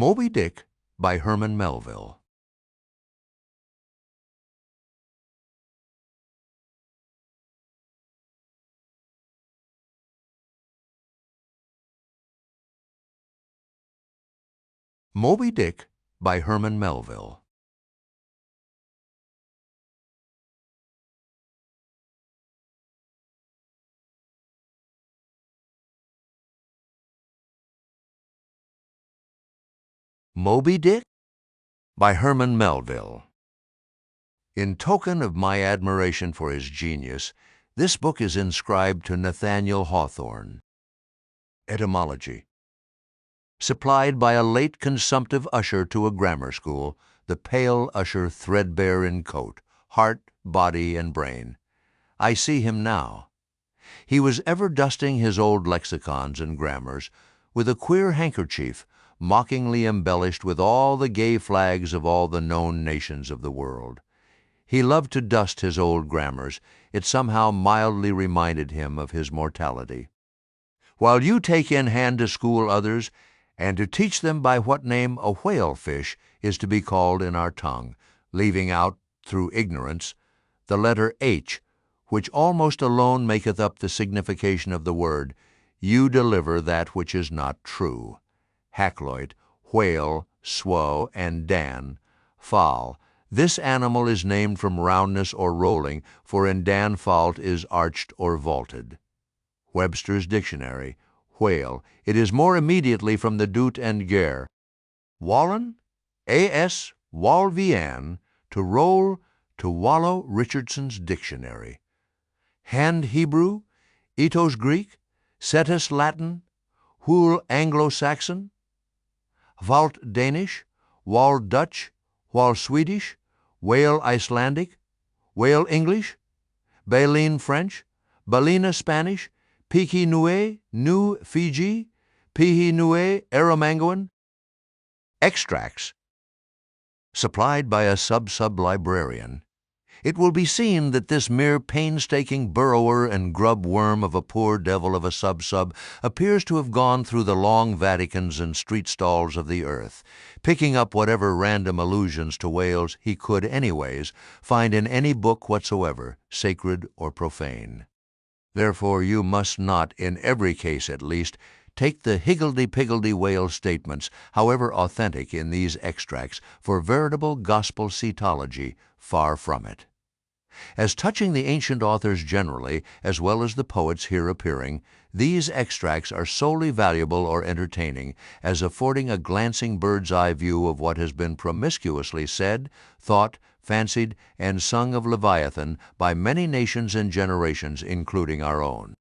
Moby Dick by Herman Melville. Moby Dick by Herman Melville. Moby Dick by Herman Melville. In token of my admiration for his genius, this book is inscribed to Nathaniel Hawthorne. Etymology. Supplied by a late consumptive usher to a grammar school, the pale usher threadbare in coat, heart, body, and brain. I see him now. He was ever dusting his old lexicons and grammars with a queer handkerchief mockingly embellished with all the gay flags of all the known nations of the world. He loved to dust his old grammars. It somehow mildly reminded him of his mortality. While you take in hand to school others, and to teach them by what name a whale-fish is to be called in our tongue, leaving out, through ignorance, the letter H, which almost alone maketh up the signification of the word, you deliver that which is not true. Hackloit, whale, swoe, and dan, fowl. This animal is named from roundness or rolling, for in dan fault is arched or vaulted. Webster's Dictionary. Whale. It is more immediately from the dut and ger. Wallen, A.S. Walvian, to roll, to wallow. Richardson's Dictionary. Hand Hebrew, Etos Greek, Cetus Latin, Hul Anglo-Saxon, Walt Danish, Wal Dutch, Wal Swedish, Whale Icelandic, Whale English, Baleen French, Balena Spanish, Piki Nue, Nu Fiji, Pihi Nue, Aramangoan. Extracts. Supplied by a sub-librarian. It will be seen that this mere painstaking burrower and grub worm of a poor devil of a sub appears to have gone through the long Vaticans and street stalls of the earth, picking up whatever random allusions to whales he could anyways find in any book whatsoever, sacred or profane. Therefore you must not, in every case at least, take the higgledy-piggledy whale statements, however authentic in these extracts, for veritable gospel cetology. Far from it. As touching the ancient authors generally, as well as the poets here appearing, these extracts are solely valuable or entertaining, as affording a glancing bird's-eye view of what has been promiscuously said, thought, fancied, and sung of Leviathan by many nations and generations, including our own.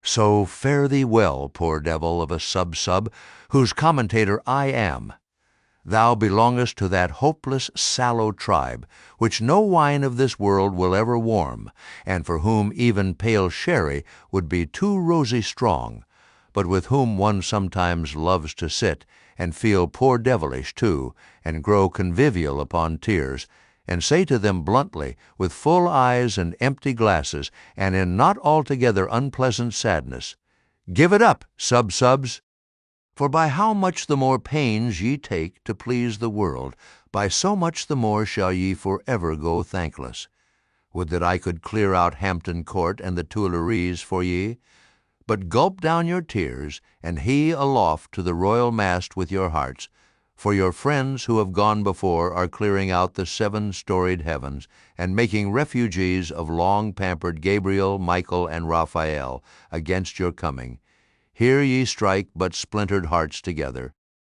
So fare thee well, poor devil of a sub, whose commentator I am. Thou belongest to that hopeless, sallow tribe, which no wine of this world will ever warm, and for whom even pale sherry would be too rosy strong, but with whom one sometimes loves to sit, and feel poor devilish too, and grow convivial upon tears, and say to them bluntly, with full eyes and empty glasses, and in not altogether unpleasant sadness, give it up, subs. For by how much the more pains ye take to please the world, by so much the more shall ye forever go thankless. Would that I could clear out Hampton Court and the Tuileries for ye, but gulp down your tears, and hie aloft to the royal mast with your hearts, for your friends who have gone before are clearing out the 7-storied heavens, and making refugees of long-pampered Gabriel, Michael, and Raphael against your coming. Here ye strike but splintered hearts together.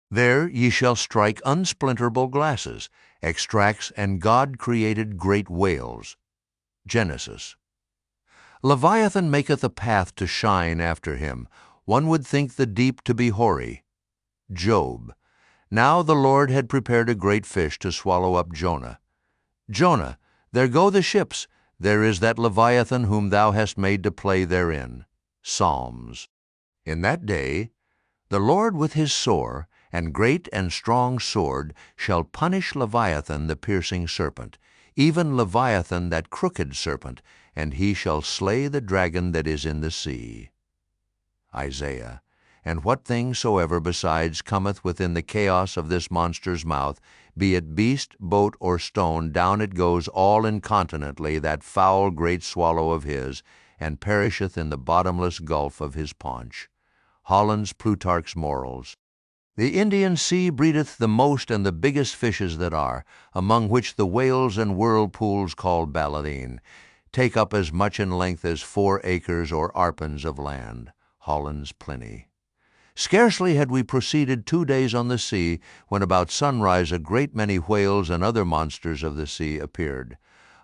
There ye shall strike unsplinterable glasses, extracts, and God-created great whales. Genesis. Leviathan maketh a path to shine after him. One would think the deep to be hoary. Job. Now the Lord had prepared a great fish to swallow up Jonah. Jonah, there go the ships. There is that Leviathan whom thou hast made to play therein. Psalms. In that day, the Lord with his sore and great and strong sword shall punish Leviathan the piercing serpent, even Leviathan that crooked serpent, and he shall slay the dragon that is in the sea. Isaiah. and what thing soever besides cometh within the chaos of this monster's mouth, be it beast, boat, or stone, down it goes all incontinently, that foul great swallow of his, and perisheth in the bottomless gulf of his paunch. Holland's Plutarch's Morals. The Indian Sea breedeth the most and the biggest fishes that are, among which the whales and whirlpools called baleen take up as much in length as 4 acres or arpens of land. Holland's Pliny. Scarcely had we proceeded 2 days on the sea, when about sunrise a great many whales and other monsters of the sea appeared.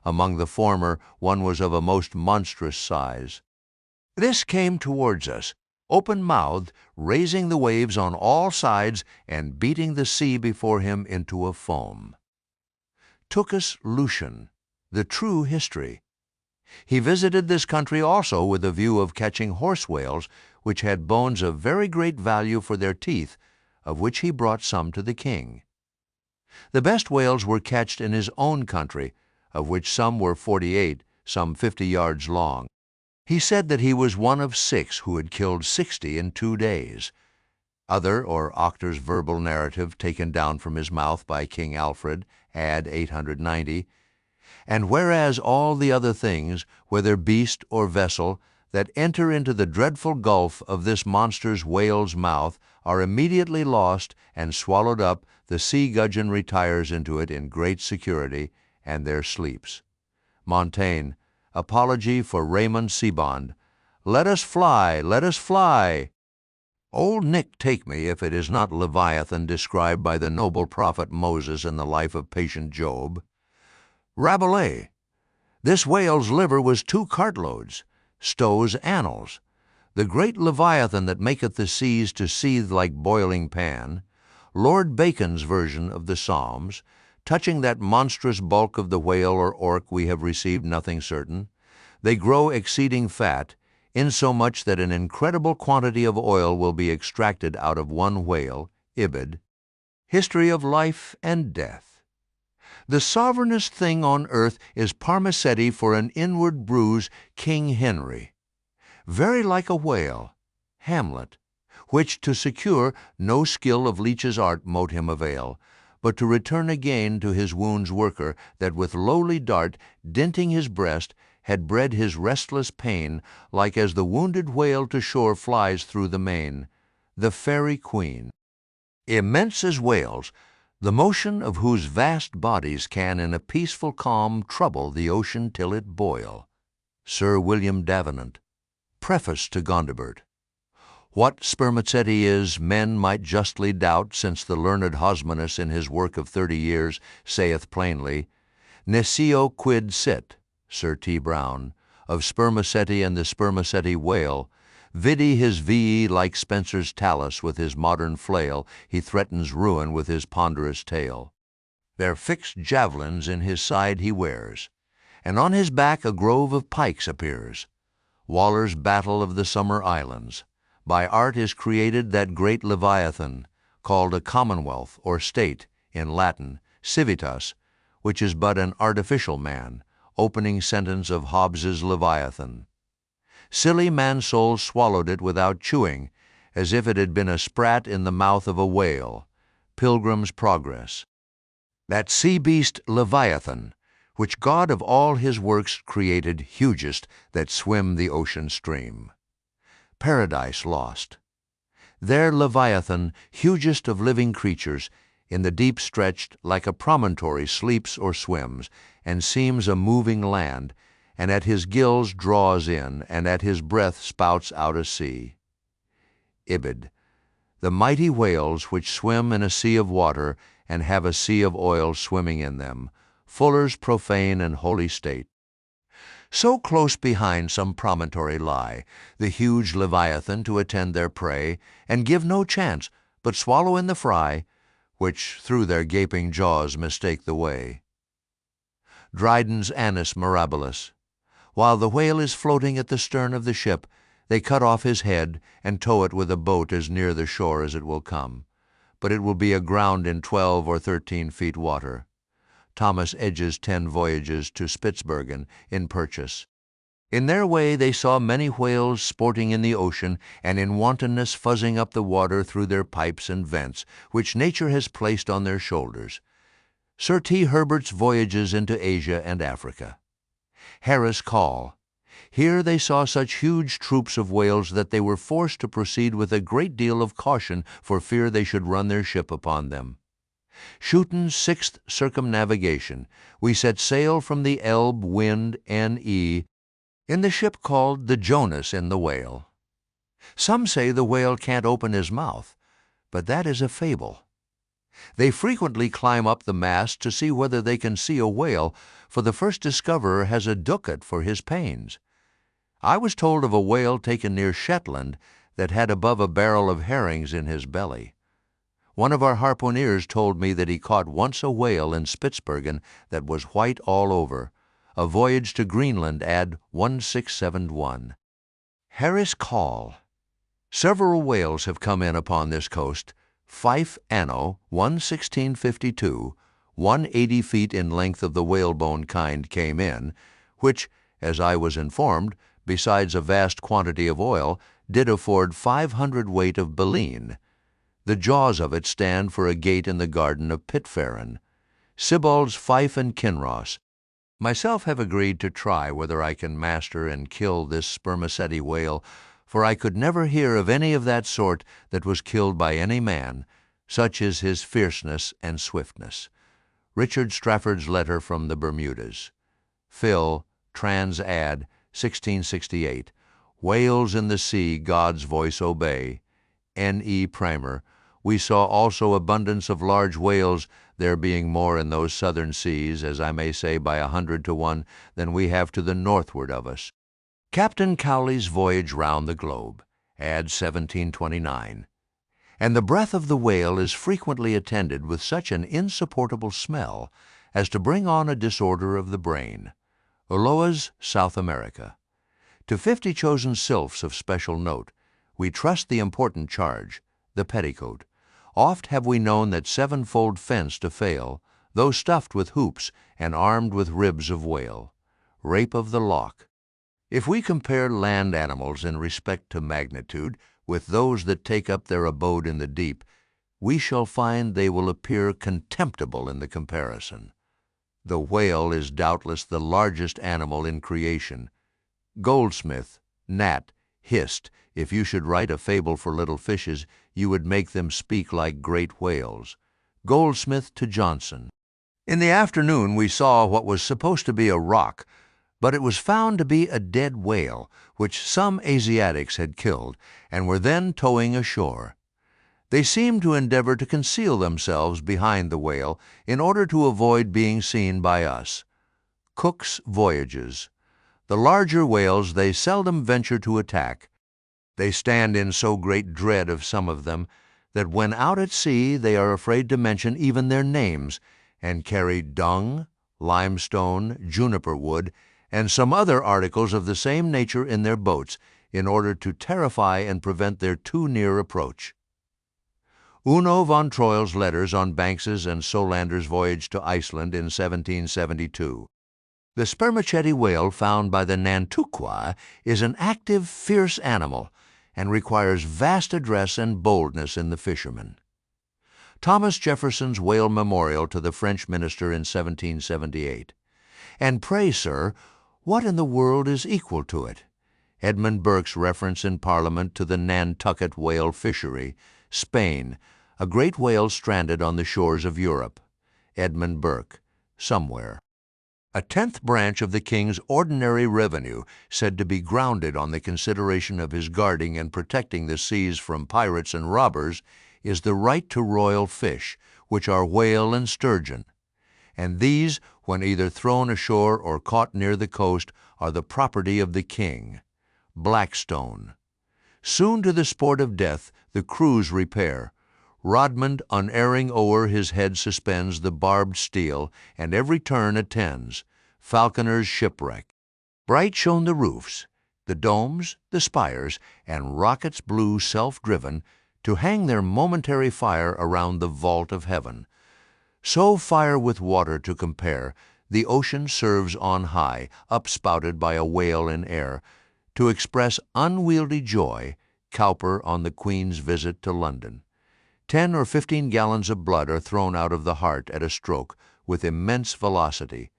Among the former one was of a most monstrous size. This came towards us, open-mouthed, raising the waves on all sides and beating the sea before him into a foam. Tucus Lucian, the true history. He visited this country also with a view of catching horse whales, which had bones of very great value for their teeth, of which he brought some to the king. The best whales were catched in his own country, of which some were 48, some 50 yards long. He said that he was one of 6 who had killed 60 in 2 days. Other, or Octor's verbal narrative, taken down from his mouth by King Alfred, ad 890, and whereas all the other things, whether beast or vessel, that enter into the dreadful gulf of this monster's whale's mouth are immediately lost and swallowed up, the sea gudgeon retires into it in great security, and there sleeps. Montaigne, Apology for Raymond Sebond. Let us fly, let us fly. Old Nick take me if it is not Leviathan described by the noble prophet Moses in the life of patient Job. Rabelais. This whale's liver was 2 cartloads. Stowe's Annals. The great Leviathan that maketh the seas to seethe like boiling pan. Lord Bacon's version of the Psalms. Touching that monstrous bulk of the whale or orc we have received nothing certain. They grow exceeding fat, insomuch that an incredible quantity of oil will be extracted out of one whale. Ibid. History of Life and Death. The sovereignest thing on earth is Parmacetti for an inward bruise, King Henry. Very like a whale, Hamlet, which to secure no skill of leech's art mote him avail, but to return again to his wound's worker, that with lowly dart, dinting his breast, had bred his restless pain, like as the wounded whale to shore flies through the main. The Fairy Queen. Immense as whales, the motion of whose vast bodies can in a peaceful calm trouble the ocean till it boil. Sir William Davenant. Preface to Gondibert. What spermaceti is, men might justly doubt, since the learned Hosmanus in his work of 30 years saith plainly, Nescio quid sit, Sir T. Brown, of spermaceti and the spermaceti whale, vidi his VE like Spencer's Talus with his modern flail, he threatens ruin with his ponderous tail. Their fixed javelins in his side he wears, and on his back a grove of pikes appears. Waller's Battle of the Summer Islands. By art is created that great Leviathan, called a commonwealth or state, in Latin, civitas, which is but an artificial man, opening sentence of Hobbes's Leviathan. Silly man-soul swallowed it without chewing, as if it had been a sprat in the mouth of a whale. Pilgrim's Progress. That sea-beast Leviathan, which God of all his works created hugest, that swim the ocean stream. Paradise Lost. There Leviathan, hugest of living creatures, in the deep stretched, like a promontory sleeps or swims, and seems a moving land, and at his gills draws in, and at his breath spouts out a sea. Ibid. The mighty whales which swim in a sea of water, and have a sea of oil swimming in them, Fuller's Profane and Holy State. So close behind some promontory lie the huge Leviathan to attend their prey, and give no chance, but swallow in the fry, which through their gaping jaws mistake the way. Dryden's Annus Mirabilis. While the whale is floating at the stern of the ship, they cut off his head and tow it with a boat as near the shore as it will come, but it will be aground in 12 or 13 feet water. Thomas Edge's 10 Voyages to Spitzbergen, in Purchas. In their way they saw many whales sporting in the ocean, and in wantonness fuzzing up the water through their pipes and vents, which nature has placed on their shoulders. Sir T. Herbert's Voyages into Asia and Africa. Harris Call. Here they saw such huge troops of whales that they were forced to proceed with a great deal of caution for fear they should run their ship upon them. Schutten's Sixth Circumnavigation. We set sail from the Elbe wind N.E. in the ship called the Jonas in the Whale. Some say the whale can't open his mouth, but that is a fable. They frequently climb up the mast to see whether they can see a whale, for the first discoverer has a ducat for his pains. I was told of a whale taken near Shetland that had above a barrel of herrings in his belly. One of our harpooneers told me that he caught once a whale in Spitzbergen that was white all over. A voyage to Greenland ad 1671. Harris Call. Several whales have come in upon this coast. Fife anno 1652, 180 feet in length of the whalebone kind came in, which, as I was informed, besides a vast quantity of oil, did afford 500 weight of baleen. The jaws of it stand for a gate in the garden of Pitferren. Sibbald's Fife and Kinross. Myself have agreed to try whether I can master and kill this spermaceti whale, for I could never hear of any of that sort that was killed by any man, such is his fierceness and swiftness. Richard Strafford's letter from the Bermudas. Phil, Trans Ad, 1668. Whales in the sea God's voice obey. N.E. Primer. We saw also abundance of large whales, there being more in those southern seas, as I may say by 100 to 1, than we have to the northward of us. Captain Cowley's Voyage Round the Globe, ad 1729. And the breath of the whale is frequently attended with such an insupportable smell as to bring on a disorder of the brain. Ulloa's South America. To 50 chosen sylphs of special note, we trust the important charge, the petticoat. Oft have we known that sevenfold fence to fail, though stuffed with hoops and armed with ribs of whale. Rape of the Loch. If we compare land animals in respect to magnitude with those that take up their abode in the deep, we shall find they will appear contemptible in the comparison. The whale is doubtless the largest animal in creation. Goldsmith, Nat, hissed, if you should write a fable for little fishes, you would make them speak like great whales. Goldsmith to Johnson. In the afternoon we saw what was supposed to be a rock, but it was found to be a dead whale, which some Asiatics had killed, and were then towing ashore. They seemed to endeavor to conceal themselves behind the whale in order to avoid being seen by us. Cook's Voyages. The larger whales they seldom venture to attack. They stand in so great dread of some of them that when out at sea they are afraid to mention even their names, and carry dung, limestone, juniper wood, and some other articles of the same nature in their boats, in order to terrify and prevent their too near approach. Uno von Troil's letters on Banks's and Solander's voyage to Iceland in 1772. The spermaceti whale found by the Nantucket is an active, fierce animal, and requires vast address and boldness in the fishermen. Thomas Jefferson's whale memorial to the French minister in 1778. And pray, sir, what in the world is equal to it? Edmund Burke's reference in Parliament to the Nantucket whale fishery, Spain, a great whale stranded on the shores of Europe. Edmund Burke, somewhere. A 10th branch of the king's ordinary revenue, said to be grounded on the consideration of his guarding and protecting the seas from pirates and robbers, is the right to royal fish, which are whale and sturgeon. And these, when either thrown ashore or caught near the coast, are the property of the king. Blackstone. Soon to the sport of death the crews repair. Rodmond, unerring o'er his head suspends the barbed steel, and every turn attends. Falconer's shipwreck. Bright shone the roofs, the domes, the spires, and rockets blue self-driven, to hang their momentary fire around the vault of heaven. So fire with water to compare, the ocean serves on high, upspouted by a whale in air, to express unwieldy joy, Cowper on the Queen's visit to London. 10 or 15 gallons of blood are thrown out of the heart at a stroke with immense velocity.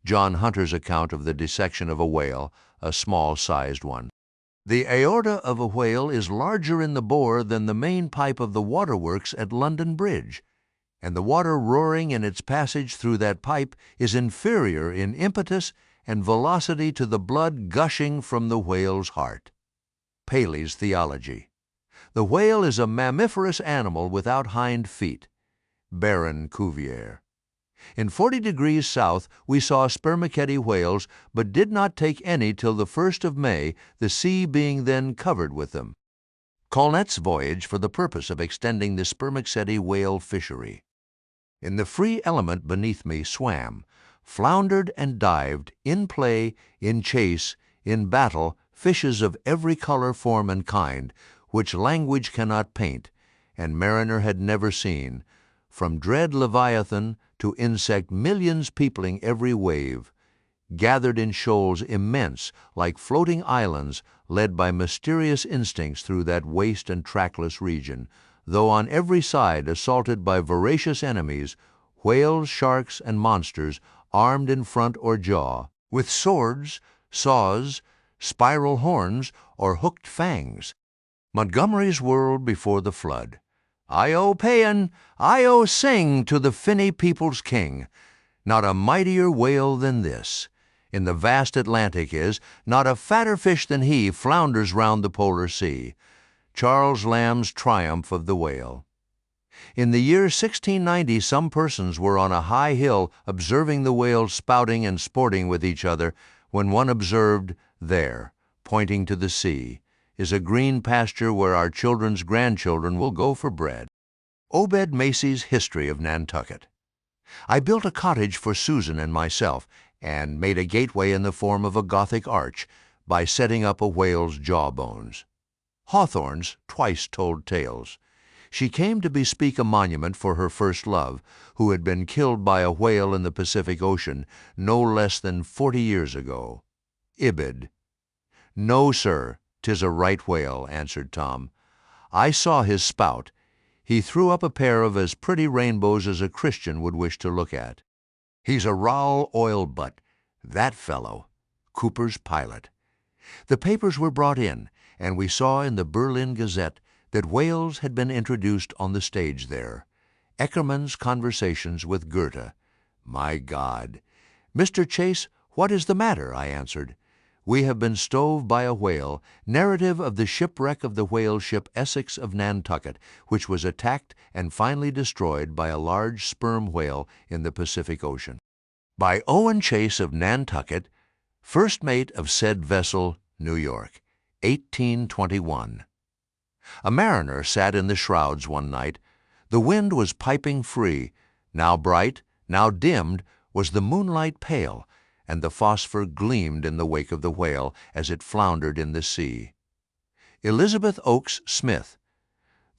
John Hunter's account of the dissection of a whale, a small-sized one. The aorta of a whale is larger in the bore than the main pipe of the waterworks at London Bridge, and the water roaring in its passage through that pipe is inferior in impetus and velocity to the blood gushing from the whale's heart. Paley's Theology. The whale is a mammiferous animal without hind feet. Baron Cuvier. In 40 degrees south we saw spermaceti whales, but did not take any till the 1st of May, the sea being then covered with them. Colnett's voyage for the purpose of extending the spermaceti whale fishery. In the free element beneath me swam, floundered and dived, in play, in chase, in battle, fishes of every color, form, and kind, which language cannot paint, and mariner had never seen, from dread Leviathan to insect millions peopling every wave, gathered in shoals immense, like floating islands, led by mysterious instincts through that waste and trackless region, though on every side assaulted by voracious enemies, whales, sharks, and monsters, armed in front or jaw, with swords, saws, spiral horns, or hooked fangs. Montgomery's World Before the Flood. Io paean, Io sing to the finny people's king. Not a mightier whale than this. In the vast Atlantic is, not a fatter fish than he flounders round the polar sea. Charles Lamb's Triumph of the Whale. In the year 1690 some persons were on a high hill observing the whales spouting and sporting with each other, when one observed, there, pointing to the sea, is a green pasture where our children's grandchildren will go for bread. Obed Macy's History of Nantucket. I built a cottage for Susan and myself, and made a gateway in the form of a Gothic arch by setting up a whale's jawbones. Hawthorne's Twice Told Tales. She came to bespeak a monument for her first love, who had been killed by a whale in the Pacific Ocean no less than 40 years ago. Ibid. No, sir, 'tis a right whale, answered Tom. I saw his spout. He threw up a pair of as pretty rainbows as a Christian would wish to look at. He's a rowel oil butt, that fellow. Cooper's Pilot. The papers were brought in, and we saw in the Berlin Gazette that whales had been introduced on the stage there. Eckermann's Conversations with Goethe. My God! Mr. Chase, what is the matter? I answered. We have been stove by a whale, narrative of the shipwreck of the whale ship Essex of Nantucket, which was attacked and finally destroyed by a large sperm whale in the Pacific Ocean. By Owen Chase of Nantucket, first mate of said vessel, New York, 1821. A mariner sat in the shrouds one night. The wind was piping free. Now bright, now dimmed, was the moonlight pale, and the phosphor gleamed in the wake of the whale as it floundered in the sea. Elizabeth Oakes Smith.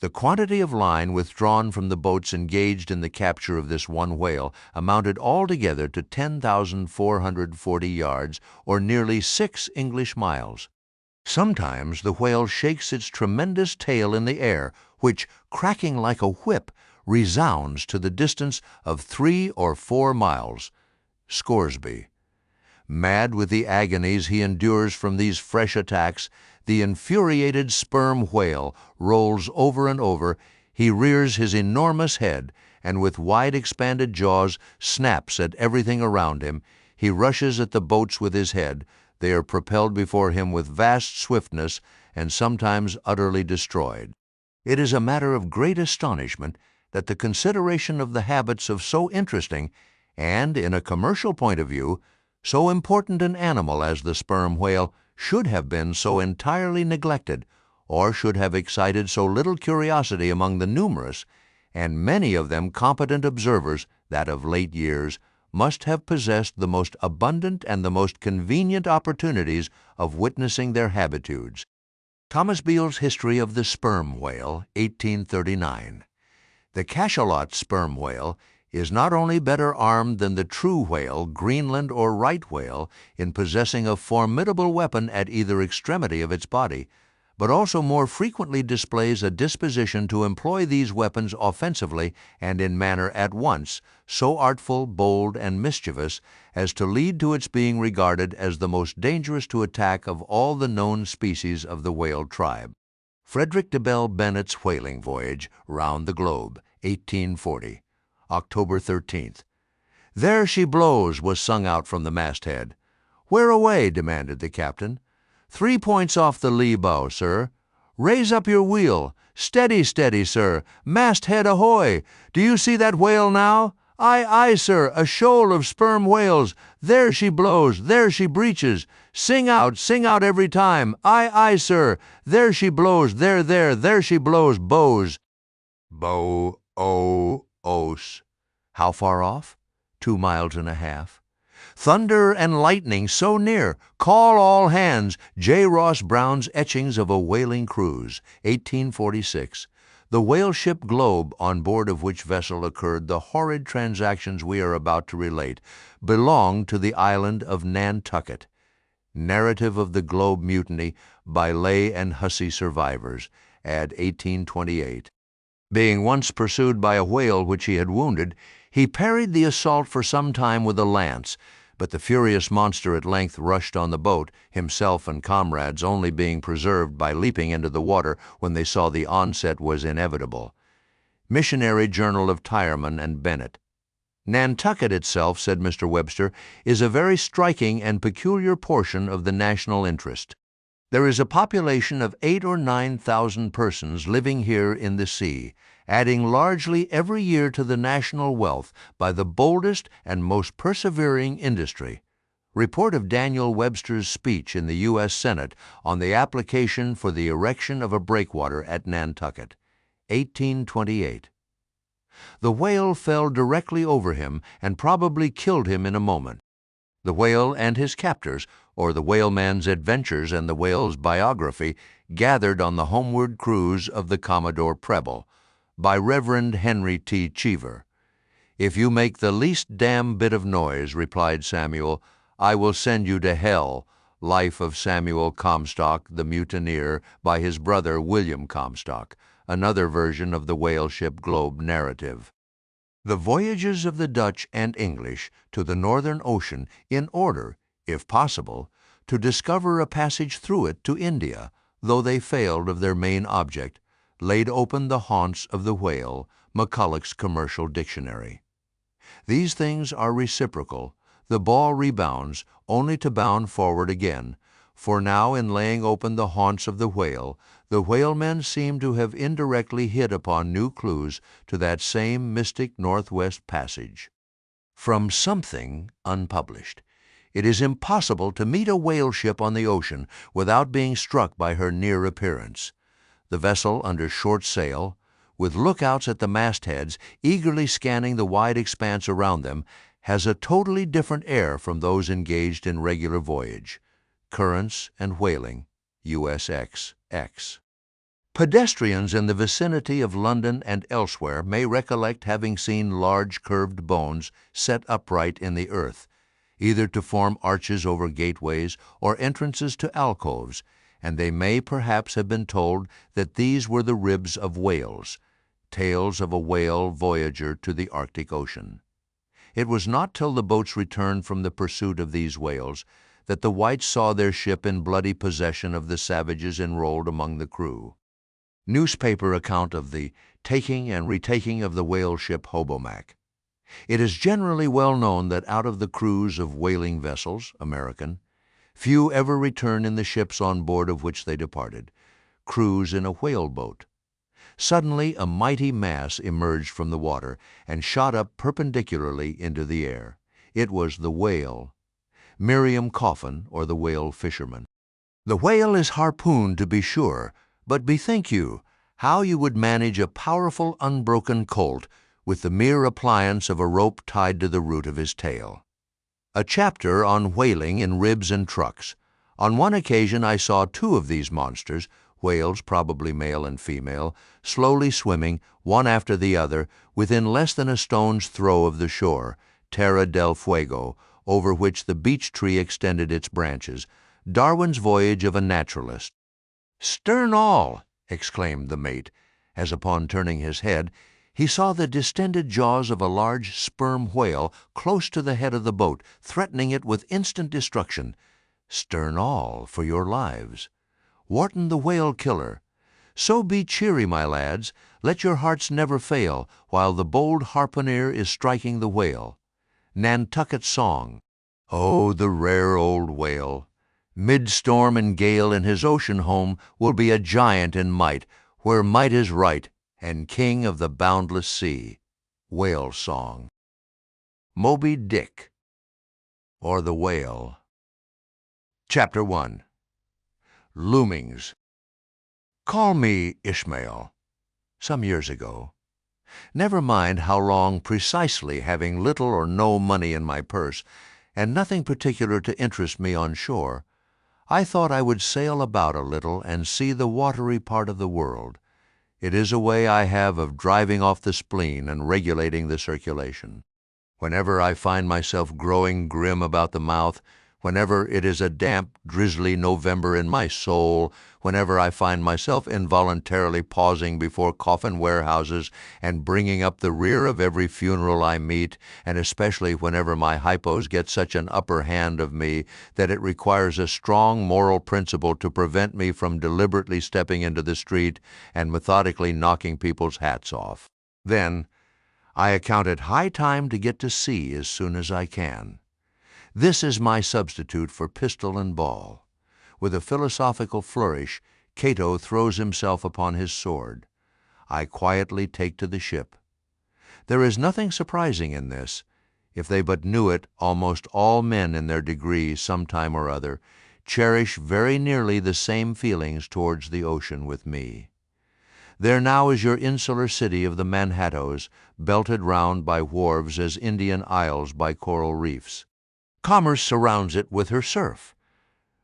The quantity of line withdrawn from the boats engaged in the capture of this one whale amounted altogether to 10,440 yards, or nearly 6 English miles. Sometimes the whale shakes its tremendous tail in the air, which, cracking like a whip, resounds to the distance of 3 or 4 miles. Scoresby. Mad with the agonies he endures from these fresh attacks, the infuriated sperm whale rolls over and over. He rears his enormous head, and with wide expanded jaws snaps at everything around him. He rushes at the boats with his head. They are propelled before him with vast swiftness and sometimes utterly destroyed. It is a matter of great astonishment that the consideration of the habits of so interesting and, in a commercial point of view, so important an animal as the sperm whale should have been so entirely neglected, or should have excited so little curiosity among the numerous, and many of them competent observers that of late years must have possessed the most abundant and the most convenient opportunities of witnessing their habitudes. Thomas Beale's History of the Sperm Whale, 1839. The cachalot sperm whale is not only better armed than the true whale, Greenland or right whale, in possessing a formidable weapon at either extremity of its body, but also more frequently displays a disposition to employ these weapons offensively and in manner at once so artful, bold, and mischievous as to lead to its being regarded as the most dangerous to attack of all the known species of the whale tribe. Frederick de Bell Bennett's Whaling Voyage Round the Globe, 1840. October 13th. "There she blows," was sung out from the masthead. "Where away?" demanded the captain. "3 points off the lee bow, sir." "Raise up your wheel." "Steady, steady, sir." "Masthead ahoy! Do you see that whale now?" "Aye, aye, sir, a shoal of sperm whales. There she blows, there she breaches. Sing out every time." "Aye, aye, sir. There she blows, there she blows, bows." Bow, os. How far off? 2.5 miles. "Thunder and lightning so near. Call all hands." J. Ross Brown's Etchings of a Whaling Cruise, 1846. The whale ship Globe, on board of which vessel occurred the horrid transactions we are about to relate, belonged to the island of Nantucket. Narrative of the Globe Mutiny by lay and hussy survivors, add 1828. Being once pursued by a whale which he had wounded, he parried the assault for some time with a lance, but the furious monster at length rushed on the boat, himself and comrades only being preserved by leaping into the water when they saw the onset was inevitable. Missionary Journal of Tyerman and Bennett. Nantucket itself, said Mr. Webster, is a very striking and peculiar portion of the national interest. There is a population of 8,000 or 9,000 persons living here in the sea, adding largely every year to the national wealth by the boldest and most persevering industry. Report of Daniel Webster's speech in the U.S. Senate on the application for the erection of a breakwater at Nantucket, 1828. The whale fell directly over him and probably killed him in a moment. The whale and his captors, or the whaleman's adventures and the whale's biography, gathered on the homeward cruise of the Commodore Preble, by Reverend Henry T. Cheever. "If you make the least damn bit of noise," replied Samuel, "I will send you to hell." Life of Samuel Comstock, the Mutineer, by his brother William Comstock, another version of the whale ship Globe narrative. The voyages of the Dutch and English to the Northern Ocean in order, if possible, to discover a passage through it to India, though they failed of their main object, laid open the haunts of the whale, McCulloch's Commercial Dictionary. These things are reciprocal. The ball rebounds, only to bound forward again, for now in laying open the haunts of the whalemen seem to have indirectly hit upon new clues to that same mystic northwest passage. From something unpublished. It is impossible to meet a whale ship on the ocean without being struck by her near appearance. The vessel under short sail, with lookouts at the mastheads eagerly scanning the wide expanse around them, has a totally different air from those engaged in regular voyage. Currents and Whaling, USX, X. Pedestrians in the vicinity of London and elsewhere may recollect having seen large curved bones set upright in the earth, either to form arches over gateways or entrances to alcoves, and they may perhaps have been told that these were the ribs of whales, tales of a whale voyager to the Arctic Ocean. It was not till the boats returned from the pursuit of these whales that the whites saw their ship in bloody possession of the savages enrolled among the crew. Newspaper account of the taking and retaking of the whale ship Hobomack. It is generally well known that out of the crews of whaling vessels, American, few ever return in the ships on board of which they departed, crews in a whale boat. Suddenly a mighty mass emerged from the water and shot up perpendicularly into the air. It was the whale. Miriam Coffin, or the whale fisherman. The whale is harpooned, to be sure, but bethink you how you would manage a powerful unbroken colt with the mere appliance of a rope tied to the root of his tail. A chapter on whaling in ribs and trucks. On one occasion I saw 2 of these monsters, whales, probably male and female, slowly swimming, one after the other, within less than a stone's throw of the shore, Terra del Fuego, over which the beech tree extended its branches, Darwin's voyage of a naturalist. "Stern all!" exclaimed the mate, as upon turning his head, he saw the distended jaws of a large sperm whale close to the head of the boat, threatening it with instant destruction. "Stern all for your lives." Wharton the whale killer. So be cheery, my lads, let your hearts never fail, while the bold harpooner is striking the whale. Nantucket Song. Oh, the rare old whale! Mid-storm and gale in his ocean home will be a giant in might, where might is right, and king of the boundless sea. Whale Song. Moby Dick, or the Whale. Chapter 1. Loomings. Call me Ishmael. Some years ago. Never mind how long precisely, having little or no money in my purse, and nothing particular to interest me on shore, I thought I would sail about a little and see the watery part of the world. It is a way I have of driving off the spleen and regulating the circulation. Whenever I find myself growing grim about the mouth, whenever it is a damp, drizzly November in my soul, whenever I find myself involuntarily pausing before coffin warehouses and bringing up the rear of every funeral I meet, and especially whenever my hypos get such an upper hand of me that it requires a strong moral principle to prevent me from deliberately stepping into the street and methodically knocking people's hats off. Then I account it high time to get to sea as soon as I can. This is my substitute for pistol and ball. With a philosophical flourish, Cato throws himself upon his sword. I quietly take to the ship. There is nothing surprising in this. If they but knew it, almost all men in their degree, sometime or other, cherish very nearly the same feelings towards the ocean with me. There now is your insular city of the Manhattoes, belted round by wharves as Indian isles by coral reefs. Commerce surrounds it with her surf.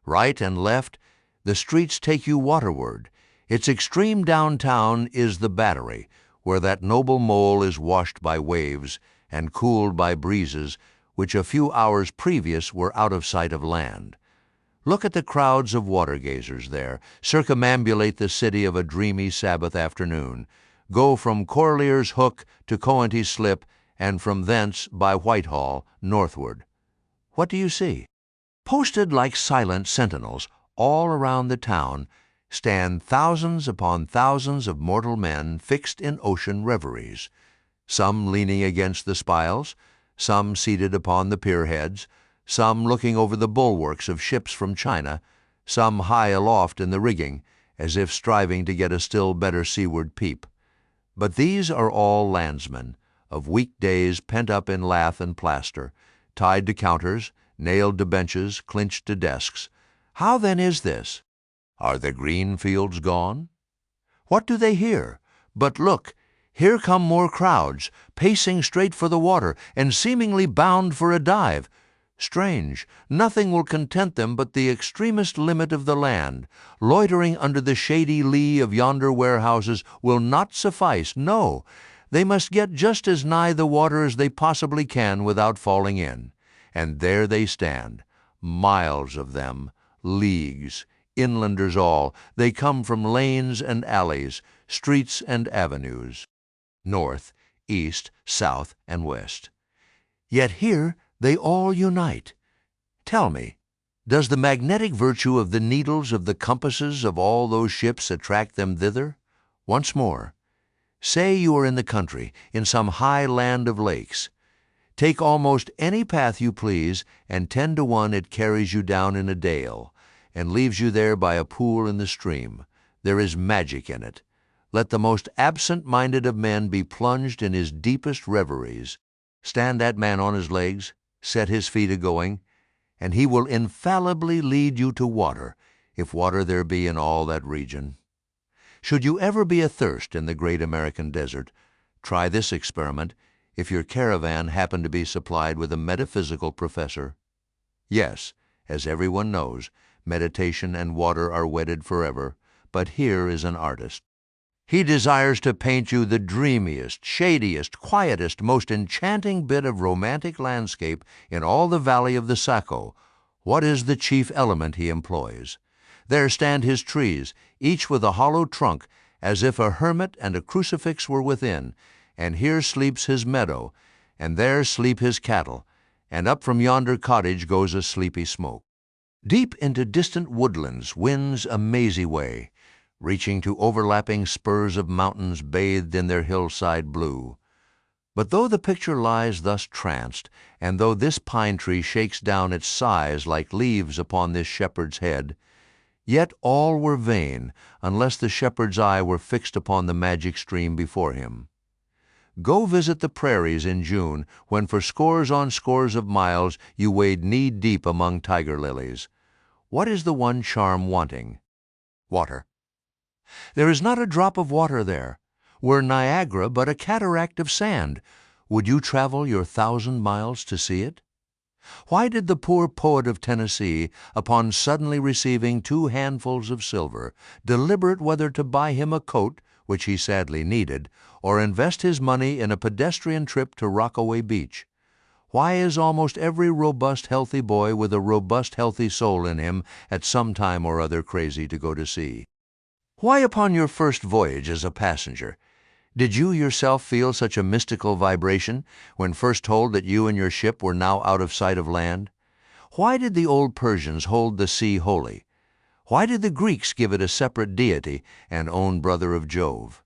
Right and left, the streets take you waterward. Its extreme downtown is the Battery, where that noble mole is washed by waves and cooled by breezes which a few hours previous were out of sight of land. Look at the crowds of water-gazers there, circumambulate the city of a dreamy Sabbath afternoon, go from Corlear's Hook to Coenty Slip, and from thence, by Whitehall, northward. What do you see? Posted like silent sentinels all around the town stand thousands upon thousands of mortal men fixed in ocean reveries, some leaning against the spiles, some seated upon the pierheads, some looking over the bulwarks of ships from China, some high aloft in the rigging, as if striving to get a still better seaward peep. But these are all landsmen, of week-days pent up in lath and plaster, tied to counters, nailed to benches, clinched to desks. How then is this? Are the green fields gone? What do they hear? But look, here come more crowds, pacing straight for the water, and seemingly bound for a dive. Strange, nothing will content them but the extremest limit of the land. Loitering under the shady lee of yonder warehouses will not suffice, no. They must get just as nigh the water as they possibly can without falling in. And there they stand, miles of them, leagues, inlanders all. They come from lanes and alleys, streets and avenues, north, east, south, and west. Yet here they all unite. Tell me, does the magnetic virtue of the needles of the compasses of all those ships attract them thither? Once more, say you are in the country, in some high land of lakes. Take almost any path you please, and 10 to 1 it carries you down in a dale, and leaves you there by a pool in the stream. There is magic in it. Let the most absent-minded of men be plunged in his deepest reveries. Stand that man on his legs, set his feet a-going, and he will infallibly lead you to water, if water there be in all that region. Should you ever be athirst in the great American desert, try this experiment, if your caravan happen to be supplied with a metaphysical professor. Yes, as everyone knows, meditation and water are wedded forever, but here is an artist. He desires to paint you the dreamiest, shadiest, quietest, most enchanting bit of romantic landscape in all the valley of the Saco. What is the chief element he employs? There stand his trees, each with a hollow trunk, as if a hermit and a crucifix were within, and here sleeps his meadow, and there sleep his cattle, and up from yonder cottage goes a sleepy smoke. Deep into distant woodlands winds a mazy way, reaching to overlapping spurs of mountains bathed in their hillside blue. But though the picture lies thus tranced, and though this pine tree shakes down its sighs like leaves upon this shepherd's head, yet all were vain unless the shepherd's eye were fixed upon the magic stream before him. Go visit the prairies in June, when for scores on scores of miles you wade knee-deep among tiger lilies. What is the one charm wanting? Water. There is not a drop of water there. Were Niagara but a cataract of sand, would you travel your 1,000 miles to see it? Why did the poor poet of Tennessee, upon suddenly receiving 2 handfuls of silver, deliberate whether to buy him a coat, which he sadly needed, or invest his money in a pedestrian trip to Rockaway Beach? Why is almost every robust, healthy boy with a robust, healthy soul in him at some time or other crazy to go to sea? Why, upon your first voyage as a passenger, did you yourself feel such a mystical vibration when first told that you and your ship were now out of sight of land? Why did the old Persians hold the sea holy? Why did the Greeks give it a separate deity and own brother of Jove?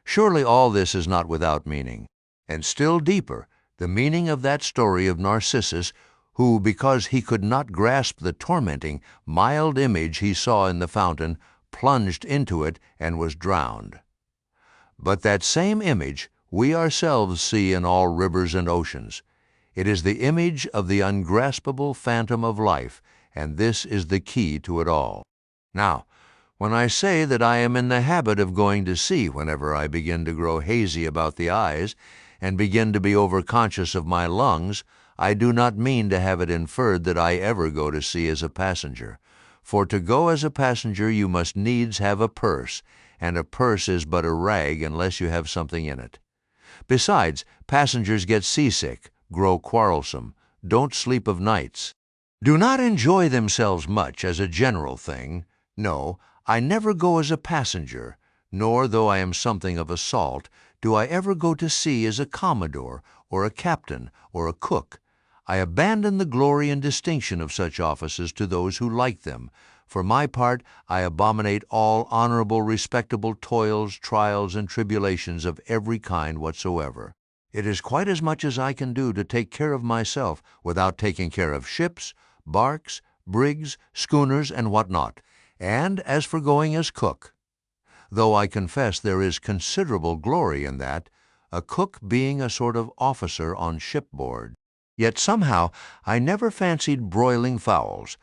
Surely all this is not without meaning. And still deeper, the meaning of that story of Narcissus, who, because he could not grasp the tormenting, mild image he saw in the fountain, plunged into it and was drowned. But that same image we ourselves see in all rivers and oceans. It is the image of the ungraspable phantom of life, and this is the key to it all. Now, when I say that I am in the habit of going to sea whenever I begin to grow hazy about the eyes and begin to be overconscious of my lungs, I do not mean to have it inferred that I ever go to sea as a passenger. For to go as a passenger you must needs have a purse, and a purse is but a rag unless you have something in it. Besides, passengers get seasick, grow quarrelsome, don't sleep of nights, do not enjoy themselves much as a general thing. No, I never go as a passenger, nor, though I am something of a salt, do I ever go to sea as a commodore, or a captain, or a cook. I abandon the glory and distinction of such offices to those who like them. For my part, I abominate all honorable, respectable toils, trials, and tribulations of every kind whatsoever. It is quite as much as I can do to take care of myself without taking care of ships, barks, brigs, schooners, and what not. And as for going as cook, though I confess there is considerable glory in that, a cook being a sort of officer on shipboard, yet somehow I never fancied broiling fowls,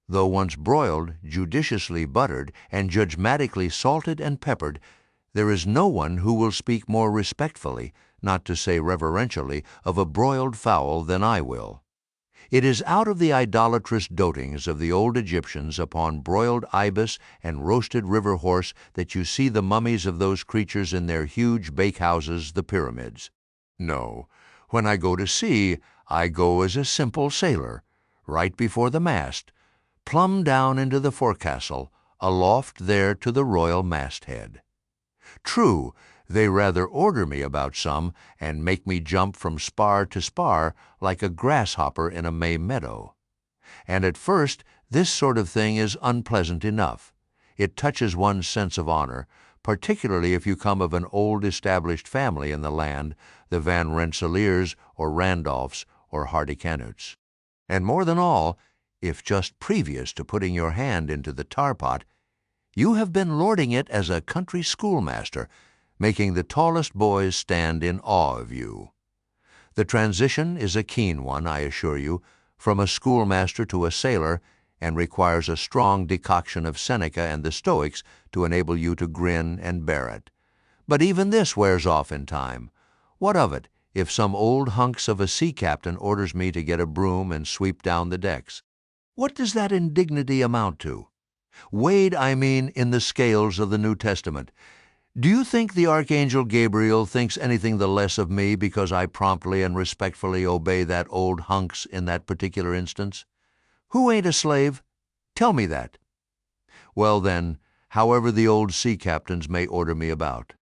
though once broiled, judiciously buttered, and judgmatically salted and peppered, there is no one who will speak more respectfully, not to say reverentially, of a broiled fowl than I will. It is out of the idolatrous dotings of the old Egyptians upon broiled ibis and roasted river horse that you see the mummies of those creatures in their huge bakehouses, the pyramids. No, when I go to sea, I go as a simple sailor, right before the mast, plumb down into the forecastle, aloft there to the royal masthead. True, they rather order me about some, and make me jump from spar to spar like a grasshopper in a May meadow. And at first this sort of thing is unpleasant enough. It touches one's sense of honor, particularly if you come of an old established family in the land, the Van Rensselaers or Randolphs or Hardicanuts. And more than all, if just previous to putting your hand into the tar-pot, you have been lording it as a country schoolmaster, making the tallest boys stand in awe of you. The transition is a keen one, I assure you, from a schoolmaster to a sailor, and requires a strong decoction of Seneca and the Stoics to enable you to grin and bear it. But even this wears off in time. What of it, if some old hunks of a sea captain orders me to get a broom and sweep down the decks? What does that indignity amount to? Weighed, I mean, in the scales of the New Testament. Do you think the Archangel Gabriel thinks anything the less of me because I promptly and respectfully obey that old hunks in that particular instance? Who ain't a slave? Tell me that. Well then, however the old sea captains may order me about,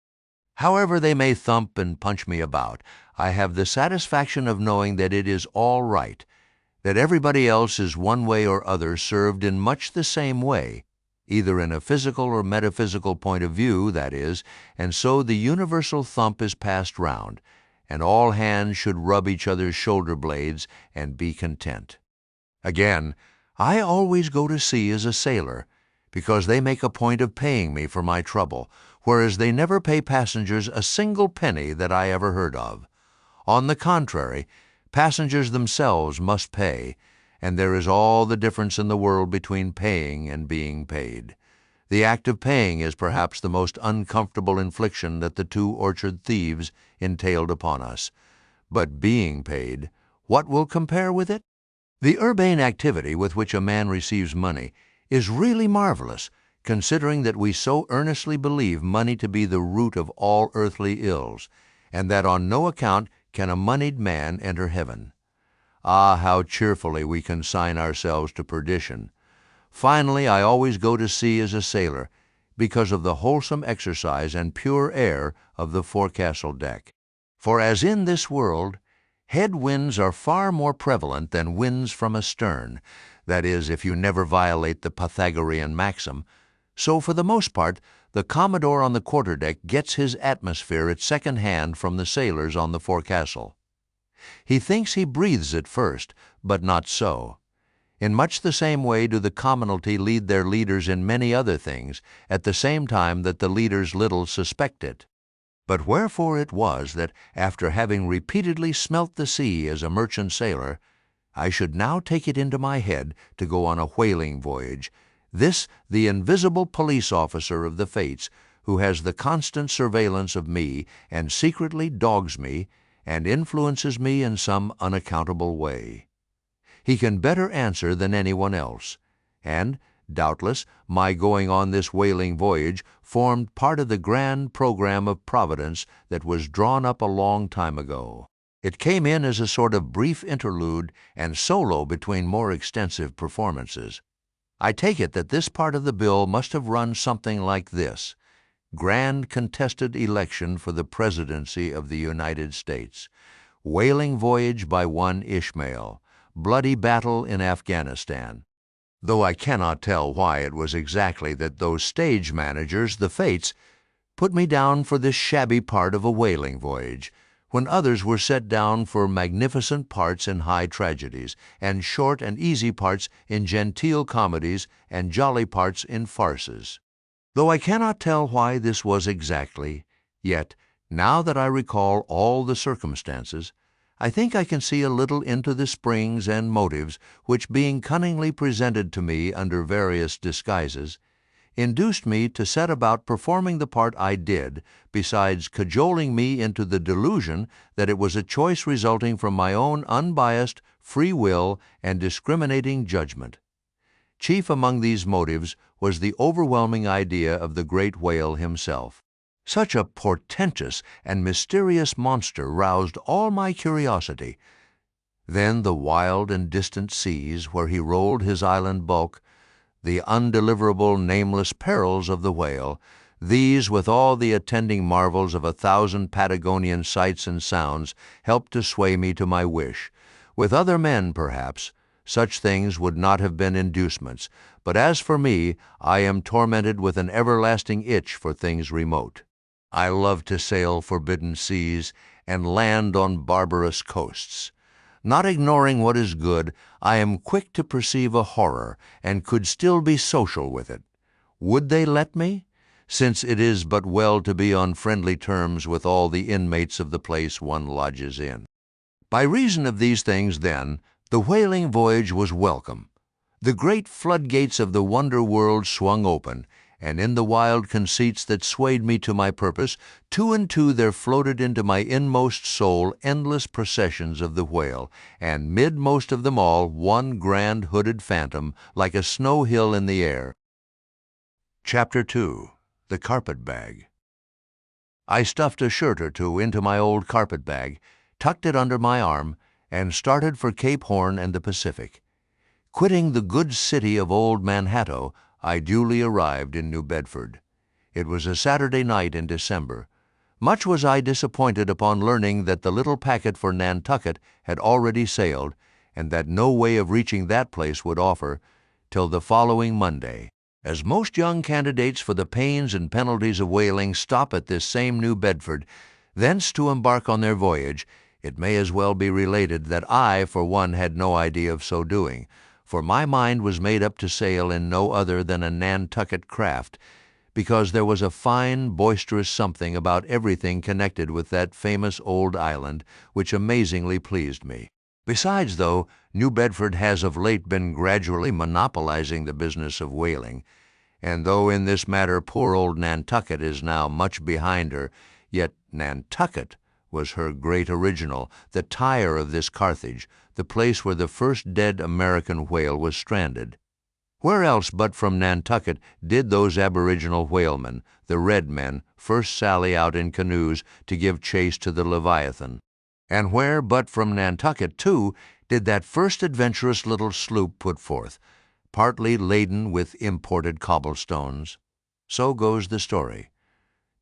however they may thump and punch me about, I have the satisfaction of knowing that it is all right, that everybody else is one way or other served in much the same way, either in a physical or metaphysical point of view, that is, and so the universal thump is passed round, and all hands should rub each other's shoulder blades and be content. Again, I always go to sea as a sailor, because they make a point of paying me for my trouble, whereas they never pay passengers a single penny that I ever heard of. On the contrary, passengers themselves must pay, and there is all the difference in the world between paying and being paid. The act of paying is perhaps the most uncomfortable infliction that the two orchard thieves entailed upon us. But being paid, what will compare with it? The urbane activity with which a man receives money is really marvelous, considering that we so earnestly believe money to be the root of all earthly ills, and that on no account can a moneyed man enter heaven. Ah, how cheerfully we consign ourselves to perdition. Finally, I always go to sea as a sailor, because of the wholesome exercise and pure air of the forecastle deck. For as in this world, head winds are far more prevalent than winds from astern, that is, if you never violate the Pythagorean maxim, so for the most part the Commodore on the quarterdeck gets his atmosphere at second hand from the sailors on the forecastle. He thinks he breathes it first, but not so. In much the same way do the commonalty lead their leaders in many other things, at the same time that the leaders little suspect it. But wherefore it was that, after having repeatedly smelt the sea as a merchant sailor, I should now take it into my head to go on a whaling voyage, this the invisible police officer of the fates, who has the constant surveillance of me, and secretly dogs me, and influences me in some unaccountable way. He can better answer than anyone else, and, doubtless, my going on this whaling voyage formed part of the grand program of Providence that was drawn up a long time ago. It came in as a sort of brief interlude and solo between more extensive performances. I take it that this part of the bill must have run something like this: Grand contested election for the presidency of the United States, whaling voyage by one Ishmael, bloody battle in Afghanistan. Though I cannot tell why it was exactly that those stage managers, the fates, put me down for this shabby part of a whaling voyage, when others were set down for magnificent parts in high tragedies, and short and easy parts in genteel comedies, and jolly parts in farces. Though I cannot tell why this was exactly, yet, now that I recall all the circumstances, I think I can see a little into the springs and motives which, being cunningly presented to me under various disguises, induced me to set about performing the part I did, besides cajoling me into the delusion that it was a choice resulting from my own unbiased free will and discriminating judgment. Chief among these motives was the overwhelming idea of the great whale himself. Such a portentous and mysterious monster roused all my curiosity. Then the wild and distant seas where he rolled his island bulk, the undeliverable nameless perils of the whale, these, with all the attending marvels of 1,000 Patagonian sights and sounds, helped to sway me to my wish. With other men, perhaps, such things would not have been inducements, but as for me, I am tormented with an everlasting itch for things remote. I love to sail forbidden seas and land on barbarous coasts. Not ignoring what is good, I am quick to perceive a horror, and could still be social with it. Would they let me? Since it is but well to be on friendly terms with all the inmates of the place one lodges in. By reason of these things, then, the whaling voyage was welcome. The great floodgates of the wonder world swung open, and in the wild conceits that swayed me to my purpose, two and two there floated into my inmost soul endless processions of the whale, and midmost of them all one grand hooded phantom, like a snow hill in the air. Chapter 2. The Carpetbag. I stuffed a shirt or two into my old carpetbag, tucked it under my arm, and started for Cape Horn and the Pacific. Quitting the good city of old Manhattan, I duly arrived in New Bedford. It was a Saturday night in December. Much was I disappointed upon learning that the little packet for Nantucket had already sailed, and that no way of reaching that place would offer till the following Monday. As most young candidates for the pains and penalties of whaling stop at this same New Bedford, thence to embark on their voyage, it may as well be related that I, for one, had no idea of so doing, for my mind was made up to sail in no other than a Nantucket craft, because there was a fine, boisterous something about everything connected with that famous old island which amazingly pleased me. Besides, though New Bedford has of late been gradually monopolizing the business of whaling, and though in this matter poor old Nantucket is now much behind her, yet Nantucket was her great original, the Tyre of this Carthage, the place where the first dead American whale was stranded. Where else but from Nantucket did those aboriginal whalemen, the red men, first sally out in canoes to give chase to the Leviathan? And where but from Nantucket, too, did that first adventurous little sloop put forth, partly laden with imported cobblestones? So goes the story.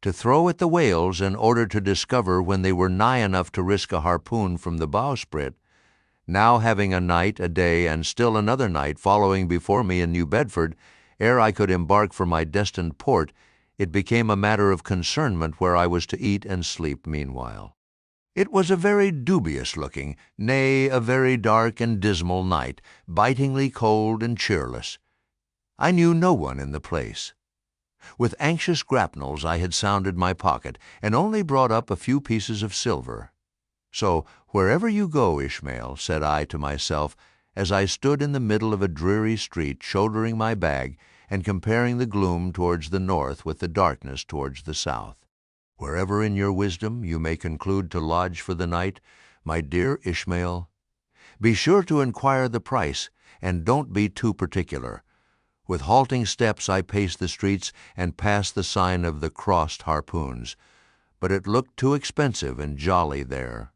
To throw at the whales in order to discover when they were nigh enough to risk a harpoon from the bowsprit, now having a night, a day, and still another night following before me in New Bedford, ere I could embark for my destined port, it became a matter of concernment where I was to eat and sleep meanwhile. It was a very dubious-looking, nay, a very dark and dismal night, bitingly cold and cheerless. I knew no one in the place. With anxious grapnels I had sounded my pocket, and only brought up a few pieces of silver. So, wherever you go, Ishmael, said I to myself, as I stood in the middle of a dreary street, shouldering my bag, and comparing the gloom towards the north with the darkness towards the south. Wherever in your wisdom you may conclude to lodge for the night, my dear Ishmael, be sure to inquire the price, and don't be too particular. With halting steps I paced the streets and passed the sign of the Crossed Harpoons, but it looked too expensive and jolly there.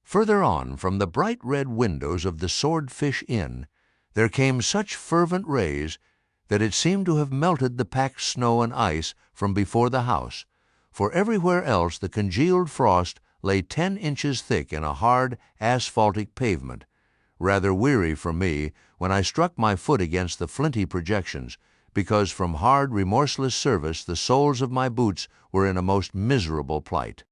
Further on, from the bright red windows of the Swordfish Inn, there came such fervent rays that it seemed to have melted the packed snow and ice from before the house, for everywhere else the congealed frost lay 10 inches thick in a hard, asphaltic pavement, rather weary for me when I struck my foot against the flinty projections, because from hard, remorseless service the soles of my boots were in a most miserable plight.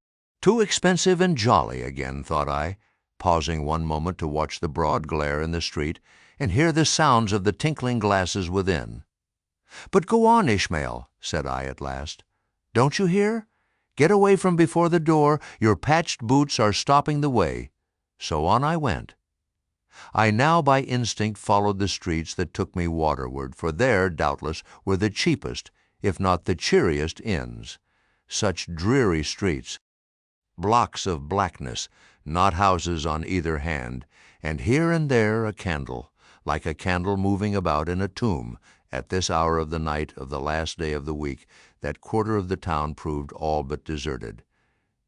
Too expensive and jolly again, thought I, pausing one moment to watch the broad glare in the street and hear the sounds of the tinkling glasses within. But go on, Ishmael, said I at last. Don't you hear? Get away from before the door, your patched boots are stopping the way. So on I went. I now by instinct followed the streets that took me waterward, for there, doubtless, were the cheapest, if not the cheeriest, inns. Such dreary streets, blocks of blackness, not houses on either hand, and here and there a candle, like a candle moving about in a tomb, at this hour of the night of the last day of the week, that quarter of the town proved all but deserted.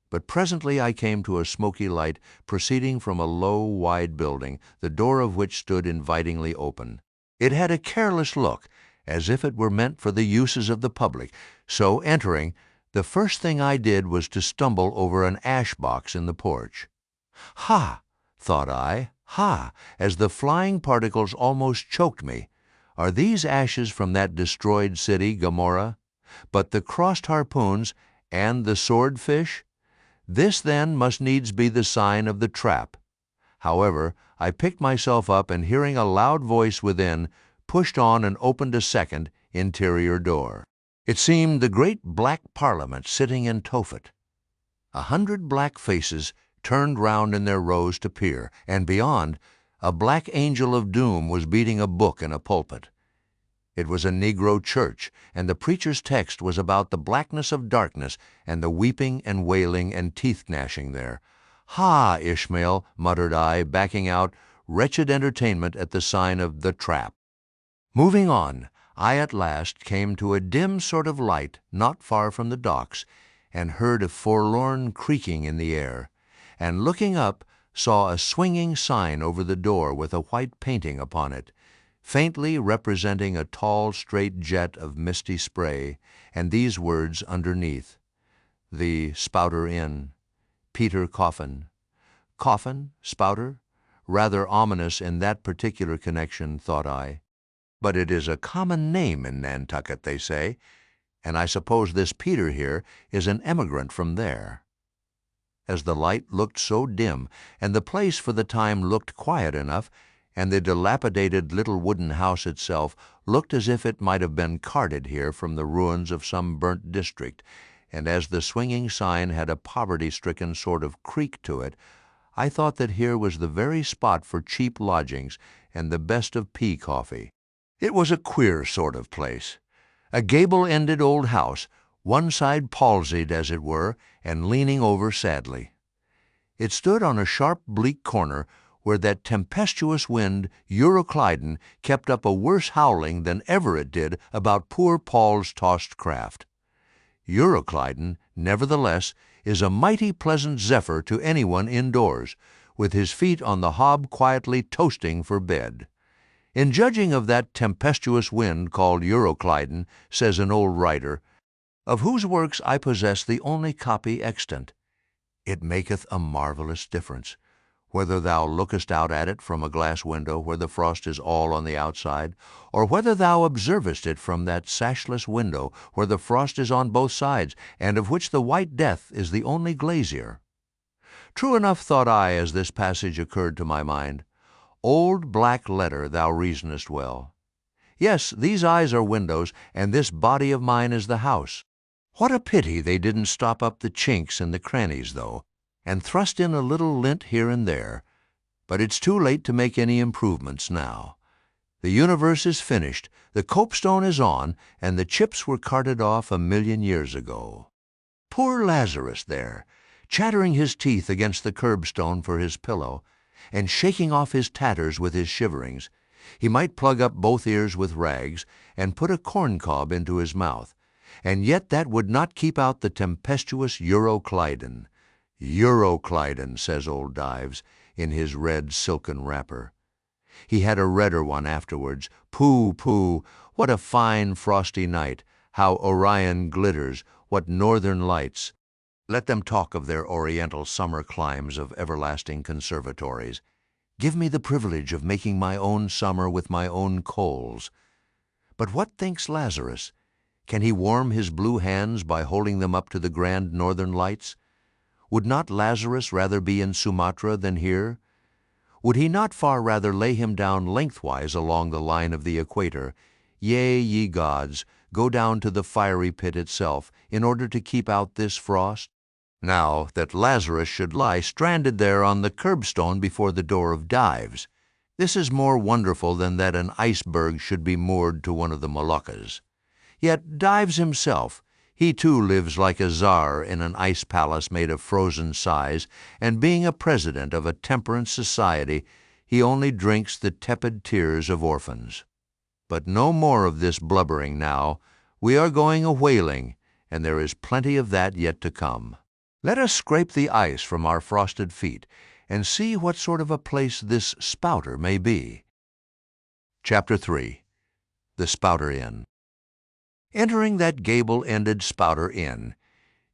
But presently I came to a smoky light proceeding from a low, wide building, the door of which stood invitingly open. It had a careless look, as if it were meant for the uses of the public, so entering, the first thing I did was to stumble over an ash-box in the porch. Ha! thought I, ha! as the flying particles almost choked me. Are these ashes from that destroyed city, Gomorrah? But the crossed harpoons and the swordfish? This, then, must needs be the sign of the trap. However, I picked myself up, and hearing a loud voice within, pushed on and opened a second, interior door. It seemed the great black Parliament sitting in Tophet. 100 black faces turned round in their rows to peer, and beyond, a black angel of doom was beating a book in a pulpit. It was a Negro church, and the preacher's text was about the blackness of darkness and the weeping and wailing and teeth-gnashing there. Ha, Ishmael, muttered I, backing out, wretched entertainment at the sign of the trap. Moving on, I at last came to a dim sort of light not far from the docks, and heard a forlorn creaking in the air, and looking up saw a swinging sign over the door with a white painting upon it, faintly representing a tall straight jet of misty spray, and these words underneath: "The Spouter-Inn, Peter Coffin." Coffin? Spouter? Rather ominous in that particular connection, thought I. But it is a common name in Nantucket, they say, and I suppose this Peter here is an emigrant from there. As the light looked so dim, and the place for the time looked quiet enough, and the dilapidated little wooden house itself looked as if it might have been carted here from the ruins of some burnt district, and as the swinging sign had a poverty-stricken sort of creak to it, I thought that here was the very spot for cheap lodgings and the best of pea coffee. It was a queer sort of place. A gable-ended old house, one side palsied, as it were, and leaning over sadly. It stood on a sharp, bleak corner where that tempestuous wind, Euroclydon, kept up a worse howling than ever it did about poor Paul's tossed craft. Euroclydon, nevertheless, is a mighty pleasant zephyr to anyone indoors, with his feet on the hob quietly toasting for bed. In judging of that tempestuous wind called Euroclydon, says an old writer, of whose works I possess the only copy extant, it maketh a marvelous difference, whether thou lookest out at it from a glass window where the frost is all on the outside, or whether thou observest it from that sashless window where the frost is on both sides, and of which the white death is the only glazier. True enough, thought I, as this passage occurred to my mind. Old black letter, thou reasonest well. Yes, these eyes are windows, and this body of mine is the house. What a pity they didn't stop up the chinks and the crannies, though, and thrust in a little lint here and there. But it's too late to make any improvements now. The universe is finished, the copestone is on, and the chips were carted off 1,000,000 years ago. Poor Lazarus there, chattering his teeth against the curbstone for his pillow, and shaking off his tatters with his shiverings. He might plug up both ears with rags, and put a corncob into his mouth, and yet that would not keep out the tempestuous Euroclydon. Euroclydon, says old Dives, in his red silken wrapper. He had a redder one afterwards. Pooh, pooh, what a fine frosty night, how Orion glitters, what northern lights. Let them talk of their oriental summer climes of everlasting conservatories. Give me the privilege of making my own summer with my own coals. But what thinks Lazarus? Can he warm his blue hands by holding them up to the grand northern lights? Would not Lazarus rather be in Sumatra than here? Would he not far rather lay him down lengthwise along the line of the equator? Yea, ye gods, go down to the fiery pit itself in order to keep out this frost? Now, that Lazarus should lie stranded there on the curbstone before the door of Dives, this is more wonderful than that an iceberg should be moored to one of the Moluccas. Yet Dives himself, he too lives like a czar in an ice palace made of frozen sighs, and being a president of a temperance society, he only drinks the tepid tears of orphans. But no more of this blubbering now. We are going a-whaling, and there is plenty of that yet to come. Let us scrape the ice from our frosted feet, and see what sort of a place this Spouter may be. Chapter 3. The Spouter-Inn. Entering that gable-ended Spouter-Inn,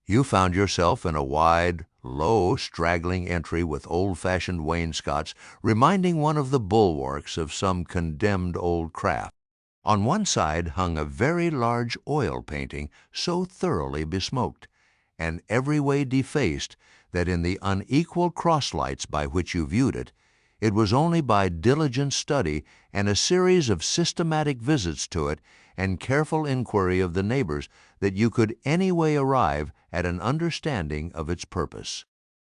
you found yourself in a wide, low, straggling entry with old-fashioned wainscots reminding one of the bulwarks of some condemned old craft. On one side hung a very large oil painting so thoroughly besmoked, and every way defaced, that in the unequal cross-lights by which you viewed it, it was only by diligent study and a series of systematic visits to it and careful inquiry of the neighbors that you could any way arrive at an understanding of its purpose.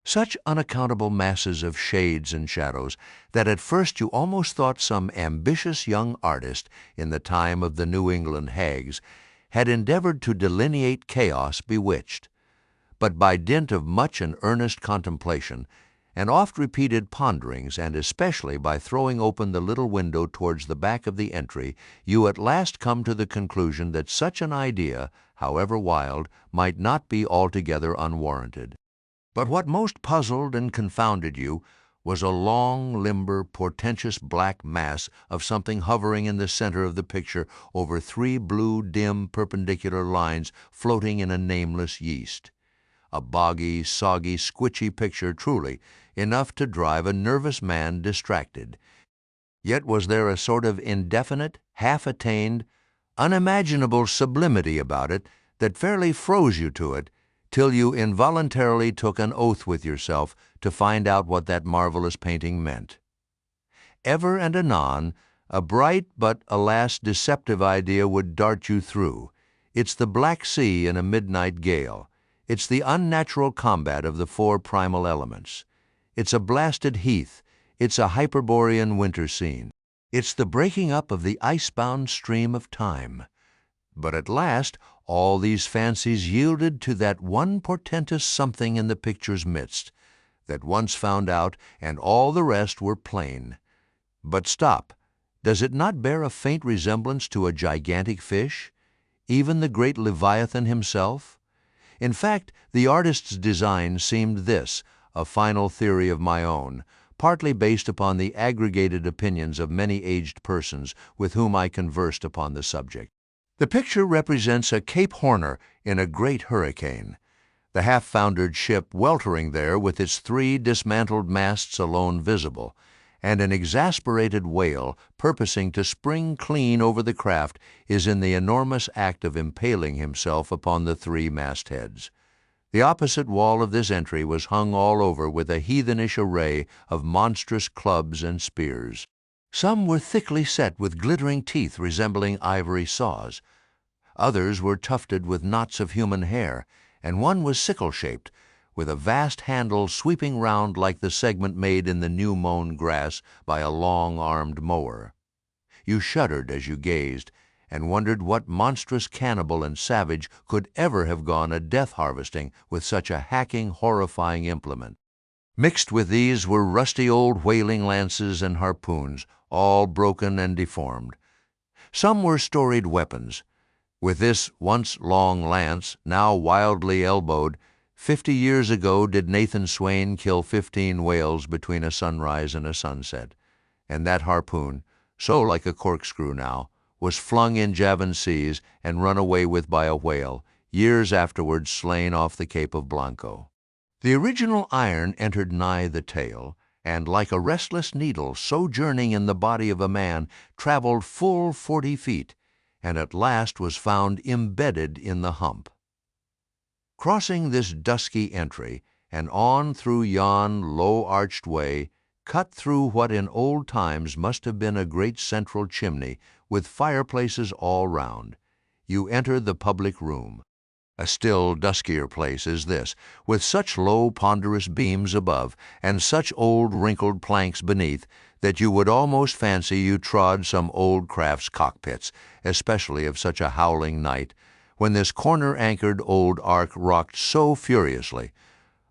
Such unaccountable masses of shades and shadows that at first you almost thought some ambitious young artist in the time of the New England hags had endeavored to delineate chaos bewitched. But by dint of much and earnest contemplation, and oft-repeated ponderings, and especially by throwing open the little window towards the back of the entry, you at last come to the conclusion that such an idea, however wild, might not be altogether unwarranted. But what most puzzled and confounded you was a long, limber, portentous black mass of something hovering in the center of the picture over 3 blue, dim, perpendicular lines floating in a nameless yeast. A boggy, soggy, squitchy picture, truly, enough to drive a nervous man distracted. Yet was there a sort of indefinite, half-attained, unimaginable sublimity about it that fairly froze you to it, till you involuntarily took an oath with yourself to find out what that marvelous painting meant. Ever and anon, a bright but, alas, deceptive idea would dart you through. It's the Black Sea in a midnight gale. It's the unnatural combat of the 4 primal elements. It's a blasted heath. It's a Hyperborean winter scene. It's the breaking up of the ice-bound stream of time. But at last, all these fancies yielded to that one portentous something in the picture's midst, that once found out, and all the rest were plain. But stop, does it not bear a faint resemblance to a gigantic fish, even the great Leviathan himself? In fact, the artist's design seemed this, a final theory of my own, partly based upon the aggregated opinions of many aged persons with whom I conversed upon the subject. The picture represents a Cape Horner in a great hurricane, the half-foundered ship weltering there with its 3 dismantled masts alone visible, and an exasperated whale purposing to spring clean over the craft is in the enormous act of impaling himself upon the 3 mastheads. The opposite wall of this entry was hung all over with a heathenish array of monstrous clubs and spears. Some were thickly set with glittering teeth resembling ivory saws. Others were tufted with knots of human hair, and one was sickle-shaped, with a vast handle sweeping round like the segment made in the new-mown grass by a long-armed mower. You shuddered as you gazed, and wondered what monstrous cannibal and savage could ever have gone a death-harvesting with such a hacking, horrifying implement. Mixed with these were rusty old whaling lances and harpoons, all broken and deformed. Some were storied weapons. With this once long lance, now wildly elbowed, 50 years ago did Nathan Swain kill 15 whales between a sunrise and a sunset, and that harpoon, so like a corkscrew now, was flung in Javan seas and run away with by a whale, years afterwards slain off the Cape of Blanco. The original iron entered nigh the tail, and like a restless needle sojourning in the body of a man, traveled full 40 feet, and at last was found embedded in the hump. Crossing this dusky entry, and on through yon low-arched way, cut through what in old times must have been a great central chimney, with fireplaces all round, you enter the public room. A still duskier place is this, with such low ponderous beams above, and such old wrinkled planks beneath, that you would almost fancy you trod some old craft's cockpits, especially of such a howling night, when this corner-anchored old ark rocked so furiously.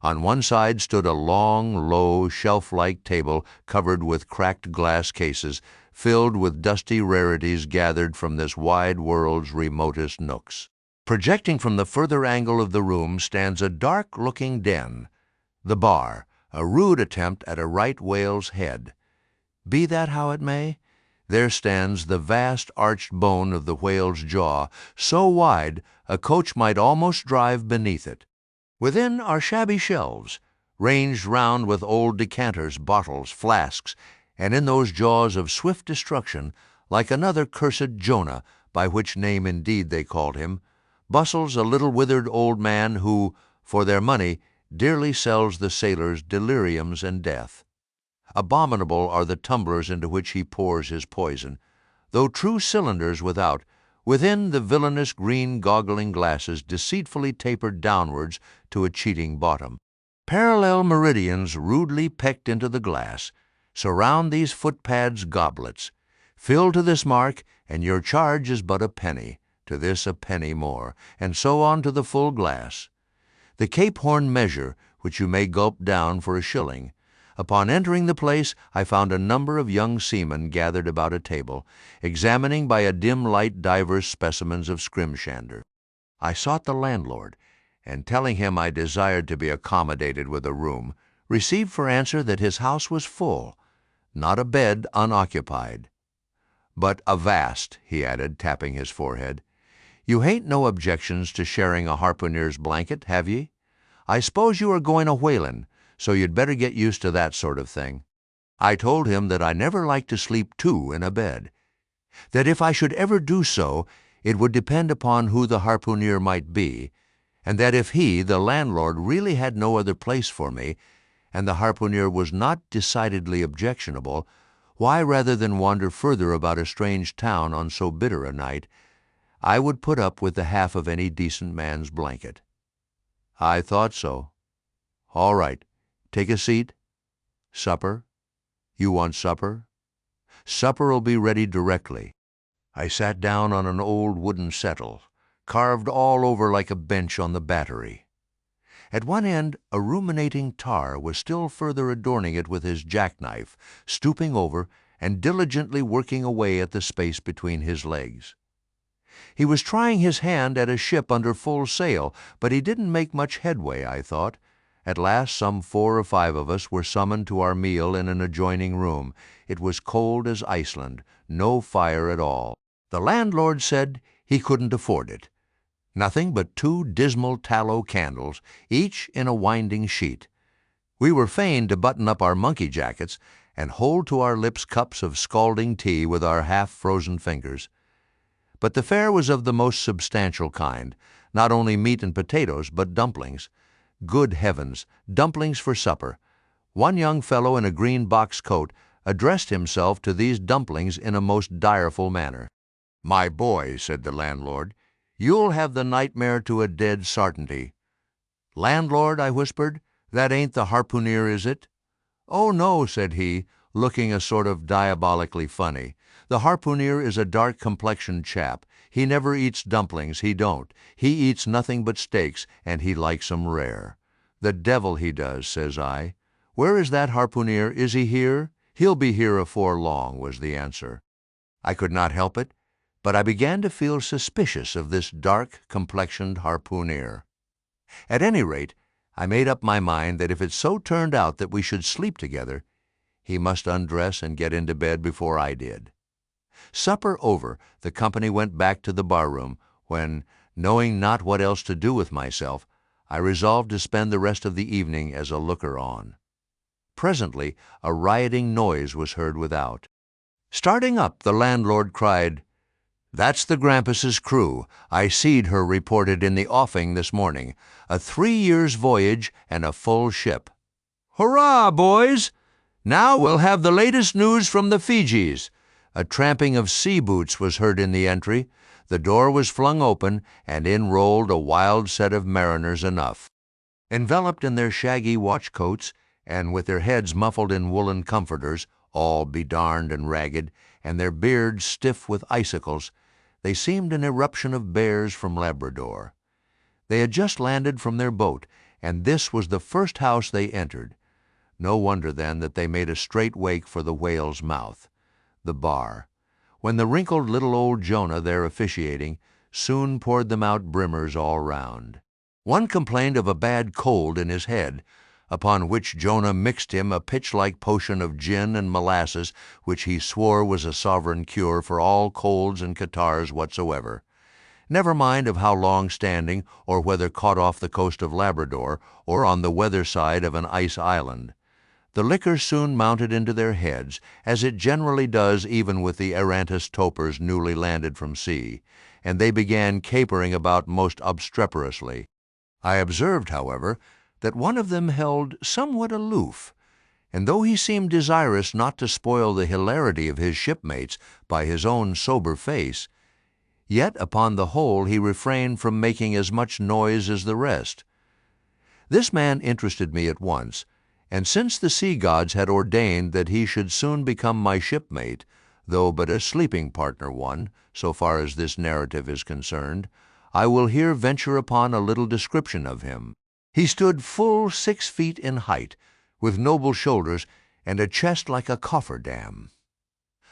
On one side stood a long, low, shelf-like table covered with cracked glass cases, filled with dusty rarities gathered from this wide world's remotest nooks. Projecting from the further angle of the room stands a dark-looking den, the bar, a rude attempt at a right whale's head. Be that how it may, there stands the vast arched bone of the whale's jaw, so wide a coach might almost drive beneath it. Within are shabby shelves, ranged round with old decanters, bottles, flasks, and in those jaws of swift destruction, like another cursed Jonah, by which name indeed they called him, bustles a little withered old man who, for their money, dearly sells the sailors deliriums and death. Abominable are the tumblers into which he pours his poison, though true cylinders without, within the villainous green goggling glasses deceitfully tapered downwards to a cheating bottom. Parallel meridians rudely pecked into the glass surround these footpads goblets. Fill to this mark, and your charge is but a penny, to this a penny more, and so on to the full glass. The Cape Horn measure, which you may gulp down for a shilling, Upon entering the place, I found a number of young seamen gathered about a table, examining by a dim light divers specimens of scrimshander. I sought the landlord, and telling him I desired to be accommodated with a room, received for answer that his house was full, not a bed unoccupied. "But avast," he added, tapping his forehead, "you hain't no objections to sharing a harpooneer's blanket, have ye? I s'pose you are going a whalin', so you'd better get used to that sort of thing." I told him that I never liked to sleep two in a bed, that if I should ever do so, it would depend upon who the harpooneer might be, and that if he, the landlord, really had no other place for me, and the harpooneer was not decidedly objectionable, why, rather than wander further about a strange town on so bitter a night, I would put up with the half of any decent man's blanket. I thought so. "All right. Take a seat. Supper? You want supper? Supper'll be ready directly." I sat down on an old wooden settle, carved all over like a bench on the Battery. At one end, a ruminating tar was still further adorning it with his jackknife, stooping over and diligently working away at the space between his legs. He was trying his hand at a ship under full sail, but he didn't make much headway, I thought. At last some 4 or 5 of us were summoned to our meal in an adjoining room. It was cold as Iceland, no fire at all. The landlord said he couldn't afford it. Nothing but 2 dismal tallow candles, each in a winding sheet. We were fain to button up our monkey jackets and hold to our lips cups of scalding tea with our half-frozen fingers. But the fare was of the most substantial kind, not only meat and potatoes, but dumplings. Good heavens, dumplings for supper! One young fellow in a green box coat addressed himself to these dumplings in a most direful manner. "My boy," said the landlord, "you'll have the nightmare to a dead sartainty." "Landlord," I whispered, "that ain't the harpooneer, is it?" "Oh, no," said he, looking a sort of diabolically funny. "The harpooneer is a dark-complexioned chap. He never eats dumplings, he don't. He eats nothing but steaks, and he likes 'em rare." "The devil he does," says I. "Where is that harpooneer? Is he here?" "He'll be here afore long," was the answer. I could not help it, but I began to feel suspicious of this dark-complexioned harpooneer. At any rate, I made up my mind that if it so turned out that we should sleep together, he must undress and get into bed before I did. Supper over, the company went back to the bar-room, when, knowing not what else to do with myself, I resolved to spend the rest of the evening as a looker-on. Presently a rioting noise was heard without. Starting up, the landlord cried, "That's the Grampus's crew. I seed her reported in the offing this morning. A 3 years' voyage and a full ship." "Hurrah, boys! Now we'll have the latest news from the Fijis." A tramping of sea boots was heard in the entry. The door was flung open, and in rolled a wild set of mariners enough. Enveloped in their shaggy watch-coats, and with their heads muffled in woolen comforters, all bedarned and ragged, and their beards stiff with icicles, they seemed an eruption of bears from Labrador. They had just landed from their boat, and this was the first house they entered. No wonder, then, that they made a straight wake for the whale's mouth, the bar, when the wrinkled little old Jonah, there officiating, soon poured them out brimmers all round. One complained of a bad cold in his head, upon which Jonah mixed him a pitch-like potion of gin and molasses, which he swore was a sovereign cure for all colds and catarrhs whatsoever. Never mind of how long-standing, or whether caught off the coast of Labrador, or on the weather side of an ice island. The liquor soon mounted into their heads, as it generally does even with the errantus topers newly landed from sea, and they began capering about most obstreperously. I observed, however, that one of them held somewhat aloof, and though he seemed desirous not to spoil the hilarity of his shipmates by his own sober face, yet upon the whole he refrained from making as much noise as the rest. This man interested me at once, and since the sea gods had ordained that he should soon become my shipmate, though but a sleeping partner one, so far as this narrative is concerned, I will here venture upon a little description of him. He stood full 6 feet in height, with noble shoulders and a chest like a cofferdam.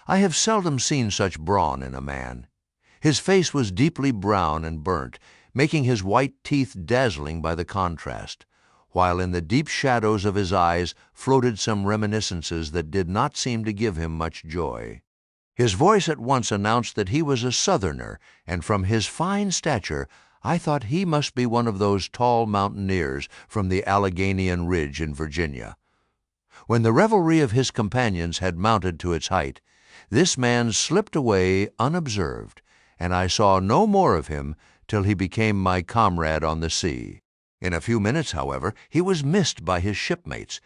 I have seldom seen such brawn in a man. His face was deeply brown and burnt, making his white teeth dazzling by the contrast, while in the deep shadows of his eyes floated some reminiscences that did not seem to give him much joy. His voice at once announced that he was a Southerner, and from his fine stature I thought he must be one of those tall mountaineers from the Alleghanian Ridge in Virginia. When the revelry of his companions had mounted to its height, this man slipped away unobserved, and I saw no more of him till he became my comrade on the sea. In a few minutes, however, he was missed by his shipmates,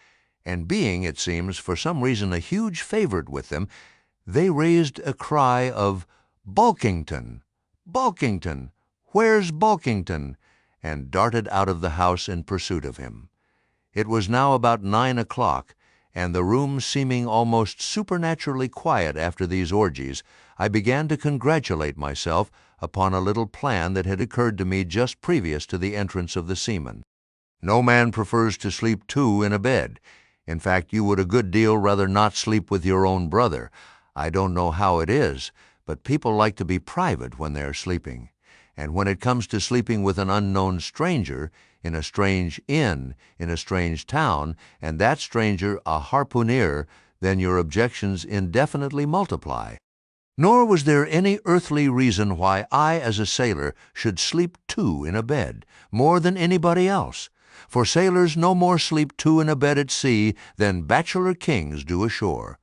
and being, it seems, for some reason a huge favorite with them, they raised a cry of "Bulkington! Bulkington! Where's Bulkington?" and darted out of the house in pursuit of him. It was now about 9 o'clock, and the room seeming almost supernaturally quiet after these orgies, I began to congratulate myself upon a little plan that had occurred to me just previous to the entrance of the seamen. No man prefers to sleep two in a bed. In fact, you would a good deal rather not sleep with your own brother. I don't know how it is, but people like to be private when they are sleeping. And when it comes to sleeping with an unknown stranger, in a strange inn, in a strange town, and that stranger a harpooneer, then your objections indefinitely multiply. Nor was there any earthly reason why I, as a sailor, should sleep two in a bed, more than anybody else. For sailors no more sleep two in a bed at sea than bachelor kings do ashore.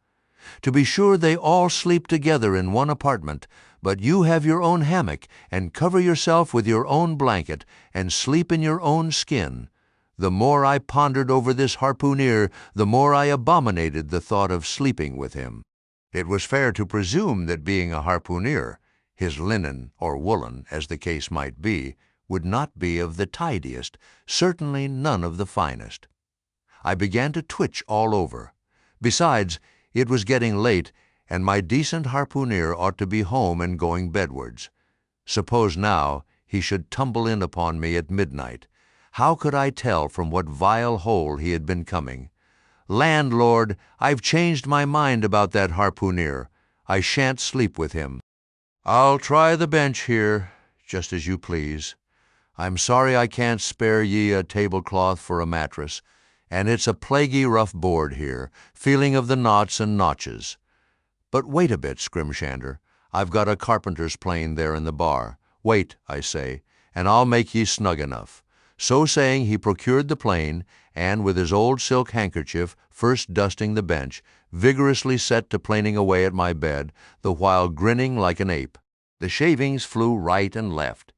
To be sure, they all sleep together in one apartment, but you have your own hammock, and cover yourself with your own blanket, and sleep in your own skin. The more I pondered over this harpooneer, the more I abominated the thought of sleeping with him. It was fair to presume that being a harpooneer, his linen or woolen, as the case might be, would not be of the tidiest, certainly none of the finest. I began to twitch all over. Besides, it was getting late, and my decent harpooneer ought to be home and going bedwards. Suppose now he should tumble in upon me at midnight. How could I tell from what vile hole he had been coming? Landlord, I've changed my mind about that harpooneer. I shan't sleep with him. I'll try the bench here, just as you please. I'm sorry I can't spare ye a tablecloth for a mattress, and it's a plaguey rough board here, feeling of the knots and notches. But wait a bit, Scrimshander. I've got a carpenter's plane there in the bar. Wait, I say, and I'll make ye snug enough. So saying, he procured the plane, and with his old silk handkerchief, first dusting the bench, vigorously set to planing away at my bed, the while grinning like an ape. The shavings flew right and left,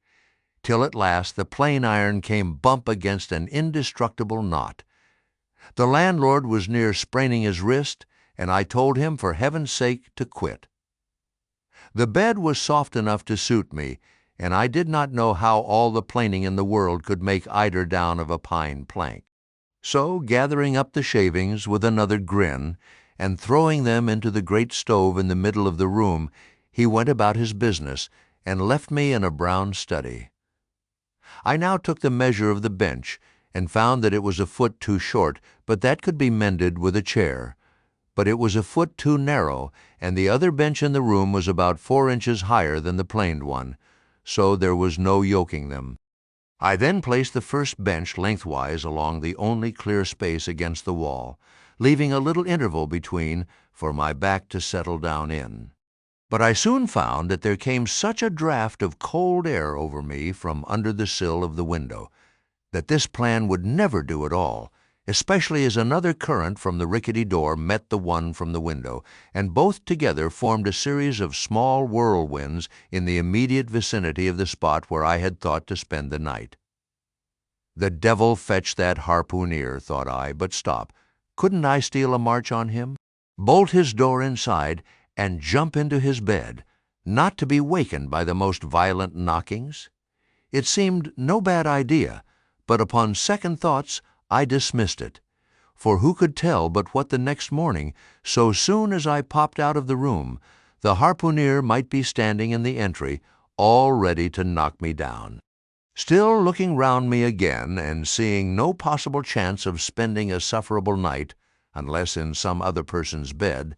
till at last the plane iron came bump against an indestructible knot. The landlord was near spraining his wrist, and I told him for heaven's sake to quit. The bed was soft enough to suit me, and I did not know how all the planing in the world could make eider down of a pine plank. So, gathering up the shavings with another grin, and throwing them into the great stove in the middle of the room, he went about his business, and left me in a brown study. I now took the measure of the bench, and found that it was a foot too short, but that could be mended with a chair. But it was a foot too narrow, and the other bench in the room was about 4 inches higher than the planed one, so there was no yoking them. I then placed the first bench lengthwise along the only clear space against the wall, leaving a little interval between for my back to settle down in. But I soon found that there came such a draught of cold air over me from under the sill of the window that this plan would never do at all, especially as another current from the rickety door met the one from the window, and both together formed a series of small whirlwinds in the immediate vicinity of the spot where I had thought to spend the night. The devil fetch that harpooneer, thought I, but stop. Couldn't I steal a march on him, bolt his door inside, and jump into his bed, not to be wakened by the most violent knockings? It seemed no bad idea, but upon second thoughts I dismissed it, for who could tell but what the next morning, so soon as I popped out of the room, the harpooneer might be standing in the entry, all ready to knock me down. Still looking round me again, and seeing no possible chance of spending a sufferable night, unless in some other person's bed,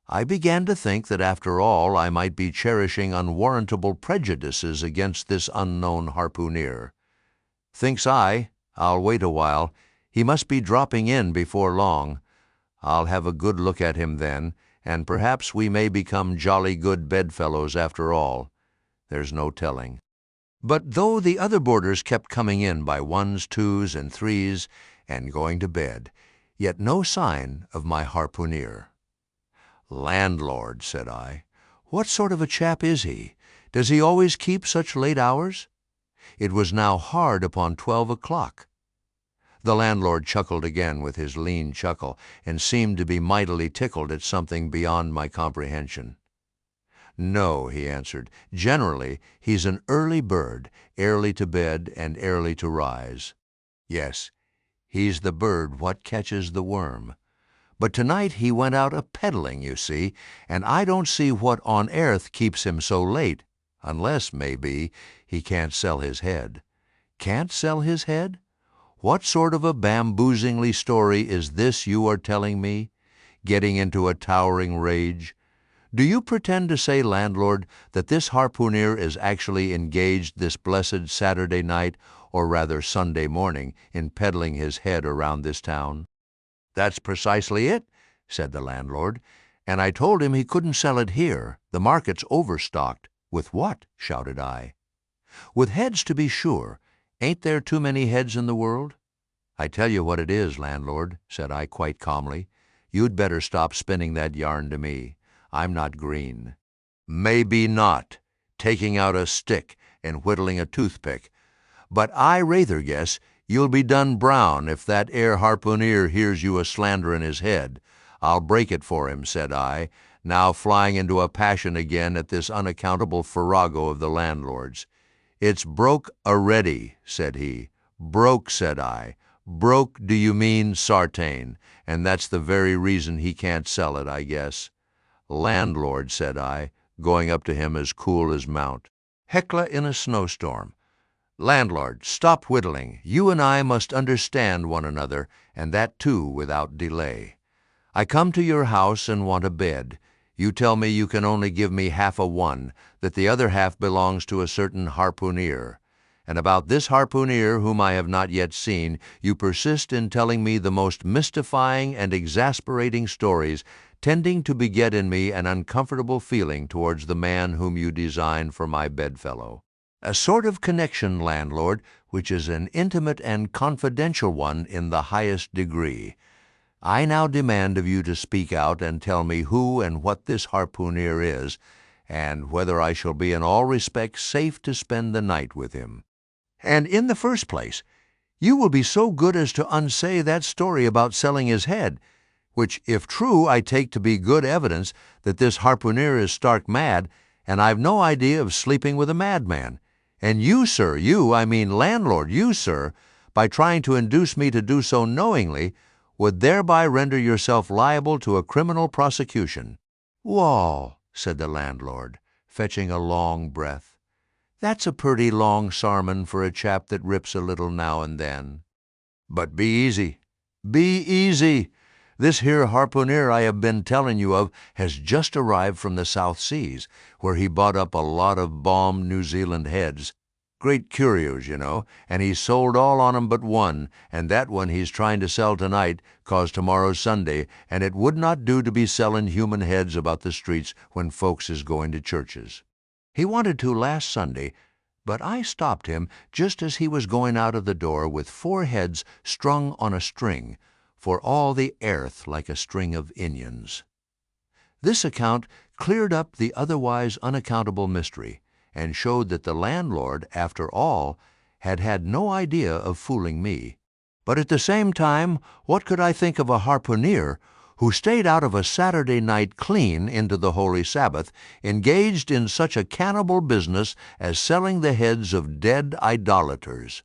I began to think that after all I might be cherishing unwarrantable prejudices against this unknown harpooneer. Thinks I, I'll wait a while. He must be dropping in before long. I'll have a good look at him then, and perhaps we may become jolly good bedfellows after all. There's no telling. But though the other boarders kept coming in by ones, twos, and threes, and going to bed, yet no sign of my harpooneer. "Landlord," said I, "what sort of a chap is he? Does he always keep such late hours?" It was now hard upon 12 o'clock. The landlord chuckled again with his lean chuckle, and seemed to be mightily tickled at something beyond my comprehension. "No," he answered, "generally he's an early bird, early to bed and early to rise. Yes, he's the bird what catches the worm. But tonight he went out a-peddling, you see, and I don't see what on earth keeps him so late, unless, maybe, he can't sell his head." "Can't sell his head? What sort of a bamboozingly story is this you are telling me?" Getting into a towering rage. "Do you pretend to say, landlord, that this harpooneer is actually engaged this blessed Saturday night, or rather Sunday morning, in peddling his head around this town?" "That's precisely it," said the landlord, "and I told him he couldn't sell it here. The market's overstocked." "With what?" shouted I. "With heads, to be sure. Ain't there too many heads in the world?" "I tell you what it is, landlord," said I quite calmly. "You'd better stop spinning that yarn to me. I'm not green." "Maybe not," taking out a stick and whittling a toothpick, "but I rather guess you'll be done brown if that 'ere harpooneer hears you a-slanderin' his head. I'll break it for him," said I, now flying into a passion again at this unaccountable farrago of the landlord's. "It's broke a'ready," said he. "Broke," said I. "Broke, do you mean, sartain, and that's the very reason he can't sell it, I guess." "Landlord," said I, going up to him as cool as Mount. Hecla in a snowstorm. "Landlord, stop whittling. You and I must understand one another, and that too without delay. I come to your house and want a bed. You tell me you can only give me half a one, that the other half belongs to a certain harpooneer. And about this harpooneer, whom I have not yet seen, you persist in telling me the most mystifying and exasperating stories, tending to beget in me an uncomfortable feeling towards the man whom you design for my bedfellow. A sort of connection, landlord, which is an intimate and confidential one in the highest degree. I now demand of you to speak out and tell me who and what this harpooneer is, and whether I shall be in all respects safe to spend the night with him. And in the first place, you will be so good as to unsay that story about selling his head, which, if true, I take to be good evidence that this harpooneer is stark mad, and I've no idea of sleeping with a madman. And you, sir, I mean landlord, you, sir, by trying to induce me to do so knowingly, would thereby render yourself liable to a criminal prosecution." "Wall," said the landlord, fetching a long breath, "that's a purty long sarmon for a chap that rips a little now and then. But be easy, be easy. This here harpooneer I have been telling you of has just arrived from the South Seas, where he bought up a lot of balmed New Zealand heads. Great curios, you know, and he's sold all on 'em but one, and that one he's trying to sell tonight, 'cause tomorrow's Sunday, and it would not do to be sellin' human heads about the streets when folks is going to churches. He wanted to last Sunday, but I stopped him just as he was going out of the door with 4 heads strung on a string, for all the airth like a string of inions." This account cleared up the otherwise unaccountable mystery, and showed that the landlord, after all, had had no idea of fooling me. But at the same time, what could I think of a harpooneer who stayed out of a Saturday night clean into the Holy Sabbath, engaged in such a cannibal business as selling the heads of dead idolaters?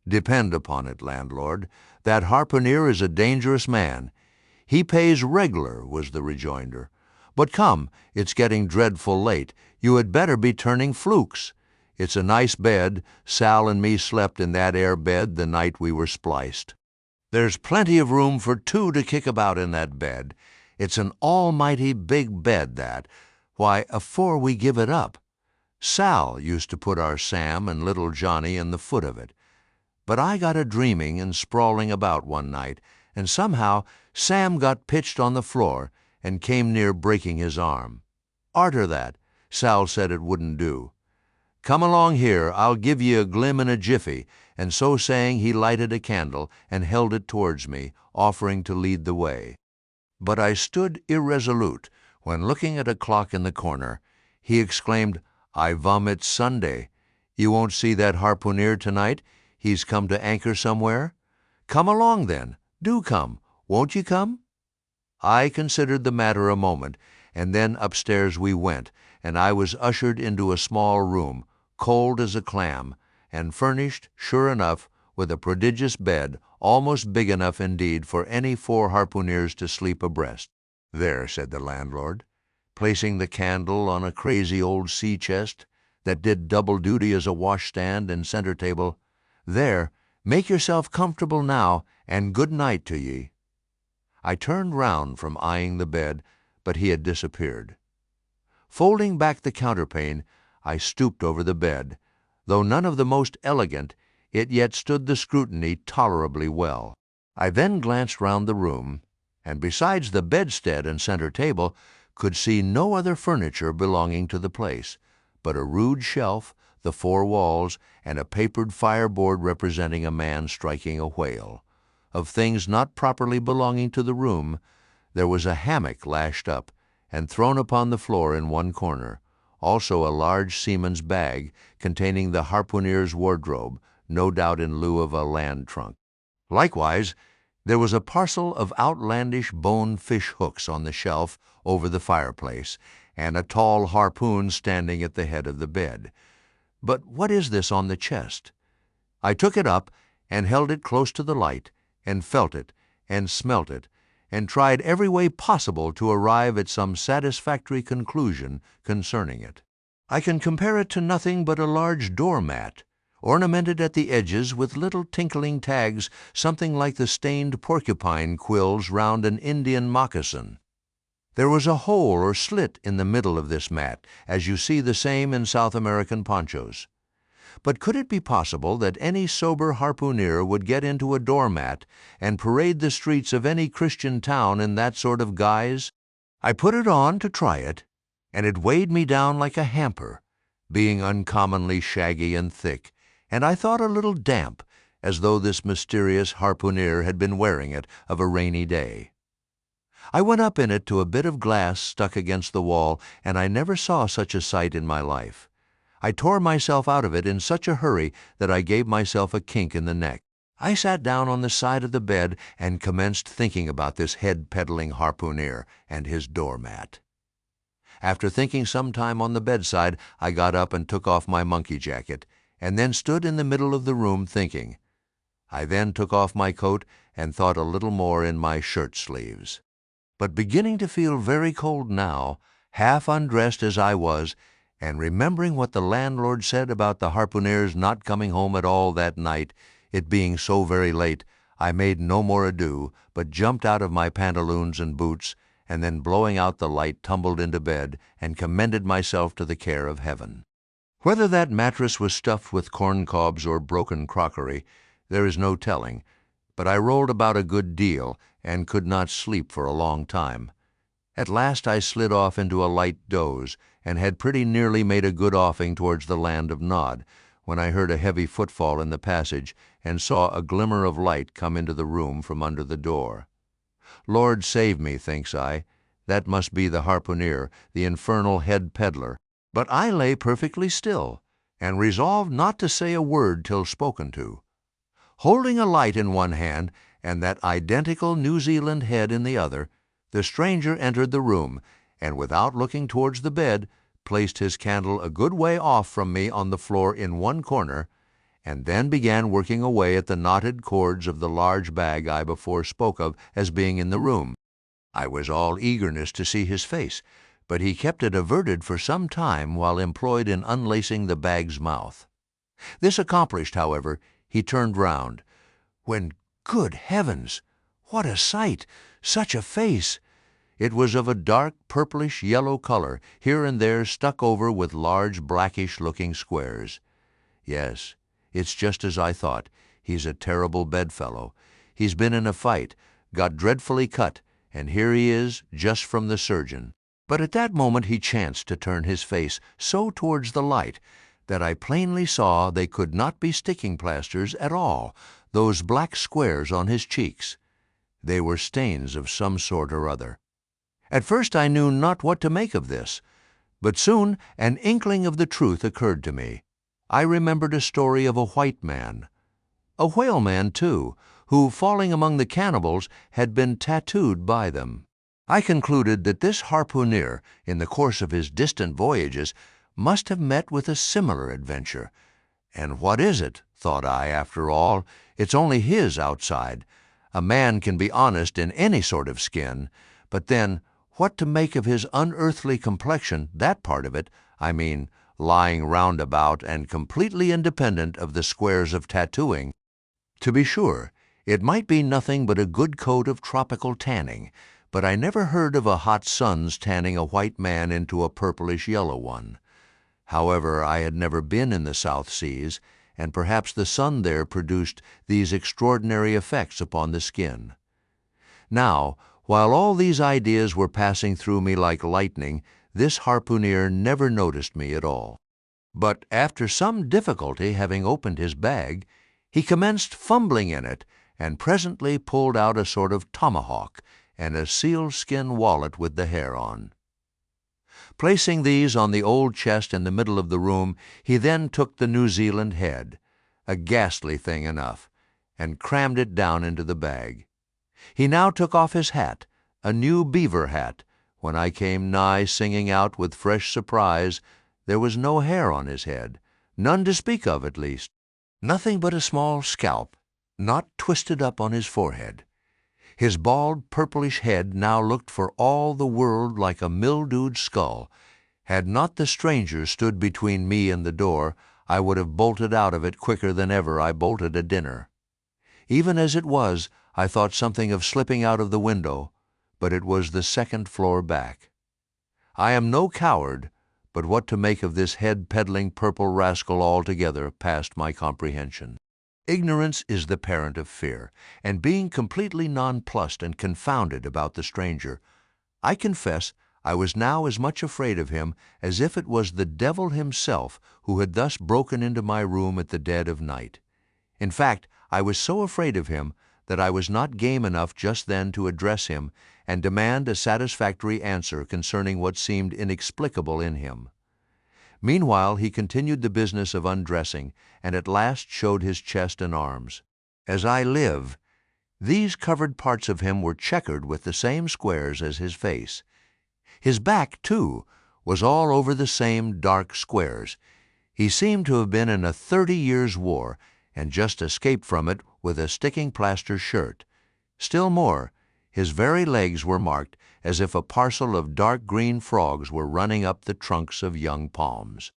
"Depend upon it, landlord, that harpooneer is a dangerous man. He pays reg'lar," was the rejoinder. "But come, it's getting dreadful late. You had better be turning flukes. It's a nice bed. Sal and me slept in that air bed the night we were spliced. There's plenty of room for two to kick about in that bed. It's an almighty big bed, that. Why, afore we give it up, Sal used to put our Sam and little Johnny in the foot of it. But I got a dreaming and sprawling about one night, and somehow Sam got pitched on the floor and came near breaking his arm. Arter that, Sal said it wouldn't do. Come along here, I'll give ye a glim in a jiffy, and so saying he lighted a candle and held it towards me, offering to lead the way. But I stood irresolute when, looking at a clock in the corner, he exclaimed, "I vum it's Sunday. You won't see that harpooneer tonight? He's come to anchor somewhere? Come along then. Do come. Won't you come?" I considered the matter a moment, and then upstairs we went, and I was ushered into a small room, cold as a clam, and furnished, sure enough, with a prodigious bed, almost big enough indeed for any 4 harpooneers to sleep abreast. "There," said the landlord, placing the candle on a crazy old sea chest that did double duty as a washstand and center table. "There, make yourself comfortable now, and good night to ye." I turned round from eyeing the bed, but he had disappeared. Folding back the counterpane, I stooped over the bed. Though none of the most elegant, it yet stood the scrutiny tolerably well. I then glanced round the room, and besides the bedstead and center table, could see no other furniture belonging to the place, but a rude shelf, the 4 walls, and a papered fireboard representing a man striking a whale. Of things not properly belonging to the room, there was a hammock lashed up and thrown upon the floor in one corner, also a large seaman's bag containing the harpooneer's wardrobe, no doubt in lieu of a land trunk. Likewise, there was a parcel of outlandish bone fish hooks on the shelf over the fireplace, and a tall harpoon standing at the head of the bed. But what is this on the chest? I took it up and held it close to the light, and felt it, and smelt it, and tried every way possible to arrive at some satisfactory conclusion concerning it. I can compare it to nothing but a large doormat, ornamented at the edges with little tinkling tags, something like the stained porcupine quills round an Indian moccasin. There was a hole or slit in the middle of this mat, as you see the same in South American ponchos. But could it be possible that any sober harpooneer would get into a doormat and parade the streets of any Christian town in that sort of guise? I put it on to try it, and it weighed me down like a hamper, being uncommonly shaggy and thick, and I thought a little damp, as though this mysterious harpooneer had been wearing it of a rainy day. I went up in it to a bit of glass stuck against the wall, and I never saw such a sight in my life. I tore myself out of it in such a hurry that I gave myself a kink in the neck. I sat down on the side of the bed and commenced thinking about this head-peddling harpooneer and his doormat. After thinking some time on the bedside, I got up and took off my monkey jacket, and then stood in the middle of the room thinking. I then took off my coat and thought a little more in my shirt sleeves. But beginning to feel very cold now, half undressed as I was, and remembering what the landlord said about the harpooneers not coming home at all that night, it being so very late, I made no more ado, but jumped out of my pantaloons and boots, and then blowing out the light tumbled into bed and commended myself to the care of heaven. Whether that mattress was stuffed with corncobs or broken crockery, there is no telling, but I rolled about a good deal and could not sleep for a long time. At last I slid off into a light doze, and had pretty nearly made a good offing towards the land of Nod, when I heard a heavy footfall in the passage and saw a glimmer of light come into the room from under the door. Lord save me, thinks I, that must be the harpooneer, the infernal head peddler. But I lay perfectly still, and resolved not to say a word till spoken to. Holding a light in one hand and that identical New Zealand head in the other, the stranger entered the room, and without looking towards the bed, placed his candle a good way off from me on the floor in one corner, and then began working away at the knotted cords of the large bag I before spoke of as being in the room. I was all eagerness to see his face, but he kept it averted for some time while employed in unlacing the bag's mouth. This accomplished, however, he turned round, when, good heavens, what a sight! Such a face! It was of a dark purplish-yellow color, here and there stuck over with large blackish-looking squares. Yes, it's just as I thought. He's a terrible bedfellow. He's been in a fight, got dreadfully cut, and here he is, just from the surgeon. But at that moment he chanced to turn his face so towards the light that I plainly saw they could not be sticking plasters at all, those black squares on his cheeks. They were stains of some sort or other. At first I knew not what to make of this, but soon an inkling of the truth occurred to me. I remembered a story of a white man, a whaleman too, who, falling among the cannibals, had been tattooed by them. I concluded that this harpooner, in the course of his distant voyages, must have met with a similar adventure. And what is it, thought I, after all? It's only his outside. A man can be honest in any sort of skin, but then, what to make of his unearthly complexion, that part of it, I mean, lying round about and completely independent of the squares of tattooing? To be sure, it might be nothing but a good coat of tropical tanning, but I never heard of a hot sun's tanning a white man into a purplish-yellow one. However, I had never been in the South Seas, and perhaps the sun there produced these extraordinary effects upon the skin. Now, while all these ideas were passing through me like lightning, this harpooner never noticed me at all. But after some difficulty having opened his bag, he commenced fumbling in it, and presently pulled out a sort of tomahawk and a sealskin wallet with the hair on. Placing these on the old chest in the middle of the room, he then took the New Zealand head, a ghastly thing enough, and crammed it down into the bag. He now took off his hat, a new beaver hat, when I came nigh singing out with fresh surprise. There was no hair on his head, none to speak of at least, nothing but a small scalp, not twisted up on his forehead. His bald, purplish head now looked for all the world like a mildewed skull. Had not the stranger stood between me and the door, I would have bolted out of it quicker than ever I bolted a dinner. Even as it was, I thought something of slipping out of the window, but it was the second floor back. I am no coward, but what to make of this head-peddling purple rascal altogether passed my comprehension. Ignorance is the parent of fear, and being completely nonplussed and confounded about the stranger, I confess I was now as much afraid of him as if it was the devil himself who had thus broken into my room at the dead of night. In fact, I was so afraid of him that I was not game enough just then to address him and demand a satisfactory answer concerning what seemed inexplicable in him. Meanwhile he continued the business of undressing, and at last showed his chest and arms. As I live, these covered parts of him were checkered with the same squares as his face. His back, too, was all over the same dark squares. He seemed to have been in a 30-years' war, and just escaped from it with a sticking-plaster shirt. Still more, his very legs were marked as if a parcel of dark green frogs were running up the trunks of young palms.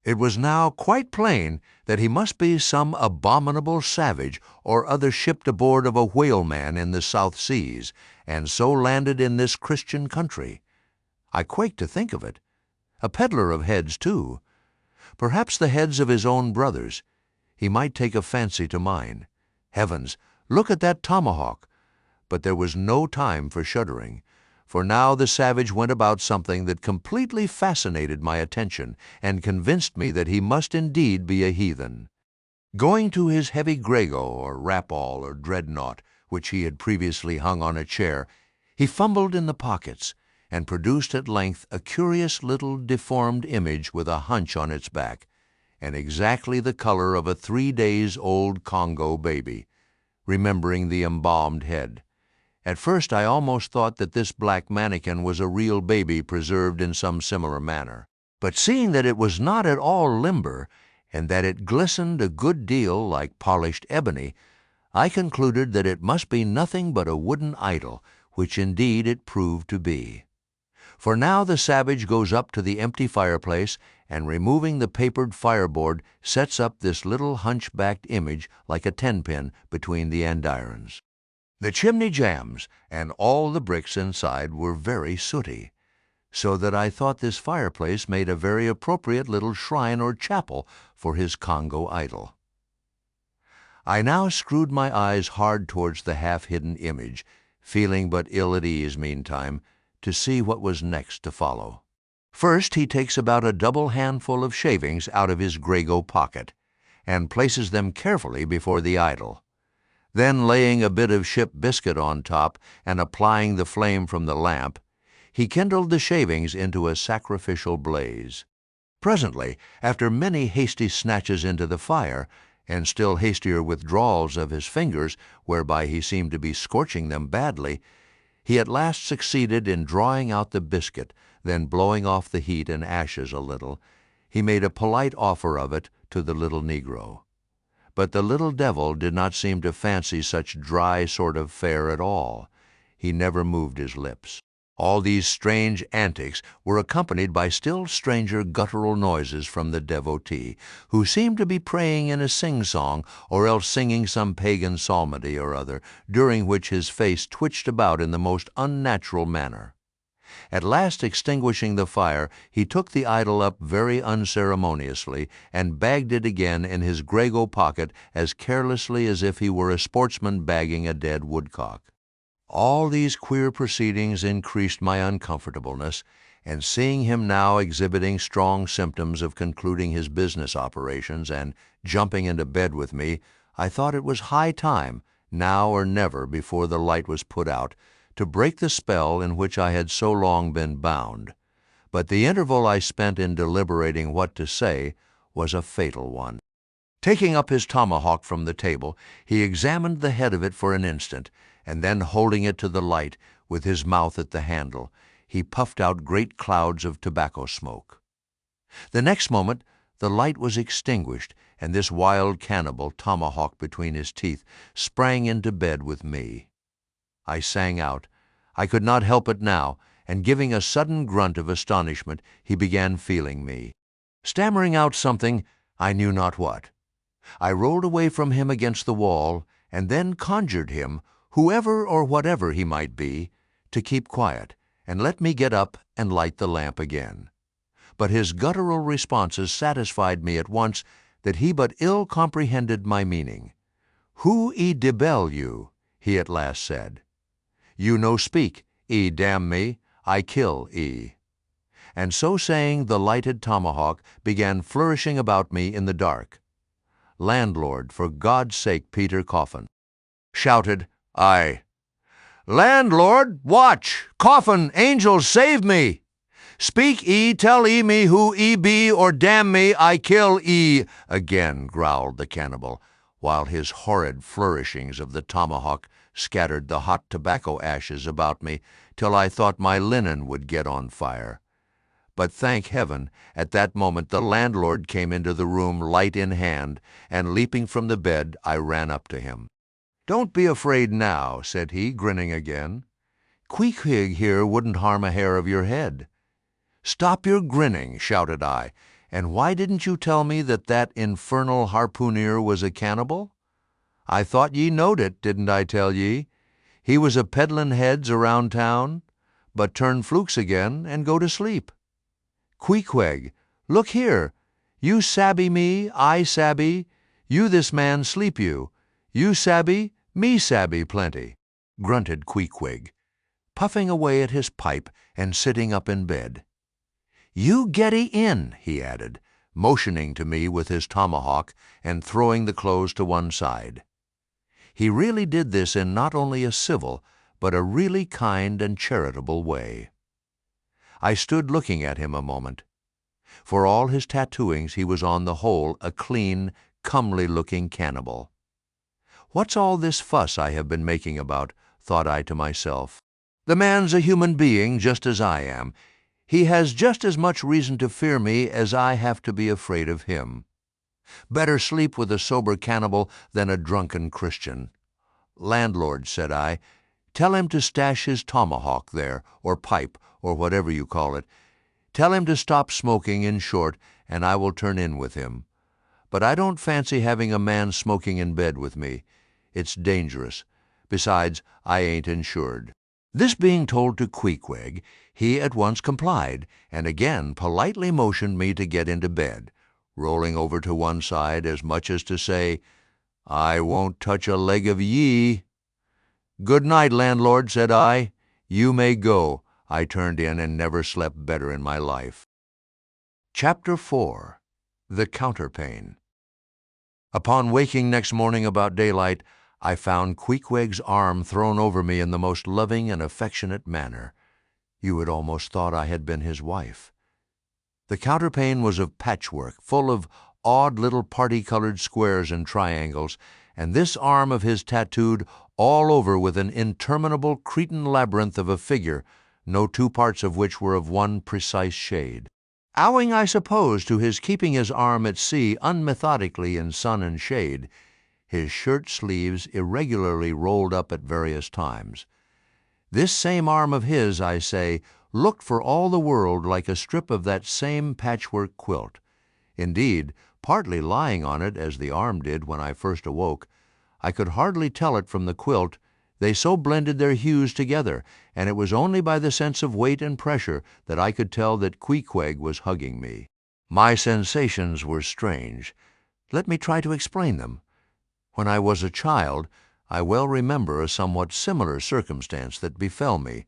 It was now quite plain that he must be some abominable savage or other shipped aboard of a whaleman in the South Seas, and so landed in this Christian country. I quake to think of it. A peddler of heads, too. Perhaps the heads of his own brothers. He might take a fancy to mine. Heavens, look at that tomahawk! But there was no time for shuddering, for now the savage went about something that completely fascinated my attention and convinced me that he must indeed be a heathen. Going to his heavy grego or rapall or dreadnought, which he had previously hung on a chair, he fumbled in the pockets and produced at length a curious little deformed image with a hunch on its back, and exactly the color of a 3-days-old Congo baby, remembering the embalmed head. At first I almost thought that this black mannequin was a real baby preserved in some similar manner. But seeing that it was not at all limber, and that it glistened a good deal like polished ebony, I concluded that it must be nothing but a wooden idol, which indeed it proved to be. For now the savage goes up to the empty fireplace and, removing the papered fireboard, sets up this little hunchbacked image like a tenpin between the andirons. The chimney jambs and all the bricks inside were very sooty, so that I thought this fireplace made a very appropriate little shrine or chapel for his Congo idol. I now screwed my eyes hard towards the half-hidden image, feeling but ill at ease meantime, to see what was next to follow. First he takes about a double handful of shavings out of his grego pocket, and places them carefully before the idol. Then, laying a bit of ship biscuit on top and applying the flame from the lamp, he kindled the shavings into a sacrificial blaze. Presently, after many hasty snatches into the fire, and still hastier withdrawals of his fingers, whereby he seemed to be scorching them badly, he at last succeeded in drawing out the biscuit. Then, blowing off the heat and ashes a little, he made a polite offer of it to the little negro. But the little devil did not seem to fancy such dry sort of fare at all. He never moved his lips. All these strange antics were accompanied by still stranger guttural noises from the devotee, who seemed to be praying in a sing-song or else singing some pagan psalmody or other, during which his face twitched about in the most unnatural manner. At last, extinguishing the fire, he took the idol up very unceremoniously and bagged it again in his grego pocket as carelessly as if he were a sportsman bagging a dead woodcock. All these queer proceedings increased my uncomfortableness, and seeing him now exhibiting strong symptoms of concluding his business operations and jumping into bed with me, I thought it was high time, now or never before the light was put out, to break the spell in which I had so long been bound. But the interval I spent in deliberating what to say was a fatal one. Taking up his tomahawk from the table, he examined the head of it for an instant, and then, holding it to the light, with his mouth at the handle, he puffed out great clouds of tobacco smoke. The next moment the light was extinguished, and this wild cannibal, tomahawk between his teeth, sprang into bed with me. I sang out. I could not help it now, and giving a sudden grunt of astonishment, he began feeling me, stammering out something, I knew not what. I rolled away from him against the wall, and then conjured him, whoever or whatever he might be, to keep quiet, and let me get up and light the lamp again. But his guttural responses satisfied me at once that he but ill comprehended my meaning. "Who e debel you?" he at last said. "You no speak, e damn me, I kill e." And so saying, the lighted tomahawk began flourishing about me in the dark. "Landlord, for God's sake, Peter Coffin!" shouted I. "Landlord, watch! Coffin, angels, save me! Speak e, tell e me who e be, or damn me, I kill e!" again growled the cannibal, while his horrid flourishings of the tomahawk scattered the hot tobacco ashes about me till I thought my linen would get on fire. But thank heaven, at that moment the landlord came into the room, light in hand, and leaping from the bed, I ran up to him. "Don't be afraid now," said he, grinning again. "Queequeg here wouldn't harm a hair of your head." "Stop your grinning," shouted I, "and why didn't you tell me that that infernal harpooneer was a cannibal? I thought ye knowed it, didn't I tell ye? He was a peddlin' heads around town, but turn flukes again and go to sleep. Queequeg, look here, you sabby me, I sabby, you this man sleep you. You sabby, me sabby plenty," grunted Queequeg, puffing away at his pipe and sitting up in bed. "You getty in," he added, motioning to me with his tomahawk and throwing the clothes to one side. He really did this in not only a civil, but a really kind and charitable way. I stood looking at him a moment. For all his tattooings, he was on the whole a clean, comely-looking cannibal. "What's all this fuss I have been making about?" thought I to myself. "The man's a human being just as I am. He has just as much reason to fear me as I have to be afraid of him. Better sleep with a sober cannibal than a drunken Christian. Landlord," said I, Tell him to stash his tomahawk there, or pipe, or whatever you call it. Tell him to stop smoking, in short, and I will turn in with him. But I don't fancy having a man smoking in bed with me. It's dangerous. Besides, I ain't insured." This being told to Queequeg, he at once complied, and again politely motioned me to get into bed, rolling over to one side as much as to say, "I won't touch a leg of ye." "Good night, landlord," said I. "You may go." I turned in and never slept better in my life. Chapter 4. The Counterpane. Upon waking next morning about daylight, I found Queequeg's arm thrown over me in the most loving and affectionate manner. You would almost thought I had been his wife. The counterpane was of patchwork, full of odd little party-colored squares and triangles, and this arm of his tattooed all over with an interminable Cretan labyrinth of a figure, no two parts of which were of one precise shade. Owing, I suppose, to his keeping his arm at sea unmethodically in sun and shade, his shirt sleeves irregularly rolled up at various times. This same arm of his, I say, looked for all the world like a strip of that same patchwork quilt. Indeed, partly lying on it, as the arm did when I first awoke, I could hardly tell it from the quilt, they so blended their hues together, and it was only by the sense of weight and pressure that I could tell that Queequeg was hugging me. My sensations were strange. Let me try to explain them. When I was a child, I well remember a somewhat similar circumstance that befell me.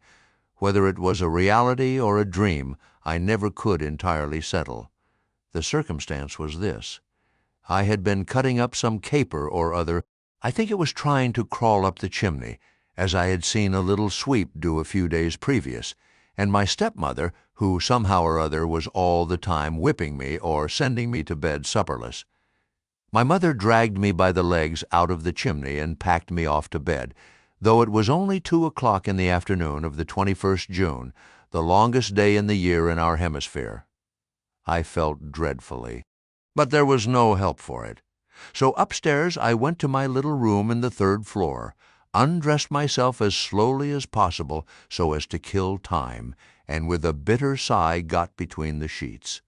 Whether it was a reality or a dream, I never could entirely settle. The circumstance was this. I had been cutting up some caper or other. I think it was trying to crawl up the chimney, as I had seen a little sweep do a few days previous, and my stepmother, who somehow or other was all the time whipping me or sending me to bed supperless. My mother dragged me by the legs out of the chimney and packed me off to bed, though it was only 2 o'clock in the afternoon of the 21st June, the longest day in the year in our hemisphere. I felt dreadfully, but there was no help for it. So upstairs I went to my little room in the 3rd floor, undressed myself as slowly as possible so as to kill time, and with a bitter sigh got between the sheets.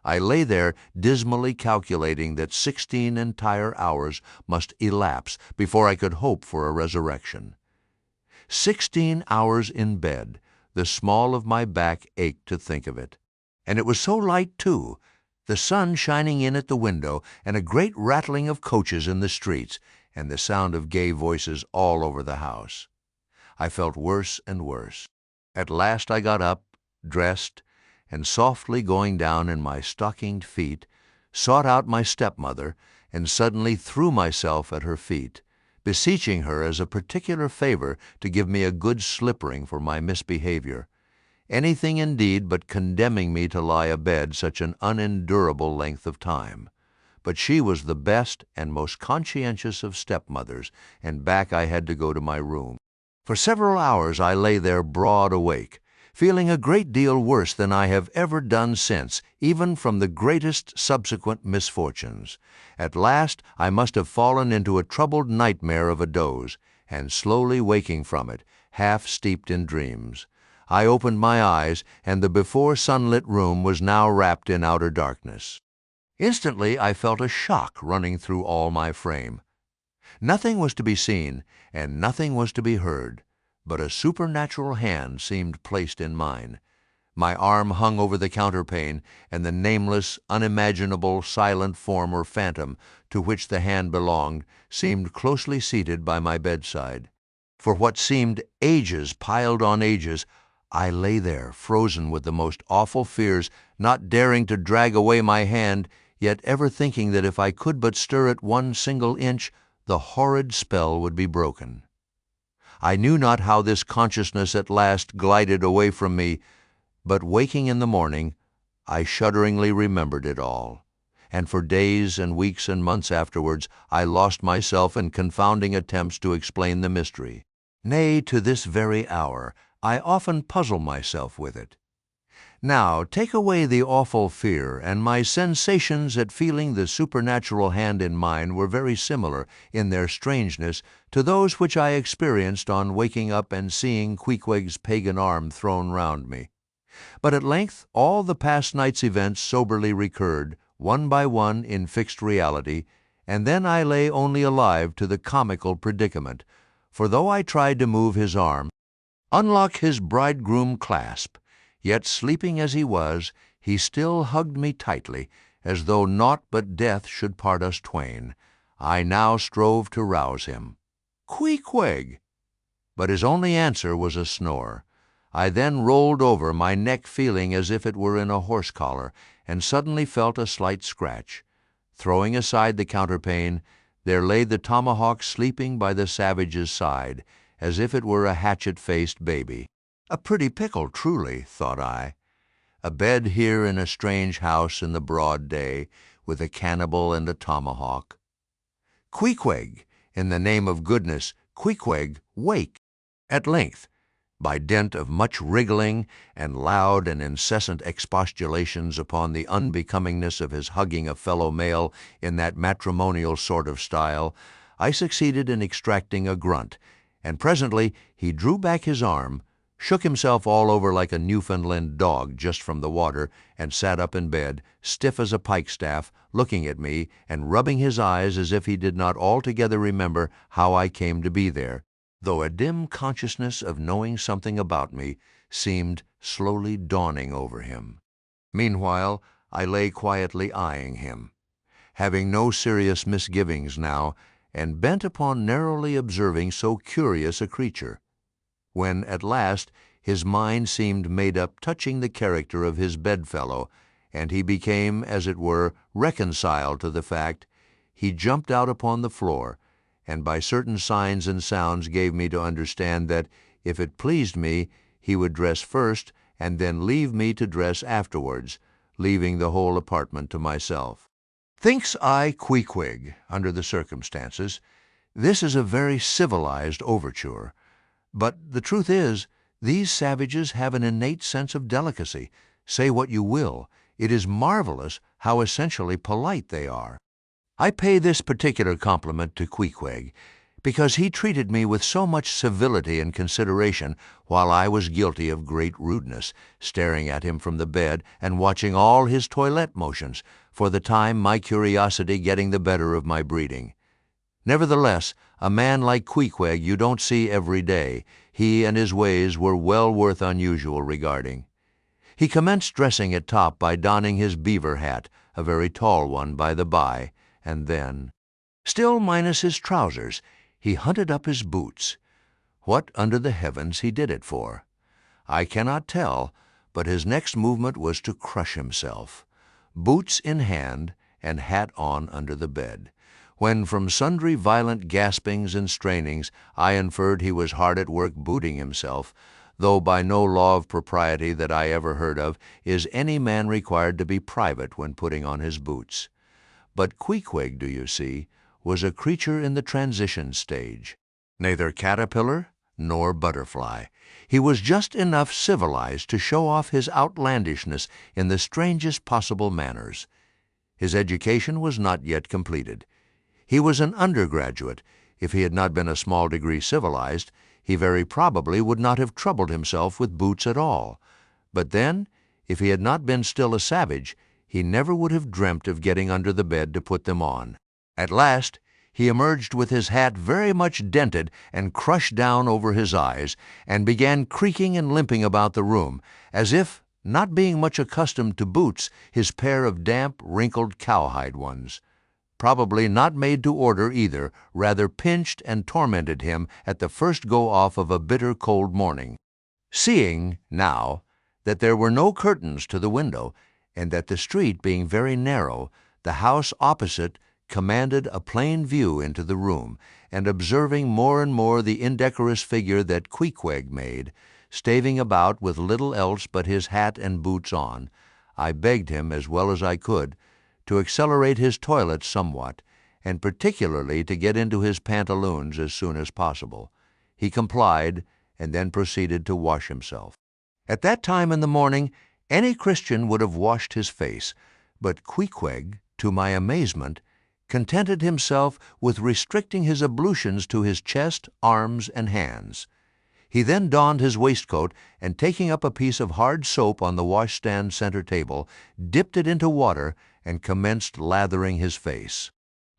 I lay there dismally calculating that 16 entire hours must elapse before I could hope for a resurrection. 16 hours in bed, the small of my back ached to think of it. And it was so light, too, the sun shining in at the window, and a great rattling of coaches in the streets, and the sound of gay voices all over the house. I felt worse and worse. At last I got up, dressed, and softly going down in my stockinged feet, sought out my stepmother, and suddenly threw myself at her feet, beseeching her as a particular favor to give me a good slippering for my misbehavior, anything indeed but condemning me to lie abed such an unendurable length of time. But she was the best and most conscientious of stepmothers, and back I had to go to my room. For several hours I lay there broad awake, feeling a great deal worse than I have ever done since, even from the greatest subsequent misfortunes. At last I must have fallen into a troubled nightmare of a doze, and slowly waking from it, half steeped in dreams, I opened my eyes, and the before sunlit room was now wrapped in outer darkness. Instantly I felt a shock running through all my frame. Nothing was to be seen, and nothing was to be heard, but a supernatural hand seemed placed in mine. My arm hung over the counterpane, and the nameless, unimaginable, silent form or phantom to which the hand belonged seemed closely seated by my bedside. For what seemed ages piled on ages, I lay there, frozen with the most awful fears, not daring to drag away my hand, yet ever thinking that if I could but stir it 1 single inch, the horrid spell would be broken. I knew not how this consciousness at last glided away from me, but waking in the morning, I shudderingly remembered it all, and for days and weeks and months afterwards I lost myself in confounding attempts to explain the mystery. Nay, to this very hour, I often puzzle myself with it. Now take away the awful fear, and my sensations at feeling the supernatural hand in mine were very similar in their strangeness to those which I experienced on waking up and seeing Queequeg's pagan arm thrown round me. But at length all the past night's events soberly recurred, one by one in fixed reality, and then I lay only alive to the comical predicament, for though I tried to move his arm, unlock his bridegroom clasp, yet sleeping as he was, he still hugged me tightly, as though naught but death should part us twain. I now strove to rouse him. "Queequeg!" But his only answer was a snore. I then rolled over, my neck feeling as if it were in a horse collar, and suddenly felt a slight scratch. Throwing aside the counterpane, there lay the tomahawk sleeping by the savage's side, as if it were a hatchet-faced baby. A pretty pickle, truly, thought I. A bed here in a strange house in the broad day, with a cannibal and a tomahawk. "Queequeg, in the name of goodness, Queequeg, wake!" At length, by dint of much wriggling and loud and incessant expostulations upon the unbecomingness of his hugging a fellow male in that matrimonial sort of style, I succeeded in extracting a grunt, and presently he drew back his arm, shook himself all over like a Newfoundland dog just from the water, and sat up in bed, stiff as a pikestaff, looking at me and rubbing his eyes as if he did not altogether remember how I came to be there, though a dim consciousness of knowing something about me seemed slowly dawning over him. Meanwhile, I lay quietly eyeing him, having no serious misgivings now, and bent upon narrowly observing so curious a creature, when at last his mind seemed made up touching the character of his bedfellow, and he became, as it were, reconciled to the fact. He jumped out upon the floor, and by certain signs and sounds gave me to understand that, if it pleased me, he would dress first, and then leave me to dress afterwards, leaving the whole apartment to myself. Thinks I, Queequeg, under the circumstances, this is a very civilized overture. But the truth is, these savages have an innate sense of delicacy. Say what you will, it is marvelous how essentially polite they are. I pay this particular compliment to Queequeg because he treated me with so much civility and consideration while I was guilty of great rudeness, staring at him from the bed and watching all his toilette motions, for the time my curiosity getting the better of my breeding. Nevertheless, a man like Queequeg you don't see every day. He and his ways were well worth unusual regarding. He commenced dressing at top by donning his beaver hat, a very tall one by the by, and then, still minus his trousers, he hunted up his boots. What under the heavens he did it for, I cannot tell, but his next movement was to crush himself, boots in hand and hat on under the bed, when from sundry violent gaspings and strainings I inferred he was hard at work booting himself, though by no law of propriety that I ever heard of is any man required to be private when putting on his boots. But Queequeg, do you see, was a creature in the transition stage, neither caterpillar nor butterfly. He was just enough civilized to show off his outlandishness in the strangest possible manners. His education was not yet completed. He was an undergraduate. If he had not been a small degree civilized, he very probably would not have troubled himself with boots at all. But then, if he had not been still a savage, he never would have dreamt of getting under the bed to put them on. At last, he emerged with his hat very much dented and crushed down over his eyes, and began creaking and limping about the room, as if, not being much accustomed to boots, his pair of damp, wrinkled cowhide ones, probably not made to order either, rather pinched and tormented him at the first go-off of a bitter cold morning. Seeing, now, that there were no curtains to the window, and that the street being very narrow, the house opposite commanded a plain view into the room, and observing more and more the indecorous figure that Queequeg made, staving about with little else but his hat and boots on, I begged him, as well as I could, to accelerate his toilet somewhat, and particularly to get into his pantaloons as soon as possible. He complied, and then proceeded to wash himself. At that time in the morning, Any Christian would have washed his face, but Queequeg, to my amazement, contented himself with restricting his ablutions to his chest, arms, and hands. He then donned his waistcoat, and taking up a piece of hard soap on the washstand center table, dipped it into water and commenced lathering his face.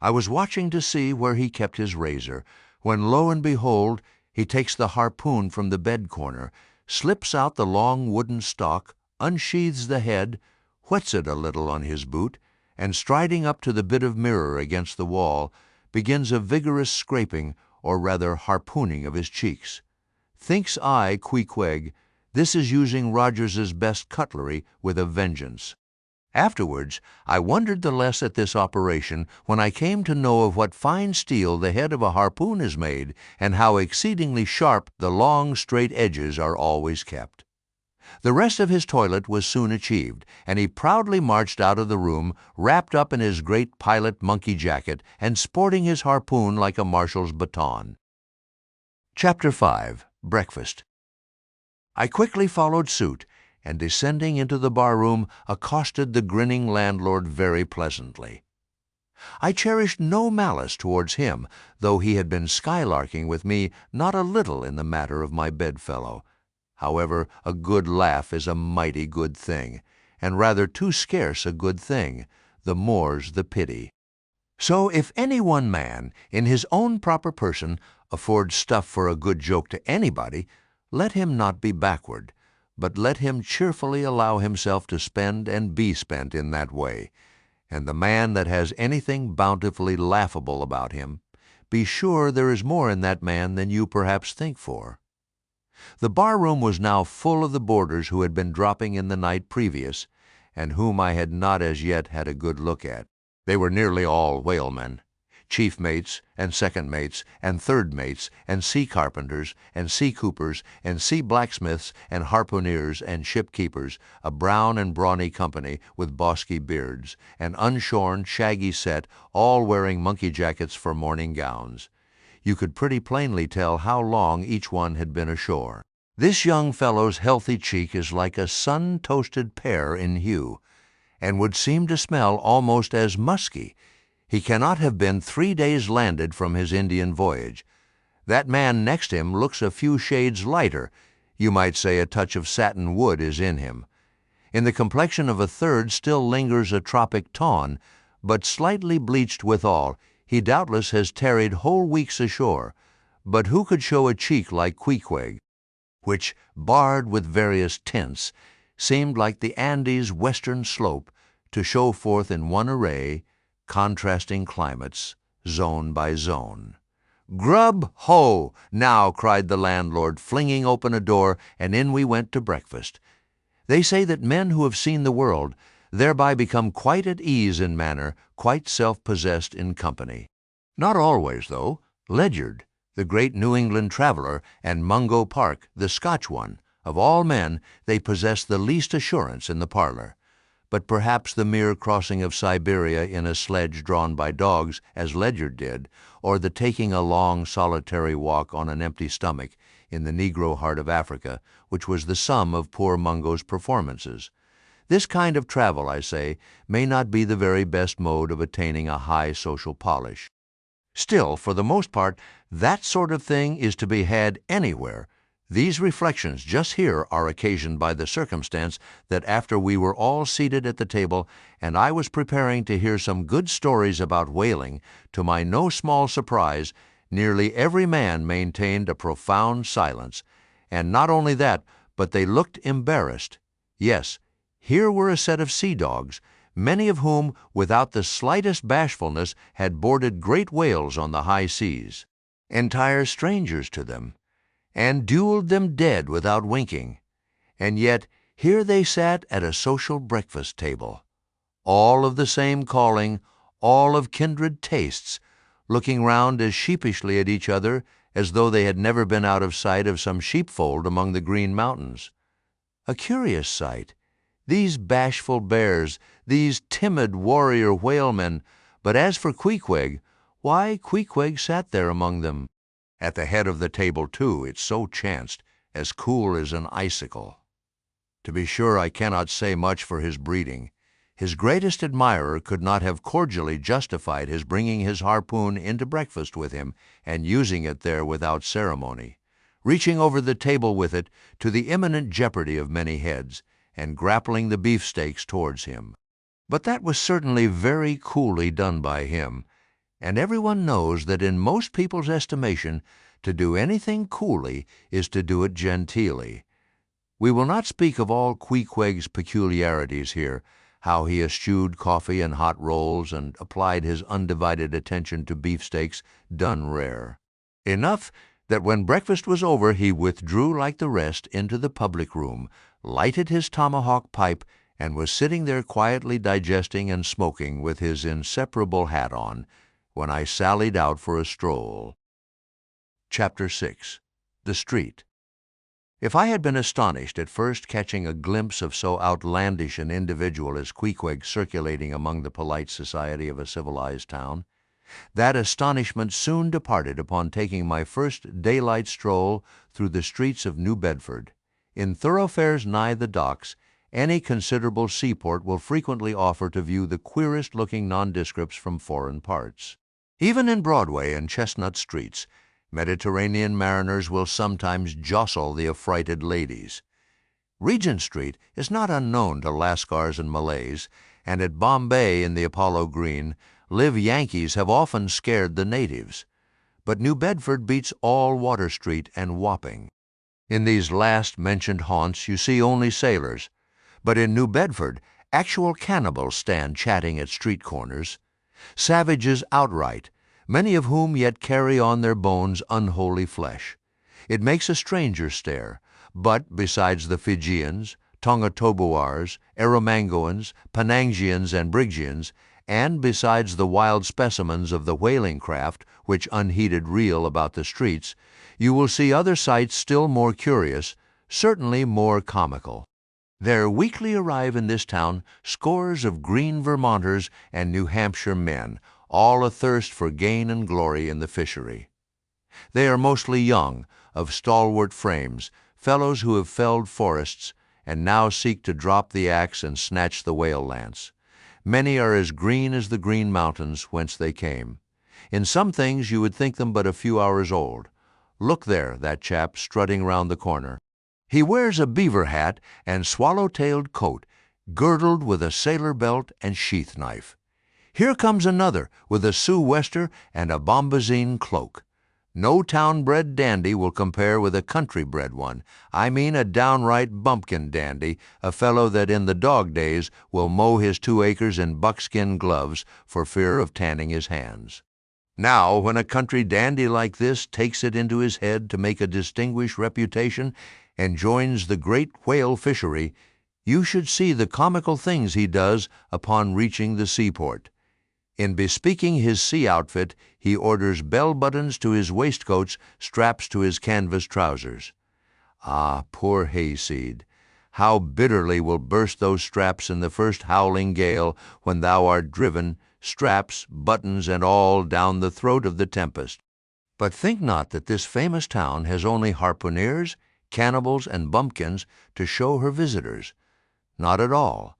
I was watching to see where he kept his razor, when lo and behold, he takes the harpoon from the bed corner, slips out the long wooden stock, unsheathes the head, whets it a little on his boot, and striding up to the bit of mirror against the wall, begins a vigorous scraping, or rather harpooning of his cheeks. Thinks I, Queequeg, this is using Rogers's best cutlery with a vengeance. Afterwards, I wondered the less at this operation when I came to know of what fine steel the head of a harpoon is made, and how exceedingly sharp the long, straight edges are always kept. The rest of his toilet was soon achieved, and he proudly marched out of the room, wrapped up in his great pilot monkey jacket, and sporting his harpoon like a marshal's baton. Chapter 5. Breakfast. I quickly followed suit, and descending into the bar-room, accosted the grinning landlord very pleasantly. I cherished no malice towards him, though he had been skylarking with me not a little in the matter of my bedfellow. However, a good laugh is a mighty good thing, and rather too scarce a good thing, the more's the pity. So if any one man, in his own proper person, affords stuff for a good joke to anybody, let him not be backward, but let him cheerfully allow himself to spend and be spent in that way. And the man that has anything bountifully laughable about him, be sure there is more in that man than you perhaps think for. The bar-room was now full of the boarders who had been dropping in the night previous, and whom I had not as yet had a good look at. They were nearly all whalemen, chief mates, and second mates, and third mates, and sea carpenters, and sea coopers, and sea blacksmiths, and harpooneers, and ship-keepers, a brown and brawny company with bosky beards, an unshorn, shaggy set, all wearing monkey jackets for morning gowns. You could pretty plainly tell how long each one had been ashore. This young fellow's healthy cheek is like a sun-toasted pear in hue, and would seem to smell almost as musky. He cannot have been 3 days landed from his Indian voyage. That man next him looks a few shades lighter. You might say a touch of satin wood is in him. In the complexion of a third still lingers a tropic tawn, but slightly bleached withal. He doubtless has tarried whole weeks ashore, but who could show a cheek like Queequeg, which, barred with various tints, seemed like the Andes' western slope, to show forth in one array, contrasting climates, zone by zone. "Grub, ho! now," cried the landlord, flinging open a door, and in we went to breakfast. They say that men who have seen the world thereby become quite at ease in manner, quite self-possessed in company. Not always, though. Ledyard, the great New England traveler, and Mungo Park, the Scotch one, of all men, they possess the least assurance in the parlor. But perhaps the mere crossing of Siberia in a sledge drawn by dogs, as Ledyard did, or the taking a long solitary walk on an empty stomach in the Negro heart of Africa, which was the sum of poor Mungo's performances. This kind of travel, I say, may not be the very best mode of attaining a high social polish. Still, for the most part, that sort of thing is to be had anywhere. These reflections just here are occasioned by the circumstance that after we were all seated at the table, and I was preparing to hear some good stories about whaling, to my no small surprise, nearly every man maintained a profound silence, and not only that, but they looked embarrassed. Yes, here were a set of sea dogs, many of whom, without the slightest bashfulness, had boarded great whales on the high seas, entire strangers to them, and duelled them dead without winking. And yet here they sat at a social breakfast table, all of the same calling, all of kindred tastes, looking round as sheepishly at each other as though they had never been out of sight of some sheepfold among the Green Mountains. A curious sight, these bashful bears, these timid warrior whalemen, but as for Queequeg, why, Queequeg sat there among them. At the head of the table, too, it so chanced, as cool as an icicle. To be sure, I cannot say much for his breeding. His greatest admirer could not have cordially justified his bringing his harpoon into breakfast with him and using it there without ceremony, reaching over the table with it to the imminent jeopardy of many heads, and grappling the beefsteaks towards him. But that was certainly very coolly done by him, and everyone knows that in most people's estimation, to do anything coolly is to do it genteelly. We will not speak of all Queequeg's peculiarities here, how he eschewed coffee and hot rolls and applied his undivided attention to beefsteaks done rare. Enough that when breakfast was over he withdrew like the rest into the public room, lighted his tomahawk pipe, and was sitting there quietly digesting and smoking with his inseparable hat on, when I sallied out for a stroll. Chapter 6. The Street. If I had been astonished at first catching a glimpse of so outlandish an individual as Queequeg circulating among the polite society of a civilized town, that astonishment soon departed upon taking my first daylight stroll through the streets of New Bedford. In thoroughfares nigh the docks, any considerable seaport will frequently offer to view the queerest-looking nondescripts from foreign parts. Even in Broadway and Chestnut streets, Mediterranean mariners will sometimes jostle the affrighted ladies. Regent Street is not unknown to Lascars and Malays, and at Bombay in the Apollo Green, live Yankees have often scared the natives. But New Bedford beats all Water Street and Wapping. In these last-mentioned haunts you see only sailors, but in New Bedford actual cannibals stand chatting at street corners, savages outright, many of whom yet carry on their bones unholy flesh. It makes a stranger stare, but besides the Fijians, Tongatoboars, Erromangoans, Panangians, and Briggians, and besides the wild specimens of the whaling craft which unheeded reel about the streets, you will see other sights still more curious, certainly more comical. There weekly arrive in this town scores of green Vermonters and New Hampshire men, all athirst for gain and glory in the fishery. They are mostly young, of stalwart frames, fellows who have felled forests, and now seek to drop the axe and snatch the whale lance. Many are as green as the Green Mountains whence they came. In some things you would think them but a few hours old. Look there, that chap strutting round the corner. He wears a beaver hat and swallow-tailed coat, girdled with a sailor belt and sheath knife. Here comes another with a sou'wester and a bombazine cloak. No town-bred dandy will compare with a country-bred one. I mean a downright bumpkin dandy, a fellow that in the dog days will mow his 2 acres in buckskin gloves for fear of tanning his hands. Now, when a country dandy like this takes it into his head to make a distinguished reputation and joins the great whale fishery, you should see the comical things he does upon reaching the seaport. In bespeaking his sea outfit, he orders bell-buttons to his waistcoats, straps to his canvas trousers. Ah, poor hayseed! How bitterly will burst those straps in the first howling gale when thou art driven, straps, buttons, and all, down the throat of the tempest. But think not that this famous town has only harpooneers, cannibals, and bumpkins to show her visitors. Not at all.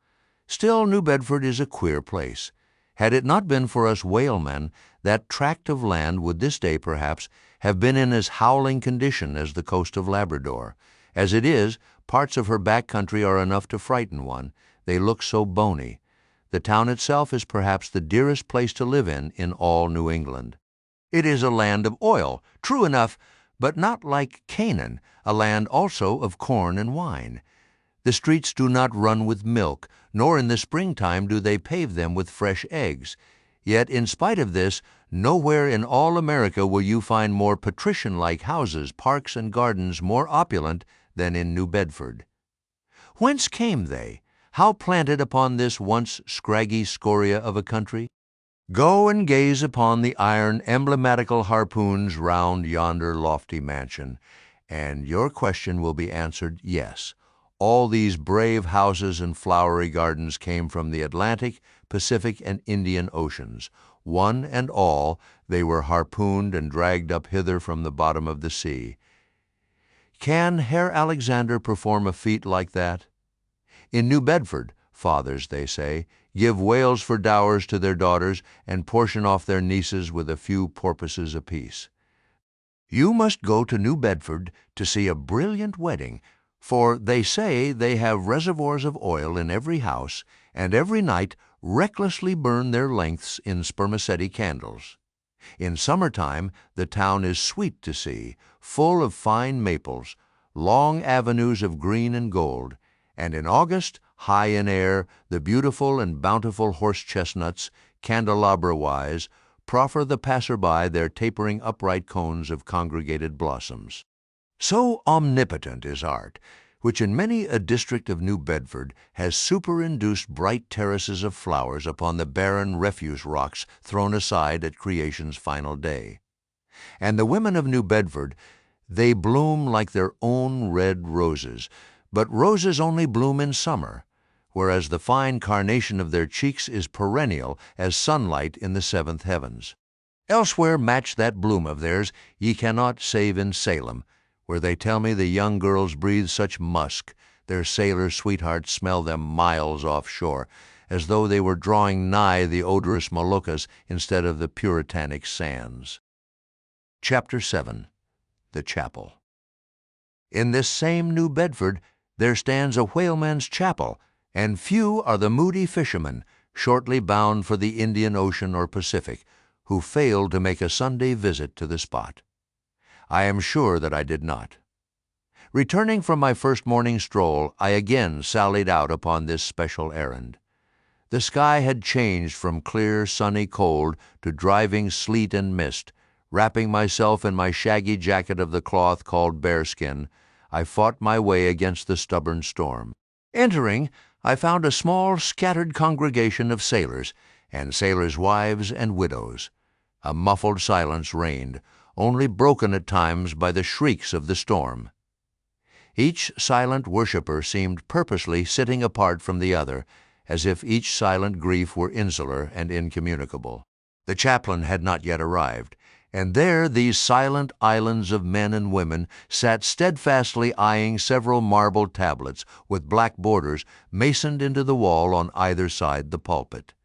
Still, New Bedford is a queer place. Had it not been for us whalemen, that tract of land would this day, perhaps, have been in as howling condition as the coast of Labrador. As it is, parts of her back country are enough to frighten one. They look so bony. The town itself is perhaps the dearest place to live in all New England. It is a land of oil, true enough, but not like Canaan, a land also of corn and wine. The streets do not run with milk, nor in the springtime do they pave them with fresh eggs. Yet, in spite of this, nowhere in all America will you find more patrician-like houses, parks, and gardens more opulent than in New Bedford. Whence came they? How planted upon this once scraggy scoria of a country? Go and gaze upon the iron emblematical harpoons round yonder lofty mansion, and your question will be answered yes. All these brave houses and flowery gardens came from the Atlantic, Pacific, and Indian Oceans. One and all, they were harpooned and dragged up hither from the bottom of the sea. Can Herr Alexander perform a feat like that? In New Bedford, fathers, they say, give whales for dowers to their daughters and portion off their nieces with a few porpoises apiece. You must go to New Bedford to see a brilliant wedding, for they say they have reservoirs of oil in every house, and every night recklessly burn their lengths in spermaceti candles. In summertime the town is sweet to see, full of fine maples, long avenues of green and gold, and in August, high in air, the beautiful and bountiful horse-chestnuts, candelabra-wise, proffer the passer-by their tapering upright cones of congregated blossoms. So omnipotent is art, which in many a district of New Bedford has superinduced bright terraces of flowers upon the barren refuse rocks thrown aside at creation's final day. And the women of New Bedford, they bloom like their own red roses, but roses only bloom in summer, whereas the fine carnation of their cheeks is perennial as sunlight in the seventh heavens. Elsewhere match that bloom of theirs ye cannot save in Salem, where they tell me the young girls breathe such musk, their sailor sweethearts smell them miles offshore, as though they were drawing nigh the odorous Moluccas instead of the puritanic sands. Chapter 7. The Chapel. In this same New Bedford there stands a whaleman's chapel, and few are the moody fishermen, shortly bound for the Indian Ocean or Pacific, who failed to make a Sunday visit to the spot. I am sure that I did not. Returning from my first morning stroll, I again sallied out upon this special errand. The sky had changed from clear, sunny cold to driving sleet and mist. Wrapping myself in my shaggy jacket of the cloth called bearskin, I fought my way against the stubborn storm. Entering, I found a small, scattered congregation of sailors, and sailors' wives and widows. A muffled silence reigned, only broken at times by the shrieks of the storm. Each silent worshipper seemed purposely sitting apart from the other, as if each silent grief were insular and incommunicable. The chaplain had not yet arrived, and there these silent islands of men and women sat steadfastly eyeing several marble tablets with black borders masoned into the wall on either side the pulpit.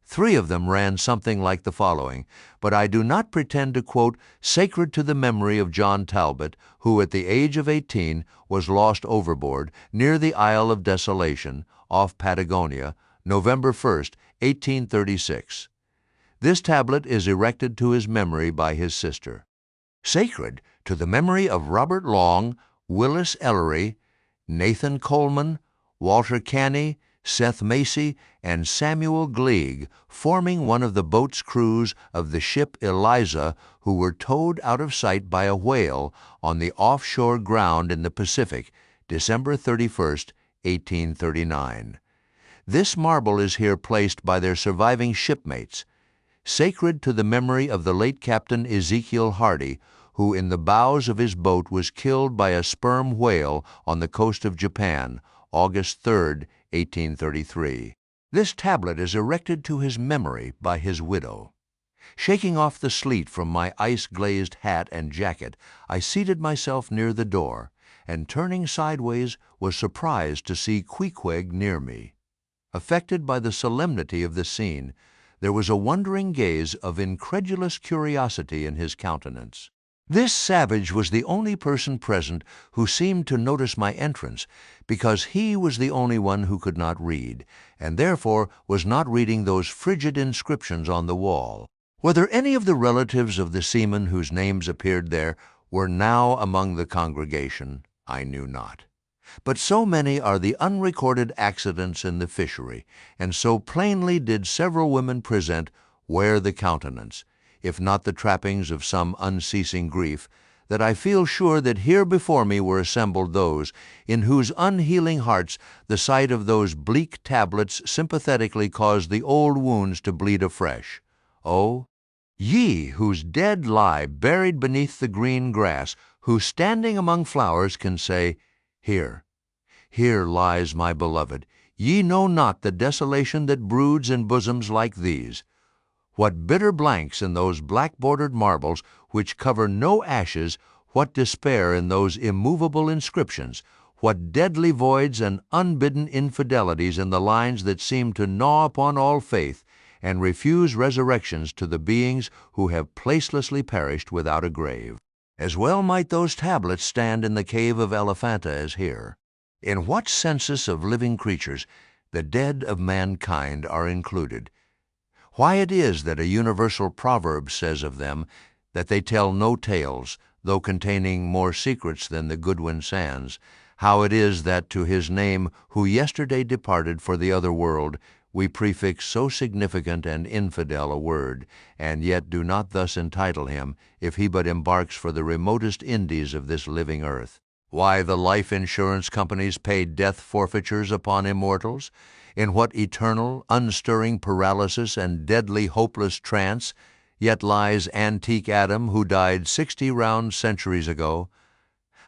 3 of them ran something like the following, but I do not pretend to quote "Sacred to the memory of John Talbot, who at the age of 18 was lost overboard near the Isle of Desolation, off Patagonia, November 1st, 1836. This tablet is erected to his memory by his sister. Sacred to the memory of Robert Long, Willis Ellery, Nathan Coleman, Walter Canny, Seth Macy, and Samuel Gleig, forming one of the boat's crews of the ship Eliza, who were towed out of sight by a whale on the offshore ground in the Pacific, December 31st, 1839. This marble is here placed by their surviving shipmates. Sacred to the memory of the late Captain Ezekiel Hardy, who in the bows of his boat was killed by a sperm whale on the coast of Japan, August 3rd, 1833. This tablet is erected to his memory by his widow. Shaking off the sleet from my ice-glazed hat and jacket, I seated myself near the door, and turning sideways was surprised to see Queequeg near me. Affected by the solemnity of the scene, there was a wondering gaze of incredulous curiosity in his countenance. This savage was the only person present who seemed to notice my entrance, because he was the only one who could not read, and therefore was not reading those frigid inscriptions on the wall. Whether any of the relatives of the seamen whose names appeared there were now among the congregation, I knew not. But so many are the unrecorded accidents in the fishery, and so plainly did several women present, wear the countenance, if not the trappings of some unceasing grief, that I feel sure that here before me were assembled those in whose unhealing hearts the sight of those bleak tablets sympathetically caused the old wounds to bleed afresh. Oh, ye whose dead lie buried beneath the green grass, who standing among flowers can say, "Here, here lies my beloved," ye know not the desolation that broods in bosoms like these. What bitter blanks in those black-bordered marbles which cover no ashes, what despair in those immovable inscriptions, What deadly voids and unbidden infidelities in the lines that seem to gnaw upon all faith and refuse resurrections to the beings who have placelessly perished without a grave. As well might those tablets stand in the cave of Elephanta as here. In what census of living creatures the dead of mankind are included? Why it is that a universal proverb says of them that they tell no tales, though containing more secrets than the Goodwin Sands, how it is that to his name who yesterday departed for the other world we prefix so significant and infidel a word, and yet do not thus entitle him, if he but embarks for the remotest Indies of this living earth. Why the life insurance companies pay death forfeitures upon immortals, in what eternal, unstirring paralysis and deadly hopeless trance yet lies antique Adam who died 60 round centuries ago,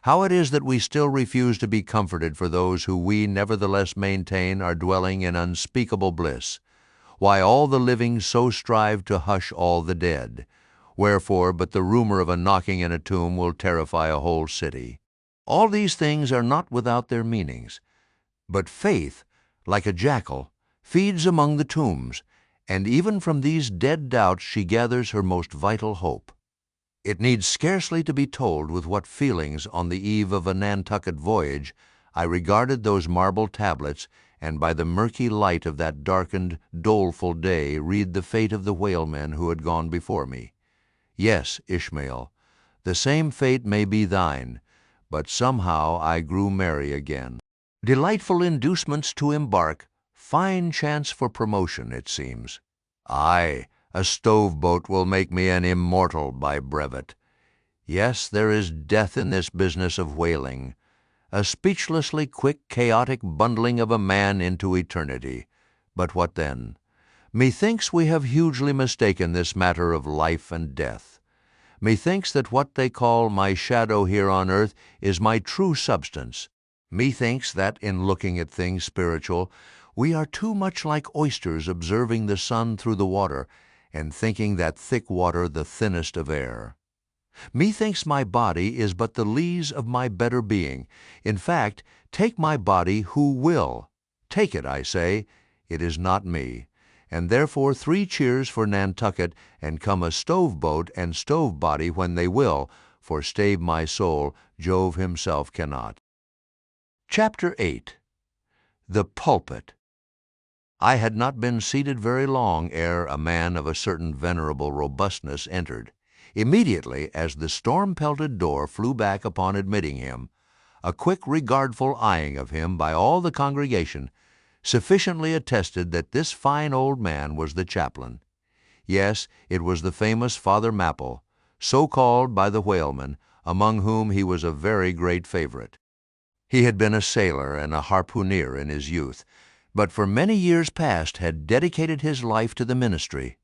how it is that we still refuse to be comforted for those who we nevertheless maintain are dwelling in unspeakable bliss, why all the living so strive to hush all the dead, wherefore but the rumor of a knocking in a tomb will terrify a whole city. All these things are not without their meanings, but faith, like a jackal, feeds among the tombs, and even from these dead doubts she gathers her most vital hope. It needs scarcely to be told with what feelings on the eve of a Nantucket voyage I regarded those marble tablets, and by the murky light of that darkened, doleful day read the fate of the whalemen who had gone before me. Yes, Ishmael, the same fate may be thine, but somehow I grew merry again. Delightful inducements to embark, fine chance for promotion, it seems. Aye, a stove-boat will make me an immortal by brevet. Yes, there is death in this business of whaling, a speechlessly quick, chaotic bundling of a man into eternity. But what then? Methinks we have hugely mistaken this matter of life and death. Methinks that what they call my shadow here on earth is my true substance. Methinks that, in looking at things spiritual, we are too much like oysters observing the sun through the water, and thinking that thick water the thinnest of air. Methinks my body is but the lees of my better being. In fact, take my body who will. Take it, I say. It is not me. And therefore 3 cheers for Nantucket, and come a stove-boat and stove-body when they will, for stave my soul, Jove himself cannot. Chapter 8. The Pulpit. I had not been seated very long ere a man of a certain venerable robustness entered. Immediately, as the storm-pelted door flew back upon admitting him, a quick regardful eyeing of him by all the congregation sufficiently attested that this fine old man was the chaplain. Yes, it was the famous Father Mapple, so called by the whalemen, among whom he was a very great favorite. He had been a sailor and a harpooneer in his youth, but for many years past had dedicated his life to the ministry.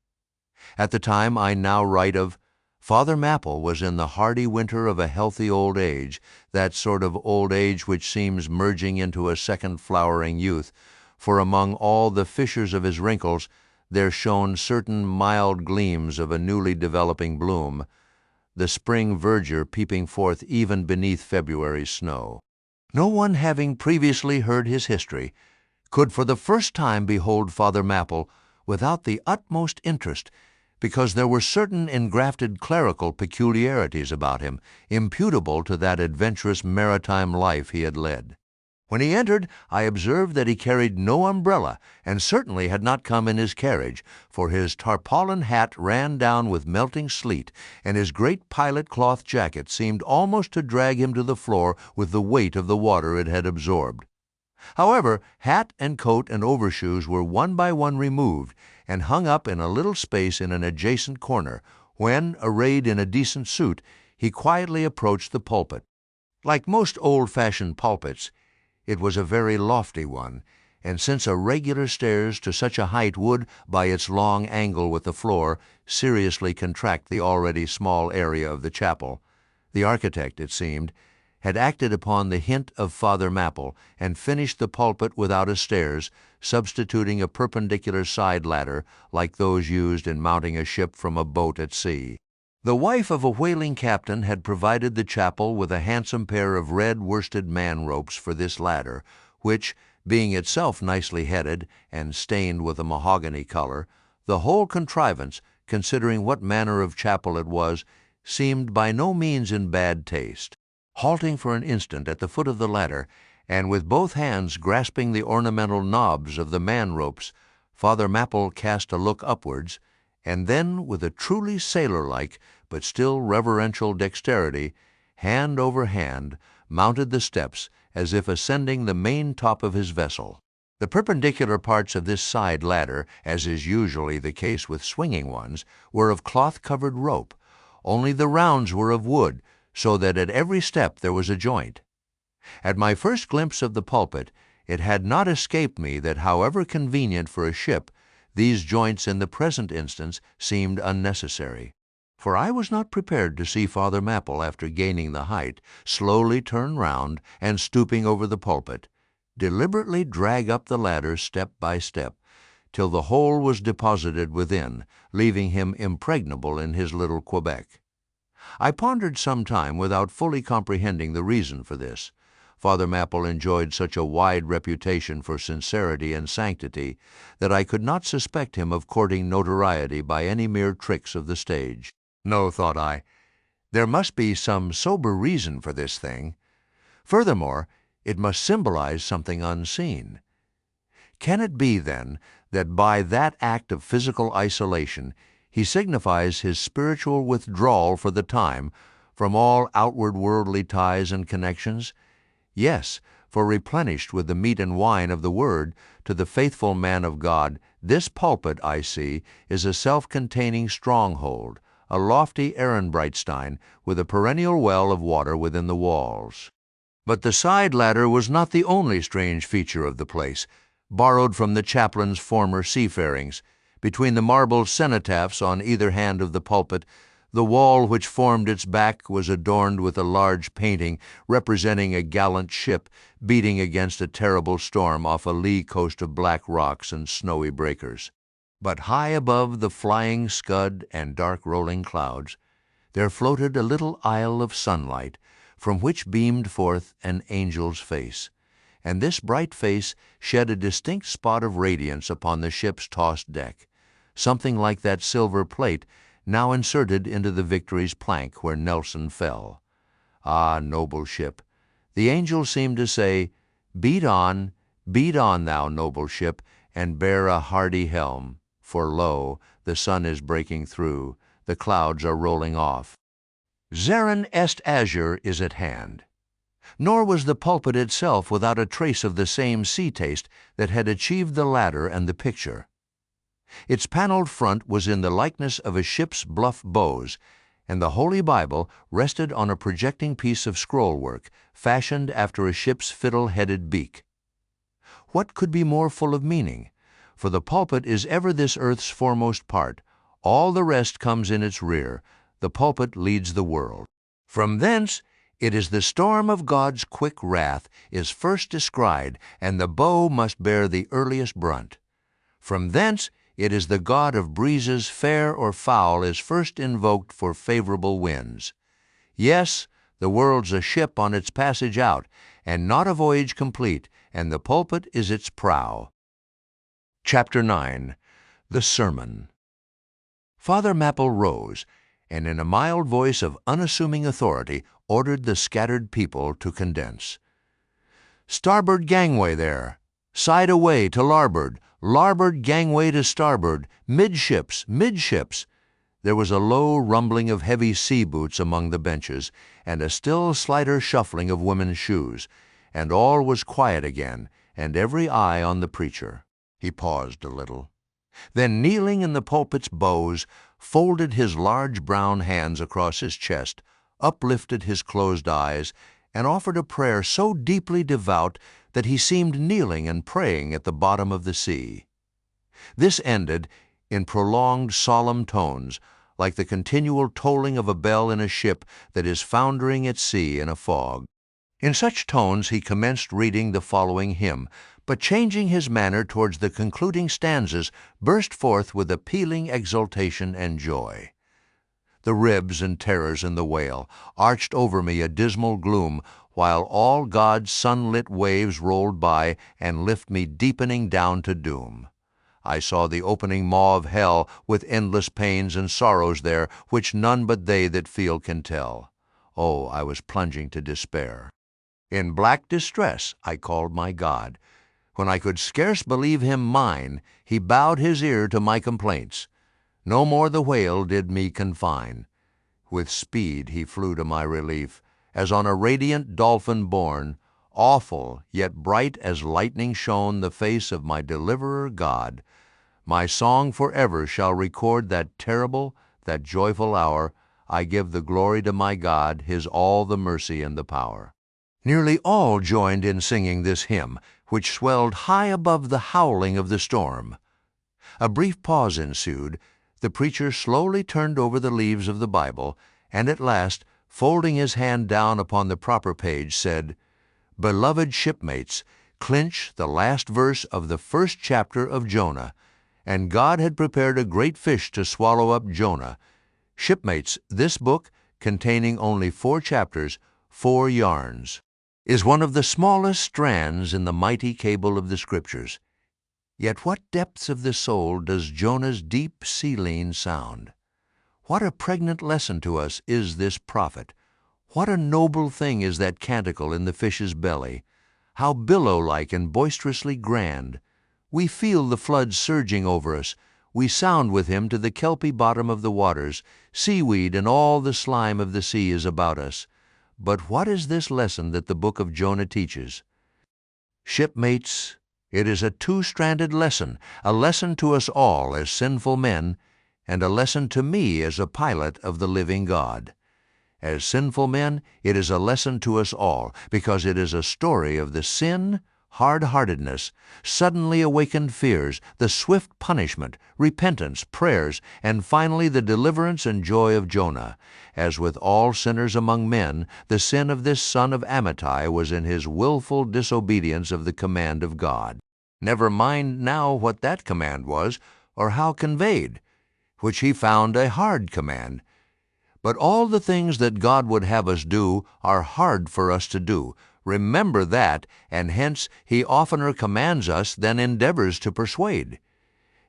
At the time I now write of, Father Mapple was in the hardy winter of a healthy old age, that sort of old age which seems merging into a second flowering youth, for among all the fissures of his wrinkles there shone certain mild gleams of a newly developing bloom, the spring verdure peeping forth even beneath February's snow. No one having previously heard his history could for the first time behold Father Mapple without the utmost interest, because there were certain engrafted clerical peculiarities about him, imputable to that adventurous maritime life he had led. When he entered, I observed that he carried no umbrella, and certainly had not come in his carriage, for his tarpaulin hat ran down with melting sleet, and his great pilot cloth jacket seemed almost to drag him to the floor with the weight of the water it had absorbed. However, hat and coat and overshoes were one by one removed and hung up in a little space in an adjacent corner, when, arrayed in a decent suit, he quietly approached the pulpit. Like most old-fashioned pulpits, it was a very lofty one, and since a regular stairs to such a height would, by its long angle with the floor, seriously contract the already small area of the chapel, the architect, it seemed, had acted upon the hint of Father Mapple and finished the pulpit without a stairs, substituting a perpendicular side ladder like those used in mounting a ship from a boat at sea. The wife of a whaling captain had provided the chapel with a handsome pair of red worsted man-ropes for this ladder, which, being itself nicely headed and stained with a mahogany color, the whole contrivance, considering what manner of chapel it was, seemed by no means in bad taste. Halting for an instant at the foot of the ladder, and with both hands grasping the ornamental knobs of the man-ropes, Father Mapple cast a look upwards, and then, with a truly sailor-like but still reverential dexterity, hand over hand, mounted the steps as if ascending the main top of his vessel. The perpendicular parts of this side ladder, as is usually the case with swinging ones, were of cloth-covered rope, only the rounds were of wood, so that at every step there was a joint. At my first glimpse of the pulpit, it had not escaped me that however convenient for a ship, these joints in the present instance seemed unnecessary. For I was not prepared to see Father Mapple, after gaining the height, slowly turn round and, stooping over the pulpit, deliberately drag up the ladder step by step, till the whole was deposited within, leaving him impregnable in his little Quebec. I pondered some time without fully comprehending the reason for this. Father Mapple enjoyed such a wide reputation for sincerity and sanctity that I could not suspect him of courting notoriety by any mere tricks of the stage. No, thought I, there must be some sober reason for this thing. Furthermore, it must symbolize something unseen. Can it be, then, that by that act of physical isolation he signifies his spiritual withdrawal for the time from all outward worldly ties and connections? Yes, for replenished with the meat and wine of the Word, to the faithful man of God, this pulpit, I see, is a self-containing stronghold, a lofty Ehrenbreitstein with a perennial well of water within the walls. But the side ladder was not the only strange feature of the place, borrowed from the chaplain's former seafarings. Between the marble cenotaphs on either hand of the pulpit, the wall which formed its back was adorned with a large painting representing a gallant ship beating against a terrible storm off a lee coast of black rocks and snowy breakers. But high above the flying scud and dark rolling clouds, there floated a little isle of sunlight, from which beamed forth an angel's face, and this bright face shed a distinct spot of radiance upon the ship's tossed deck, something like that silver plate now inserted into the Victory's plank where Nelson fell. Ah, noble ship! The angel seemed to say, beat on, thou noble ship, and bear a hardy helm, for lo, the sun is breaking through, the clouds are rolling off. Zeren est azure is at hand. Nor was the pulpit itself without a trace of the same sea taste that had achieved the ladder and the picture. Its paneled front was in the likeness of a ship's bluff bows, and the Holy Bible rested on a projecting piece of scroll-work fashioned after a ship's fiddle-headed beak. What could be more full of meaning? For the pulpit is ever this earth's foremost part. All the rest comes in its rear. The pulpit leads the world. From thence it is the storm of God's quick wrath is first descried, and the bow must bear the earliest brunt. From thence it is the god of breezes fair or foul is first invoked for favorable winds. Yes, the world's a ship on its passage out, and not a voyage complete, and the pulpit is its prow. Chapter 9. The Sermon. Father Mapple rose, and in a mild voice of unassuming authority ordered the scattered people to condense. Starboard gangway there! Side away to larboard! Larboard gangway to starboard! Midships! Midships! There was a low rumbling of heavy sea boots among the benches, and a still slighter shuffling of women's shoes, and all was quiet again, and every eye on the preacher. He paused a little. Then, kneeling in the pulpit's bows, folded his large brown hands across his chest, uplifted his closed eyes, and offered a prayer so deeply devout that he seemed kneeling and praying at the bottom of the sea. This ended in prolonged solemn tones, like the continual tolling of a bell in a ship that is foundering at sea in a fog. In such tones he commenced reading the following hymn, but changing his manner towards the concluding stanzas, burst forth with appealing exultation and joy. the ribs and terrors in the whale, arched over me a dismal gloom, while all God's sunlit waves rolled by and lift me deepening down to doom. I saw the opening maw of hell, with endless pains and sorrows there, which none but they that feel can tell. Oh, I was plunging to despair. In black distress I called my God. When I could scarce believe him mine, he bowed his ear to my complaints. No more the whale did me confine. With speed he flew to my relief, as on a radiant dolphin borne. Awful, yet bright as lightning shone the face of my deliverer God. My song forever shall record that terrible, that joyful hour. I give the glory to my God, his all the mercy and the power. Nearly all joined in singing this hymn, which swelled high above the howling of the storm. A brief pause ensued. The preacher slowly turned over the leaves of the Bible, and at last, folding his hand down upon the proper page, said, "Beloved shipmates, clinch the last verse of the first chapter of Jonah, and God had prepared a great fish to swallow up Jonah. Shipmates, this book, containing only 4 chapters, 4 yarns, is one of the smallest strands in the mighty cable of the Scriptures. Yet what depths of the soul does Jonah's deep sea-lean sound? What a pregnant lesson to us is this prophet! What a noble thing is that canticle in the fish's belly! How billow-like and boisterously grand! We feel the floods surging over us. We sound with him to the kelpy bottom of the waters. Seaweed and all the slime of the sea is about us. But what is this lesson that the book of Jonah teaches? Shipmates, it is a 2-stranded lesson, a lesson to us all as sinful men, and a lesson to me as a pilot of the living God. As sinful men, it is a lesson to us all, because it is a story of the sin, hard-heartedness, suddenly awakened fears, the swift punishment, repentance, prayers, and finally the deliverance and joy of Jonah. As with all sinners among men, the sin of this son of Amittai was in his willful disobedience of the command of God. Never mind now what that command was, or how conveyed, which he found a hard command. But all the things that God would have us do are hard for us to do. Remember that, and hence he oftener commands us than endeavors to persuade.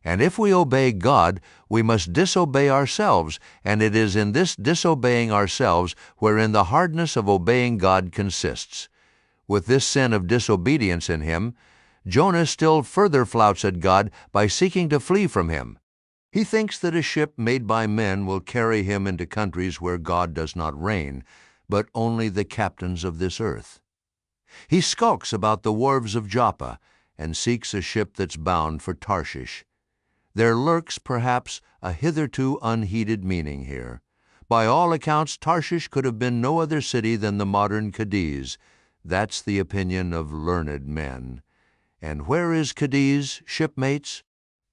And if we obey God, we must disobey ourselves, and it is in this disobeying ourselves wherein the hardness of obeying God consists. With this sin of disobedience in him, Jonah still further flouts at God by seeking to flee from him. He thinks that a ship made by men will carry him into countries where God does not reign, but only the captains of this earth. He skulks about the wharves of Joppa and seeks a ship that's bound for Tarshish. There lurks, perhaps, a hitherto unheeded meaning here. By all accounts, Tarshish could have been no other city than the modern Cadiz. That's the opinion of learned men. And where is Cadiz, shipmates?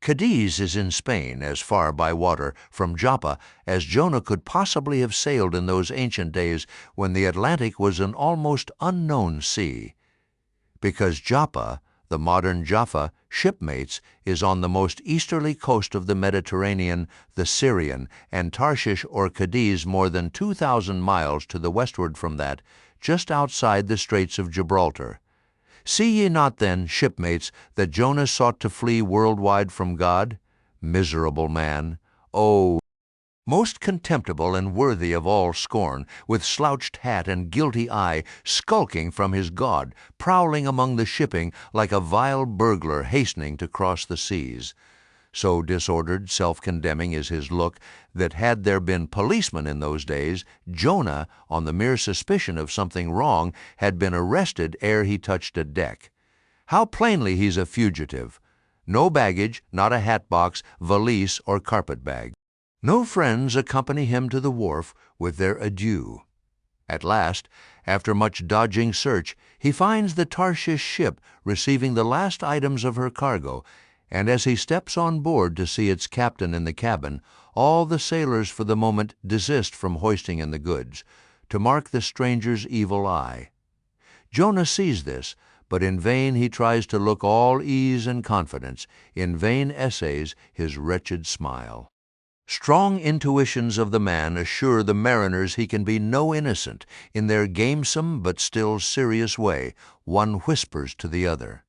Cadiz is in Spain, as far by water from Joppa as Jonah could possibly have sailed in those ancient days when the Atlantic was an almost unknown sea. Because Joppa, the modern Jaffa, shipmates, is on the most easterly coast of the Mediterranean, the Syrian, and Tarshish or Cadiz more than 2,000 miles to the westward from that, just outside the Straits of Gibraltar. See ye not then, shipmates, that Jonah sought to flee worldwide from God? Miserable man! Oh, most contemptible and worthy of all scorn, with slouched hat and guilty eye, skulking from his God, prowling among the shipping like a vile burglar hastening to cross the seas. So disordered, self-condemning is his look, that had there been policemen in those days, Jonah, on the mere suspicion of something wrong, had been arrested ere he touched a deck. How plainly he's a fugitive! No baggage, not a hat-box, valise, or carpetbag. No friends accompany him to the wharf with their adieu. At last, after much dodging search, he finds the Tarshish ship receiving the last items of her cargo, and as he steps on board to see its captain in the cabin, all the sailors for the moment desist from hoisting in the goods, to mark the stranger's evil eye. Jonah sees this, but in vain he tries to look all ease and confidence, in vain essays his wretched smile. Strong intuitions of the man assure the mariners he can be no innocent. In their gamesome but still serious way, one whispers to the other,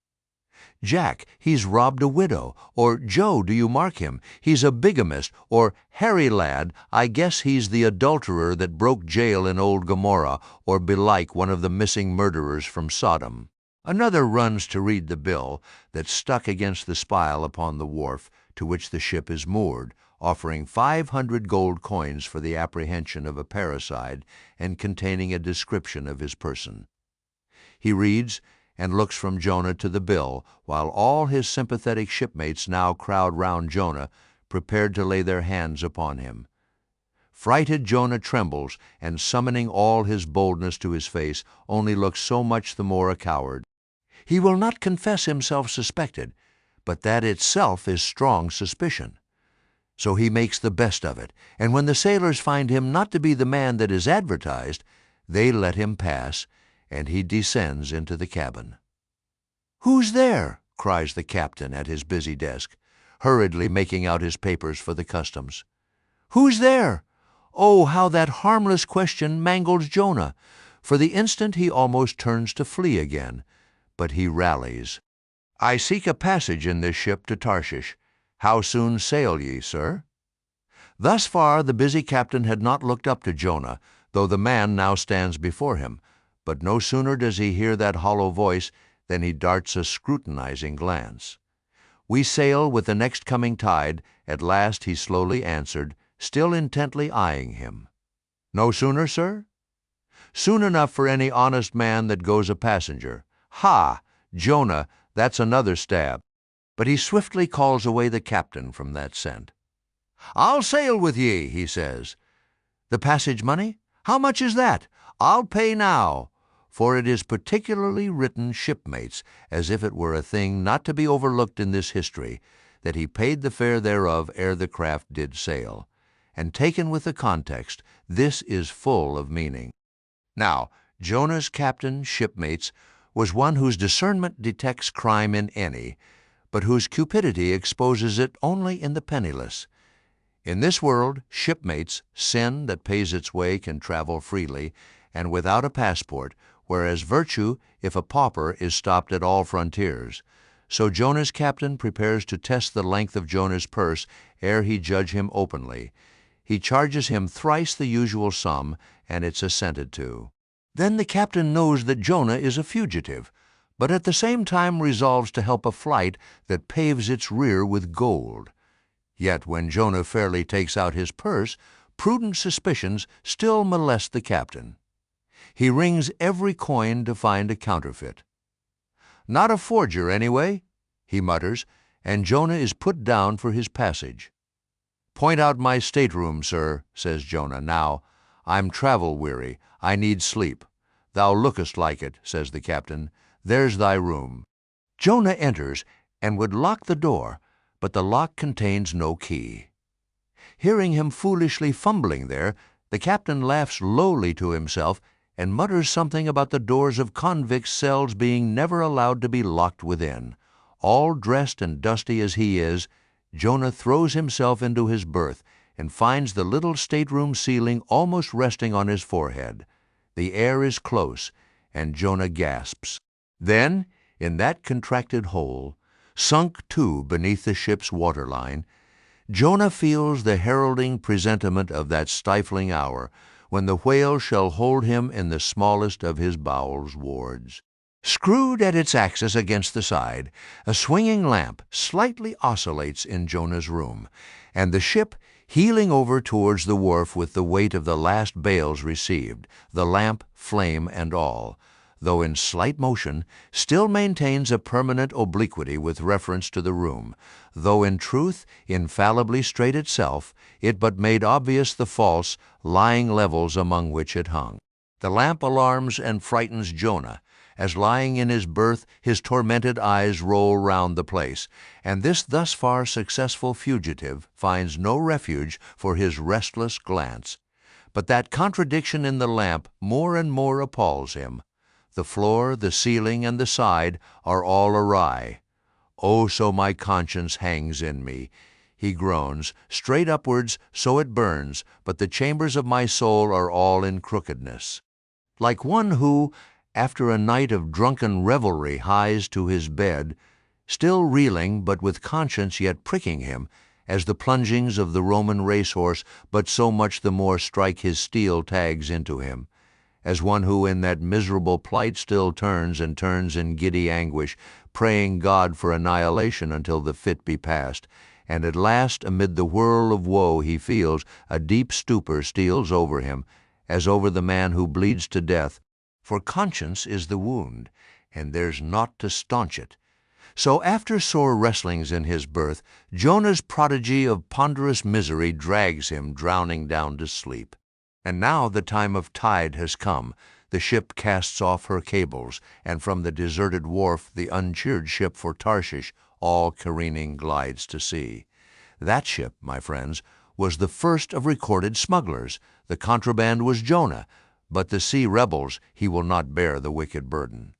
"Jack, he's robbed a widow," or "Joe, do you mark him? He's a bigamist," or "Harry, lad, I guess he's the adulterer that broke jail in old Gomorrah," or belike one of the missing murderers from Sodom. Another runs to read the bill that's stuck against the spile upon the wharf to which the ship is moored, offering 500 gold coins for the apprehension of a parricide and containing a description of his person. He reads and looks from Jonah to the bill, while all his sympathetic shipmates now crowd round Jonah, prepared to lay their hands upon him. Frighted Jonah trembles, and summoning all his boldness to his face, only looks so much the more a coward. He will not confess himself suspected, but that itself is strong suspicion. So he makes the best of it, and when the sailors find him not to be the man that is advertised, they let him pass, and he descends into the cabin. "Who's there?" cries the captain at his busy desk, hurriedly making out his papers for the customs. "Who's there?" Oh, how that harmless question mangles Jonah! For the instant he almost turns to flee again, but he rallies. "I seek a passage in this ship to Tarshish. How soon sail ye, sir?" Thus far the busy captain had not looked up to Jonah, though the man now stands before him, but no sooner does he hear that hollow voice than he darts a scrutinizing glance. "We sail with the next coming tide," at last he slowly answered, still intently eyeing him. "No sooner, sir?" "Soon enough for any honest man that goes a passenger." "Ha! Jonah, that's another stab." But he swiftly calls away the captain from that scent. "I'll sail with ye," he says. "The passage money? How much is that? I'll pay now." For it is particularly written, shipmates, as if it were a thing not to be overlooked in this history, that he paid the fare thereof ere the craft did sail. And taken with the context, this is full of meaning. Now, Jonah's captain, shipmates, was one whose discernment detects crime in any, but whose cupidity exposes it only in the penniless. In this world, shipmates, sin that pays its way can travel freely, and without a passport, whereas virtue, if a pauper, is stopped at all frontiers. So Jonah's captain prepares to test the length of Jonah's purse ere he judge him openly. He charges him thrice the usual sum, and it's assented to. Then the captain knows that Jonah is a fugitive, but at the same time resolves to help a flight that paves its rear with gold. Yet when Jonah fairly takes out his purse, prudent suspicions still molest the captain. He rings every coin to find a counterfeit. "Not a forger, anyway," he mutters, and Jonah is put down for his passage. "Point out my stateroom, sir," says Jonah. "Now, I'm travel-weary. I need sleep." "Thou lookest like it," says the captain. "There's thy room." Jonah enters and would lock the door, but the lock contains no key. Hearing him foolishly fumbling there, the captain laughs lowly to himself and mutters something about the doors of convicts' cells being never allowed to be locked within. All dressed and dusty as he is, Jonah throws himself into his berth and finds the little stateroom ceiling almost resting on his forehead. The air is close, and Jonah gasps. Then, in that contracted hole, sunk too beneath the ship's waterline, Jonah feels the heralding presentiment of that stifling hour when the whale shall hold him in the smallest of his bowels wards. Screwed at its axis against the side, a swinging lamp slightly oscillates in Jonah's room, and the ship, heeling over towards the wharf with the weight of the last bales received, the lamp, flame, and all, though in slight motion, still maintains a permanent obliquity with reference to the room, though in truth infallibly straight itself, it but made obvious the false, lying levels among which it hung. The lamp alarms and frightens Jonah, as lying in his berth his tormented eyes roll round the place, and this thus far successful fugitive finds no refuge for his restless glance. But that contradiction in the lamp more and more appalls him. The floor, the ceiling, and the side are all awry. Oh, so my conscience hangs in me. he groans, straight upwards, so it burns, but the chambers of my soul are all in crookedness. Like one who, after a night of drunken revelry, hies to his bed, still reeling, but with conscience yet pricking him, as the plungings of the Roman racehorse but so much the more strike his steel tags into him, as one who in that miserable plight still turns and turns in giddy anguish, praying God for annihilation until the fit be past, and at last amid the whirl of woe he feels a deep stupor steals over him, as over the man who bleeds to death, for conscience is the wound, and there's naught to staunch it. So after sore wrestlings in his berth, Jonah's prodigy of ponderous misery drags him drowning down to sleep. And now the time of tide has come. The ship casts off her cables, and from the deserted wharf the uncheered ship for Tarshish, all careening, glides to sea. That ship, my friends, was the first of recorded smugglers. The contraband was Jonah, but the sea rebels, he will not bear the wicked burden.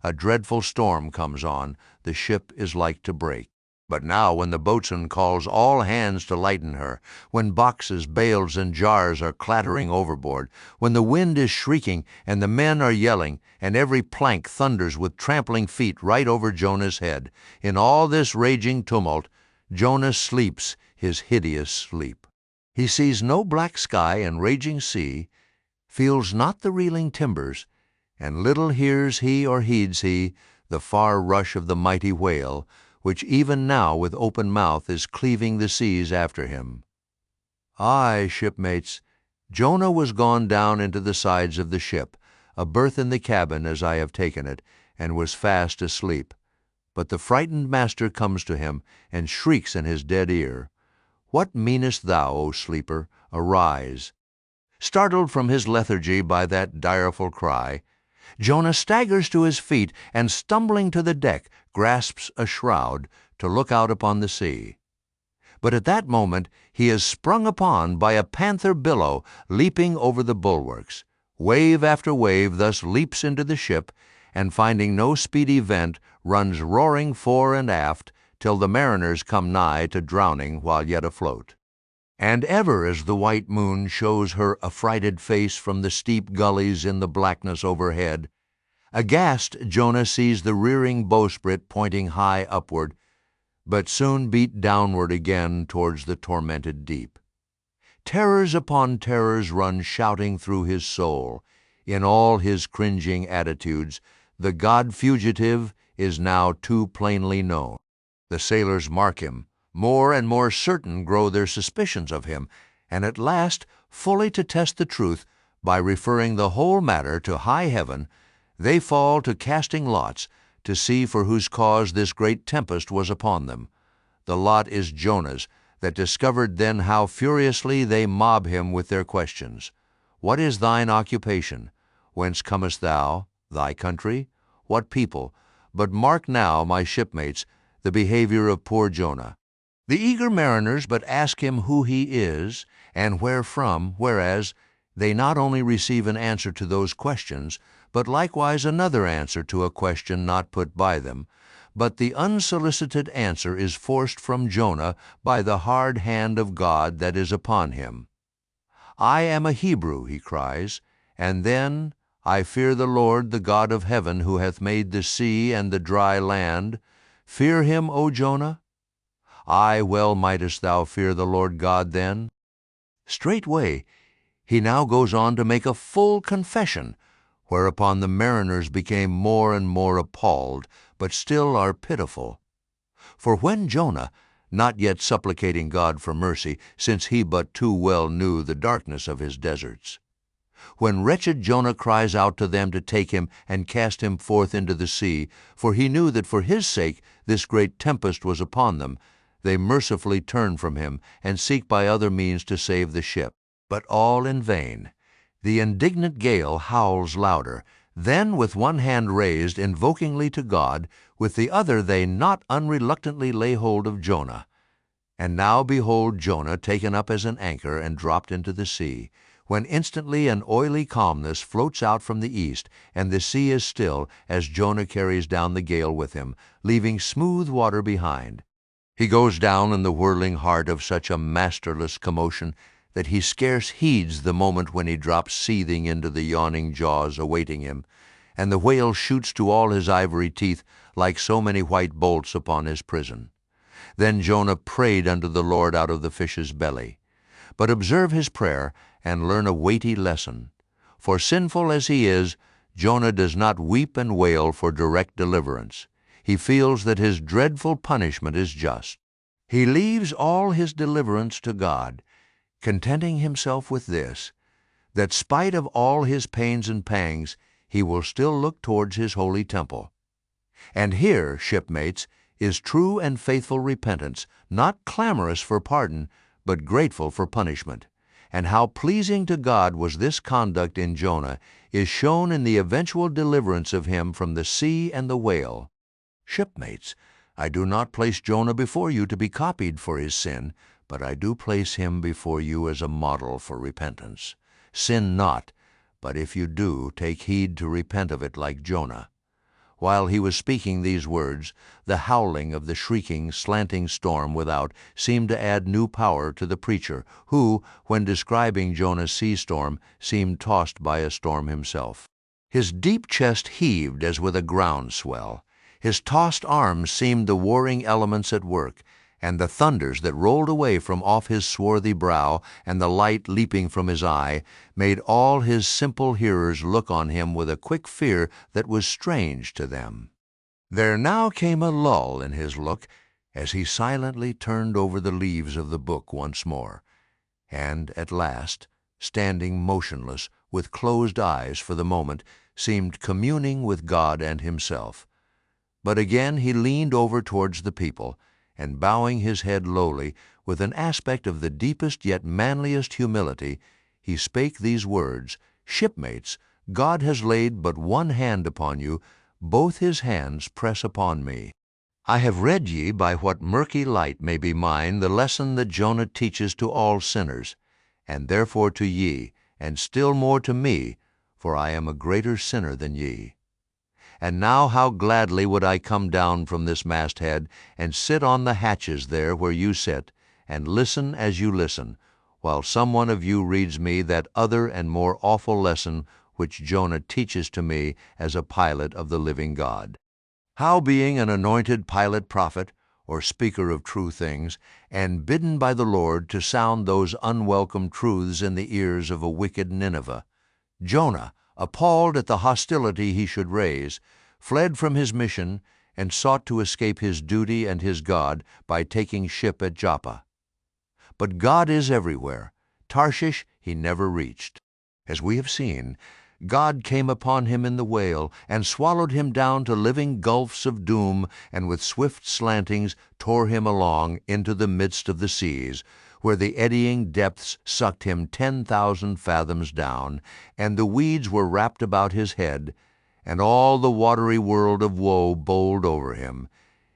A dreadful storm comes on, the ship is like to break. But now when the boatswain calls all hands to lighten her, when boxes, bales, and jars are clattering overboard, when the wind is shrieking and the men are yelling, and every plank thunders with trampling feet right over Jonah's head, in all this raging tumult, Jonah sleeps his hideous sleep. He sees no black sky and raging sea, feels not the reeling timbers, and little hears he or heeds he the far rush of the mighty whale, which even now with open mouth is cleaving the seas after him. Aye, shipmates, Jonah was gone down into the sides of the ship, a berth in the cabin as I have taken it, and was fast asleep. But the frightened master comes to him, and shrieks in his dead ear, "What meanest thou, O sleeper? Arise." Startled from his lethargy by that direful cry, Jonah staggers to his feet, and stumbling to the deck, grasps a shroud to look out upon the sea. But at that moment he is sprung upon by a panther billow leaping over the bulwarks. Wave after wave thus leaps into the ship, and finding no speedy vent, runs roaring fore and aft, till the mariners come nigh to drowning while yet afloat. And ever as the white moon shows her affrighted face from the steep gullies in the blackness overhead, aghast Jonah sees the rearing bowsprit pointing high upward, but soon beat downward again towards the tormented deep. Terrors upon terrors run shouting through his soul. In all his cringing attitudes, the god-fugitive is now too plainly known. The sailors mark him. More and more certain grow their suspicions of him, and at last, fully to test the truth, by referring the whole matter to high heaven, they fall to casting lots, to see for whose cause this great tempest was upon them. The lot is Jonah's, that discovered then how furiously they mob him with their questions. What is thine occupation? Whence comest thou? Thy country? What people? But mark now, my shipmates, the behavior of poor Jonah. The eager mariners but ask him who he is, and where from, whereas they not only receive an answer to those questions, but likewise another answer to a question not put by them, but the unsolicited answer is forced from Jonah by the hard hand of God that is upon him. I am a Hebrew, he cries, and then, I fear the Lord, the God of heaven, who hath made the sea and the dry land. Fear him, O Jonah? Aye, well mightest thou fear the Lord God then. Straightway he now goes on to make a full confession, whereupon the mariners became more and more appalled, but still are pitiful. For when Jonah, not yet supplicating God for mercy, since he but too well knew the darkness of his deserts, when wretched Jonah cries out to them to take him and cast him forth into the sea, for he knew that for his sake this great tempest was upon them, they mercifully turn from him and seek by other means to save the ship. But all in vain. The indignant gale howls louder. Then, with one hand raised invokingly to God, with the other they not unreluctantly lay hold of Jonah. And now behold Jonah taken up as an anchor and dropped into the sea, when instantly an oily calmness floats out from the east, and the sea is still as Jonah carries down the gale with him, leaving smooth water behind. He goes down in the whirling heart of such a masterless commotion that he scarce heeds the moment when he drops seething into the yawning jaws awaiting him, and the whale shoots to all his ivory teeth like so many white bolts upon his prison. Then Jonah prayed unto the Lord out of the fish's belly. But observe his prayer, and learn a weighty lesson. For sinful as he is, Jonah does not weep and wail for direct deliverance. He feels that his dreadful punishment is just. He leaves all his deliverance to God, contenting himself with this, that spite of all his pains and pangs, he will still look towards his holy temple. And here, shipmates, is true and faithful repentance, not clamorous for pardon, but grateful for punishment. And how pleasing to God was this conduct in Jonah is shown in the eventual deliverance of him from the sea and the whale. Shipmates, I do not place Jonah before you to be copied for his sin, but I do place him before you as a model for repentance. Sin not, but if you do, take heed to repent of it like Jonah. While he was speaking these words, the howling of the shrieking, slanting storm without seemed to add new power to the preacher, who, when describing Jonah's sea storm, seemed tossed by a storm himself. His deep chest heaved as with a ground swell. His tossed arms seemed the warring elements at work, and the thunders that rolled away from off his swarthy brow and the light leaping from his eye made all his simple hearers look on him with a quick fear that was strange to them. There now came a lull in his look as he silently turned over the leaves of the book once more, and at last, standing motionless with closed eyes for the moment, seemed communing with God and himself. But again he leaned over towards the people, and bowing his head lowly, with an aspect of the deepest yet manliest humility, he spake these words, Shipmates, God has laid but one hand upon you, both his hands press upon me. I have read ye by what murky light may be mine the lesson that Jonah teaches to all sinners, and therefore to ye, and still more to me, for I am a greater sinner than ye. And now how gladly would I come down from this masthead, and sit on the hatches there where you sit, and listen as you listen, while some one of you reads me that other and more awful lesson which Jonah teaches to me as a pilot of the living God. How being an anointed pilot prophet, or speaker of true things, and bidden by the Lord to sound those unwelcome truths in the ears of a wicked Nineveh, Jonah, appalled at the hostility he should raise, fled from his mission and sought to escape his duty and his God by taking ship at Joppa. But God is everywhere. Tarshish he never reached. As we have seen, God came upon him in the whale and swallowed him down to living gulfs of doom, and with swift slantings tore him along into the midst of the seas, where the eddying depths sucked him 10,000 fathoms down, and the weeds were wrapped about his head, and all the watery world of woe bowled over him,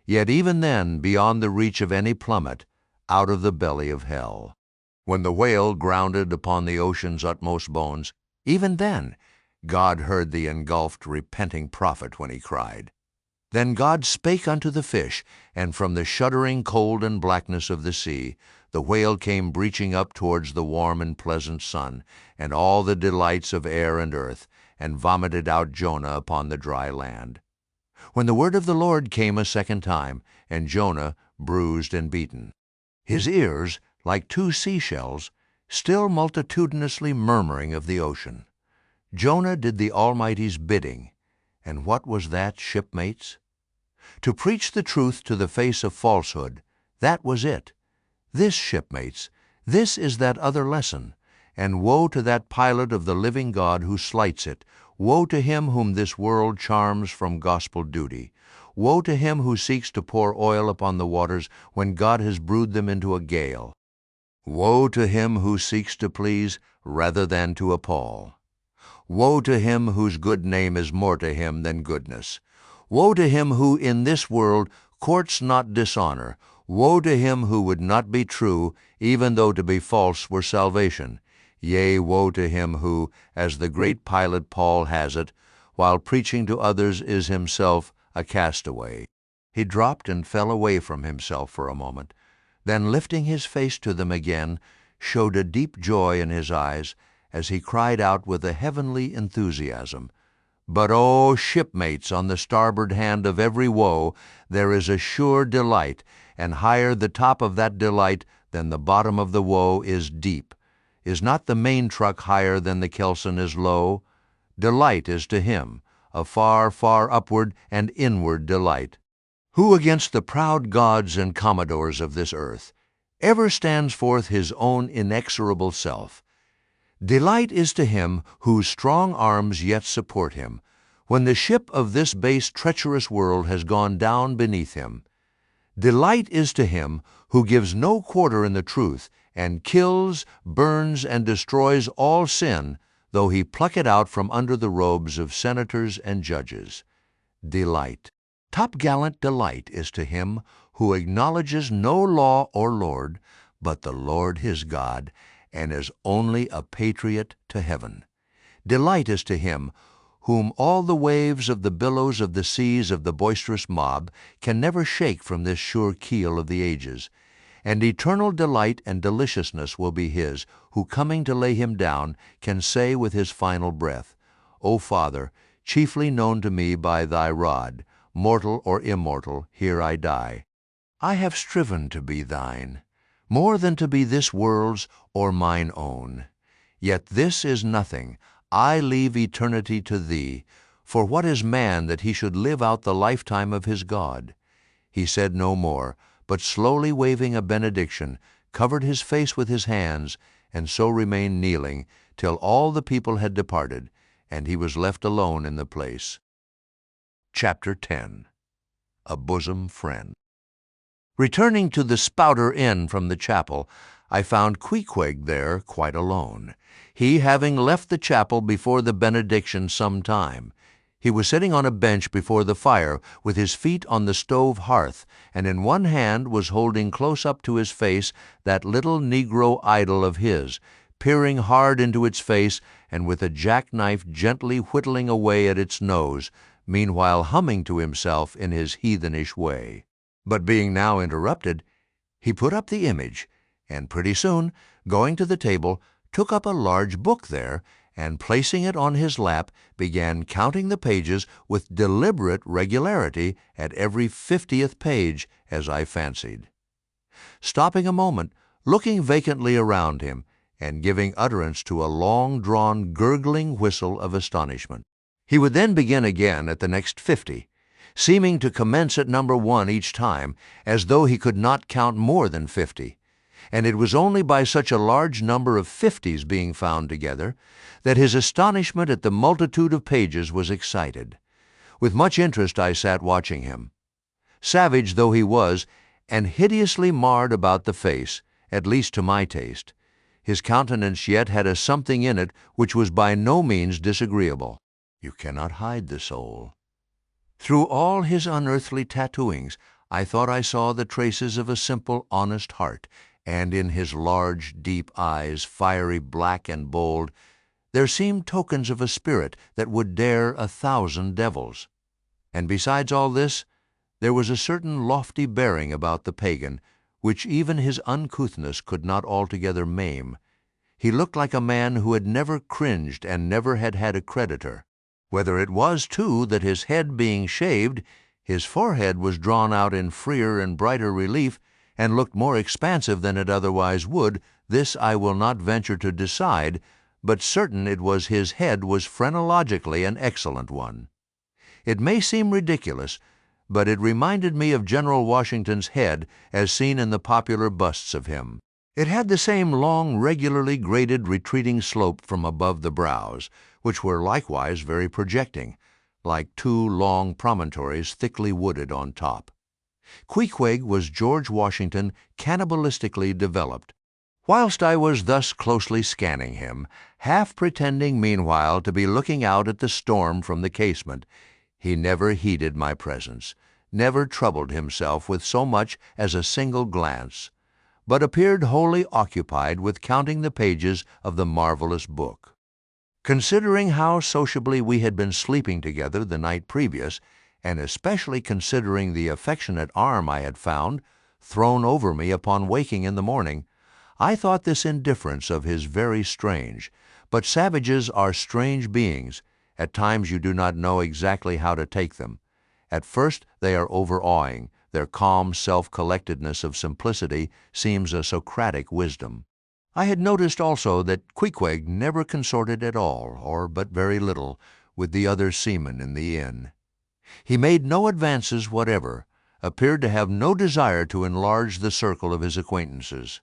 yet even then beyond the reach of any plummet, out of the belly of hell. When the whale grounded upon the ocean's utmost bones, even then God heard the engulfed, repenting prophet when he cried. Then God spake unto the fish, and from the shuddering cold and blackness of the sea, the whale came breaching up towards the warm and pleasant sun, and all the delights of air and earth, and vomited out Jonah upon the dry land. When the word of the Lord came a second time, and Jonah bruised and beaten, his ears, like two seashells, still multitudinously murmuring of the ocean. Jonah did the Almighty's bidding, and what was that, shipmates? To preach the truth to the face of falsehood, that was it. This, shipmates, this is that other lesson, and woe to that pilot of the living God who slights it, woe to him whom this world charms from gospel duty, woe to him who seeks to pour oil upon the waters when God has brewed them into a gale, woe to him who seeks to please rather than to appall. Woe to him whose good name is more to him than goodness. Woe to him who in this world courts not dishonor. Woe to him who would not be true, even though to be false were salvation. Yea, woe to him who, as the great pilot Paul has it, while preaching to others is himself a castaway. He dropped and fell away from himself for a moment, then lifting his face to them again, showed a deep joy in his eyes as he cried out with a heavenly enthusiasm, "But, oh, shipmates, on the starboard hand of every woe there is a sure delight, and higher the top of that delight than the bottom of the woe is deep. Is not the main truck higher than the kelson is low? Delight is to him, a far, far upward and inward delight. Who against the proud gods and commodores of this earth ever stands forth his own inexorable self? Delight is to him whose strong arms yet support him, when the ship of this base treacherous world has gone down beneath him. Delight is to him who gives no quarter in the truth, and kills, burns, and destroys all sin, though he pluck it out from under the robes of senators and judges. Delight, top-gallant delight is to him who acknowledges no law or lord, but the Lord his God, and is only a patriot to heaven. Delight is to him whom all the waves of the billows of the seas of the boisterous mob can never shake from this sure keel of the ages, and eternal delight and deliciousness will be his, who coming to lay him down can say with his final breath, O Father, chiefly known to me by thy rod, mortal or immortal, here I die. I have striven to be thine, more than to be this world's or mine own. Yet this is nothing, I leave eternity to thee, for what is man that he should live out the lifetime of his God? He said no more, but slowly waving a benediction, covered his face with his hands, and so remained kneeling till all the people had departed, and he was left alone in the place. Chapter 10. A Bosom Friend. Returning to the Spouter-Inn from the chapel, I found Queequeg there quite alone, he having left the chapel before the benediction some time. He was sitting on a bench before the fire, with his feet on the stove hearth, and in one hand was holding close up to his face that little negro idol of his, peering hard into its face, and with a jackknife gently whittling away at its nose, meanwhile humming to himself in his heathenish way. But being now interrupted, he put up the image, and pretty soon, going to the table, took up a large book there, and placing it on his lap, began counting the pages with deliberate regularity at every 50th page, as I fancied. Stopping a moment, looking vacantly around him, and giving utterance to a long-drawn, gurgling whistle of astonishment. He would then begin again at the next 50, seeming to commence at number 1 each time, as though he could not count more than 50. And it was only by such a large number of 50s being found together that his astonishment at the multitude of pages was excited. With much interest I sat watching him. Savage though he was, and hideously marred about the face, at least to my taste, his countenance yet had a something in it which was by no means disagreeable. You cannot hide the soul. Through all his unearthly tattooings, I thought I saw the traces of a simple, honest heart, and in his large, deep eyes, fiery black and bold, there seemed tokens of a spirit that would dare 1,000 devils. And besides all this, there was a certain lofty bearing about the pagan, which even his uncouthness could not altogether maim. He looked like a man who had never cringed and never had had a creditor. Whether it was, too, that his head being shaved, his forehead was drawn out in freer and brighter relief, and looked more expansive than it otherwise would, this I will not venture to decide, but certain it was his head was phrenologically an excellent one. It may seem ridiculous, but it reminded me of General Washington's head as seen in the popular busts of him. It had the same long, regularly graded retreating slope from above the brows, which were likewise very projecting, like two long promontories thickly wooded on top. Queequeg was George Washington cannibalistically developed. Whilst I was thus closely scanning him, half pretending meanwhile to be looking out at the storm from the casement, he never heeded my presence, never troubled himself with so much as a single glance, but appeared wholly occupied with counting the pages of the marvelous book. Considering how sociably we had been sleeping together the night previous, and especially considering the affectionate arm I had found, thrown over me upon waking in the morning, I thought this indifference of his very strange. But savages are strange beings. At times you do not know exactly how to take them. At first they are overawing. Their calm self-collectedness of simplicity seems a Socratic wisdom. I had noticed also that Queequeg never consorted at all, or but very little, with the other seamen in the inn. He made no advances whatever, appeared to have no desire to enlarge the circle of his acquaintances.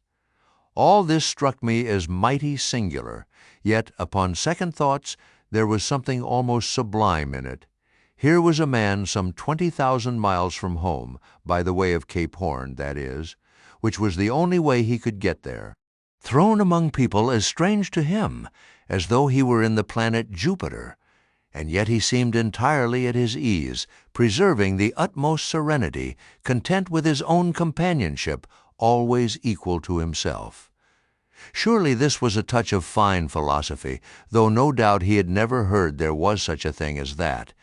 All this struck me as mighty singular, yet upon second thoughts there was something almost sublime in it. Here was a man some 20,000 miles from home, by the way of Cape Horn, that is, which was the only way he could get there, thrown among people as strange to him as though he were in the planet Jupiter, and yet he seemed entirely at his ease, preserving the utmost serenity, content with his own companionship, always equal to himself. Surely this was a touch of fine philosophy, though no doubt he had never heard there was such a thing as that.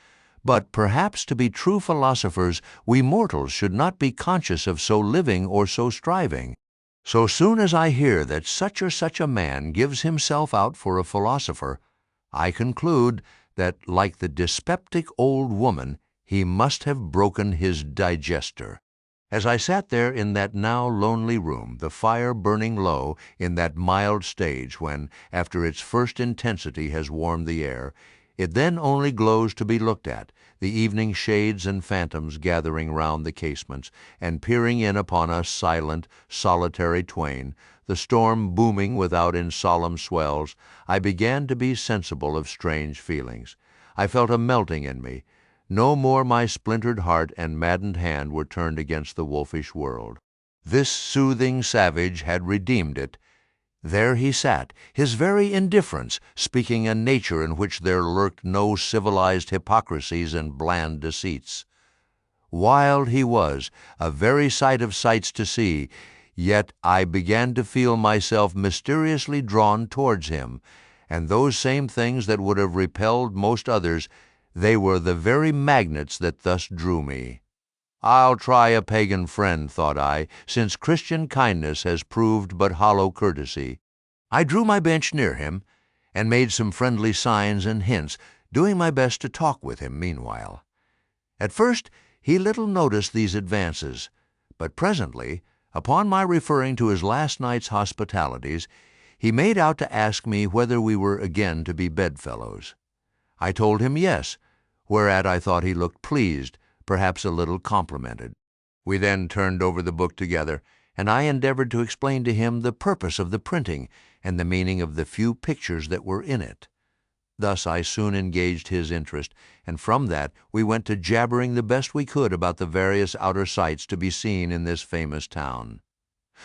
But perhaps to be true philosophers we mortals should not be conscious of so living or so striving. So soon as I hear that such or such a man gives himself out for a philosopher, I conclude that, like the dyspeptic old woman, he must have broken his digester. As I sat there in that now lonely room, the fire burning low in that mild stage when, after its first intensity has warmed the air, it then only glows to be looked at, the evening shades and phantoms gathering round the casements, and peering in upon us silent, solitary twain, the storm booming without in solemn swells, I began to be sensible of strange feelings. I felt a melting in me. No more my splintered heart and maddened hand were turned against the wolfish world. This soothing savage had redeemed it. There he sat, his very indifference speaking a nature in which there lurked no civilized hypocrisies and bland deceits. Wild he was, a very sight of sights to see, yet I began to feel myself mysteriously drawn towards him, and those same things that would have repelled most others, they were the very magnets that thus drew me. I'll try a pagan friend, thought I, since Christian kindness has proved but hollow courtesy. I drew my bench near him, and made some friendly signs and hints, doing my best to talk with him meanwhile. At first he little noticed these advances, but presently, upon my referring to his last night's hospitalities, he made out to ask me whether we were again to be bedfellows. I told him yes, whereat I thought he looked pleased, perhaps a little complimented. We then turned over the book together, and I endeavored to explain to him the purpose of the printing and the meaning of the few pictures that were in it. Thus I soon engaged his interest, and from that we went to jabbering the best we could about the various outer sights to be seen in this famous town.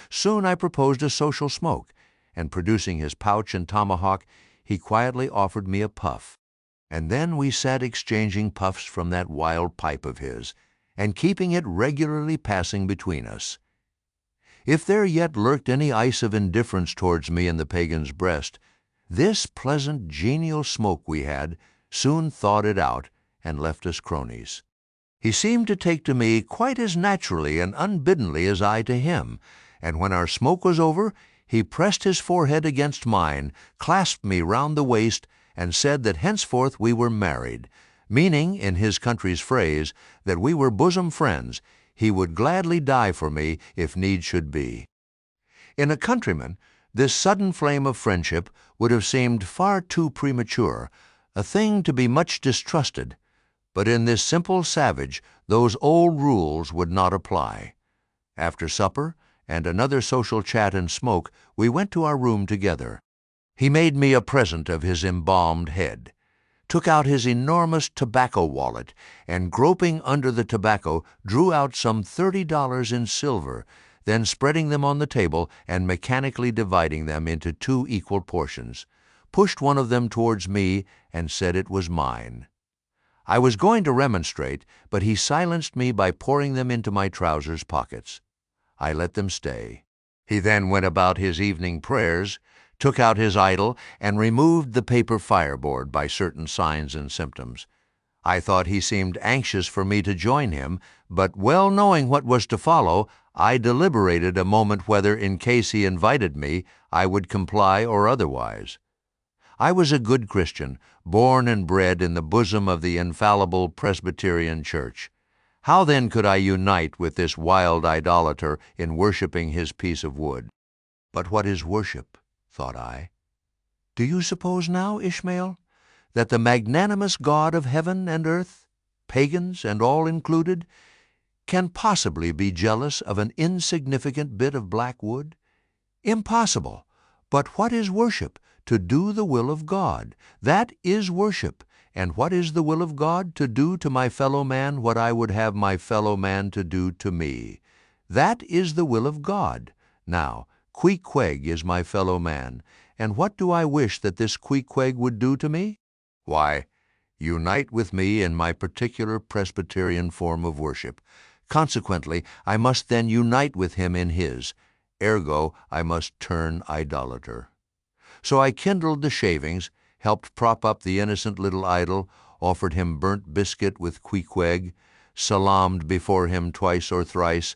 Soon I proposed a social smoke, and producing his pouch and tomahawk, he quietly offered me a puff. And then we sat exchanging puffs from that wild pipe of his, and keeping it regularly passing between us. If there yet lurked any ice of indifference towards me in the pagan's breast, this pleasant, genial smoke we had soon thawed it out and left us cronies. He seemed to take to me quite as naturally and unbiddenly as I to him, and when our smoke was over, he pressed his forehead against mine, clasped me round the waist, and said that henceforth we were married, meaning, in his country's phrase, that we were bosom friends. He would gladly die for me if need should be. In a countryman, this sudden flame of friendship would have seemed far too premature, a thing to be much distrusted, but in this simple savage those old rules would not apply. After supper, and another social chat and smoke, we went to our room together. He made me a present of his embalmed head, took out his enormous tobacco wallet, and groping under the tobacco, drew out some $30 in silver, then spreading them on the table and mechanically dividing them into 2 equal portions, pushed one of them towards me and said it was mine. I was going to remonstrate, but he silenced me by pouring them into my trousers pockets. I let them stay. He then went about his evening prayers, took out his idol, and removed the paper fireboard by certain signs and symptoms. I thought he seemed anxious for me to join him, but well knowing what was to follow, I deliberated a moment whether, in case he invited me, I would comply or otherwise. I was a good Christian, born and bred in the bosom of the infallible Presbyterian Church. How then could I unite with this wild idolater in worshiping his piece of wood? But what is worship? Thought I. Do you suppose now, Ishmael, that the magnanimous God of heaven and earth, pagans and all included, can possibly be jealous of an insignificant bit of black wood? Impossible. But what is worship? To do the will of God. That is worship. And what is the will of God? To do to my fellow man what I would have my fellow man to do to me. That is the will of God. Now, Queequeg is my fellow man, and what do I wish that this Queequeg would do to me? Why, unite with me in my particular Presbyterian form of worship. Consequently, I must then unite with him in his. Ergo, I must turn idolater. So I kindled the shavings, helped prop up the innocent little idol, offered him burnt biscuit with Queequeg, salaamed before him twice or thrice,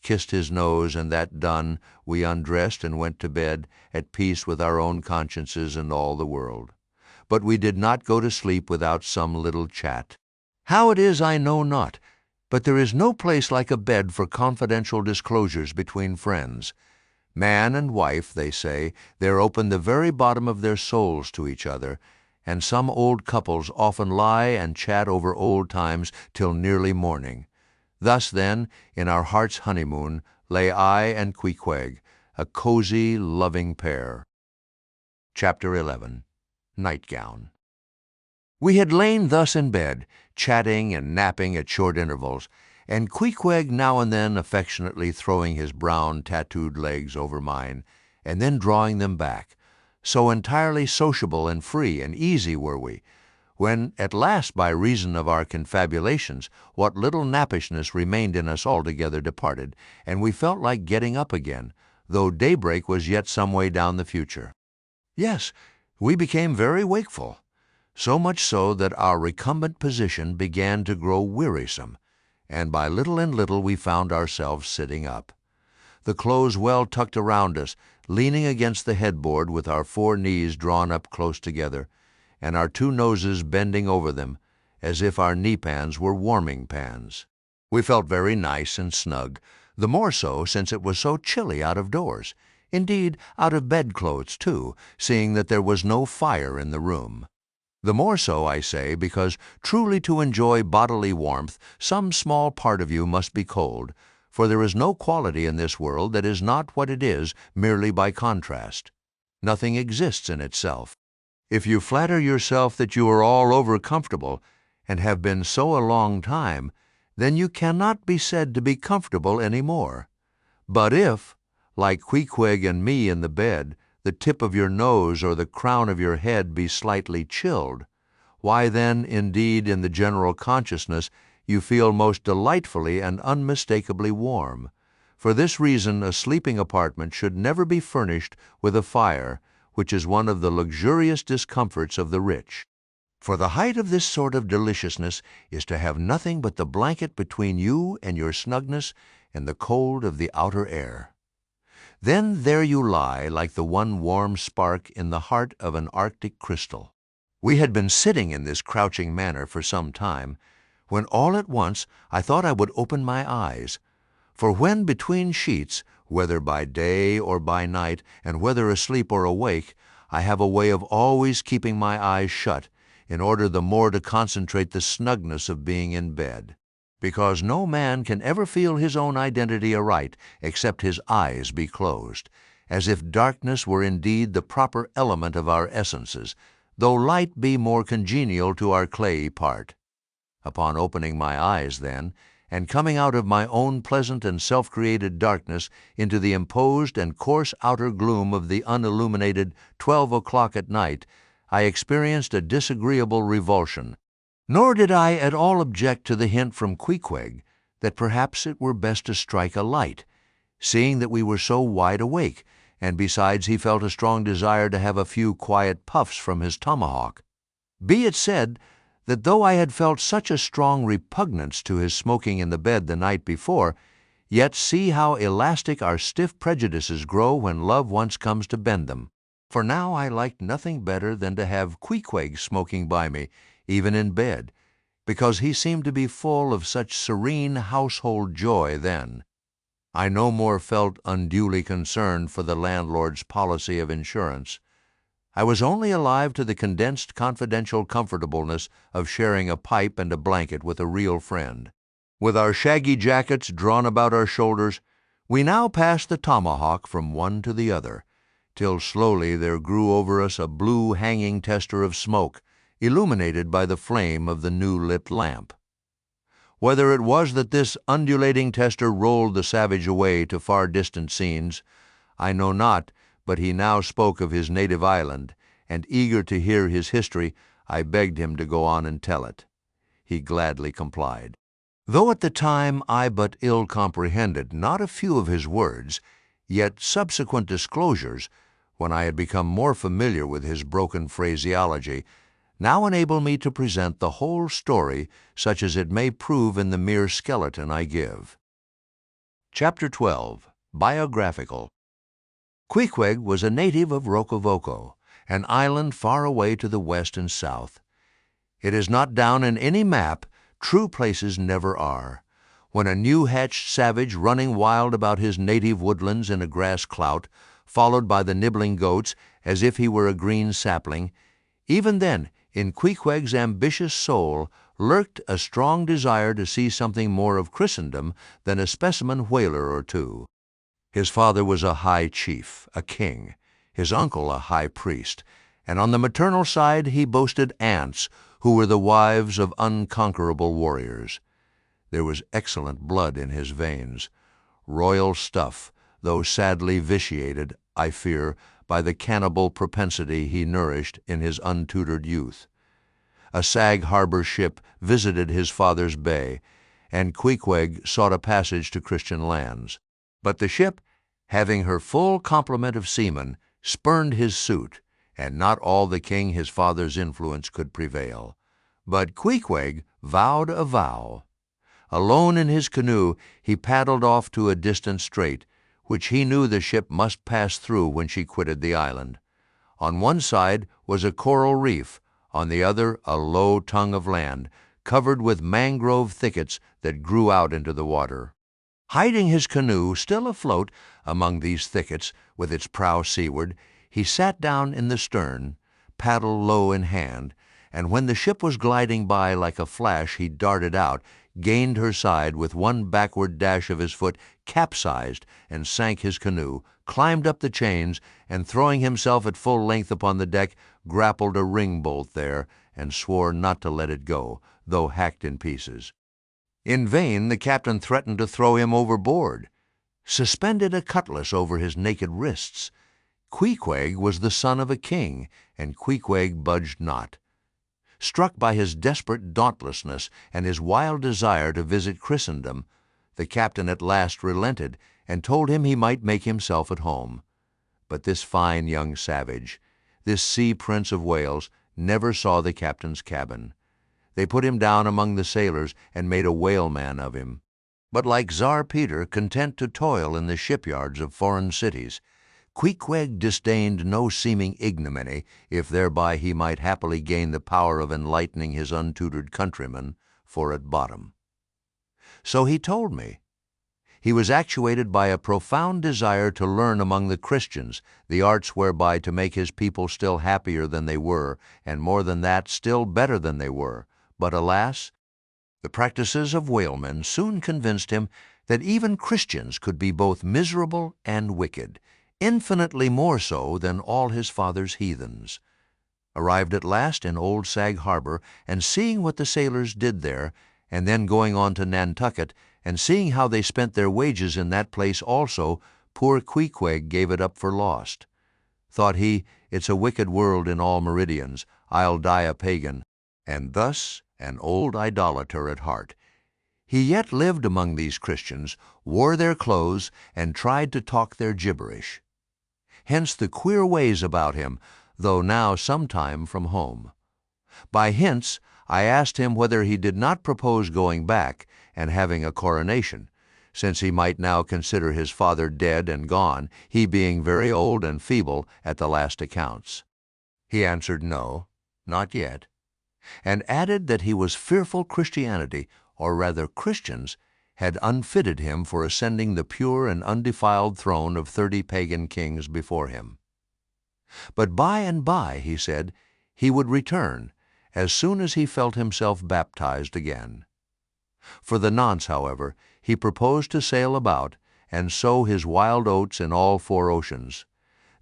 kissed his nose, and that done, we undressed and went to bed, at peace with our own consciences and all the world. But we did not go to sleep without some little chat. How it is I know not, but there is no place like a bed for confidential disclosures between friends. Man and wife, they say, there open the very bottom of their souls to each other, and some old couples often lie and chat over old times till nearly morning. Thus, then, in our heart's honeymoon, lay I and Queequeg, a cozy, loving pair. Chapter 11. Nightgown. We had lain thus in bed, chatting and napping at short intervals, and Queequeg now and then affectionately throwing his brown, tattooed legs over mine, and then drawing them back. So entirely sociable and free and easy were we, when at last, by reason of our confabulations, what little nappishness remained in us altogether departed, and we felt like getting up again, though daybreak was yet some way down the future. Yes, we became very wakeful, so much so that our recumbent position began to grow wearisome, and by little and little we found ourselves sitting up. The clothes well tucked around us, leaning against the headboard with our 4 knees drawn up close together, and our 2 noses bending over them, as if our knee-pans were warming pans. We felt very nice and snug, the more so since it was so chilly out of doors, indeed out of bedclothes too, seeing that there was no fire in the room. The more so, I say, because truly to enjoy bodily warmth, some small part of you must be cold, for there is no quality in this world that is not what it is merely by contrast. Nothing exists in itself. If you flatter yourself that you are all over comfortable, and have been so a long time, then you cannot be said to be comfortable any more. But if, like Queequeg and me in the bed, the tip of your nose or the crown of your head be slightly chilled, why then, indeed, in the general consciousness, you feel most delightfully and unmistakably warm. For this reason, a sleeping apartment should never be furnished with a fire, which is one of the luxurious discomforts of the rich. For the height of this sort of deliciousness is to have nothing but the blanket between you and your snugness and the cold of the outer air. Then there you lie like the one warm spark in the heart of an Arctic crystal. We had been sitting in this crouching manner for some time, when all at once I thought I would open my eyes. For when between sheets, whether by day or by night, and whether asleep or awake, I have a way of always keeping my eyes shut, in order the more to concentrate the snugness of being in bed. Because no man can ever feel his own identity aright except his eyes be closed, as if darkness were indeed the proper element of our essences, though light be more congenial to our clayey part. Upon opening my eyes, then, and coming out of my own pleasant and self-created darkness into the imposed and coarse outer gloom of the unilluminated 12 o'clock at night, I experienced a disagreeable revulsion. Nor did I at all object to the hint from Queequeg that perhaps it were best to strike a light, seeing that we were so wide awake, and besides he felt a strong desire to have a few quiet puffs from his tomahawk. Be it said that though I had felt such a strong repugnance to his smoking in the bed the night before, yet see how elastic our stiff prejudices grow when love once comes to bend them. For now I liked nothing better than to have Queequeg smoking by me, even in bed, because he seemed to be full of such serene household joy then. I no more felt unduly concerned for the landlord's policy of insurance. I was only alive to the condensed confidential comfortableness of sharing a pipe and a blanket with a real friend. With our shaggy jackets drawn about our shoulders, we now passed the tomahawk from one to the other, till slowly there grew over us a blue hanging tester of smoke, illuminated by the flame of the new-lit lamp. Whether it was that this undulating tester rolled the savage away to far distant scenes, I know not, but he now spoke of his native island, and eager to hear his history, I begged him to go on and tell it. He gladly complied. Though at the time I but ill comprehended not a few of his words, yet subsequent disclosures, when I had become more familiar with his broken phraseology, now enable me to present the whole story such as it may prove in the mere skeleton I give. Chapter 12. Biographical. Queequeg was a native of Rokovoko, an island far away to the west and south. It is not down in any map, true places never are. When a new-hatched savage running wild about his native woodlands in a grass clout, followed by the nibbling goats as if he were a green sapling, even then in Queequeg's ambitious soul lurked a strong desire to see something more of Christendom than a specimen whaler or two. His father was a high chief, a king, his uncle a high priest, and on the maternal side he boasted aunts who were the wives of unconquerable warriors. There was excellent blood in his veins, royal stuff, though sadly vitiated, I fear, by the cannibal propensity he nourished in his untutored youth. A Sag Harbor ship visited his father's bay, and Queequeg sought a passage to Christian lands. But the ship, having her full complement of seamen, spurned his suit, and not all the king his father's influence could prevail. But Queequeg vowed a vow. Alone in his canoe, he paddled off to a distant strait, which he knew the ship must pass through when she quitted the island. On one side was a coral reef, on the other a low tongue of land, covered with mangrove thickets that grew out into the water. Hiding his canoe still afloat among these thickets, with its prow seaward, he sat down in the stern, paddle low in hand, and when the ship was gliding by like a flash he darted out, gained her side with one backward dash of his foot, capsized and sank his canoe, climbed up the chains, and throwing himself at full length upon the deck, grappled a ring-bolt there, and swore not to let it go, though hacked in pieces. In vain the captain threatened to throw him overboard, suspended a cutlass over his naked wrists. Queequeg was the son of a king, and Queequeg budged not. Struck by his desperate dauntlessness and his wild desire to visit Christendom, the captain at last relented and told him he might make himself at home. But this fine young savage, this sea prince of Wales, never saw the captain's cabin. They put him down among the sailors and made a whaleman of him. But like Tsar Peter, content to toil in the shipyards of foreign cities, Queequeg disdained no seeming ignominy, if thereby he might happily gain the power of enlightening his untutored countrymen, for at bottom. So he told me. He was actuated by a profound desire to learn among the Christians the arts whereby to make his people still happier than they were, and more than that, still better than they were. But alas, the practices of whalemen soon convinced him that even Christians could be both miserable and wicked, infinitely more so than all his father's heathens. Arrived at last in Old Sag Harbor, and seeing what the sailors did there, and then going on to Nantucket, and seeing how they spent their wages in that place also, poor Queequeg gave it up for lost. Thought he, it's a wicked world in all meridians, I'll die a pagan, and thus an old idolater at heart. He yet lived among these Christians, wore their clothes, and tried to talk their gibberish. Hence the queer ways about him, though now sometime from home. By hints I asked him whether he did not propose going back and having a coronation, since he might now consider his father dead and gone, he being very old and feeble at the last accounts. He answered no, not yet, and added that he was fearful Christianity, or rather Christians, had unfitted him for ascending the pure and undefiled throne of 30 pagan kings before him. But by and by, he said, he would return, as soon as he felt himself baptized again. For the nonce, however, he proposed to sail about and sow his wild oats in all 4 oceans.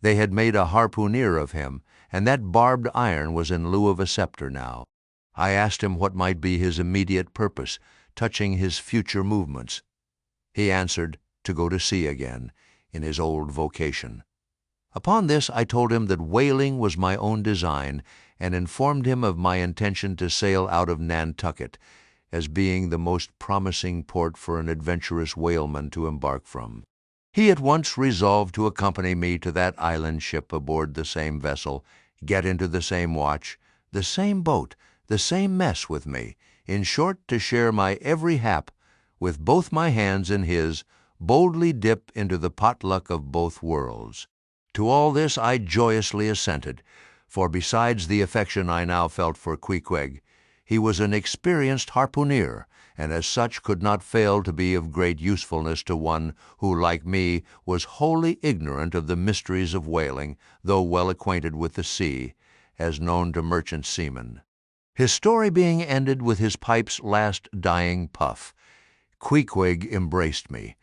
They had made a harpooneer of him, and that barbed iron was in lieu of a scepter now. I asked him what might be his immediate purpose, touching his future movements. He answered, to go to sea again, in his old vocation. Upon this I told him that whaling was my own design, and informed him of my intention to sail out of Nantucket, as being the most promising port for an adventurous whaleman to embark from. He at once resolved to accompany me to that island ship aboard the same vessel, get into the same watch, the same boat, the same mess with me, in short, to share my every hap, with both my hands in his, boldly dip into the potluck of both worlds. To all this I joyously assented, for besides the affection I now felt for Queequeg, he was an experienced harpooneer, and as such could not fail to be of great usefulness to one who, like me, was wholly ignorant of the mysteries of whaling, though well acquainted with the sea, as known to merchant seamen. His story being ended with his pipe's last dying puff, Queequeg embraced me,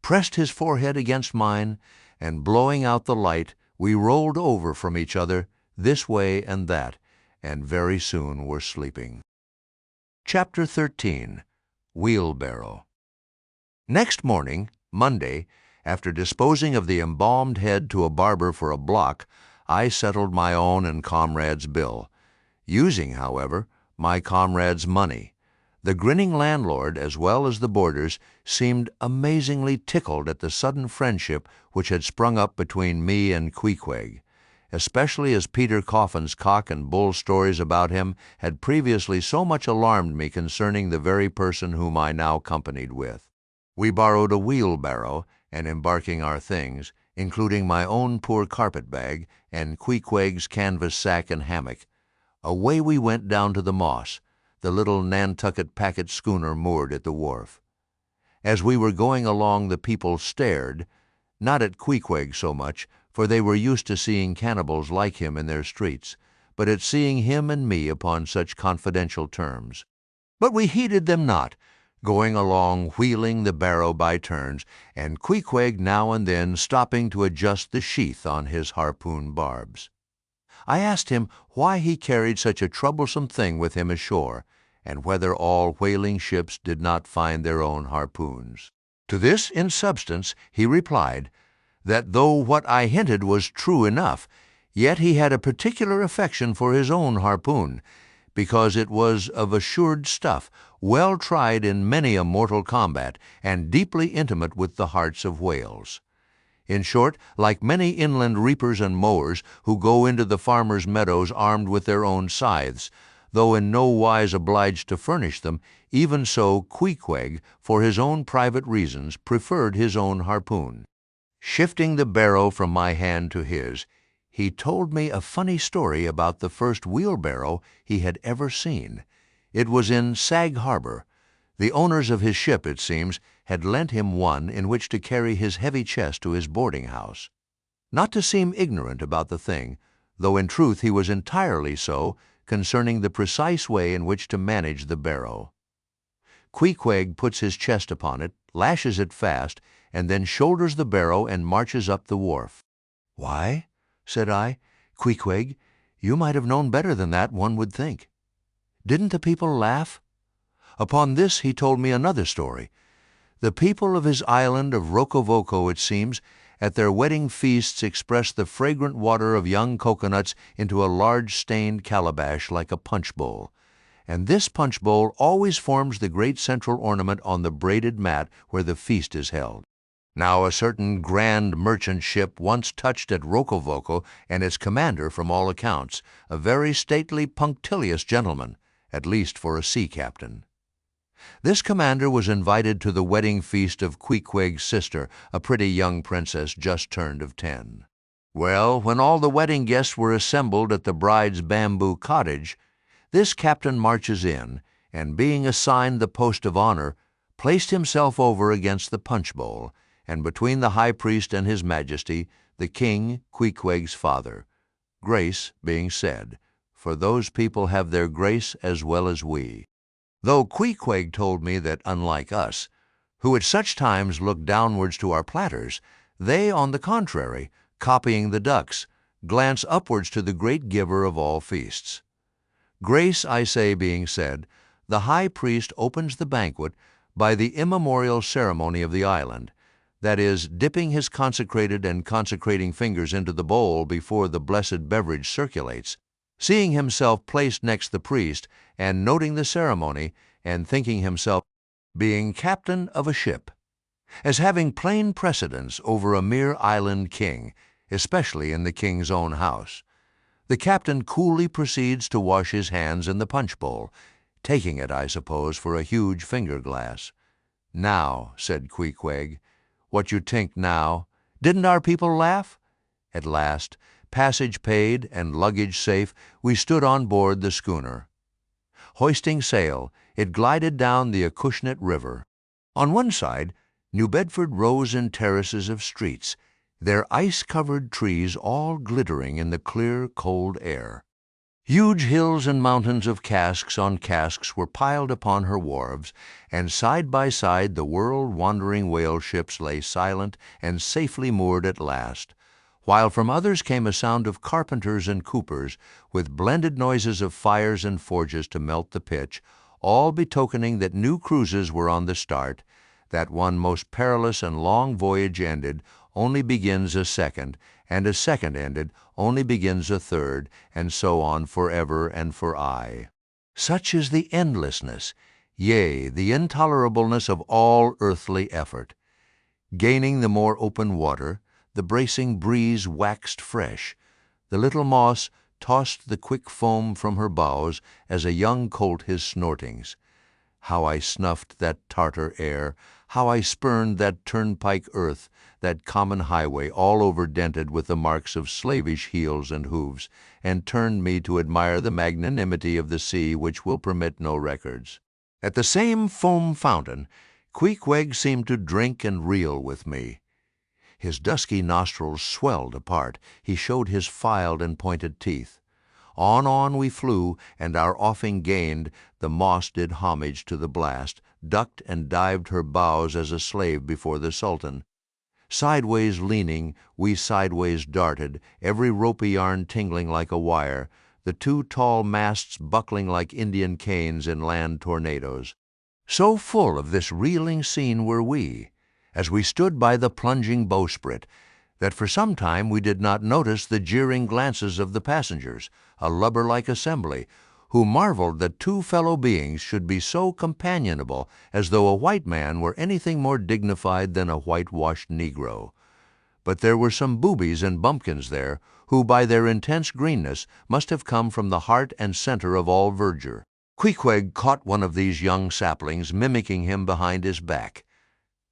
pressed his forehead against mine, and blowing out the light, we rolled over from each other, this way and that, and very soon were sleeping. Chapter 13. Wheelbarrow. Next morning, Monday, after disposing of the embalmed head to a barber for a block, I settled my own and comrade's bill, using, however, my comrade's money. The grinning landlord, as well as the boarders, seemed amazingly tickled at the sudden friendship which had sprung up between me and Queequeg, especially as Peter Coffin's cock and bull stories about him had previously so much alarmed me concerning the very person whom I now companied with. We borrowed a wheelbarrow, and embarking our things, including my own poor carpetbag and Queequeg's canvas sack and hammock, away we went down to the Moss, the little Nantucket packet schooner moored at the wharf. As we were going along, the people stared, not at Queequeg so much, for they were used to seeing cannibals like him in their streets, but at seeing him and me upon such confidential terms. But we heeded them not, going along wheeling the barrow by turns, and Queequeg now and then stopping to adjust the sheath on his harpoon barbs. I asked him why he carried such a troublesome thing with him ashore, and whether all whaling ships did not find their own harpoons. To this, in substance, he replied, that though what I hinted was true enough, yet he had a particular affection for his own harpoon, because it was of assured stuff, well tried in many a mortal combat, and deeply intimate with the hearts of whales. In short, like many inland reapers and mowers who go into the farmers' meadows armed with their own scythes, though in no wise obliged to furnish them, even so Queequeg, for his own private reasons, preferred his own harpoon. Shifting the barrow from my hand to his, he told me a funny story about the first wheelbarrow he had ever seen. It was in Sag Harbor. The owners of his ship, it seems, had lent him one in which to carry his heavy chest to his boarding-house. Not to seem ignorant about the thing, though in truth he was entirely so, concerning the precise way in which to manage the barrow. Queequeg puts his chest upon it, lashes it fast, and then shoulders the barrow and marches up the wharf. "Why," said I, "Queequeg, you might have known better than that, one would think. Didn't the people laugh?" Upon this he told me another story. The people of his island of Rokovoko, it seems, at their wedding feasts expressed the fragrant water of young coconuts into a large stained calabash like a punch bowl, and this punch bowl always forms the great central ornament on the braided mat where the feast is held. Now a certain grand merchant ship once touched at Rokovoko, and its commander, from all accounts, a very stately, punctilious gentleman, at least for a sea captain. This commander was invited to the wedding feast of Queequeg's sister, a pretty young princess just turned of 10. Well, when all the wedding guests were assembled at the bride's bamboo cottage, this captain marches in, and being assigned the post of honor, placed himself over against the punch bowl, and between the high priest and his majesty, the king, Queequeg's father, grace being said, for those people have their grace as well as we. Though Queequeg told me that, unlike us, who at such times look downwards to our platters, they, on the contrary, copying the ducks, glance upwards to the great giver of all feasts. Grace, I say, being said, the high priest opens the banquet by the immemorial ceremony of the island, that is, dipping his consecrated and consecrating fingers into the bowl before the blessed beverage circulates, seeing himself placed next the priest, and noting the ceremony, and thinking himself being captain of a ship, as having plain precedence over a mere island king, especially in the king's own house. The captain coolly proceeds to wash his hands in the punch bowl, taking it, I suppose, for a huge finger-glass. "Now," said Queequeg, "what you tink now? Didn't our people laugh?" At last, passage paid and luggage safe, we stood on board the schooner. Hoisting sail, it glided down the Acushnet River. On one side, New Bedford rose in terraces of streets, their ice-covered trees all glittering in the clear, cold air. Huge hills and mountains of casks on casks were piled upon her wharves, and side by side the world-wandering whale ships lay silent and safely moored at last, while from others came a sound of carpenters and coopers, with blended noises of fires and forges to melt the pitch, all betokening that new cruises were on the start, that one most perilous and long voyage ended, only begins a second, and a second ended, only begins a third, and so on forever and for aye. Such is the endlessness, yea, the intolerableness of all earthly effort. Gaining the more open water, the bracing breeze waxed fresh. The little moss tossed the quick foam from her bows as a young colt his snortings. How I snuffed that Tartar air, how I spurned that turnpike earth, that common highway all over dented with the marks of slavish heels and hoofs, and turned me to admire the magnanimity of the sea which will permit no records. At the same foam fountain, Queequeg seemed to drink and reel with me. His dusky nostrils swelled apart, he showed his filed and pointed teeth. On we flew, and our offing gained, the moss did homage to the blast, ducked and dived her bows as a slave before the Sultan. Sideways leaning, we sideways darted, every ropey yarn tingling like a wire, the two tall masts buckling like Indian canes in land tornadoes. So full of this reeling scene were we, as we stood by the plunging bowsprit, that for some time we did not notice the jeering glances of the passengers, a lubber-like assembly, who marveled that two fellow beings should be so companionable as though a white man were anything more dignified than a whitewashed Negro. But there were some boobies and bumpkins there, who by their intense greenness must have come from the heart and center of all verdure. Queequeg caught one of these young saplings, mimicking him behind his back.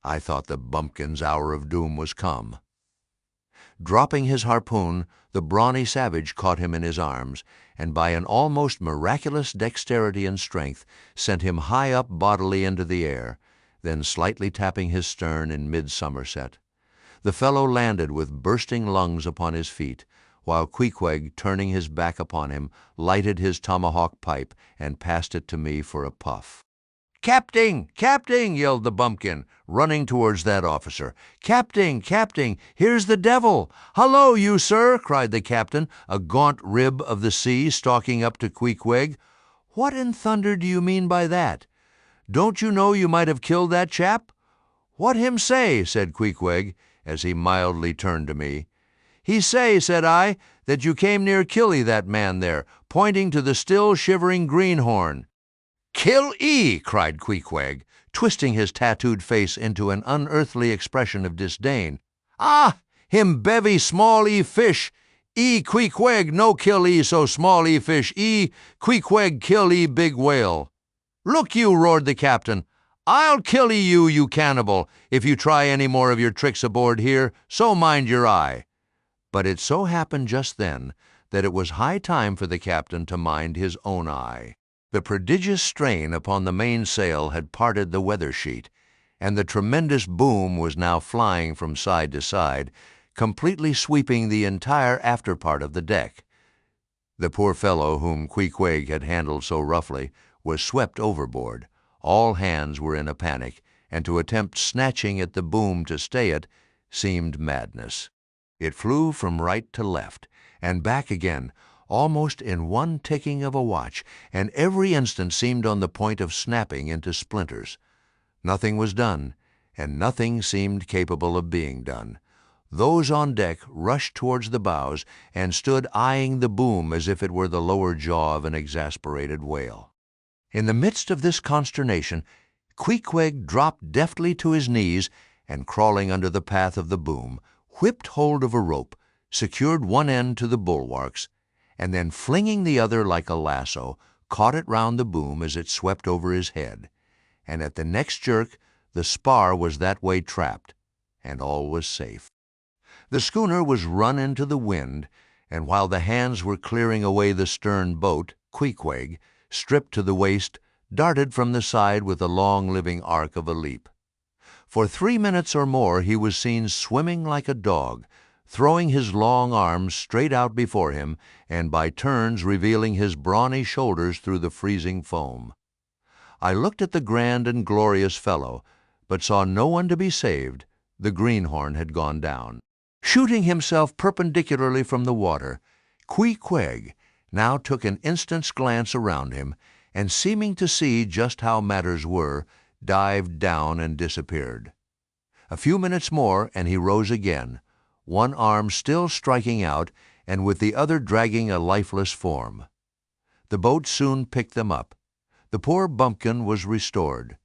I thought the bumpkin's hour of doom was come. Dropping his harpoon, the brawny savage caught him in his arms, and by an almost miraculous dexterity and strength sent him high up bodily into the air, then slightly tapping his stern in mid-somerset. The fellow landed with bursting lungs upon his feet, while Queequeg, turning his back upon him, lighted his tomahawk pipe and passed it to me for a puff. "Capting! Capting!" yelled the bumpkin, running towards that officer. "Capting! Capting! Here's the devil! Hullo, you, sir!" cried the captain, a gaunt rib of the sea, stalking up to Queequeg. "What in thunder do you mean by that? Don't you know you might have killed that chap?" "What him say?" said Queequeg, as he mildly turned to me. "He say," said I, "that you came near killy that man there," pointing to the still shivering greenhorn. "Kill-ee!" cried Queequeg, twisting his tattooed face into an unearthly expression of disdain. "Ah, him bevy small-ee fish, "E Queequeg no kill e so small e fish, e Queequeg kill e big whale." "Look you," roared the captain, "I'll kill you, you cannibal, if you try any more of your tricks aboard here, so mind your eye." But it so happened just then that it was high time for the captain to mind his own eye. The prodigious strain upon the mainsail had parted the weather sheet, and the tremendous boom was now flying from side to side, completely sweeping the entire after part of the deck. The poor fellow whom Queequeg had handled so roughly was swept overboard. All hands were in a panic, and to attempt snatching at the boom to stay it seemed madness. It flew from right to left, and back again, almost in one ticking of a watch, and every instant seemed on the point of snapping into splinters. Nothing was done, and nothing seemed capable of being done. Those on deck rushed towards the bows and stood eyeing the boom as if it were the lower jaw of an exasperated whale. In the midst of this consternation, Queequeg dropped deftly to his knees and, crawling under the path of the boom, whipped hold of a rope, secured one end to the bulwarks, and then, flinging the other like a lasso, caught it round the boom as it swept over his head. And at the next jerk the spar was that way trapped, and all was safe. The schooner was run into the wind, and while the hands were clearing away the stern boat, Queequeg, stripped to the waist, darted from the side with a long living arc of a leap. For 3 minutes or more he was seen swimming like a dog, throwing his long arms straight out before him, and by turns revealing his brawny shoulders through the freezing foam. I looked at the grand and glorious fellow, but saw no one to be saved. The greenhorn had gone down. Shooting himself perpendicularly from the water, Queequeg now took an instant's glance around him, and seeming to see just how matters were, dived down and disappeared. A few minutes more, and he rose again, one arm still striking out, and with the other dragging a lifeless form. The boat soon picked them up. The poor bumpkin was restored.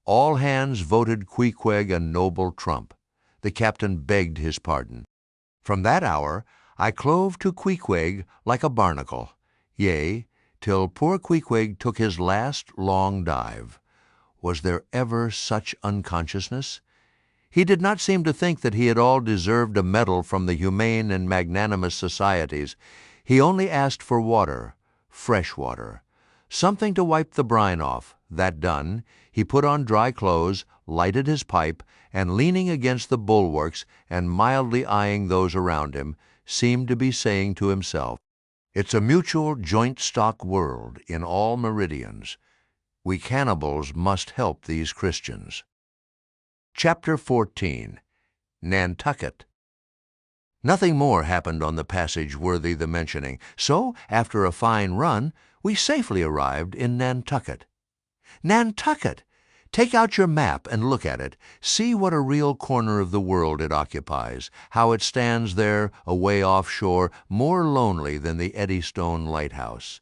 All hands voted Queequeg a noble trump. The captain begged his pardon. From that hour I clove to Queequeg like a barnacle, yea, till poor Queequeg took his last long dive. Was there ever such unconsciousness? He did not seem to think that he at all deserved a medal from the humane and magnanimous societies. He only asked for water, fresh water, something to wipe the brine off. That done, he put on dry clothes, lighted his pipe, and leaning against the bulwarks and mildly eyeing those around him, seemed to be saying to himself, "It's a mutual joint-stock world in all meridians. We cannibals must help these Christians." Chapter 14. Nantucket. Nothing more happened on the passage worthy the mentioning, so, after a fine run, we safely arrived in Nantucket. Nantucket! Take out your map and look at it. See what a real corner of the world it occupies, how it stands there, away offshore, more lonely than the Eddystone lighthouse.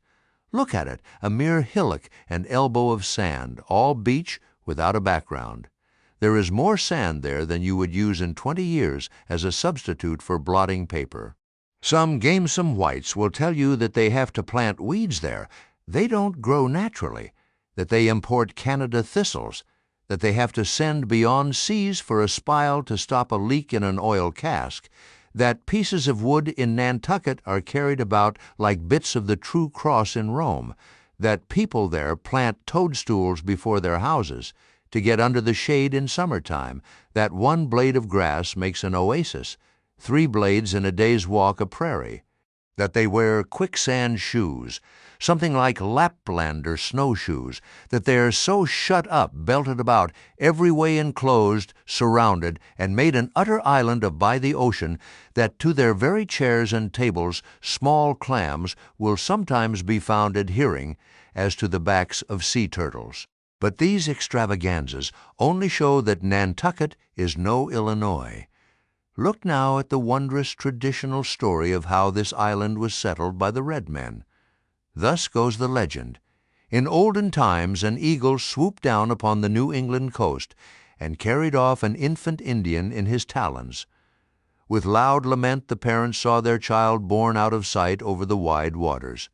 Look at it, a mere hillock and elbow of sand, all beach, without a background. There is more sand there than you would use in 20 years as a substitute for blotting paper. Some gamesome whites will tell you that they have to plant weeds there. They don't grow naturally, that they import Canada thistles, that they have to send beyond seas for a spile to stop a leak in an oil cask, that pieces of wood in Nantucket are carried about like bits of the true cross in Rome, that people there plant toadstools before their houses to get under the shade in summertime, that one blade of grass makes an oasis, 3 blades in a day's walk a prairie, that they wear quicksand shoes, something like Laplander snowshoes, that they are so shut up, belted about, every way enclosed, surrounded, and made an utter island of by the ocean, that to their very chairs and tables small clams will sometimes be found adhering, as to the backs of sea turtles. But these extravaganzas only show that Nantucket is no Illinois. Look now at the wondrous traditional story of how this island was settled by the red men. Thus goes the legend. In olden times an eagle swooped down upon the New England coast and carried off an infant Indian in his talons. With loud lament the parents saw their child borne out of sight over the wide waters.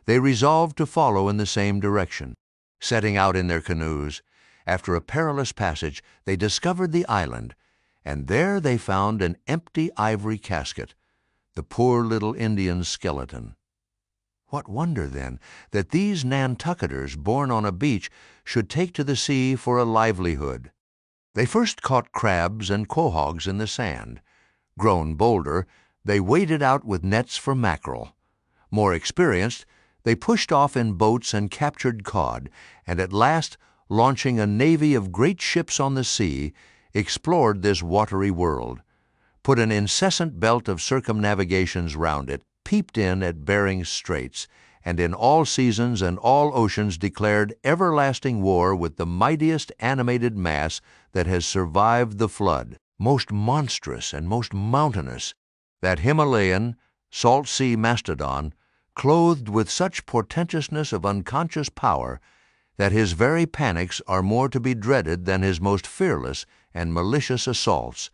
They resolved to follow in the same direction. Setting out in their canoes, after a perilous passage, they discovered the island, and there they found an empty ivory casket, the poor little Indian's skeleton. What wonder, then, that these Nantucketers, born on a beach, should take to the sea for a livelihood. They first caught crabs and quahogs in the sand. Grown bolder, they waded out with nets for mackerel. More experienced, they pushed off in boats and captured cod, and at last, launching a navy of great ships on the sea, explored this watery world, put an incessant belt of circumnavigations round it, peeped in at Bering's Straits, and in all seasons and all oceans declared everlasting war with the mightiest animated mass that has survived the flood, most monstrous and most mountainous, that Himalayan, salt sea mastodon, clothed with such portentousness of unconscious power that his very panics are more to be dreaded than his most fearless and malicious assaults,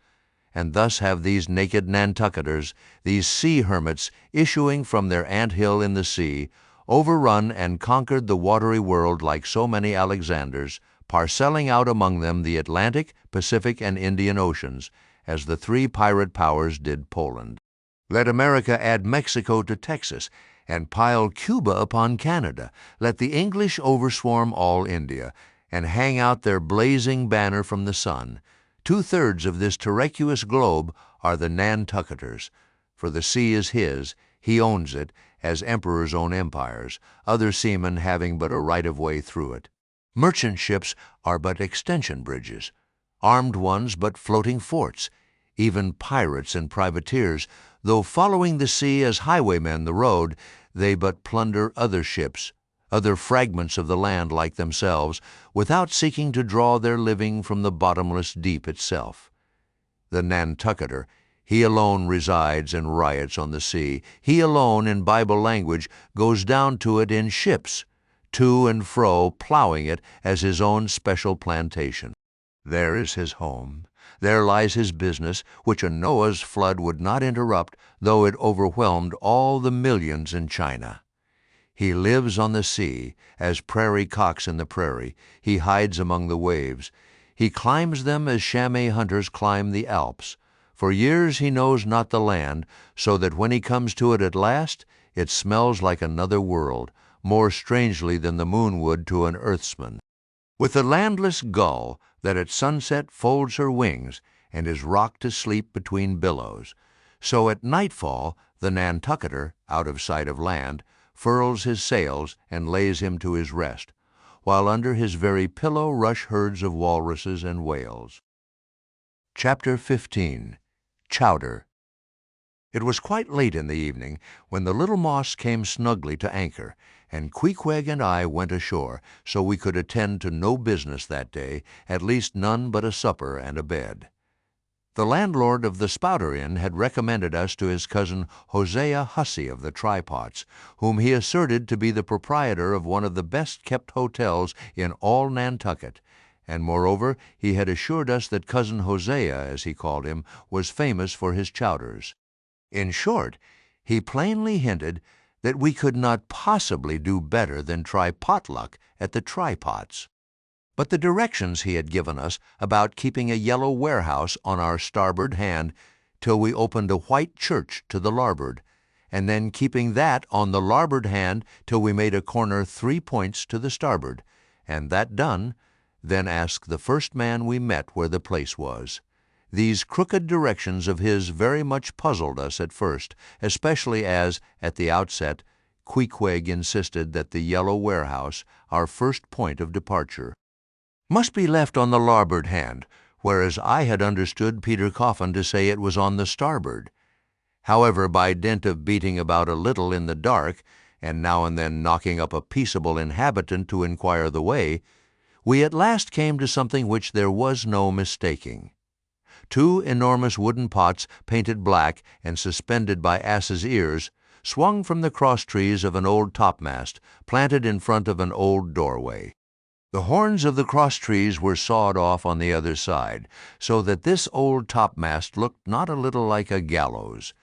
and thus have these naked Nantucketers, these sea hermits issuing from their ant-hill in the sea, overrun and conquered the watery world like so many Alexanders, parcelling out among them the Atlantic, Pacific, and Indian Oceans, as the three pirate powers did Poland. Let America add Mexico to Texas, and pile Cuba upon Canada. Let the English overswarm all India, and hang out their blazing banner from the sun. 2/3 of this terraqueous globe are the Nantucketers, for the sea is his, he owns it, as emperors own empires, other seamen having but a right-of-way through it. Merchant ships are but extension bridges, armed ones but floating forts. Even pirates and privateers, though following the sea as highwaymen the road, they but plunder other ships, other fragments of the land like themselves, without seeking to draw their living from the bottomless deep itself. The Nantucketer, he alone resides and riots on the sea. He alone, in Bible language, goes down to it in ships, to and fro plowing it as his own special plantation. There is his home. There lies his business, which a Noah's flood would not interrupt, though it overwhelmed all the millions in China. He lives on the sea, as prairie cocks in the prairie. He hides among the waves. He climbs them as chamois hunters climb the Alps. For years he knows not the land, so that when he comes to it at last, it smells like another world, more strangely than the moon would to an earthsman. With the landless gull that at sunset folds her wings and is rocked to sleep between billows, so at nightfall the Nantucketer, out of sight of land, furls his sails and lays him to his rest, while under his very pillow rush herds of walruses and whales. Chapter 15. Chowder. It was quite late in the evening when the little Moss came snugly to anchor, and Queequeg and I went ashore, so we could attend to no business that day, at least none but a supper and a bed. The landlord of the Spouter-Inn had recommended us to his cousin Hosea Hussey of the Trypots, whom he asserted to be the proprietor of one of the best-kept hotels in all Nantucket, and moreover he had assured us that cousin Hosea, as he called him, was famous for his chowders. In short, he plainly hinted that we could not possibly do better than try potluck at the Trypots. But the directions he had given us about keeping a yellow warehouse on our starboard hand till we opened a white church to the larboard, and then keeping that on the larboard hand till we made a corner 3 points to the starboard, and that done, then ask the first man we met where the place was. These crooked directions of his very much puzzled us at first, especially as, at the outset, Queequeg insisted that the yellow warehouse, our first point of departure, must be left on the larboard hand, whereas I had understood Peter Coffin to say it was on the starboard. However, by dint of beating about a little in the dark, and now and then knocking up a peaceable inhabitant to inquire the way, we at last came to something which there was no mistaking. 2 enormous wooden pots, painted black and suspended by asses' ears, swung from the cross-trees of an old topmast, planted in front of an old doorway. The horns of the cross-trees were sawed off on the other side, so that this old topmast looked not a little like a gallows.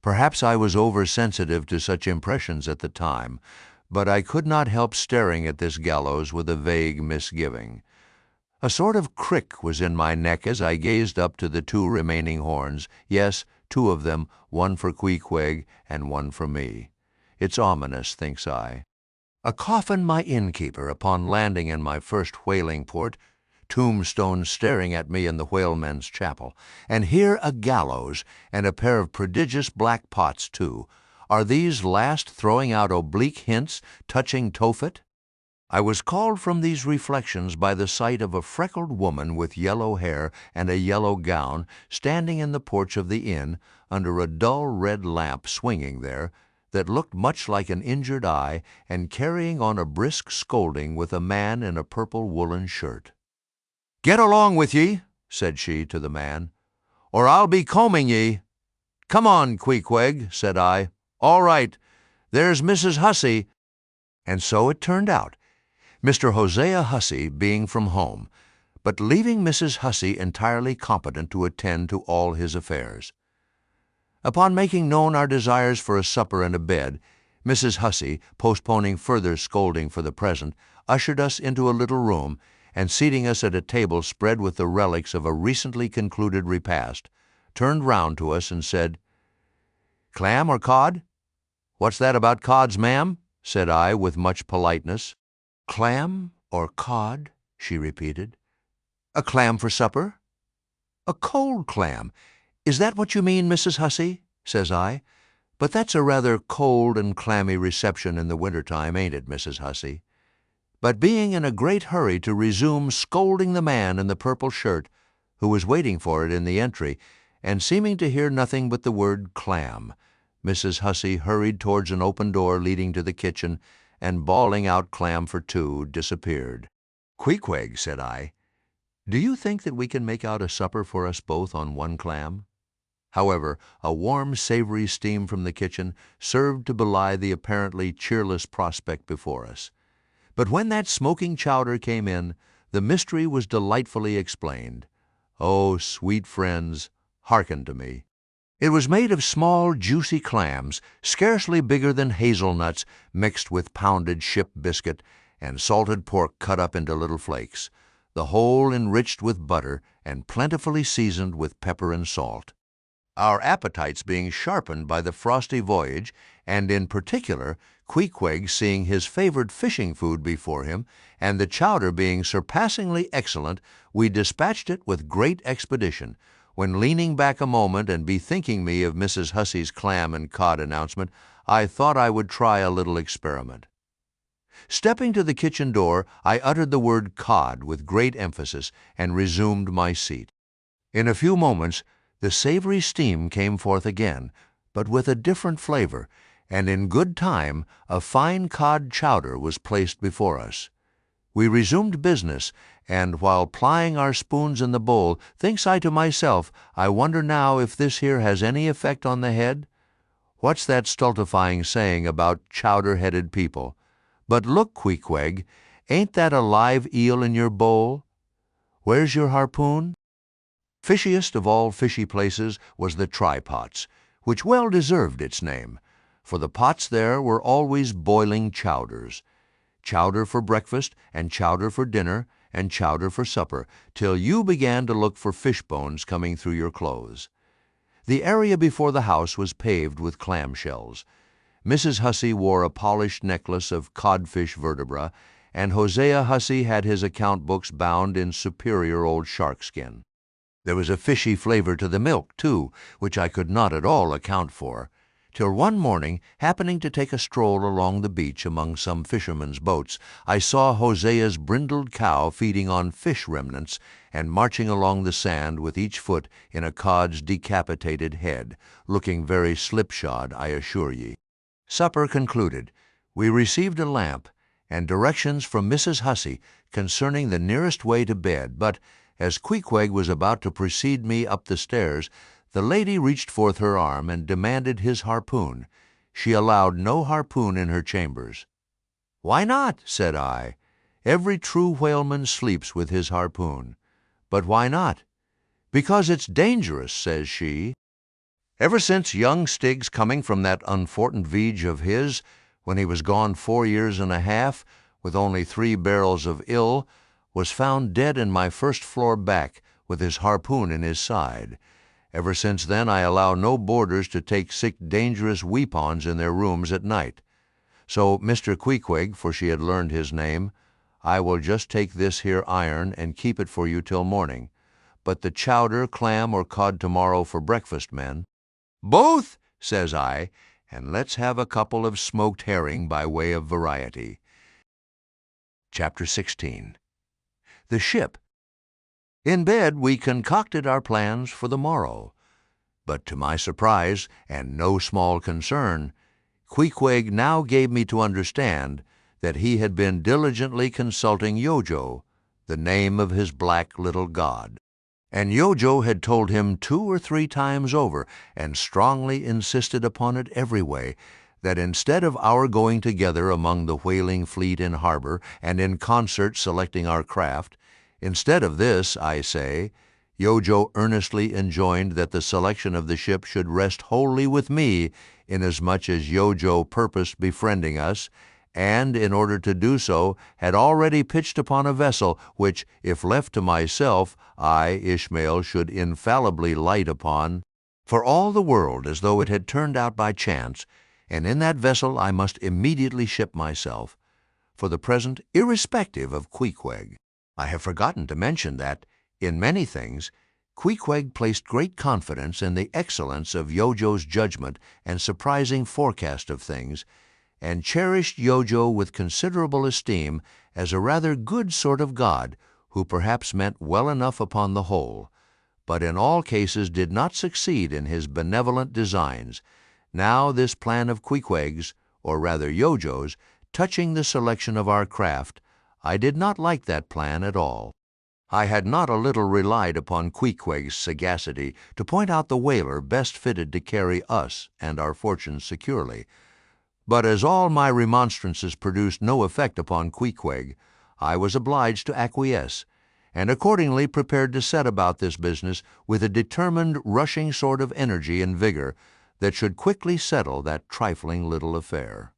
Perhaps I was oversensitive to such impressions at the time, but I could not help staring at this gallows with a vague misgiving. A sort of crick was in my neck as I gazed up to the two remaining horns, yes, two of them, one for Queequeg and one for me. It's ominous, thinks I. A coffin my innkeeper upon landing in my first whaling port, tombstones staring at me in the whalemen's chapel, and here a gallows and a pair of prodigious black pots too. Are these last throwing out oblique hints touching Tophet? I was called from these reflections by the sight of a freckled woman with yellow hair and a yellow gown standing in the porch of the inn under a dull red lamp swinging there that looked much like an injured eye and carrying on a brisk scolding with a man in a purple woolen shirt. "Get along with ye," said she to the man, "or I'll be combing ye." "Come on, Queequeg," said I. "All right. There's Mrs. Hussey." And so it turned out, Mr. Hosea Hussey being from home, but leaving Mrs. Hussey entirely competent to attend to all his affairs. Upon making known our desires for a supper and a bed, Mrs. Hussey, postponing further scolding for the present, ushered us into a little room, and seating us at a table spread with the relics of a recently concluded repast, turned round to us and said, "Clam or cod?" "What's that about cods, ma'am?" said I with much politeness. "Clam or cod?" she repeated. "A clam for supper?" "A cold clam. Is that what you mean, Mrs. Hussey?" says I. "But that's a rather cold and clammy reception in the winter-time, ain't it, Mrs. Hussey?" But being in a great hurry to resume scolding the man in the purple shirt, who was waiting for it in the entry, and seeming to hear nothing but the word clam, Mrs. Hussey hurried towards an open door leading to the kitchen, and bawling out clam for two, disappeared. "Queequeg," said I, "do you think that we can make out a supper for us both on one clam?" However, a warm, savory steam from the kitchen served to belie the apparently cheerless prospect before us. But when that smoking chowder came in, the mystery was delightfully explained. Oh, sweet friends, hearken to me. It was made of small, juicy clams, scarcely bigger than hazelnuts, mixed with pounded ship biscuit and salted pork cut up into little flakes, the whole enriched with butter and plentifully seasoned with pepper and salt. Our appetites being sharpened by the frosty voyage, and in particular Queequeg seeing his favored fishing food before him, and the chowder being surpassingly excellent, we dispatched it with great expedition, when leaning back a moment and bethinking me of Mrs. Hussey's clam and cod announcement, I thought I would try a little experiment. Stepping to the kitchen door, I uttered the word cod with great emphasis and resumed my seat. In a few moments, the savory steam came forth again, but with a different flavor, and in good time a fine cod chowder was placed before us. We resumed business, and while plying our spoons in the bowl, thinks I to myself, I wonder now if this here has any effect on the head? What's that stultifying saying about chowder-headed people? But look, Queequeg, ain't that a live eel in your bowl? Where's your harpoon? Fishiest of all fishy places was the try-pots, which well deserved its name, for the pots there were always boiling chowders. Chowder for breakfast, and chowder for dinner, and chowder for supper, till you began to look for fish bones coming through your clothes. The area before the house was paved with clamshells. Mrs. Hussey wore a polished necklace of codfish vertebra, and Hosea Hussey had his account books bound in superior old sharkskin. There was a fishy flavor to the milk, too, which I could not at all account for, till one morning, happening to take a stroll along the beach among some fishermen's boats, I saw Hosea's brindled cow feeding on fish remnants and marching along the sand with each foot in a cod's decapitated head, looking very slipshod, I assure ye. Supper concluded, we received a lamp and directions from Mrs. Hussey concerning the nearest way to bed, but as Queequeg was about to precede me up the stairs, the lady reached forth her arm and demanded his harpoon. She allowed no harpoon in her chambers. "Why not?" said I. Every true whaleman sleeps with his harpoon. But why not? Because it's dangerous, says she. Ever since young Stig's coming from that unfortunate voyage of his, when he was gone 4 years and a half, with only 3 barrels of ill, was found dead in my first floor back, with his harpoon in his side. Ever since then I allow no boarders to take sick dangerous weapons in their rooms at night. So, Mr. Queequeg, for she had learned his name, I will just take this here iron and keep it for you till morning. But the chowder, clam, or cod tomorrow for breakfast, men. Both, says I, and let's have a couple of smoked herring by way of variety. Chapter 16. The Ship. In bed we concocted our plans for the morrow. But to my surprise, and no small concern, Queequeg now gave me to understand that he had been diligently consulting Yojo, the name of his black little god. And Yojo had told him 2 or 3 times over, and strongly insisted upon it every way, that instead of our going together among the whaling fleet in harbor, and in concert selecting our craft, instead of this, I say, Yojo earnestly enjoined that the selection of the ship should rest wholly with me, inasmuch as Yojo purposed befriending us, and, in order to do so, had already pitched upon a vessel which, if left to myself, I, Ishmael, should infallibly light upon, for all the world as though it had turned out by chance, and in that vessel I must immediately ship myself, for the present irrespective of Queequeg. I have forgotten to mention that, in many things, Queequeg placed great confidence in the excellence of Yojo's judgment and surprising forecast of things, and cherished Yojo with considerable esteem as a rather good sort of god, who perhaps meant well enough upon the whole, but in all cases did not succeed in his benevolent designs. Now this plan of Queequeg's, or rather Yojo's, touching the selection of our craft, I did not like that plan at all. I had not a little relied upon Queequeg's sagacity to point out the whaler best fitted to carry us and our fortunes securely. But as all my remonstrances produced no effect upon Queequeg, I was obliged to acquiesce, and accordingly prepared to set about this business with a determined, rushing sort of energy and vigor that should quickly settle that trifling little affair.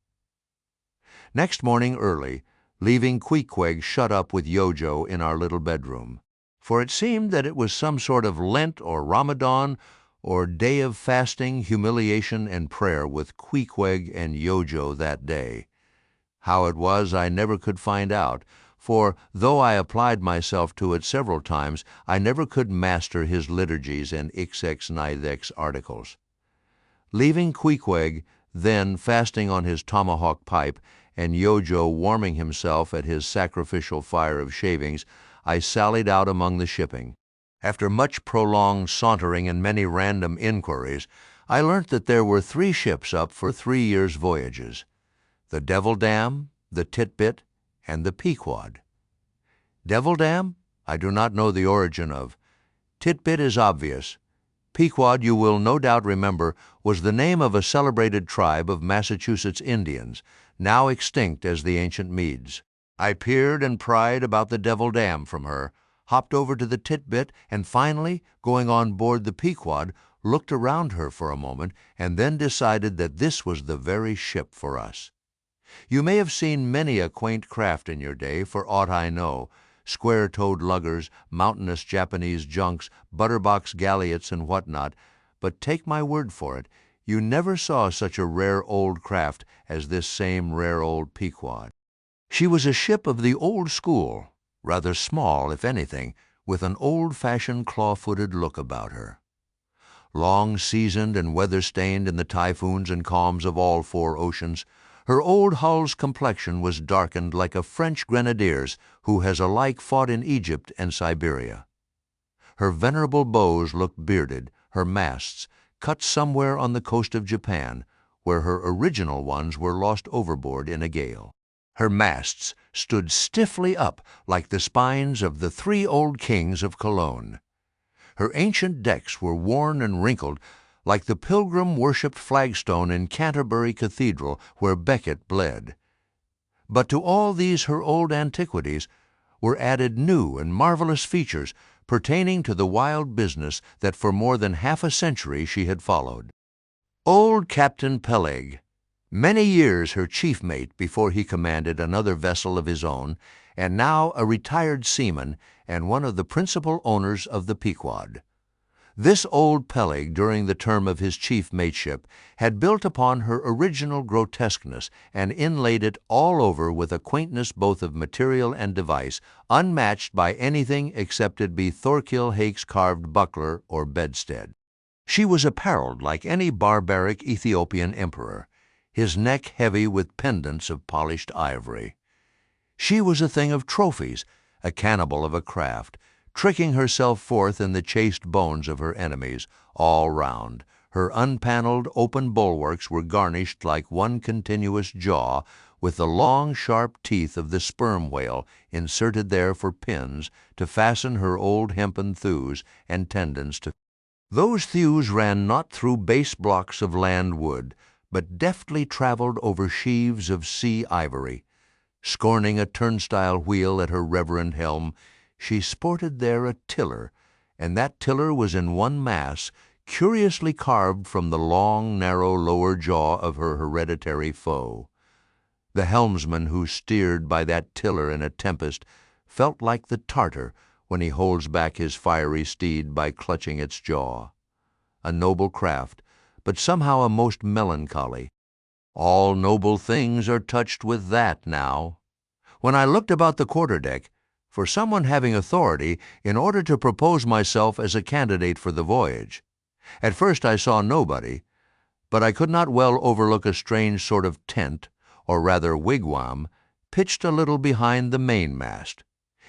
Next morning early, leaving Queequeg shut up with Yojo in our little bedroom, for it seemed that it was some sort of Lent or Ramadan or day of fasting, humiliation, and prayer with Queequeg and Yojo that day. How it was I never could find out, for though I applied myself to it several times, I never could master his liturgies and Ixex articles. Leaving Queequeg, then fasting on his tomahawk pipe, and Yojo warming himself at his sacrificial fire of shavings, I sallied out among the shipping. After much prolonged sauntering and many random inquiries, I learnt that there were 3 ships up for 3 years' voyages: the Devil Dam, the Tit-Bit, and the Pequod. Devil Dam I do not know the origin of. Tit-Bit is obvious. Pequod, you will no doubt remember, was the name of a celebrated tribe of Massachusetts Indians, now extinct as the ancient Medes. I peered and pried about the Devil Dam from her, hopped over to the Tit-Bit, and finally, going on board the Pequod, looked around her for a moment, and then decided that this was the very ship for us. You may have seen many a quaint craft in your day, for aught I know, square-toed luggers, mountainous Japanese junks, butterbox galliots, and what not, but take my word for it, you never saw such a rare old craft as this same rare old Pequod. She was a ship of the old school, rather small, if anything, with an old-fashioned claw-footed look about her. Long seasoned and weather-stained in the typhoons and calms of all 4 oceans, her old hull's complexion was darkened like a French grenadier's who has alike fought in Egypt and Siberia. Her venerable bows looked bearded, her masts, cut somewhere on the coast of Japan, where her original ones were lost overboard in a gale. Her masts stood stiffly up like the spines of the 3 old kings of Cologne. Her ancient decks were worn and wrinkled like the pilgrim-worshipped flagstone in Canterbury Cathedral where Becket bled. But to all these her old antiquities were added new and marvelous features pertaining to the wild business that for more than half a century she had followed. Old Captain Peleg, many years her chief mate before he commanded another vessel of his own, and now a retired seaman and one of the principal owners of the Pequod. This old Peleg, during the term of his chief mateship, had built upon her original grotesqueness and inlaid it all over with a quaintness both of material and device, unmatched by anything except it be Thorkill Hake's carved buckler or bedstead. She was apparelled like any barbaric Ethiopian emperor, his neck heavy with pendants of polished ivory. She was a thing of trophies, a cannibal of a craft, tricking herself forth in the chased bones of her enemies all round. Her unpanelled, open bulwarks were garnished like one continuous jaw with the long, sharp teeth of the sperm whale inserted there for pins to fasten her old hempen thews and tendons to. Those thews ran not through base blocks of land wood, but deftly travelled over sheaves of sea ivory. Scorning a turnstile wheel at her reverend helm, she sported there a tiller, and that tiller was in one mass, curiously carved from the long, narrow lower jaw of her hereditary foe. The helmsman who steered by that tiller in a tempest felt like the Tartar when he holds back his fiery steed by clutching its jaw. A noble craft, but somehow a most melancholy. All noble things are touched with that now. When I looked about the quarterdeck, for someone having authority in order to propose myself as a candidate for the voyage. At first I saw nobody, but I could not well overlook a strange sort of tent, or rather wigwam, pitched a little behind the mainmast.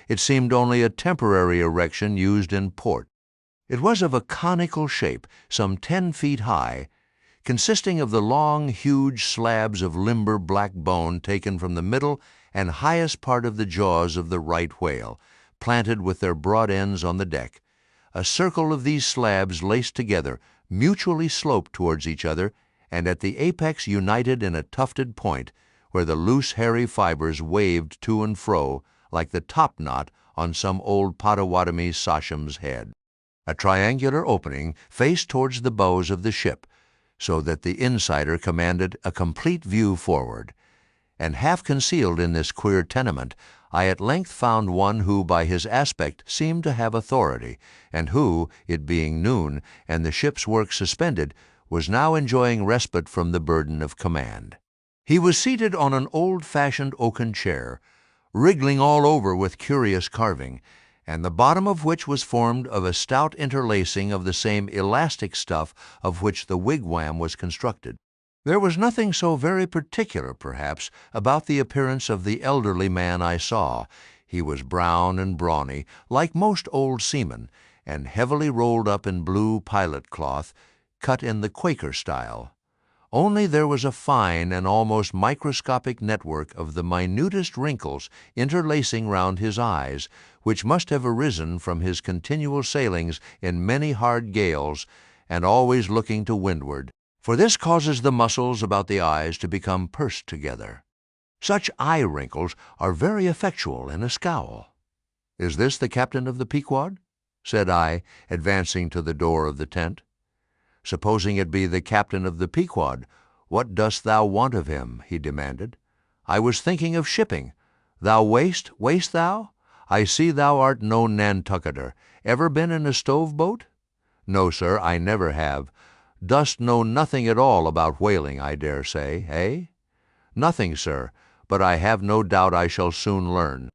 It seemed only a temporary erection used in port. It was of a conical shape, some 10 feet high, consisting of the long, huge slabs of limber black bone taken from the middle and highest part of the jaws of the right whale, planted with their broad ends on the deck. A circle of these slabs laced together, mutually sloped towards each other, and at the apex united in a tufted point, where the loose hairy fibers waved to and fro like the top knot on some old Potawatomi sacham's head. A triangular opening faced towards the bows of the ship, so that the insider commanded a complete view forward. And half concealed in this queer tenement, I at length found one who by his aspect seemed to have authority, and who, it being noon, and the ship's work suspended, was now enjoying respite from the burden of command. He was seated on an old-fashioned oaken chair, wriggling all over with curious carving, and the bottom of which was formed of a stout interlacing of the same elastic stuff of which the wigwam was constructed. There was nothing so very particular, perhaps, about the appearance of the elderly man I saw. He was brown and brawny, like most old seamen, and heavily rolled up in blue pilot cloth, cut in the Quaker style. Only there was a fine and almost microscopic network of the minutest wrinkles interlacing round his eyes, which must have arisen from his continual sailings in many hard gales, and always looking to windward. For this causes the muscles about the eyes to become pursed together. Such eye wrinkles are very effectual in a scowl. "Is this the captain of the Pequod?" said I, advancing to the door of the tent. "Supposing it be the captain of the Pequod, what dost thou want of him?" he demanded. "I was thinking of shipping. Thou wast thou? I see thou art no Nantucketer. Ever been in a stove-boat?" "No, sir, I never have." "Dost know nothing at all about whaling, I dare say, eh?" "Nothing, sir, but I have no doubt I shall soon learn.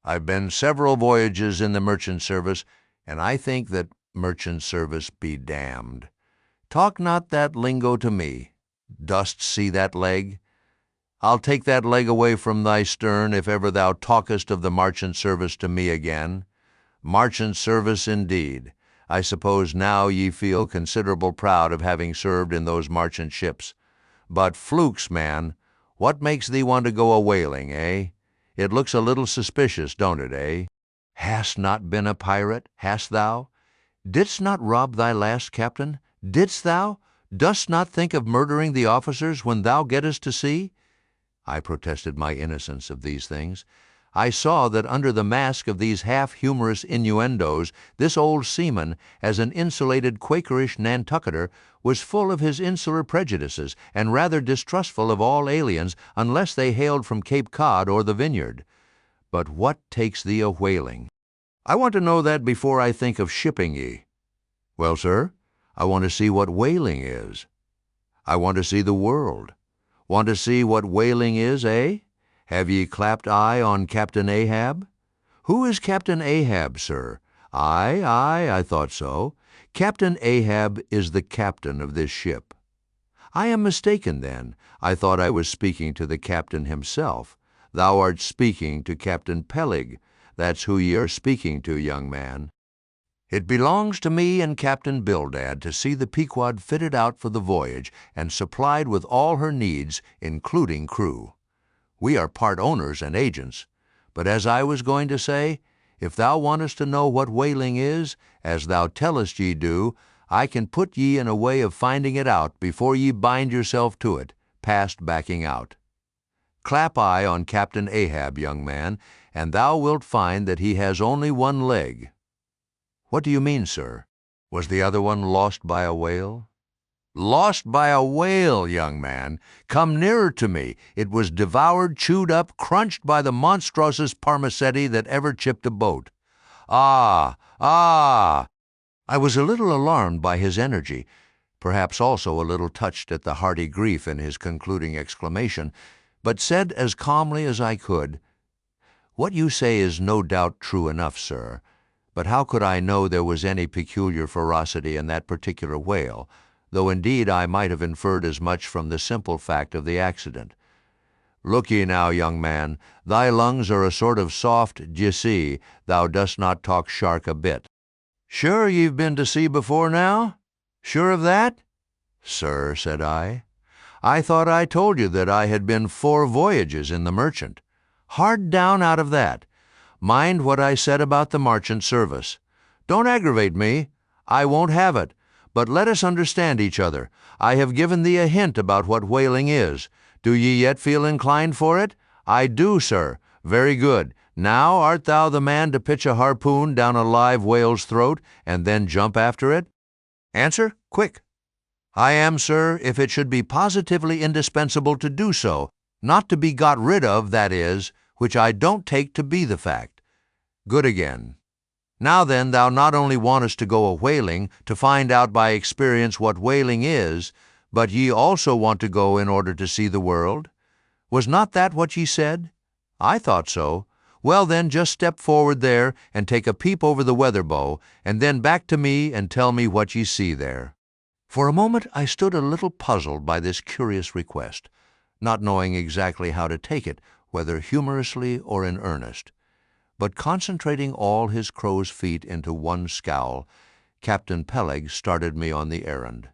I've been several voyages in the merchant service, and I think that merchant service be damned. Talk not that lingo to me. Dost see that leg? I'll take that leg away from thy stern if ever thou talkest of the marchant service to me again. Marchant service indeed. I suppose now ye feel considerable proud of having served in those marchant ships. But flukes, man, what makes thee want to go a-whaling, eh? It looks a little suspicious, don't it, eh? Hast not been a pirate, hast thou? Didst not rob thy last captain? Didst thou? Dost not think of murdering the officers when thou gettest to sea? I protested my innocence of these things. I saw that under the mask of these half-humorous innuendos, this old seaman, as an insulated Quakerish Nantucketer, was full of his insular prejudices and rather distrustful of all aliens unless they hailed from Cape Cod or the Vineyard. But what takes thee a whaling? I want to know that before I think of shipping ye. Well, sir, I want to see what whaling is. I want to see the world. Want to see what whaling is, eh? Have ye clapped eye on Captain Ahab? Who is Captain Ahab, sir? Aye, I thought so. Captain Ahab is the captain of this ship. I am mistaken, then. I thought I was speaking to the captain himself. Thou art speaking to Captain Peleg. That's who ye are speaking to, young man. It belongs to me and Captain Bildad to see the Pequod fitted out for the voyage and supplied with all her needs, including crew. We are part owners and agents. But as I was going to say, if thou wantest to know what whaling is, as thou tellest ye do, I can put ye in a way of finding it out before ye bind yourself to it, past backing out. Clap eye on Captain Ahab, young man, and thou wilt find that he has only one leg. What do you mean, sir? Was the other one lost by a whale? Lost by a whale, young man. Come nearer to me. It was devoured, chewed up, crunched by the monstrosest parmacetti that ever chipped a boat. Ah! I was a little alarmed by his energy, perhaps also a little touched at the hearty grief in his concluding exclamation, but said as calmly as I could, "What you say is no doubt true enough, sir, but how could I know there was any peculiar ferocity in that particular whale, though indeed I might have inferred as much from the simple fact of the accident. Look ye now, young man, thy lungs are a sort of soft, d'ye see, thou dost not talk shark a bit. Sure ye've been to sea before now? Sure of that? Sir, said I thought I told you that I had been 4 voyages in the Merchant. Hard down out of that. Mind what I said about the marchant service. Don't aggravate me. I won't have it. But let us understand each other. I have given thee a hint about what whaling is. Do ye yet feel inclined for it? I do, sir. Very good. Now art thou the man to pitch a harpoon down a live whale's throat and then jump after it? Answer, quick. I am, sir, if it should be positively indispensable to do so, not to be got rid of, that is, which I don't take to be the fact. Good again. Now then, thou not only wantest to go a-whaling, to find out by experience what whaling is, but ye also want to go in order to see the world? Was not that what ye said? I thought so. Well then, just step forward there, and take a peep over the weather bow, and then back to me and tell me what ye see there. For a moment I stood a little puzzled by this curious request, not knowing exactly how to take it, whether humorously or in earnest. But concentrating all his crow's feet into one scowl, Captain Peleg started me on the errand.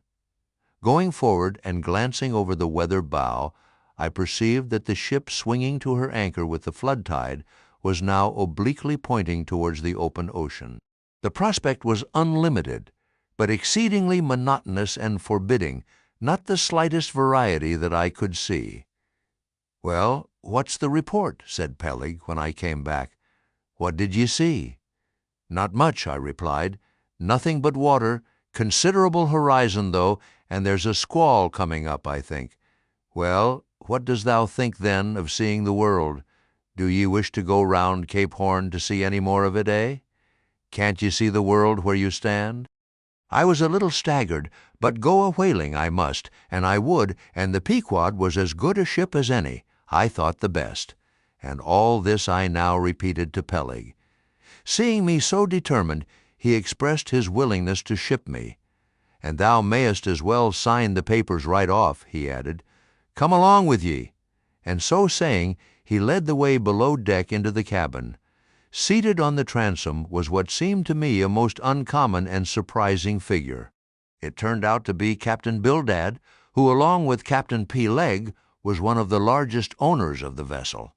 Going forward and glancing over the weather bow, I perceived that the ship swinging to her anchor with the flood tide was now obliquely pointing towards the open ocean. The prospect was unlimited, but exceedingly monotonous and forbidding, not the slightest variety that I could see. "Well, what's the report?" said Peleg when I came back. "What did ye see?" "Not much," I replied. "Nothing but water, considerable horizon, though, and there's a squall coming up, I think." "Well, what dost thou think, then, of seeing the world? Do ye wish to go round Cape Horn to see any more of it, eh? Can't ye see the world where you stand?" I was a little staggered, but go a-whaling I must, and I would, and the Pequod was as good a ship as any, I thought the best. And all this I now repeated to Peleg. Seeing me so determined, he expressed his willingness to ship me. "And thou mayest as well sign the papers right off," he added. "Come along with ye." And so saying, he led the way below deck into the cabin. Seated on the transom was what seemed to me a most uncommon and surprising figure. It turned out to be Captain Bildad, who, along with Captain Peleg, was one of the largest owners of the vessel.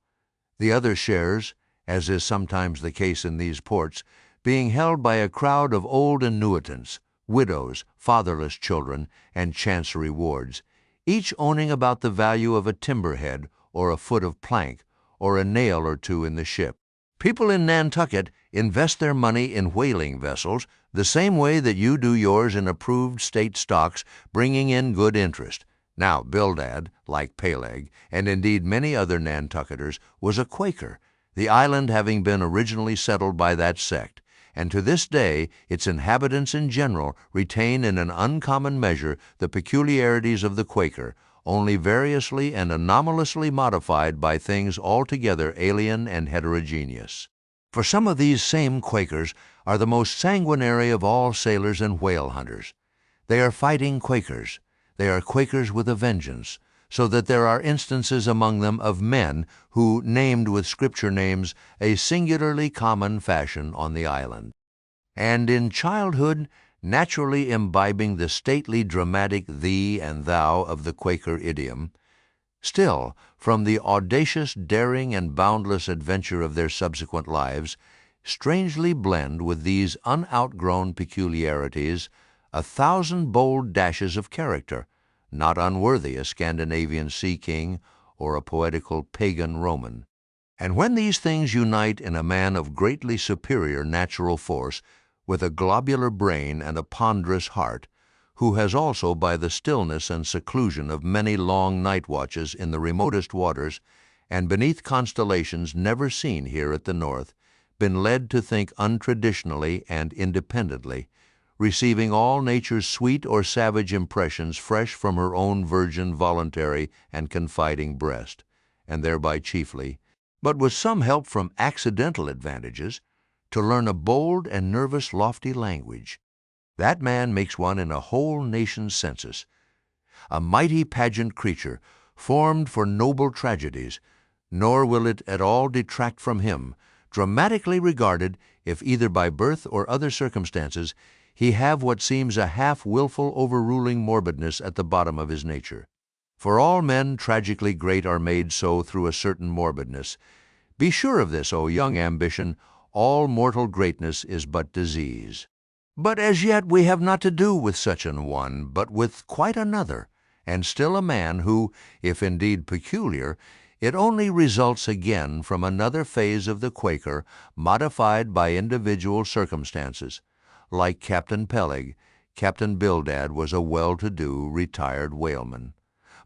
The other shares, as is sometimes the case in these ports, being held by a crowd of old annuitants, widows, fatherless children, and chancery wards, each owning about the value of a timber head or a foot of plank, or a nail or two in the ship. People in Nantucket invest their money in whaling vessels the same way that you do yours in approved state stocks, bringing in good interest. Now, Bildad, like Peleg, and indeed many other Nantucketers, was a Quaker, the island having been originally settled by that sect, and to this day its inhabitants in general retain in an uncommon measure the peculiarities of the Quaker, only variously and anomalously modified by things altogether alien and heterogeneous. For some of these same Quakers are the most sanguinary of all sailors and whale hunters. They are fighting Quakers. They are Quakers with a vengeance, so that there are instances among them of men who named with Scripture names a singularly common fashion on the island. And in childhood, naturally imbibing the stately dramatic thee and thou of the Quaker idiom, still, from the audacious daring and boundless adventure of their subsequent lives, strangely blend with these unoutgrown peculiarities 1,000 bold dashes of character, not unworthy a Scandinavian sea king or a poetical pagan Roman. And when these things unite in a man of greatly superior natural force, with a globular brain and a ponderous heart, who has also, by the stillness and seclusion of many long night watches in the remotest waters, and beneath constellations never seen here at the North, been led to think untraditionally and independently, receiving all nature's sweet or savage impressions fresh from her own virgin, voluntary, and confiding breast, and thereby chiefly, but with some help from accidental advantages, to learn a bold and nervous lofty language. That man makes one in a whole nation's census, a mighty pageant creature, formed for noble tragedies, nor will it at all detract from him, dramatically regarded, if either by birth or other circumstances he have what seems a half-wilful overruling morbidness at the bottom of his nature. For all men tragically great are made so through a certain morbidness. Be sure of this, O young ambition, all mortal greatness is but disease. But as yet we have not to do with such an one, but with quite another, and still a man who, if indeed peculiar, it only results again from another phase of the Quaker, modified by individual circumstances. Like Captain Peleg, Captain Bildad was a well-to-do, retired whaleman.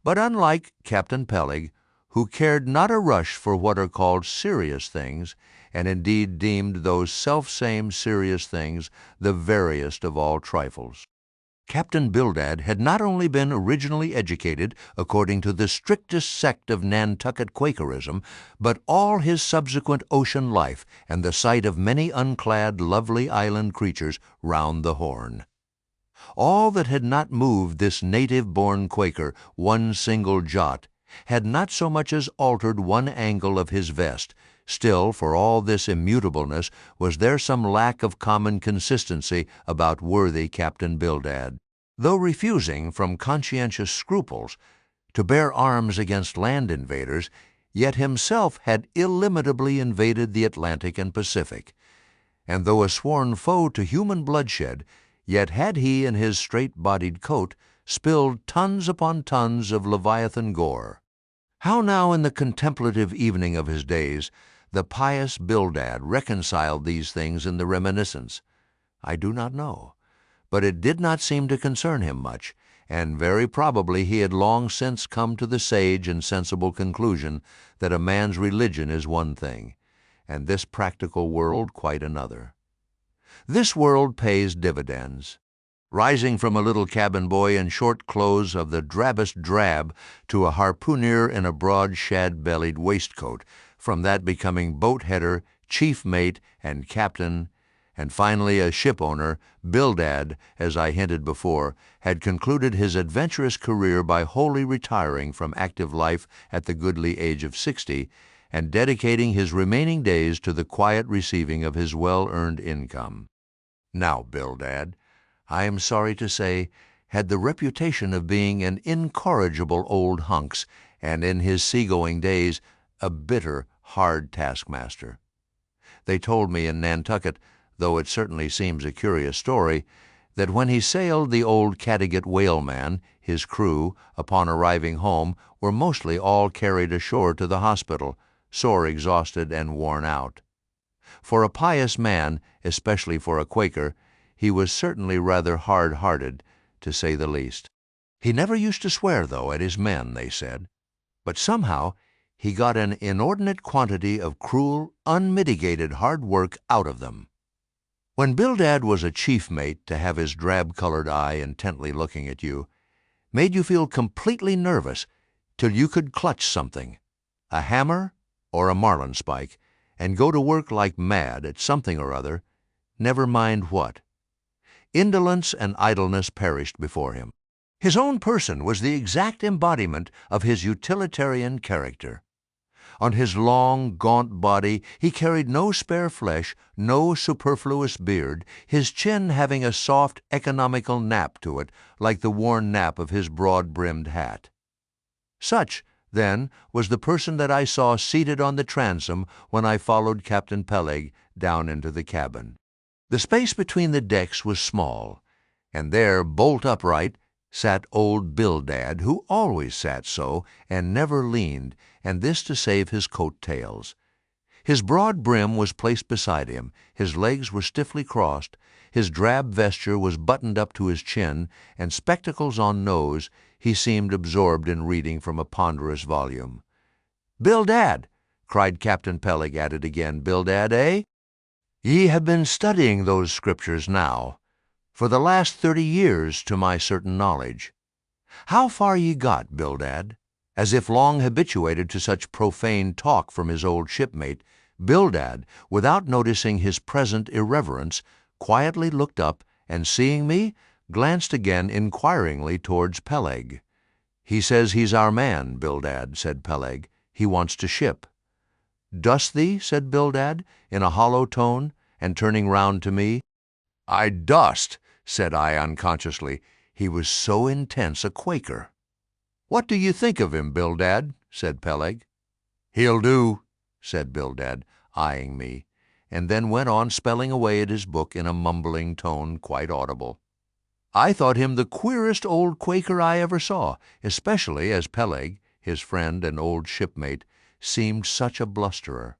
But unlike Captain Peleg, who cared not a rush for what are called serious things, and indeed deemed those self-same serious things the veriest of all trifles. Captain Bildad had not only been originally educated according to the strictest sect of Nantucket Quakerism, but all his subsequent ocean life and the sight of many unclad, lovely island creatures round the Horn. All that had not moved this native-born Quaker one single jot had not so much as altered one angle of his vest. Still, for all this immutableness, was there some lack of common consistency about worthy Captain Bildad. Though refusing, from conscientious scruples, to bear arms against land invaders, yet himself had illimitably invaded the Atlantic and Pacific. And though a sworn foe to human bloodshed, yet had he in his straight-bodied coat spilled tons upon tons of Leviathan gore. How now in the contemplative evening of his days the pious Bildad reconciled these things in the reminiscence, I do not know, but it did not seem to concern him much, and very probably he had long since come to the sage and sensible conclusion that a man's religion is one thing, and this practical world quite another. This world pays dividends. Rising from a little cabin boy in short clothes of the drabbest drab to a harpooner in a broad shad-bellied waistcoat, from that becoming boat-header, chief mate, and captain, and finally a ship-owner, Bildad, as I hinted before, had concluded his adventurous career by wholly retiring from active life at the goodly age of 60, and dedicating his remaining days to the quiet receiving of his well-earned income. Now Bildad, I am sorry to say, had the reputation of being an incorrigible old hunks, and in his seagoing days a bitter, hard taskmaster. They told me in Nantucket, though it certainly seems a curious story, that when he sailed the old Cattegat whaleman, his crew, upon arriving home, were mostly all carried ashore to the hospital, sore exhausted and worn out. For a pious man, especially for a Quaker, he was certainly rather hard-hearted, to say the least. He never used to swear, though, at his men, they said, but somehow he got an inordinate quantity of cruel, unmitigated hard work out of them. When Bildad was a chief mate, to have his drab-colored eye intently looking at you made you feel completely nervous till you could clutch something, a hammer or a marlinspike, and go to work like mad at something or other, never mind what. Indolence and idleness perished before him. His own person was the exact embodiment of his utilitarian character. On his long, gaunt body he carried no spare flesh, no superfluous beard, his chin having a soft, economical nap to it, like the worn nap of his broad-brimmed hat. Such, then, was the person that I saw seated on the transom when I followed Captain Peleg down into the cabin. The space between the decks was small, and there, bolt upright, sat old Bildad, who always sat so and never leaned, and this to save his coat-tails. His broad brim was placed beside him, his legs were stiffly crossed, his drab vesture was buttoned up to his chin, and spectacles on nose, he seemed absorbed in reading from a ponderous volume. "Bildad!" cried Captain Peleg at it again. "Bildad, eh? Ye have been studying those scriptures now, for the last 30 years, to my certain knowledge. How far ye got, Bildad?" As if long habituated to such profane talk from his old shipmate, Bildad, without noticing his present irreverence, quietly looked up, and seeing me, glanced again inquiringly towards Peleg. "He says he's our man, Bildad," said Peleg. "He wants to ship." "Dost thee?" said Bildad, in a hollow tone, and turning round to me. "I dost," said I unconsciously. He was so intense a Quaker. "What do you think of him, Bildad?" said Peleg. "He'll do," said Bildad, eyeing me, and then went on spelling away at his book in a mumbling tone quite audible. I thought him the queerest old Quaker I ever saw, especially as Peleg, his friend and old shipmate, seemed such a blusterer.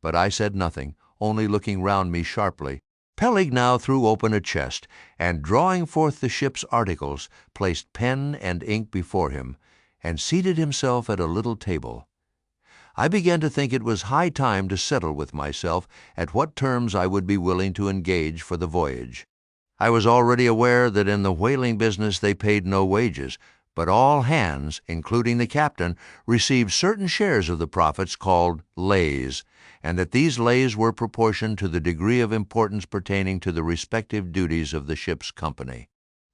But I said nothing, only looking round me sharply. Peleg now threw open a chest, and drawing forth the ship's articles, placed pen and ink before him, and seated himself at a little table. I began to think it was high time to settle with myself at what terms I would be willing to engage for the voyage. I was already aware that in the whaling business they paid no wages, but all hands, including the captain, received certain shares of the profits called lays, and that these lays were proportioned to the degree of importance pertaining to the respective duties of the ship's company.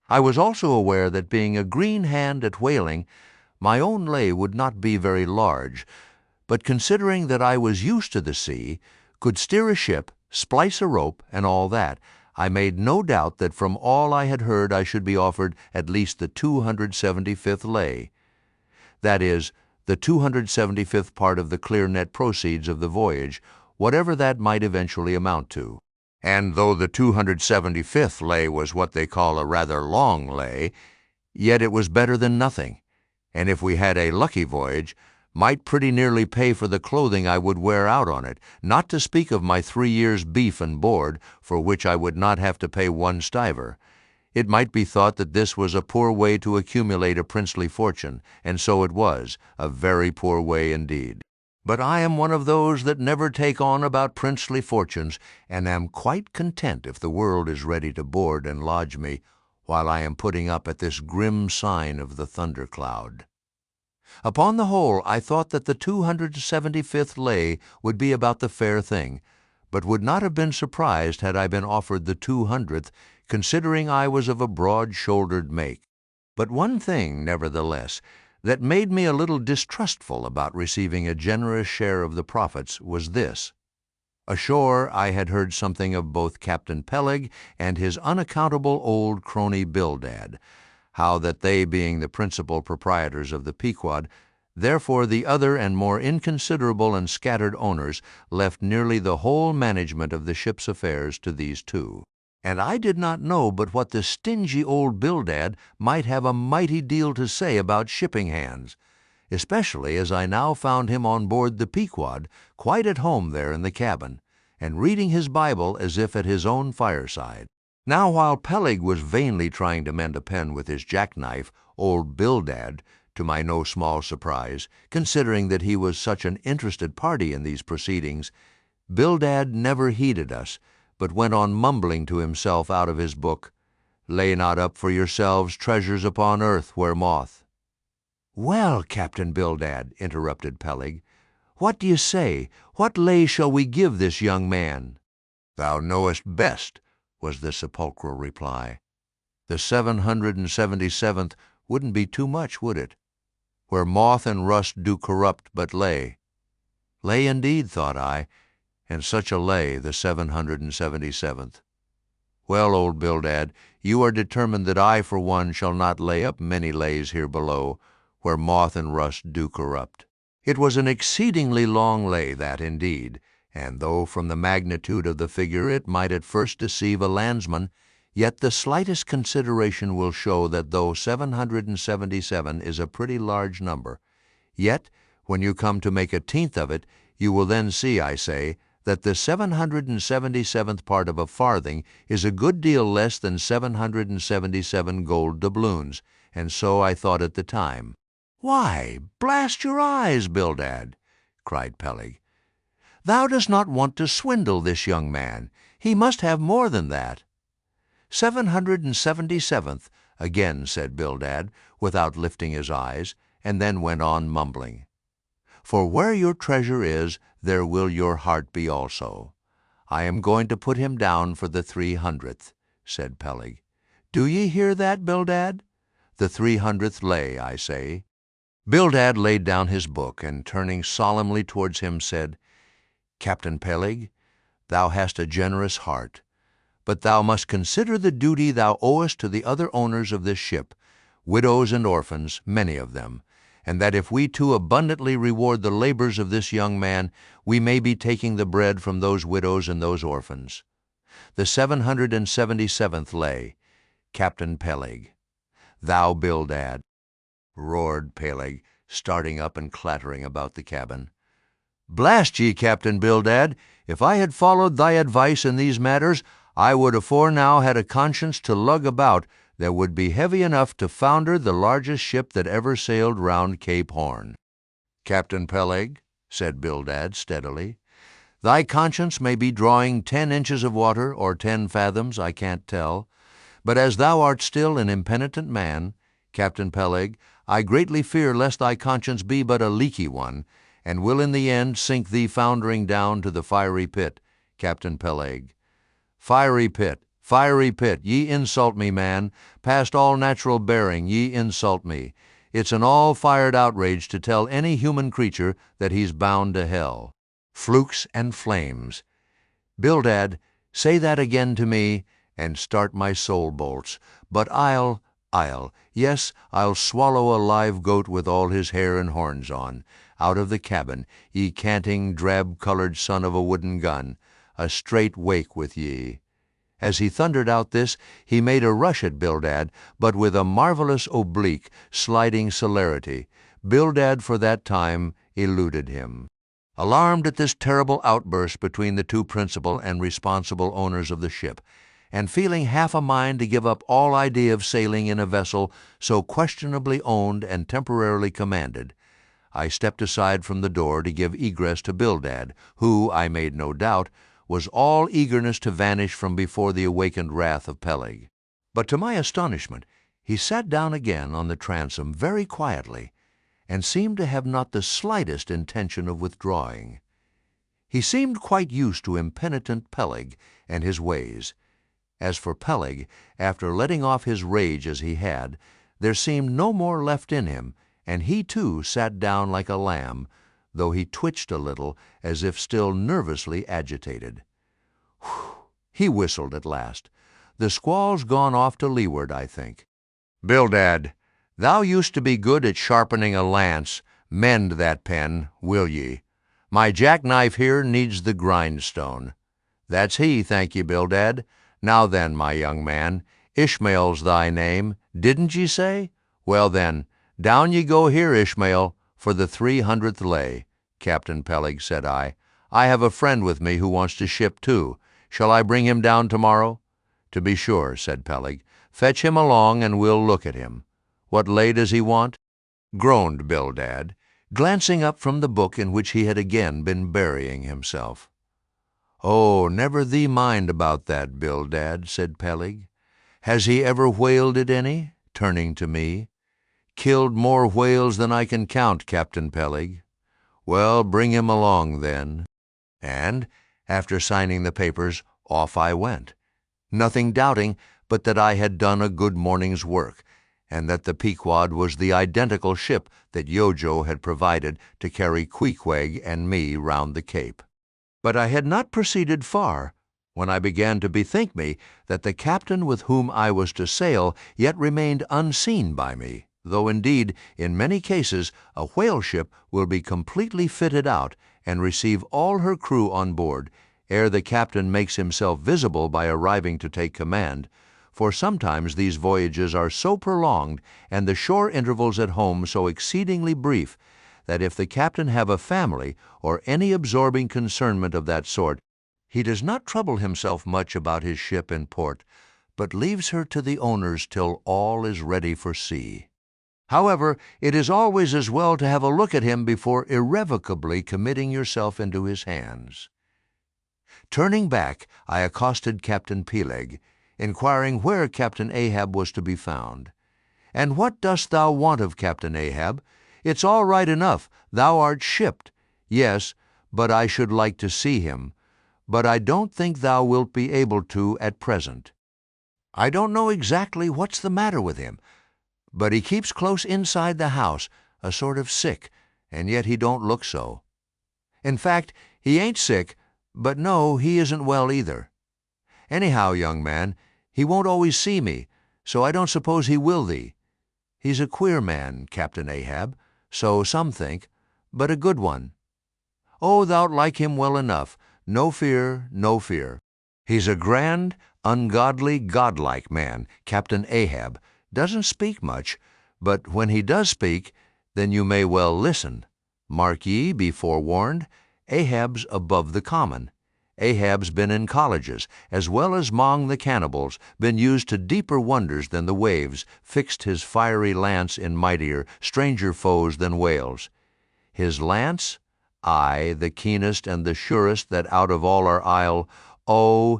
I was also aware that, being a green hand at whaling, my own lay would not be very large, but considering that I was used to the sea, could steer a ship, splice a rope, and all that, I made no doubt that from all I had heard I should be offered at least the 275th lay. That is, the 275th part of the clear net proceeds of the voyage, whatever that might eventually amount to. And though the 275th lay was what they call a rather long lay, yet it was better than nothing, and if we had a lucky voyage, might pretty nearly pay for the clothing I would wear out on it, not to speak of my 3 years' beef and board, for which I would not have to pay 1 stiver. It might be thought that this was a poor way to accumulate a princely fortune, and so it was, a very poor way indeed. But I am one of those that never take on about princely fortunes, and am quite content if the world is ready to board and lodge me, while I am putting up at this grim sign of the thundercloud. Upon the whole, I thought that the 275th lay would be about the fair thing, but would not have been surprised had I been offered the 200th, considering I was of a broad-shouldered make. But one thing, nevertheless, that made me a little distrustful about receiving a generous share of the profits was this. Ashore I had heard something of both Captain Peleg and his unaccountable old crony Bildad, how that they, being the principal proprietors of the Pequod, therefore the other and more inconsiderable and scattered owners left nearly the whole management of the ship's affairs to these two. and I did not know but what the stingy old Bildad might have a mighty deal to say about shipping hands, especially as I now found him on board the Pequod, quite at home there in the cabin, and reading his Bible as if at his own fireside. Now while Peleg was vainly trying to mend a pen with his jackknife, old Bildad, to my no small surprise, considering that he was such an interested party in these proceedings, Bildad never heeded us, but went on mumbling to himself out of his book, "Lay not up for yourselves treasures upon earth where moth—" "Well, Captain Bildad," interrupted Peleg, "what do you say? What lay shall we give this young man?" "Thou knowest best," was the sepulchral reply. "The 777th wouldn't be too much, would it? Where moth and rust do corrupt but lay." Lay indeed, thought I, and such a lay, the 777th. "Well, old Bildad, you are determined that I, for one, shall not lay up many lays here below, where moth and rust do corrupt." It was an exceedingly long lay, that indeed, and though from the magnitude of the figure it might at first deceive a landsman, yet the slightest consideration will show that though 777 is a pretty large number, yet when you come to make a tenth of it, you will then see, I say, that the 777th part of a farthing is a good deal less than 777 gold doubloons, and so I thought at the time. "Why, blast your eyes, Bildad!" cried Peleg. "Thou dost not want to swindle this young man. He must have more than that." 777th, again said Bildad, without lifting his eyes, and then went on mumbling. "For where your treasure is, there will your heart be also. I am going to put him down for the 300th, said Peleg. "Do ye hear that, Bildad? The 300th lay, I say." Bildad laid down his book, and turning solemnly towards him said, "Captain Peleg, thou hast a generous heart, but thou must consider the duty thou owest to the other owners of this ship, widows and orphans, many of them, and that if we too abundantly reward the labors of this young man, we may be taking the bread from those widows and those orphans. The 777th lay, Captain Peleg." "Thou, Bildad," roared Peleg, starting up and clattering about the cabin. "Blast ye, Captain Bildad, if I had followed thy advice in these matters, I would afore now had a conscience to lug about that would be heavy enough to founder the largest ship that ever sailed round Cape Horn." "Captain Peleg," said Bildad steadily, "thy conscience may be drawing 10 inches of water or 10 fathoms, I can't tell, but as thou art still an impenitent man, Captain Peleg, I greatly fear lest thy conscience be but a leaky one, and will in the end sink thee foundering down to the fiery pit, Captain Peleg. Fiery pit, ye insult me, man. Past all natural bearing, ye insult me. It's an all-fired outrage to tell any human creature that he's bound to hell. Flukes and flames. Bildad, say that again to me, and start my soul bolts. But yes, I'll swallow a live goat with all his hair and horns on, out of the cabin, ye canting, drab-colored son of a wooden gun, a straight wake with ye." As he thundered out this, he made a rush at Bildad, but with a marvelous oblique, sliding celerity. Bildad for that time eluded him. Alarmed at this terrible outburst between the two principal and responsible owners of the ship, and feeling half a mind to give up all idea of sailing in a vessel so questionably owned and temporarily commanded, I stepped aside from the door to give egress to Bildad, who, I made no doubt, was all eagerness to vanish from before the awakened wrath of Peleg. But to my astonishment, he sat down again on the transom very quietly, and seemed to have not the slightest intention of withdrawing. He seemed quite used to impenitent Peleg and his ways. As for Peleg, after letting off his rage as he had, there seemed no more left in him, and he too sat down like a lamb, though he twitched a little as if still nervously agitated. Whew! He whistled at last. "The squall's gone off to leeward, I think." "Bildad, thou used to be good at sharpening a lance. Mend that pen, will ye? My jackknife here needs the grindstone." "That's he, thank ye, Bildad. Now then, my young man, Ishmael's thy name, didn't ye say? Well then, down ye go here, Ishmael, for the 300th lay. Captain Peleg, said I have a friend with me who wants to ship too. Shall I bring him down tomorrow? To be sure, said Peleg. Fetch him along, and we'll look at him. What lay does he want? Groaned Bildad, glancing up from the book in which he had again been burying himself. Oh, never thee mind about that, Bildad, said Peleg. Has he ever whaled it any? Turning to me. Killed more whales than I can count, Captain Peleg. Well, bring him along then. And, after signing the papers, off I went, nothing doubting but that I had done a good morning's work, and that the Pequod was the identical ship that Yojo had provided to carry Queequeg and me round the Cape. But I had not proceeded far when I began to bethink me that the captain with whom I was to sail yet remained unseen by me, though indeed, in many cases, a whale ship will be completely fitted out and receive all her crew on board ere the captain makes himself visible by arriving to take command, for sometimes these voyages are so prolonged and the shore intervals at home so exceedingly brief that if the captain have a family or any absorbing concernment of that sort, he does not trouble himself much about his ship in port, but leaves her to the owners till all is ready for sea. However, it is always as well to have a look at him before irrevocably committing yourself into his hands. Turning back, I accosted Captain Peleg, inquiring where Captain Ahab was to be found. And what dost thou want of Captain Ahab? It's all right enough, thou art shipped. Yes, but I should like to see him. But I don't think thou wilt be able to at present. I don't know exactly what's the matter with him, but he keeps close inside the house, a sort of sick, and yet he don't look so. In fact, he ain't sick, but no, he isn't well either. Anyhow, young man, he won't always see me, so I don't suppose he will thee. He's a queer man, Captain Ahab, so some think, but a good one. Oh, thou'lt like him well enough, no fear, no fear. He's a grand, ungodly, godlike man, Captain Ahab, doesn't speak much, but when he does speak, then you may well listen. Mark ye, be forewarned, Ahab's above the common. Ahab's been in colleges, as well as 'mong the cannibals, been used to deeper wonders than the waves, fixed his fiery lance in mightier, stranger foes than whales. His lance? Aye, the keenest and the surest that out of all our isle, oh,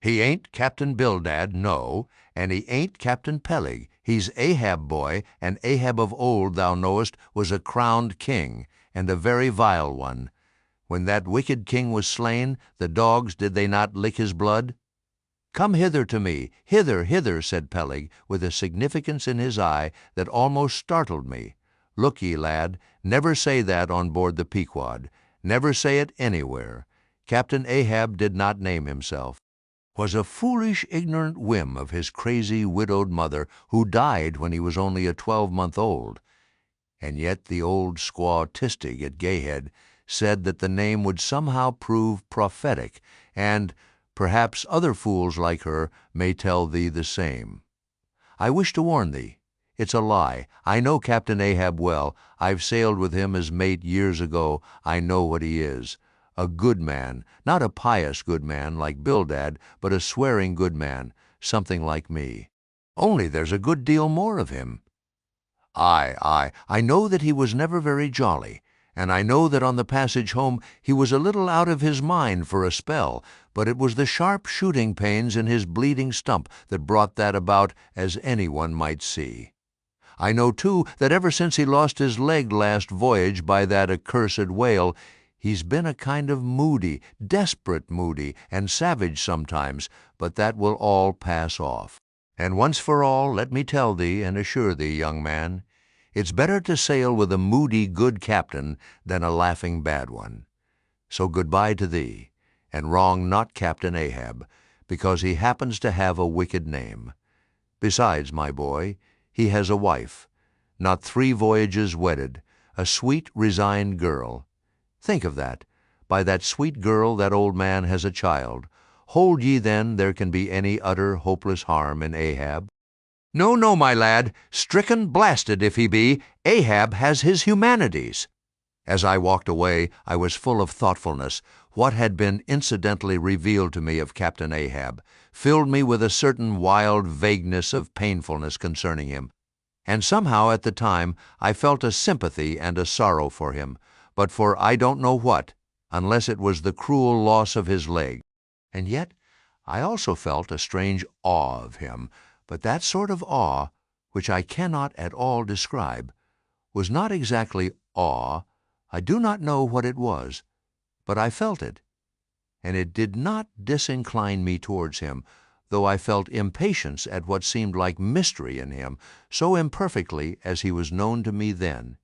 he ain't Captain Bildad, no, and he ain't Captain Peleg. He's Ahab, boy, and Ahab of old, thou knowest, was a crowned king, and a very vile one. When that wicked king was slain, the dogs, did they not lick his blood? Come hither to me, hither, hither, said Peleg, with a significance in his eye that almost startled me. Look ye, lad, never say that on board the Pequod. Never say it anywhere. Captain Ahab did not name himself. 'Twas a foolish, ignorant whim of his crazy, widowed mother, who died when he was only a 12-month-old. And yet the old squaw Tistig at Gayhead said that the name would somehow prove prophetic, and perhaps other fools like her may tell thee the same. I wish to warn thee. It's a lie. I know Captain Ahab well. I've sailed with him as mate years ago. I know what he is. A good man, not a pious good man like Bildad, but a swearing good man, something like me. Only there's a good deal more of him. Aye, I know that he was never very jolly, and I know that on the passage home he was a little out of his mind for a spell, but it was the sharp shooting pains in his bleeding stump that brought that about, as anyone might see. I know, too, that ever since he lost his leg last voyage by that accursed whale, he's been a kind of moody, desperate moody, and savage sometimes, but that will all pass off. And once for all, let me tell thee and assure thee, young man, it's better to sail with a moody good captain than a laughing bad one. So goodbye to thee, and wrong not Captain Ahab, because he happens to have a wicked name. Besides, my boy, he has a wife, not 3 voyages wedded, a sweet, resigned girl. Think of that. By that sweet girl that old man has a child, Hold ye then there can be any utter hopeless harm in Ahab? No, no, my lad, stricken blasted if he be, Ahab has his humanities. As I walked away, I was full of thoughtfulness. What had been incidentally revealed to me of Captain Ahab filled me with a certain wild vagueness of painfulness concerning him, and somehow at the time I felt a sympathy and a sorrow for him, but for I don't know what, unless it was the cruel loss of his leg. And yet I also felt a strange awe of him, but that sort of awe, which I cannot at all describe, was not exactly awe. I do not know what it was, but I felt it, and it did not disincline me towards him, though I felt impatience at what seemed like mystery in him, so imperfectly as he was known to me then.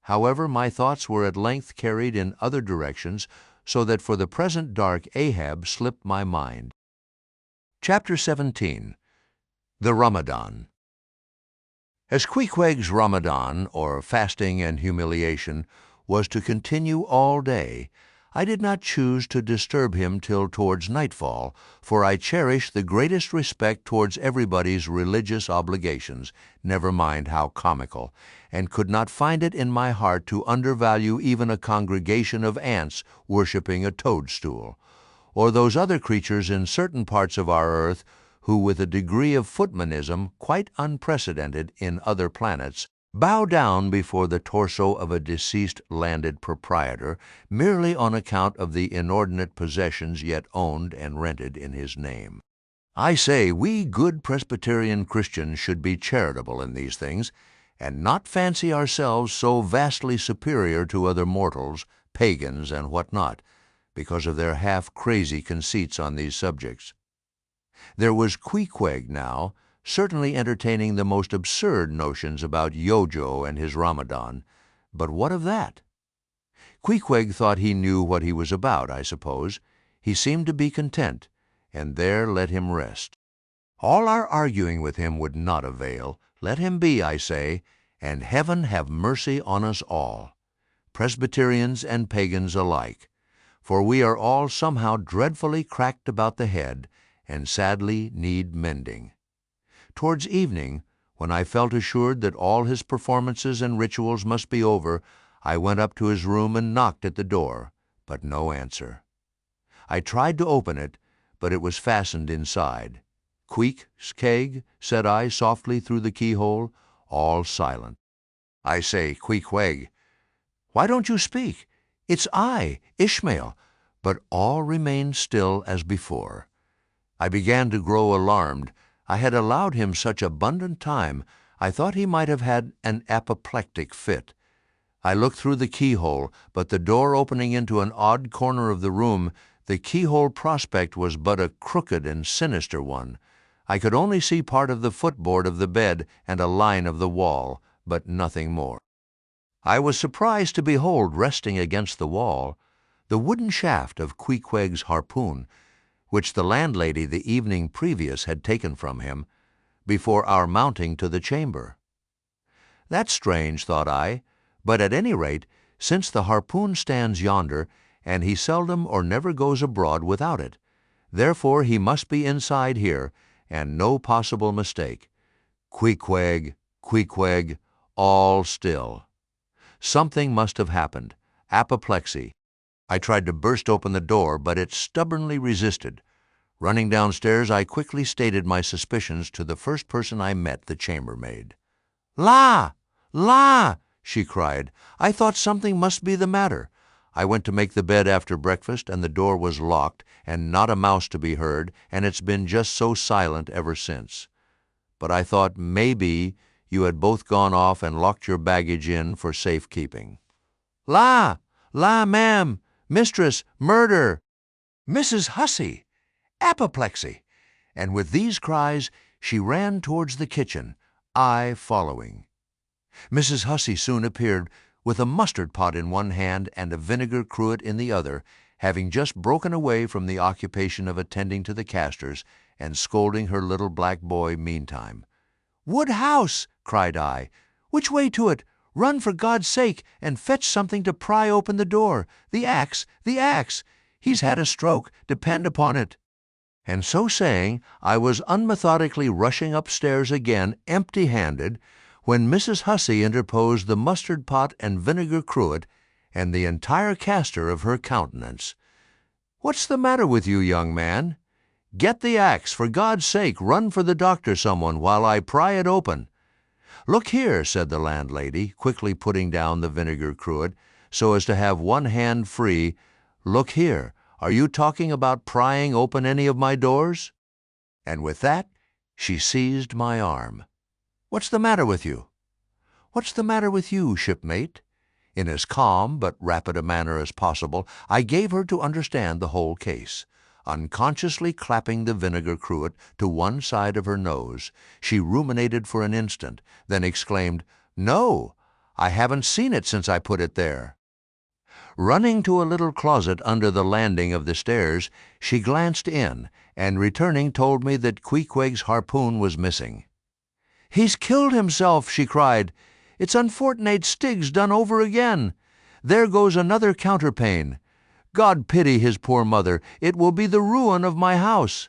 However, my thoughts were at length carried in other directions, so that for the present dark Ahab slipped my mind. Chapter 17. The Ramadan. As Queequeg's Ramadan, or fasting and humiliation, was to continue all day, I did not choose to disturb him till towards nightfall, for I cherish the greatest respect towards everybody's religious obligations, never mind how comical, and could not find it in my heart to undervalue even a congregation of ants worshipping a toadstool, or those other creatures in certain parts of our earth who, with a degree of footmanism quite unprecedented in other planets, bow down before the torso of a deceased landed proprietor merely on account of the inordinate possessions yet owned and rented in his name. I say we good Presbyterian Christians should be charitable in these things, and not fancy ourselves so vastly superior to other mortals, pagans, and what not, because of their half-crazy conceits on these subjects. There was Queequeg now, certainly entertaining the most absurd notions about Yojo and his Ramadan, but what of that? Queequeg thought he knew what he was about, I suppose. He seemed to be content, and there let him rest. All our arguing with him would not avail. Let him be, I say, and heaven have mercy on us all, Presbyterians and pagans alike, for we are all somehow dreadfully cracked about the head, and sadly need mending. Towards evening, when I felt assured that all his performances and rituals must be over, I went up to his room and knocked at the door, but no answer. I tried to open it, but it was fastened inside. "Queequeg," said I softly through the keyhole, all silent. "I say, Queequeg, why don't you speak? It's I, Ishmael." But all remained still as before. I began to grow alarmed. I had allowed him such abundant time, I thought he might have had an apoplectic fit. I looked through the keyhole, but the door opening into an odd corner of the room, the keyhole prospect was but a crooked and sinister one. I could only see part of the footboard of the bed and a line of the wall, but nothing more. I was surprised to behold resting against the wall the wooden shaft of Queequeg's harpoon, which the landlady the evening previous had taken from him, before our mounting to the chamber. That's strange, thought I, but at any rate, since the harpoon stands yonder, and he seldom or never goes abroad without it, therefore he must be inside here, and no possible mistake. Queequeg, Queequeg, all still. Something must have happened. Apoplexy. I tried to burst open the door, but it stubbornly resisted. Running downstairs, I quickly stated my suspicions to the first person I met, the chambermaid. "La! La!" she cried. "I thought something must be the matter." I went to make the bed after breakfast, and the door was locked, and not a mouse to be heard, and it's been just so silent ever since. But I thought maybe you had both gone off and locked your baggage in for safekeeping. "La! La, ma'am! Mistress! Murder! Mrs. Hussey! Apoplexy!" And with these cries she ran towards the kitchen, I following. Mrs. Hussey soon appeared with a mustard pot in one hand and a vinegar cruet in the other, having just broken away from the occupation of attending to the castors and scolding her little black boy meantime. "Wood house!" cried I. "Which way to it? Run for God's sake and fetch something to pry open the door. The axe! The axe! He's had a stroke, depend upon it." And so saying, I was unmethodically rushing upstairs again, empty-handed, when Mrs. Hussey interposed the mustard pot and vinegar cruet and the entire castor of her countenance. "What's the matter with you, young man? Get the axe, for God's sake, run for the doctor, someone, while I pry it open." "Look here," said the landlady, quickly putting down the vinegar cruet, so as to have one hand free. "Look here, are you talking about prying open any of my doors?" And with that, she seized my arm. "What's the matter with you?" "What's the matter with you, shipmate?" In as calm but rapid a manner as possible, I gave her to understand the whole case. Unconsciously clapping the vinegar cruet to one side of her nose, she ruminated for an instant, then exclaimed, "No, I haven't seen it since I put it there." Running to a little closet under the landing of the stairs, she glanced in, and returning told me that Queequeg's harpoon was missing. "He's killed himself," she cried. "It's unfortunate Stig's done over again. There goes another counterpane. God pity his poor mother, it will be the ruin of my house.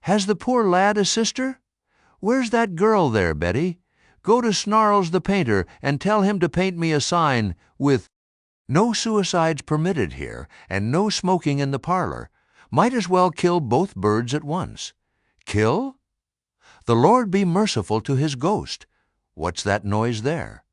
Has the poor lad a sister? Where's that girl there, Betty? Go to Snarls the painter and tell him to paint me a sign with 'No suicides permitted here, and no smoking in the parlor.' Might as well kill both birds at once." "Kill? The Lord be merciful to his ghost. What's that noise there?"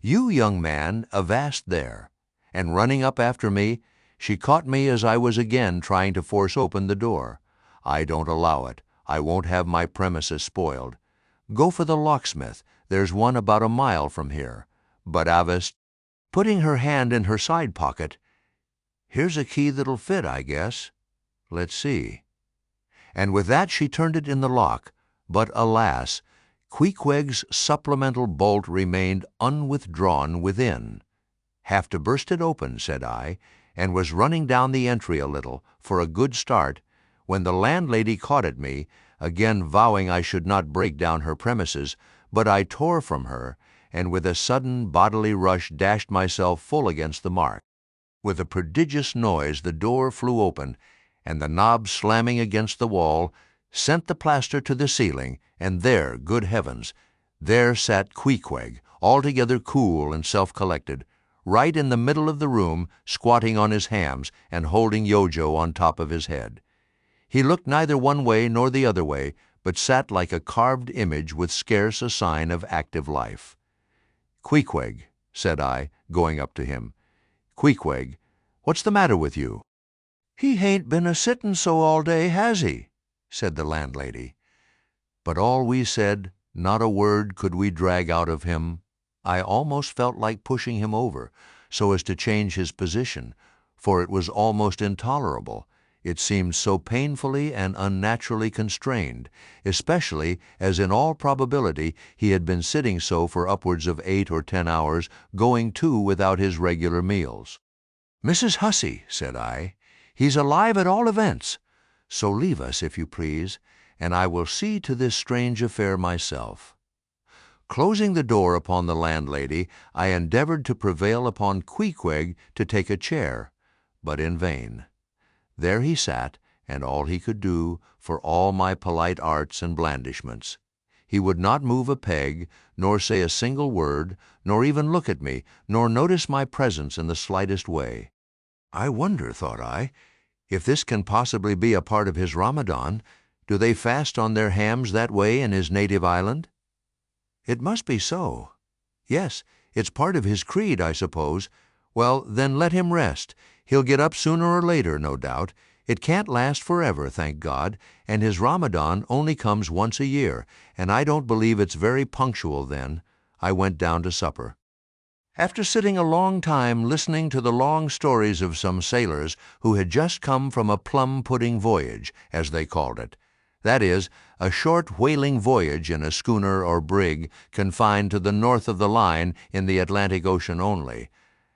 "You, young man, avast there." And running up after me, she caught me as I was again trying to force open the door. "I don't allow it. I won't have my premises spoiled. Go for the locksmith. There's one about a mile from here. But avast," putting her hand in her side pocket, "here's a key that'll fit, I guess. Let's see." And with that she turned it in the lock. But alas, Queequeg's supplemental bolt remained unwithdrawn within. "Have to burst it open," said I, and was running down the entry a little, for a good start, when the landlady caught at me, again vowing I should not break down her premises, but I tore from her, and with a sudden bodily rush dashed myself full against the mark. With a prodigious noise the door flew open, and the knob slamming against the wall sent the plaster to the ceiling, and there, good heavens, there sat Queequeg, altogether cool and self-collected, right in the middle of the room, squatting on his hams and holding Yojo on top of his head. He looked neither one way nor the other way, but sat like a carved image with scarce a sign of active life. "Queequeg," said I, going up to him. "Queequeg, what's the matter with you?" "He hain't been a-sittin' so all day, has he?" said the landlady. But all we said, not a word could we drag out of him. I almost felt like pushing him over, so as to change his position, for it was almost intolerable. It seemed so painfully and unnaturally constrained, especially as in all probability he had been sitting so for upwards of 8 or 10 hours, going too without his regular meals. "Mrs. Hussey," said I, "he's alive at all events. So leave us, if you please, and I will see to this strange affair myself." Closing the door upon the landlady, I endeavored to prevail upon Queequeg to take a chair, but in vain. There he sat, and all he could do, for all my polite arts and blandishments. He would not move a peg, nor say a single word, nor even look at me, nor notice my presence in the slightest way. "I wonder," thought I, "if this can possibly be a part of his Ramadan. Do they fast on their hams that way in his native island? It must be so. Yes, it's part of his creed, I suppose. Well, then let him rest. He'll get up sooner or later, no doubt. It can't last forever, thank God, and his Ramadan only comes once a year, and I don't believe it's very punctual then." I went down to supper. After sitting a long time listening to the long stories of some sailors who had just come from a plum-pudding voyage, as they called it, that is, a short whaling voyage in a schooner or brig confined to the north of the line in the Atlantic Ocean only.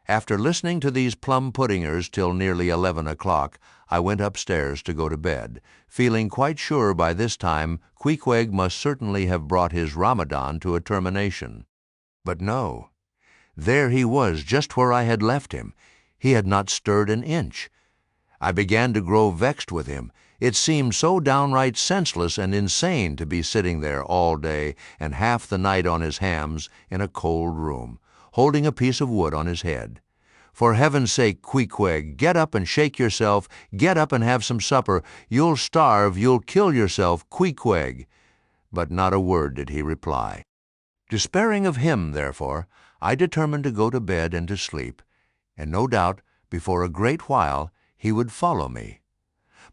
After listening to these plum-puddingers till nearly 11 o'clock, I went upstairs to go to bed, feeling quite sure by this time Queequeg must certainly have brought his Ramadan to a termination. But no. There he was, just where I had left him. He had not stirred an inch. I began to grow vexed with him. It seemed so downright senseless and insane to be sitting there all day and half the night on his hams in a cold room, holding a piece of wood on his head. For heaven's sake, Queequeg, get up and shake yourself, get up and have some supper. You'll starve, you'll kill yourself, Queequeg. But not a word did he reply. Despairing of him, therefore, I determined to go to bed and to sleep, and no doubt, before a great while, he would follow me.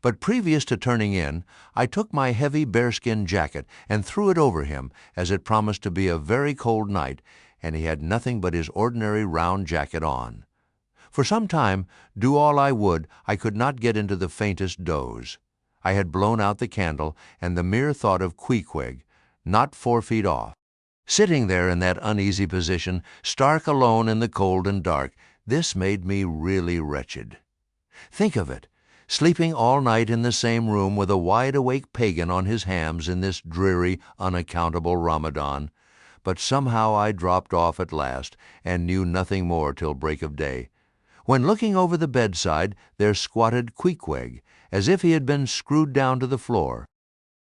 But previous to turning in, I took my heavy bearskin jacket and threw it over him, as it promised to be a very cold night, and he had nothing but his ordinary round jacket on. For some time, do all I would, I could not get into the faintest doze. I had blown out the candle, and the mere thought of Queequeg, not 4 feet off, sitting there in that uneasy position, stark alone in the cold and dark, this made me really wretched. Think of it, sleeping all night in the same room with a wide-awake pagan on his hams in this dreary, unaccountable Ramadan. But somehow I dropped off at last, and knew nothing more till break of day, when looking over the bedside there squatted Queequeg, as if he had been screwed down to the floor.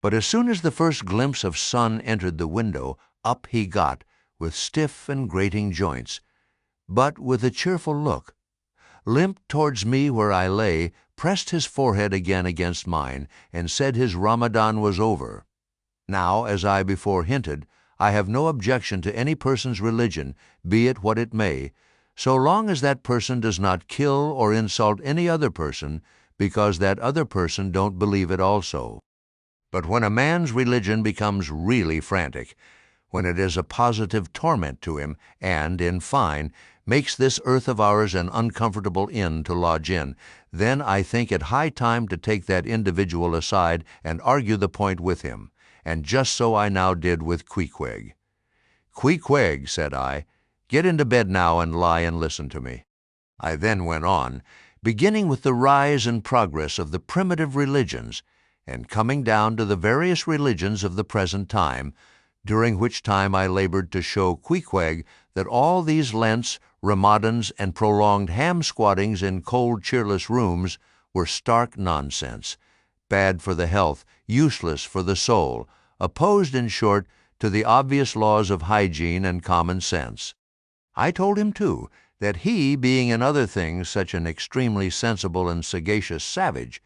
But as soon as the first glimpse of sun entered the window, up he got, with stiff and grating joints, but with a cheerful look, limped towards me where I lay, pressed his forehead again against mine, and said his Ramadan was over. Now, as I before hinted, I have no objection to any person's religion, be it what it may, so long as that person does not kill or insult any other person because that other person don't believe it also. But when a man's religion becomes really frantic, when it is a positive torment to him, and, in fine, makes this earth of ours an uncomfortable inn to lodge in, then I think it high time to take that individual aside and argue the point with him, and just so I now did with Queequeg. "Queequeg," said I, "get into bed now and lie and listen to me." I then went on, beginning with the rise and progress of the primitive religions, and coming down to the various religions of the present time, during which time I labored to show Queequeg that all these Lents, Ramadans, and prolonged ham-squattings in cold, cheerless rooms were stark nonsense, bad for the health, useless for the soul, opposed, in short, to the obvious laws of hygiene and common sense. I told him, too, that he, being in other things such an extremely sensible and sagacious savage,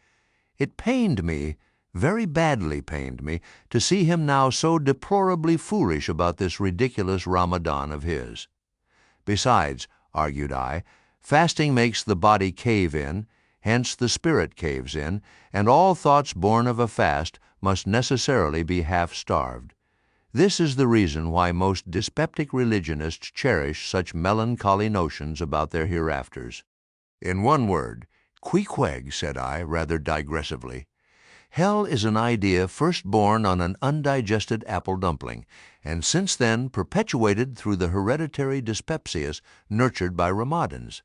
it pained me, very badly pained me, to see him now so deplorably foolish about this ridiculous Ramadan of his. Besides, argued I, fasting makes the body cave in, hence the spirit caves in, and all thoughts born of a fast must necessarily be half-starved. This is the reason why most dyspeptic religionists cherish such melancholy notions about their hereafters. In one word, Queequeg, said I, rather digressively, hell is an idea first born on an undigested apple dumpling, and since then perpetuated through the hereditary dyspepsias nurtured by Ramadans.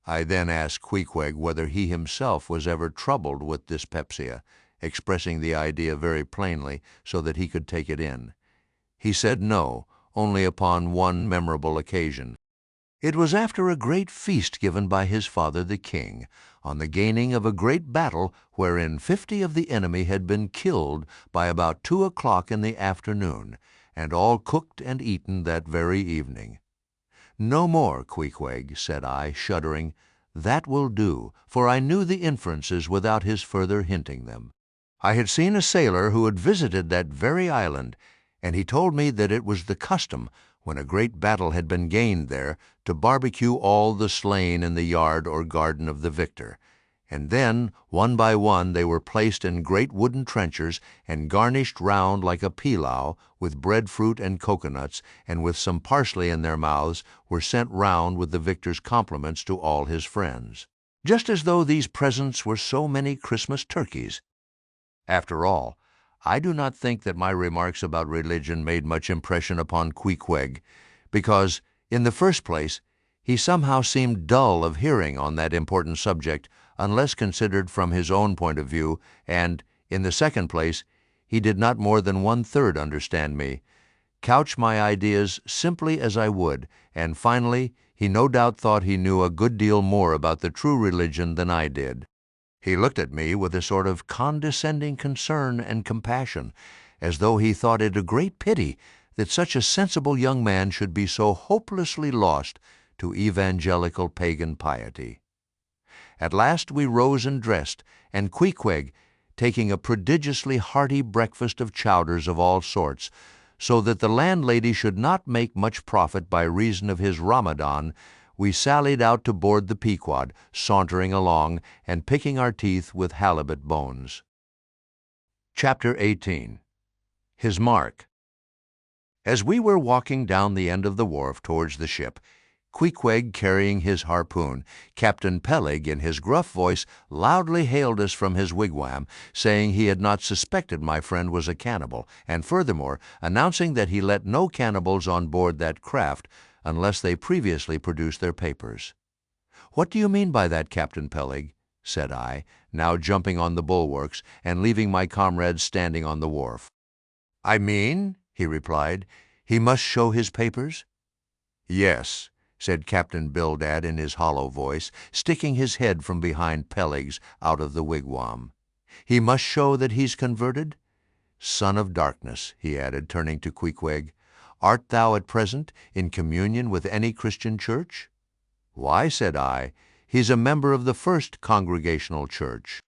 I then asked Queequeg whether he himself was ever troubled with dyspepsia, expressing the idea very plainly so that he could take it in. He said no, only upon one memorable occasion. It was after a great feast given by his father the king, on the gaining of a great battle wherein 50 of the enemy had been killed by about 2 o'clock in the afternoon, and all cooked and eaten that very evening. No more, Queequeg, said I, shuddering. That will do, for I knew the inferences without his further hinting them. I had seen a sailor who had visited that very island, and he told me that it was the custom, when a great battle had been gained there, to barbecue all the slain in the yard or garden of the victor, and then, one by one, they were placed in great wooden trenchers and garnished round like a pilau with breadfruit and coconuts, and with some parsley in their mouths were sent round with the victor's compliments to all his friends, just as though these presents were so many Christmas turkeys. After all, I do not think that my remarks about religion made much impression upon Queequeg, because, in the first place, he somehow seemed dull of hearing on that important subject unless considered from his own point of view, and, in the second place, he did not more than 1/3 understand me, couch my ideas simply as I would, and finally, he no doubt thought he knew a good deal more about the true religion than I did. He looked at me with a sort of condescending concern and compassion, as though he thought it a great pity that such a sensible young man should be so hopelessly lost to evangelical pagan piety. At last we rose and dressed, and Queequeg, taking a prodigiously hearty breakfast of chowders of all sorts, so that the landlady should not make much profit by reason of his Ramadan, we sallied out to board the Pequod, sauntering along and picking our teeth with halibut bones. Chapter 18. His Mark. As we were walking down the end of the wharf towards the ship, Queequeg carrying his harpoon, Captain Peleg in his gruff voice loudly hailed us from his wigwam, saying he had not suspected my friend was a cannibal, and furthermore announcing that he let no cannibals on board that craft unless they previously produced their papers. "What do you mean by that, Captain Peleg?" said I, now jumping on the bulwarks and leaving my comrades standing on the wharf. "I mean," he replied, "he must show his papers?" "Yes," said Captain Bildad in his hollow voice, sticking his head from behind Peleg's out of the wigwam. "He must show that he's converted? Son of darkness," he added, turning to Queequeg, "art thou at present in communion with any Christian church?" "Why," said I, "he's a member of the First Congregational Church."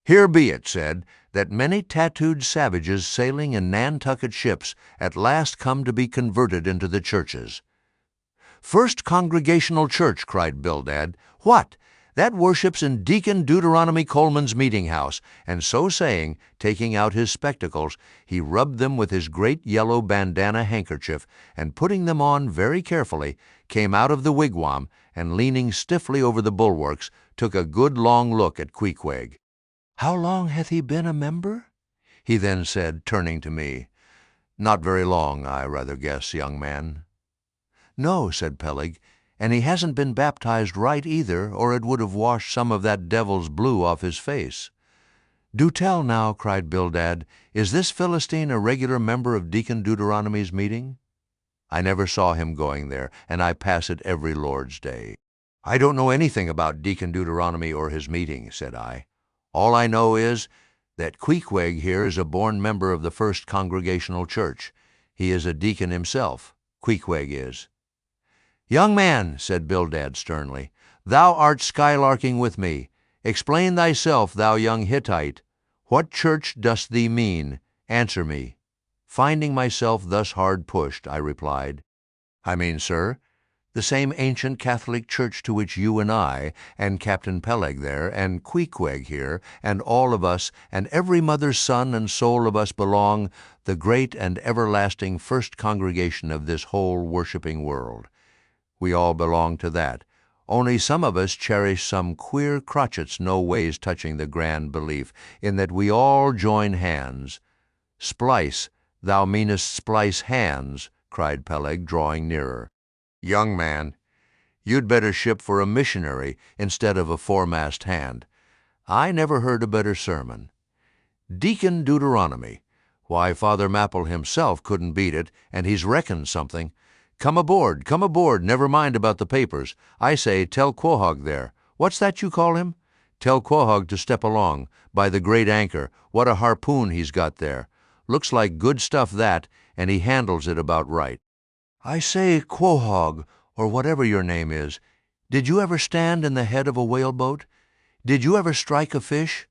"Here be it said that many tattooed savages sailing in Nantucket ships at last come to be converted into the churches." "First Congregational Church," cried Bildad. "What? That worships in Deacon Deuteronomy Coleman's meeting house," and so saying, taking out his spectacles, he rubbed them with his great yellow bandana handkerchief, and putting them on very carefully, came out of the wigwam, and leaning stiffly over the bulwarks, took a good long look at Queequeg. "How long hath he been a member?" he then said, turning to me. "Not very long, I rather guess, young man." "No," said Peleg, "and he hasn't been baptized right either, or it would have washed some of that devil's blue off his face." "Do tell now," cried Bildad, "is this Philistine a regular member of Deacon Deuteronomy's meeting?" "I never saw him going there, and I pass it every Lord's Day." "I don't know anything about Deacon Deuteronomy or his meeting," said I. "All I know is that Queequeg here is a born member of the First Congregational Church. He is a deacon himself, Queequeg is." "Young man," said Bildad sternly, "thou art skylarking with me. Explain thyself, thou young Hittite. What church dost thee mean? Answer me." Finding myself thus hard pushed, I replied, "I mean, sir, the same ancient Catholic church to which you and I, and Captain Peleg there, and Queequeg here, and all of us, and every mother's son and soul of us belong, the great and everlasting first congregation of this whole worshipping world. We all belong to that, only some of us cherish some queer crotchets no ways touching the grand belief, in that we all join hands." "Splice, thou meanest splice hands," cried Peleg, drawing nearer. "Young man, you'd better ship for a missionary instead of a foremast hand. I never heard a better sermon. Deacon Deuteronomy, why, Father Mapple himself couldn't beat it, and he's reckoned something. Come aboard, never mind about the papers. I say, tell Quahog there. What's that you call him? Tell Quahog to step along. By the great anchor, what a harpoon he's got there. Looks like good stuff that, and he handles it about right. I say, Quahog, or whatever your name is, did you ever stand in the head of a whaleboat? Did you ever strike a fish?"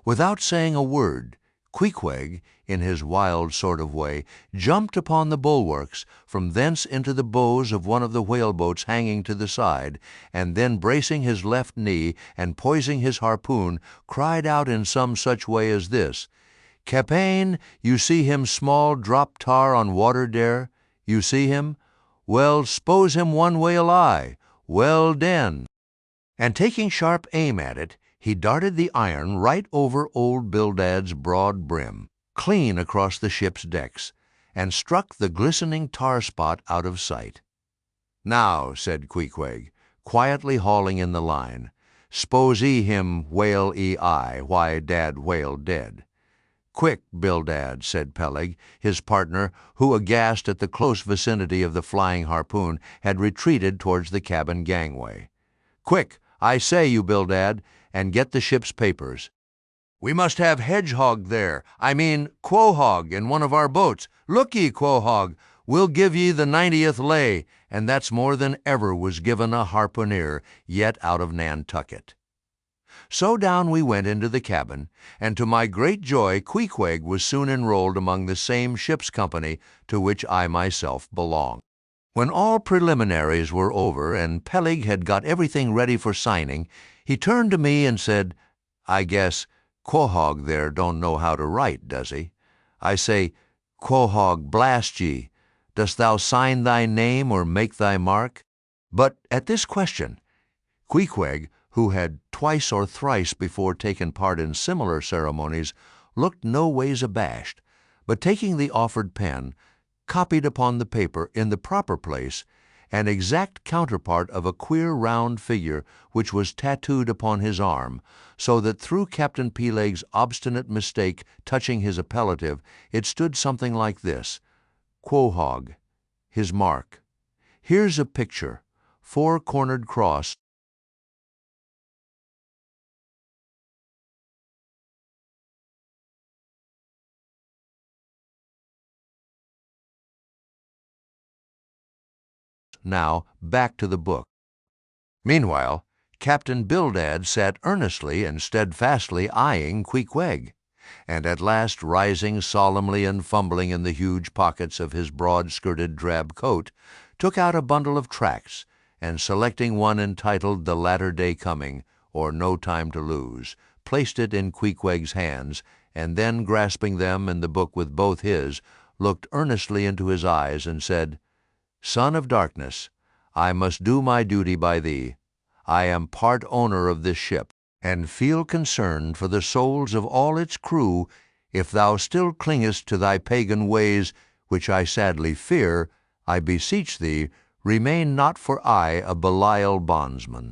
Without saying a word, Queequeg, in his wild sort of way, jumped upon the bulwarks, from thence into the bows of one of the whaleboats hanging to the side, and then bracing his left knee and poising his harpoon, cried out in some such way as this: "Captain, you see him small drop tar on water dare? You see him? Well, s'pose him one whale eye. Well den." And taking sharp aim at it, he darted the iron right over old Bildad's broad brim, clean across the ship's decks, and struck the glistening tar spot out of sight. "Now," said Queequeg, quietly hauling in the line, "s'pose him whale eye, why dad whale dead." "Quick, Bildad," said Peleg, his partner, who, aghast at the close vicinity of the flying harpoon, had retreated towards the cabin gangway. "Quick, I say, you Bildad, and get the ship's papers. We must have Hedgehog there, Quahog, in one of our boats. Look ye, Quahog, we'll give ye the 90th lay, and that's more than ever was given a harpooneer yet out of Nantucket. So down we went into the cabin, and to my great joy Queequeg was soon enrolled among the same ship's company to which I myself belong. When all preliminaries were over and Peleg had got everything ready for signing, he turned to me and said, "I guess Quahog there don't know how to write, does he? I say, Quahog, blast ye, dost thou sign thy name or make thy mark?" But at this question, Queequeg, who had twice or thrice before taken part in similar ceremonies, looked no ways abashed, but taking the offered pen, copied upon the paper in the proper place an exact counterpart of a queer round figure which was tattooed upon his arm, so that through Captain Peleg's obstinate mistake touching his appellative, it stood something like this: Quahog, his mark. Here's a picture, 4-cornered cross, now back to the book. Meanwhile, Captain Bildad sat earnestly and steadfastly eyeing Queequeg, and at last rising solemnly and fumbling in the huge pockets of his broad-skirted drab coat, took out a bundle of tracts, and selecting one entitled The Latter Day Coming, or No Time to Lose, placed it in Queequeg's hands, and then grasping them and the book with both his, looked earnestly into his eyes and said, "Son of darkness, I must do my duty by thee. I am part owner of this ship, and feel concerned for the souls of all its crew. If thou still clingest to thy pagan ways, which I sadly fear, I beseech thee, remain not for aye a Belial bondsman.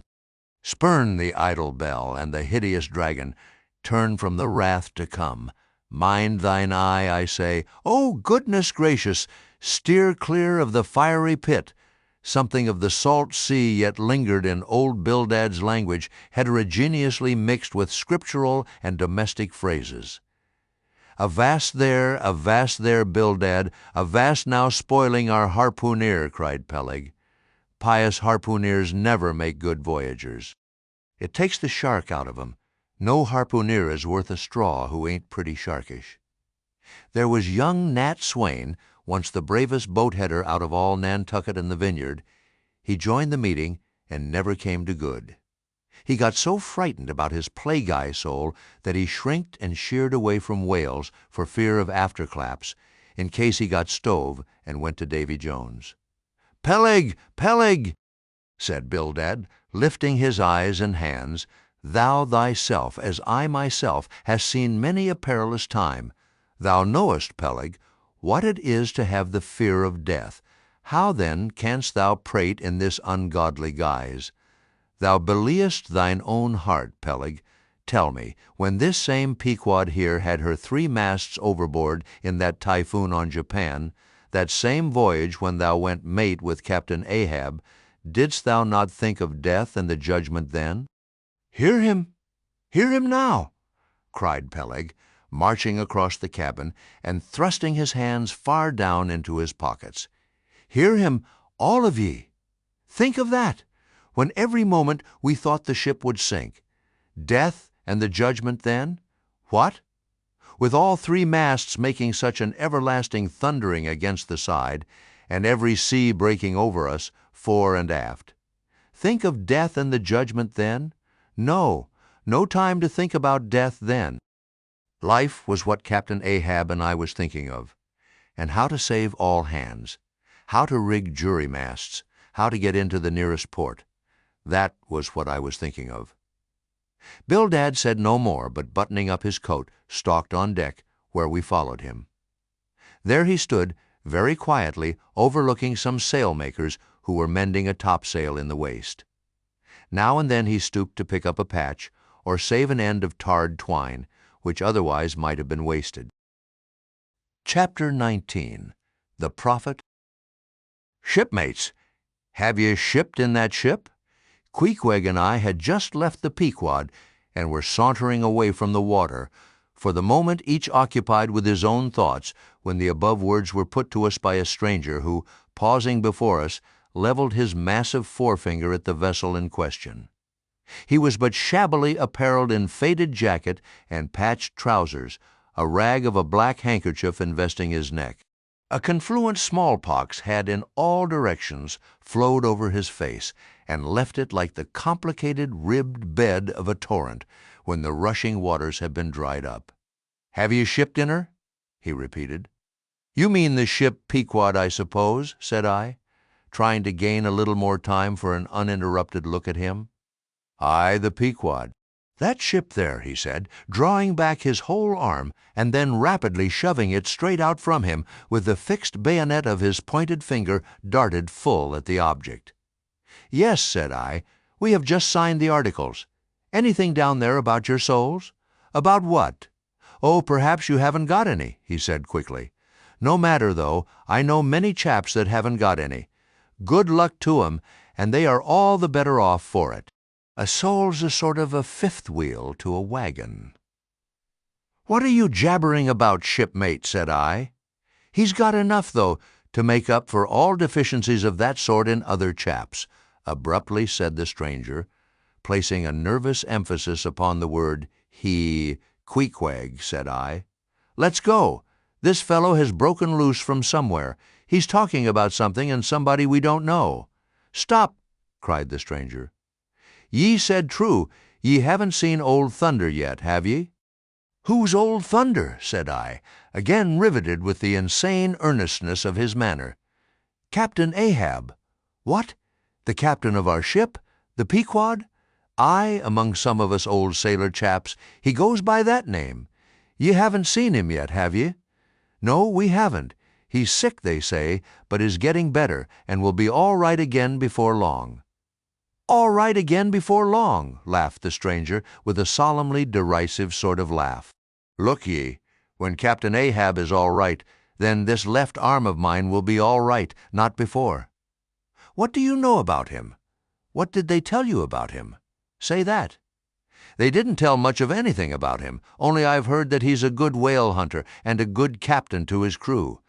Spurn the idle bell and the hideous dragon, turn from the wrath to come. Mind thine eye, I say. Oh, goodness gracious, steer clear of the fiery pit." Something of the salt sea yet lingered in old Bildad's language, heterogeneously mixed with scriptural and domestic phrases. Avast there, Bildad, avast now spoiling our harpooneer," cried Peleg. "Pious harpooneers never make good voyagers. It takes the shark out of 'em. No harpooneer is worth a straw who ain't pretty sharkish." There was young Nat Swain, once the bravest boat-header out of all Nantucket and the Vineyard. He joined the meeting and never came to good. He got so frightened about his plague-eye soul that he shrinked and sheered away from whales for fear of afterclaps, in case he got stove and went to Davy Jones. "Peleg, Peleg," said Bildad, lifting his eyes and hands, "thou thyself, as I myself, hast seen many a perilous time. Thou knowest, Peleg, what it is to have the fear of death. How then canst thou prate in this ungodly guise? Thou beliest thine own heart, Peleg. Tell me, when this same Pequod here had her 3 masts overboard in that typhoon on Japan, that same voyage when thou went mate with Captain Ahab, didst thou not think of death and the judgment then?" Hear him now," cried Peleg, marching across the cabin and thrusting his hands far down into his pockets. "Hear him, all of ye. Think of that, when every moment we thought the ship would sink. Death and the judgment then? What? With all 3 masts making such an everlasting thundering against the side, and every sea breaking over us, fore and aft. Think of death and the judgment then? No time to think about death then. Life was what Captain Ahab and I was thinking of, and how to save all hands, how to rig jury masts, how to get into the nearest port. That was what I was thinking of." Bildad said no more, but buttoning up his coat, stalked on deck, where we followed him. There he stood, very quietly, overlooking some sailmakers who were mending a topsail in the waist. Now and then he stooped to pick up a patch, or save an end of tarred twine, which otherwise might have been wasted. Chapter 19. The Prophet. "Shipmates, have ye shipped in that ship?" Queequeg and I had just left the Pequod, and were sauntering away from the water, for the moment each occupied with his own thoughts, when the above words were put to us by a stranger who, pausing before us, leveled his massive forefinger at the vessel in question. He was but shabbily apparelled in faded jacket and patched trousers, a rag of a black handkerchief investing his neck. A confluent smallpox had in all directions flowed over his face, and left it like the complicated ribbed bed of a torrent when the rushing waters have been dried up. "Have you shipped in her?" he repeated. "You mean the ship Pequod, I suppose," said I, trying to gain a little more time for an uninterrupted look at him. "Aye, the Pequod. That ship there," he said, drawing back his whole arm and then rapidly shoving it straight out from him with the fixed bayonet of his pointed finger darted full at the object. "Yes," said I, "we have just signed the articles. Anything down there about your souls?" "About what?" "Oh, perhaps you haven't got any," he said quickly. "No matter, though, I know many chaps that haven't got any. Good luck to 'em, and they are all the better off for it. A soul's a sort of a fifth wheel to a wagon." "What are you jabbering about, shipmate?" said I. "He's got enough, though, to make up for all deficiencies of that sort in other chaps," abruptly said the stranger, placing a nervous emphasis upon the word he. "Queequeg," said I. "Let's go. This fellow has broken loose from somewhere. He's talking about something and somebody we don't know." "Stop!" cried the stranger. "Ye said true, ye haven't seen Old Thunder yet, have ye?" "Who's Old Thunder?" said I, again riveted with the insane earnestness of his manner. "Captain Ahab." "What? The captain of our ship, the Pequod?" "Aye, among some of us old sailor chaps, he goes by that name. Ye haven't seen him yet, have ye?" "No, we haven't. He's sick, they say, but is getting better, and will be all right again before long." "All right again before long," laughed the stranger with a solemnly derisive sort of laugh. "Look ye, when Captain Ahab is all right, then this left arm of mine will be all right, not before." "What do you know about him? What did they tell you about him? Say that." "They didn't tell much of anything about him, only I've heard that he's a good whale hunter and a good captain to his crew."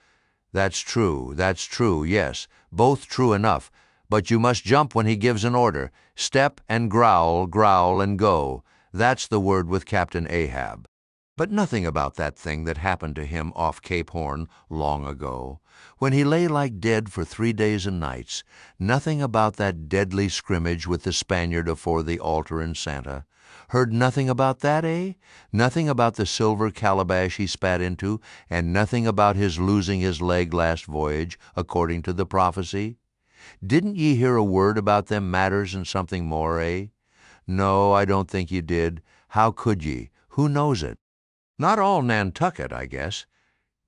That's true, yes, both true enough, but you must jump when he gives an order. Step and growl, growl and go. That's the word with Captain Ahab. But nothing about that thing that happened to him off Cape Horn long ago, when he lay like dead for 3 days and nights. Nothing about that deadly scrimmage with the Spaniard afore the altar in Santa. Heard nothing about that, eh? Nothing about the silver calabash he spat into, and nothing about his losing his leg last voyage, according to the prophecy? Didn't ye hear a word about them matters and something more, eh? No, I don't think ye did. How could ye? Who knows it? Not all Nantucket, I guess.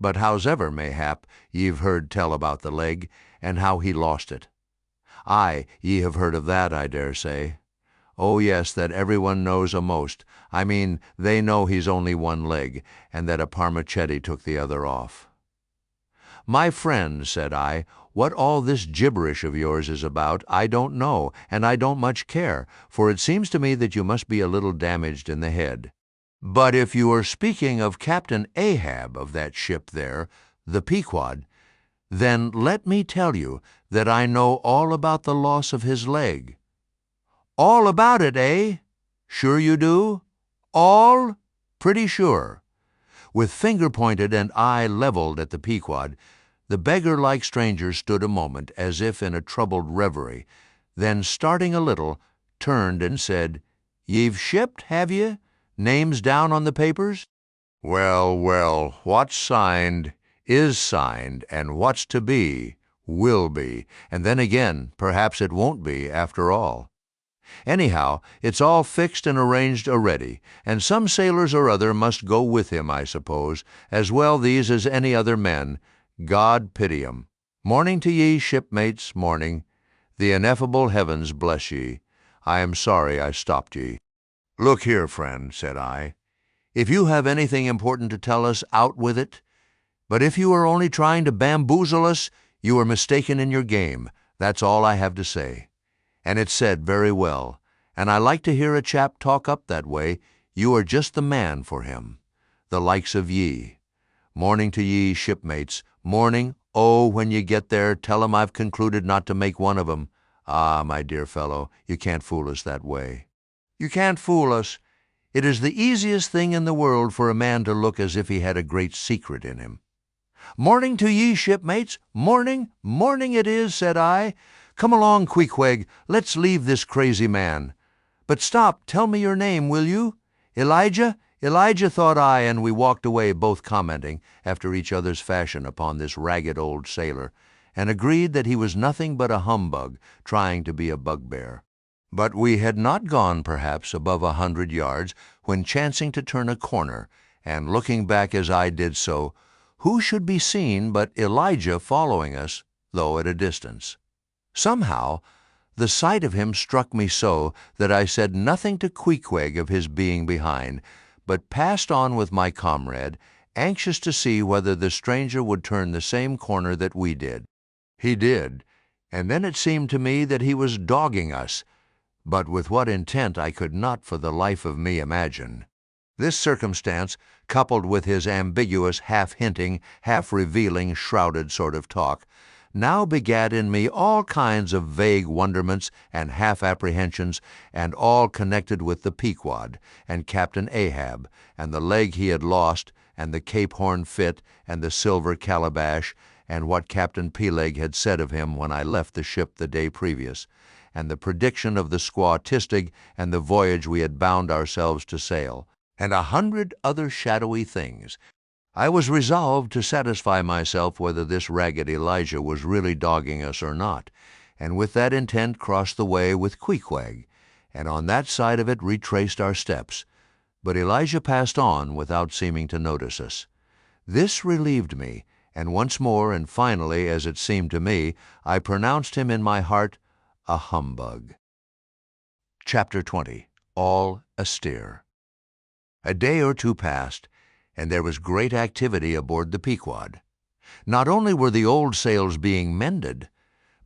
But howsever, mayhap, ye've heard tell about the leg, and how he lost it. Aye, ye have heard of that, I dare say. Oh, yes, that everyone knows a'most. I mean, they know he's only one leg, and that a Parmachetti took the other off. "My friend," said I, "what all this gibberish of yours is about, I don't know, and I don't much care, for it seems to me that you must be a little damaged in the head. But if you are speaking of Captain Ahab of that ship there, the Pequod, then let me tell you that I know all about the loss of his leg." "All about it, eh? Sure you do? All? Pretty sure." With finger pointed and eye leveled at the Pequod, the beggar-like stranger stood a moment as if in a troubled reverie, then, starting a little, turned and said, "Ye've shipped, have ye? Names down on the papers?" "Well, well, what's signed is signed, and what's to be will be, and then again, perhaps it won't be after all. Anyhow, it's all fixed and arranged already, and some sailors or other must go with him, I suppose, as well these as any other men. God pity 'em. Morning to ye, shipmates, morning. The ineffable heavens bless ye. I am sorry I stopped ye." "Look here, friend," said I. "If you have anything important to tell us, out with it. But if you are only trying to bamboozle us, you are mistaken in your game. That's all I have to say. And it's said very well, and I like to hear a chap talk up that way. You are just the man for him. The likes of ye. Morning to ye, shipmates. Morning. Oh, when ye get there, tell 'em I've concluded not to make one of 'em. Ah, my dear fellow, you can't fool us that way. You can't fool us. It is the easiest thing in the world for a man to look as if he had a great secret in him. Morning to ye, shipmates. Morning, morning it is, said I. Come along, Queequeg, let's leave this crazy man. But stop, tell me your name, will you? Elijah? Elijah, thought I, and we walked away, both commenting, after each other's fashion, upon this ragged old sailor, and agreed that he was nothing but a humbug, trying to be a bugbear. But we had not gone, perhaps, above 100 yards, when chancing to turn a corner, and looking back as I did so, who should be seen but Elijah following us, though at a distance. Somehow, the sight of him struck me so that I said nothing to Queequeg of his being behind, but passed on with my comrade, anxious to see whether the stranger would turn the same corner that we did. He did, and then it seemed to me that he was dogging us, but with what intent I could not for the life of me imagine. This circumstance, coupled with his ambiguous, half-hinting, half-revealing, shrouded sort of talk, now begat in me all kinds of vague wonderments and half-apprehensions, and all connected with the Pequod, and Captain Ahab, and the leg he had lost, and the Cape Horn fit, and the silver calabash, and what Captain Peleg had said of him when I left the ship the day previous, and the prediction of the squaw Tistig, and the voyage we had bound ourselves to sail, and 100 other shadowy things. I was resolved to satisfy myself whether this ragged Elijah was really dogging us or not, and with that intent crossed the way with Queequeg, and on that side of it retraced our steps. But Elijah passed on without seeming to notice us. This relieved me, and once more and finally, as it seemed to me, I pronounced him in my heart a humbug. Chapter 20. All Astir. A day or two passed, and there was great activity aboard the Pequod. Not only were the old sails being mended,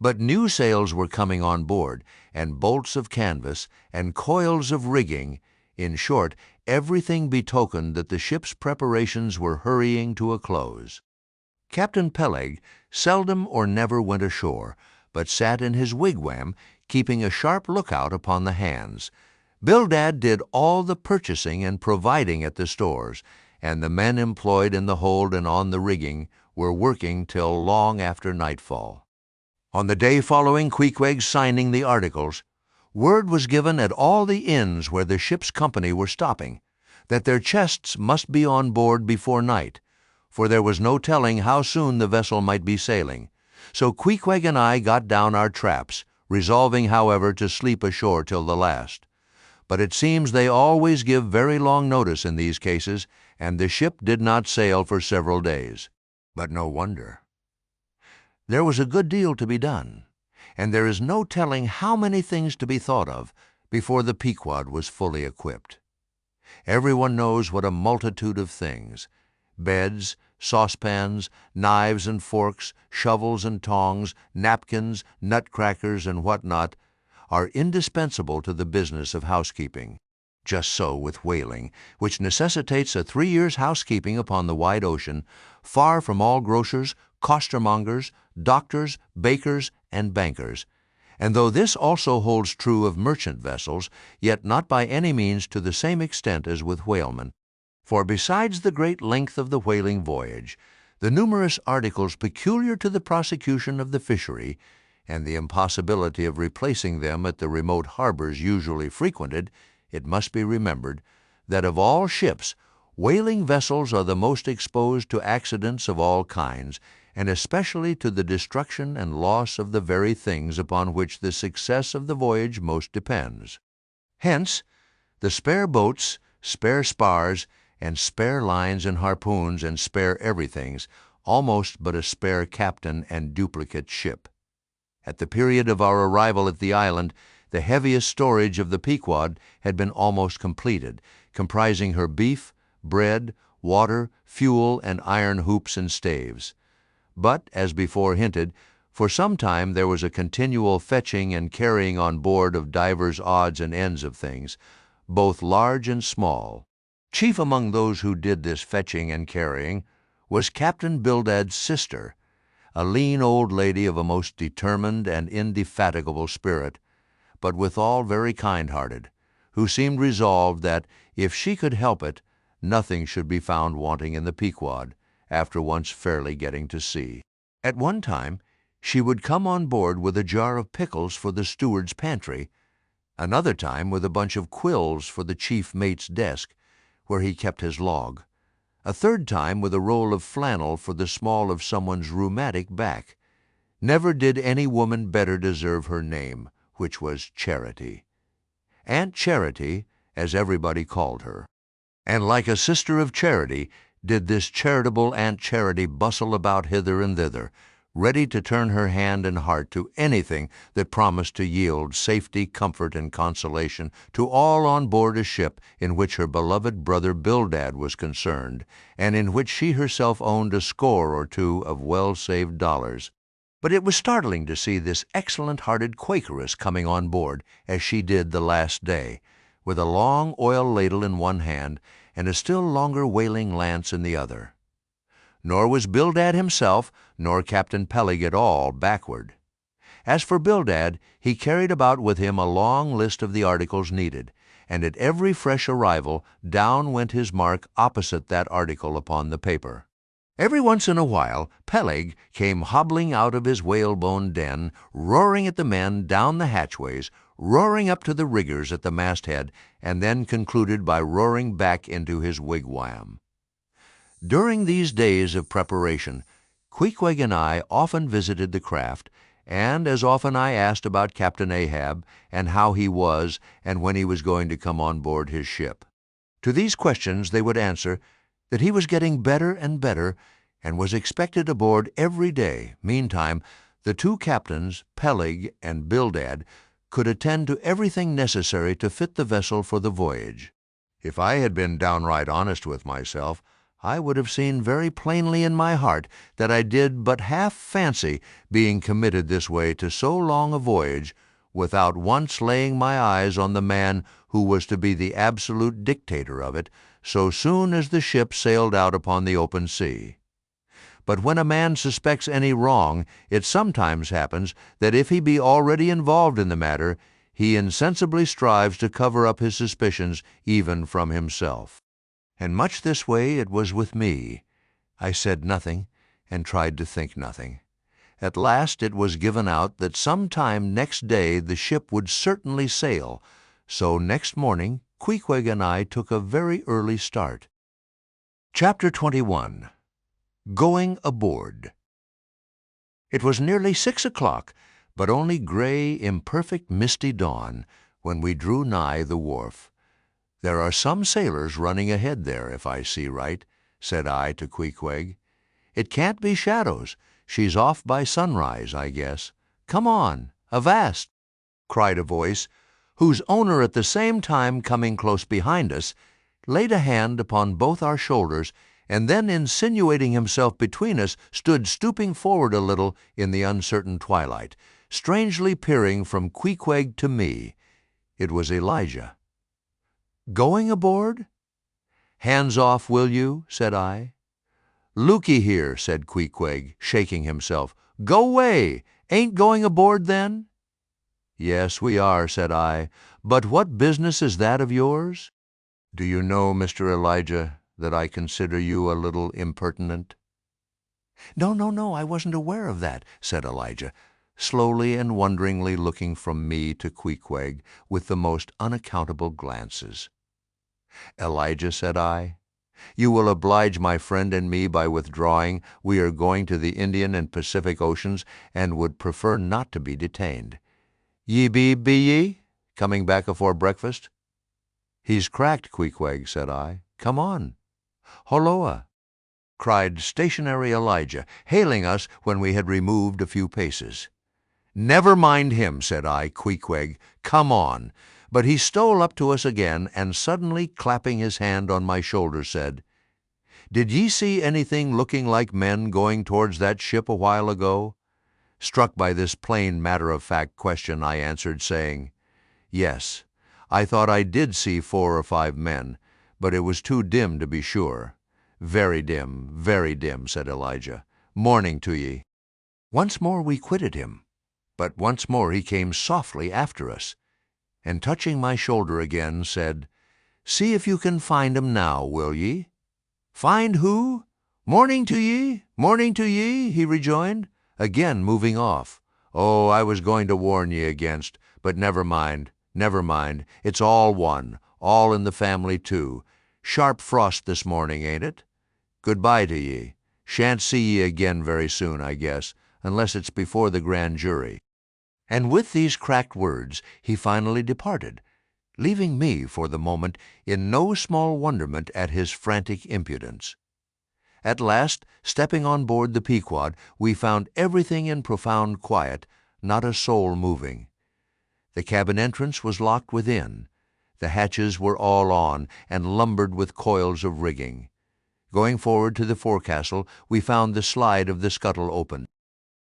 but new sails were coming on board, and bolts of canvas, and coils of rigging. In short, everything betokened that the ship's preparations were hurrying to a close. Captain Peleg seldom or never went ashore, but sat in his wigwam, keeping a sharp lookout upon the hands. Bildad did all the purchasing and providing at the stores, and the men employed in the hold and on the rigging were working till long after nightfall. On the day following Queequeg's signing the articles, word was given at all the inns where the ship's company were stopping that their chests must be on board before night, for there was no telling how soon the vessel might be sailing. So Queequeg and I got down our traps, resolving, however, to sleep ashore till the last. But it seems they always give very long notice in these cases, and the ship did not sail for several days. But no wonder. There was a good deal to be done, and there is no telling how many things to be thought of before the Pequod was fully equipped. Everyone knows what a multitude of things, beds, saucepans, knives and forks, shovels and tongs, napkins, nutcrackers, and what not, are indispensable to the business of housekeeping. Just so with whaling, which necessitates a 3 years' housekeeping upon the wide ocean, far from all grocers, costermongers, doctors, bakers, and bankers. And though this also holds true of merchant vessels, yet not by any means to the same extent as with whalemen. For besides the great length of the whaling voyage, the numerous articles peculiar to the prosecution of the fishery, and the impossibility of replacing them at the remote harbors usually frequented, it must be remembered that of all ships, whaling vessels are the most exposed to accidents of all kinds, and especially to the destruction and loss of the very things upon which the success of the voyage most depends. Hence, the spare boats, spare spars, and spare lines and harpoons and spare everythings, almost but a spare captain and duplicate ship. At the period of our arrival at the island, the heaviest storage of the Pequod had been almost completed, comprising her beef, bread, water, fuel, and iron hoops and staves. But, as before hinted, For some time there was a continual fetching and carrying on board of divers odds and ends of things, both large and small. Chief among those who did this fetching and carrying was Captain Bildad's sister, a lean old lady of a most determined and indefatigable spirit, but withal very kind-hearted, who seemed resolved that, if she could help it, nothing should be found wanting in the Pequod, after once fairly getting to sea. At one time she would come on board with a jar of pickles for the steward's pantry, another time with a bunch of quills for the chief mate's desk, where he kept his log, a third time with a roll of flannel for the small of someone's rheumatic back. Never did any woman better deserve her name, which was Charity. Aunt Charity, as everybody called her. And like a sister of charity, did this charitable Aunt Charity bustle about hither and thither, ready to turn her hand and heart to anything that promised to yield safety, comfort, and consolation to all on board a ship in which her beloved brother Bildad was concerned, and in which she herself owned a score or two of well-saved dollars. But it was startling to see this excellent-hearted Quakeress coming on board, as she did the last day, with a long oil ladle in one hand and a still longer whaling lance in the other. Nor was Bildad himself, nor Captain Peleg at all, backward. As for Bildad, he carried about with him a long list of the articles needed, and at every fresh arrival down went his mark opposite that article upon the paper. Every once in a while Peleg came hobbling out of his whalebone den, roaring at the men down the hatchways, roaring up to the riggers at the masthead, and then concluded by roaring back into his wigwam. During these days of preparation, Queequeg and I often visited the craft, and as often I asked about Captain Ahab, and how he was, and when he was going to come on board his ship. To these questions they would answer that he was getting better and better, and was expected aboard every day. Meantime, the two captains, Peleg and Bildad, could attend to everything necessary to fit the vessel for the voyage. If I had been downright honest with myself, I would have seen very plainly in my heart that I did but half fancy being committed this way to so long a voyage, without once laying my eyes on the man who was to be the absolute dictator of it, so soon as the ship sailed out upon the open sea. But when a man suspects any wrong, it sometimes happens that if he be already involved in the matter, he insensibly strives to cover up his suspicions even from himself. And much this way it was with me. I said nothing, and tried to think nothing. At last it was given out that some time next day the ship would certainly sail, so next morning Queequeg and I took a very early start. Chapter 21. Going Aboard. It was nearly 6 o'clock, but only gray, imperfect, misty dawn, when we drew nigh the wharf. "There are some sailors running ahead there, if I see right," said I to Queequeg. "It can't be shadows. She's off by sunrise, I guess. Come on, avast!" cried a voice, whose owner at the same time coming close behind us, laid a hand upon both our shoulders, and then insinuating himself between us, stood stooping forward a little in the uncertain twilight, strangely peering from Queequeg to me. It was Elijah. "Going aboard?" "Hands off, will you?" said I. "Looky here," said Queequeg, shaking himself. "Go way! Ain't going aboard, then?" "Yes, we are," said I. "But what business is that of yours?" "Do you know, Mr. Elijah, that I consider you a little impertinent?" No, I wasn't aware of that," said Elijah, slowly and wonderingly looking from me to Queequeg with the most unaccountable glances. "Elijah," said I, "you will oblige my friend and me by withdrawing. We are going to the Indian and Pacific Oceans, and would prefer not to be detained. Be ye? Coming back afore breakfast?" "He's cracked, Queequeg," said I. "Come on." "Holloa!" cried stationary Elijah, hailing us when we had removed a few paces. "Never mind him," said I, Queequeg. "Come on." But he stole up to us again, and suddenly clapping his hand on my shoulder, said, "Did ye see anything looking like men going towards that ship a while ago?" Struck by this plain matter-of-fact question, I answered, saying, "Yes, I thought I did see 4 or 5 men, but it was too dim to be sure." Very dim, said Elijah. "Morning to ye." Once more we quitted him, but once more he came softly after us, and touching my shoulder again, said, "See if you can find 'em now, will ye?" "Find who? Morning to ye, morning to ye," he rejoined, again moving off. "Oh, I was going to warn ye against, but never mind, it's all one, all in the family too. Sharp frost this morning, ain't it? Goodbye to ye. Shan't see ye again very soon, I guess, unless it's before the grand jury." And with these cracked words he finally departed, leaving me for the moment in no small wonderment at his frantic impudence. At last, stepping on board the Pequod, we found everything in profound quiet, not a soul moving. The cabin entrance was locked within. The hatches were all on and lumbered with coils of rigging. Going forward to the forecastle, we found the slide of the scuttle open.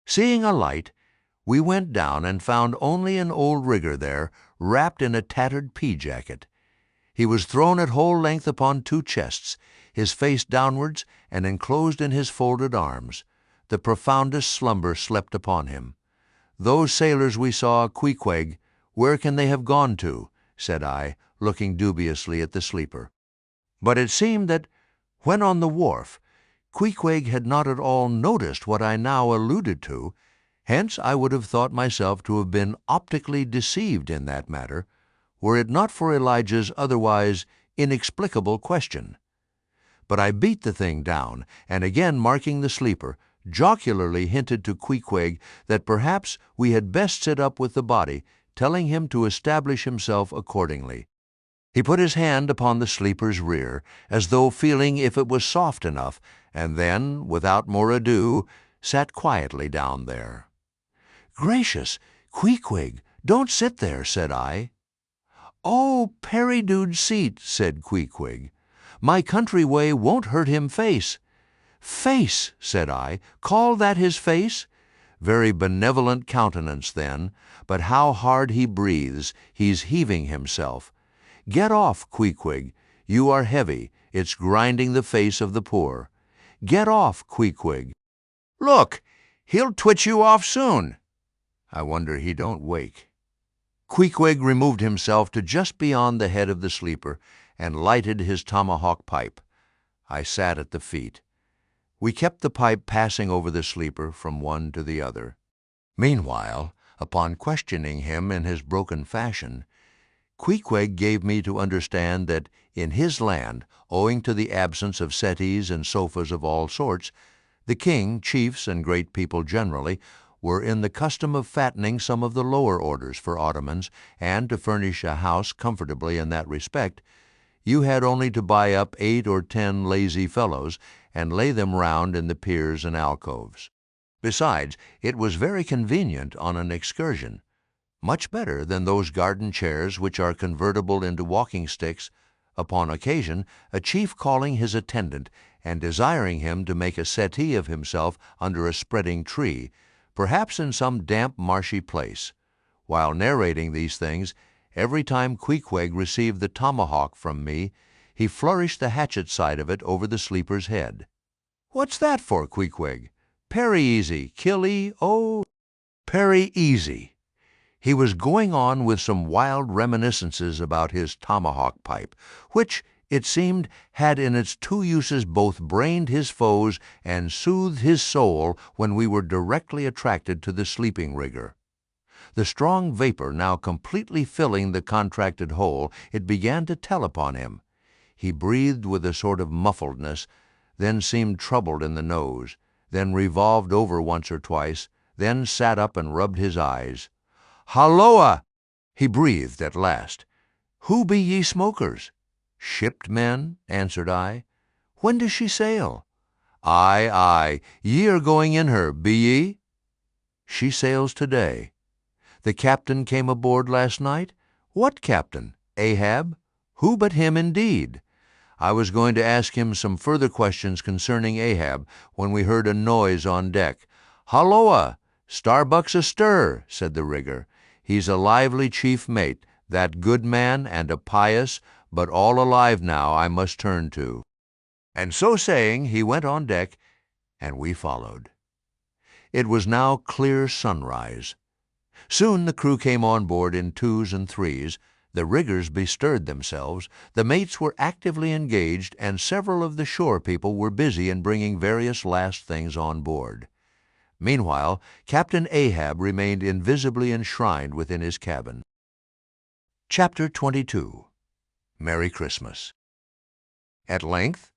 Seeing a light, we went down and found only an old rigger there, wrapped in a tattered pea-jacket. He was thrown at whole length upon 2 chests, his face downwards and enclosed in his folded arms. The profoundest slumber slept upon him. "Those sailors we saw, Queequeg, where can they have gone to?" said I, looking dubiously at the sleeper. But it seemed that, when on the wharf, Queequeg had not at all noticed what I now alluded to. Hence I would have thought myself to have been optically deceived in that matter, were it not for Elijah's otherwise inexplicable question. But I beat the thing down, and again marking the sleeper, jocularly hinted to Queequeg that perhaps we had best sit up with the body, telling him to establish himself accordingly. He put his hand upon the sleeper's rear, as though feeling if it was soft enough, and then, without more ado, sat quietly down there. "Gracious, Queequeg, don't sit there," said I. "Oh, Perry-dude seat," said Queequeg. "My country way won't hurt him face." "Face," said I, "call that his face? Very benevolent countenance then, but how hard he breathes, he's heaving himself. Get off, Queequeg, you are heavy, it's grinding the face of the poor. Get off, Queequeg. Look, he'll twitch you off soon. I wonder he don't wake." Queequeg removed himself to just beyond the head of the sleeper and lighted his tomahawk pipe. I sat at the feet. We kept the pipe passing over the sleeper from one to the other. Meanwhile, upon questioning him in his broken fashion, Queequeg gave me to understand that in his land, owing to the absence of settees and sofas of all sorts, the king, chiefs, and great people generally were in the custom of fattening some of the lower orders for ottomans, and to furnish a house comfortably in that respect, you had only to buy up 8 or 10 lazy fellows and lay them round in the piers and alcoves. Besides, it was very convenient on an excursion, much better than those garden chairs which are convertible into walking sticks, upon occasion a chief calling his attendant and desiring him to make a settee of himself under a spreading tree, perhaps in some damp marshy place. While narrating these things, every time Queequeg received the tomahawk from me, he flourished the hatchet side of it over the sleeper's head. "What's that for, Queequeg? Parry easy, killee, oh, parry easy." He was going on with some wild reminiscences about his tomahawk pipe, which, it seemed, had in its 2 uses both brained his foes and soothed his soul when we were directly attracted to the sleeping rigger. The strong vapor now completely filling the contracted hole, it began to tell upon him. He breathed with a sort of muffledness, then seemed troubled in the nose, then revolved over once or twice, then sat up and rubbed his eyes. "Halloa!" he breathed at last. "Who be ye smokers?" "Shipped men," answered I. "When does she sail?" Aye, ye are going in her, be ye?" "She sails today." "The captain came aboard last night?" "What captain? Ahab? Who but him indeed?" I was going to ask him some further questions concerning Ahab when we heard a noise on deck. "Halloa! "Starbuck's astir," said the rigger. "He's a lively chief mate, that good man, and a pious, but all alive now I must turn to." And so saying, he went on deck, and we followed. It was now clear sunrise. Soon the crew came on board in twos and threes. The riggers bestirred themselves, the mates were actively engaged, and several of the shore people were busy in bringing various last things on board. Meanwhile, Captain Ahab remained invisibly enshrined within his cabin. Chapter 22. Merry Christmas. At length,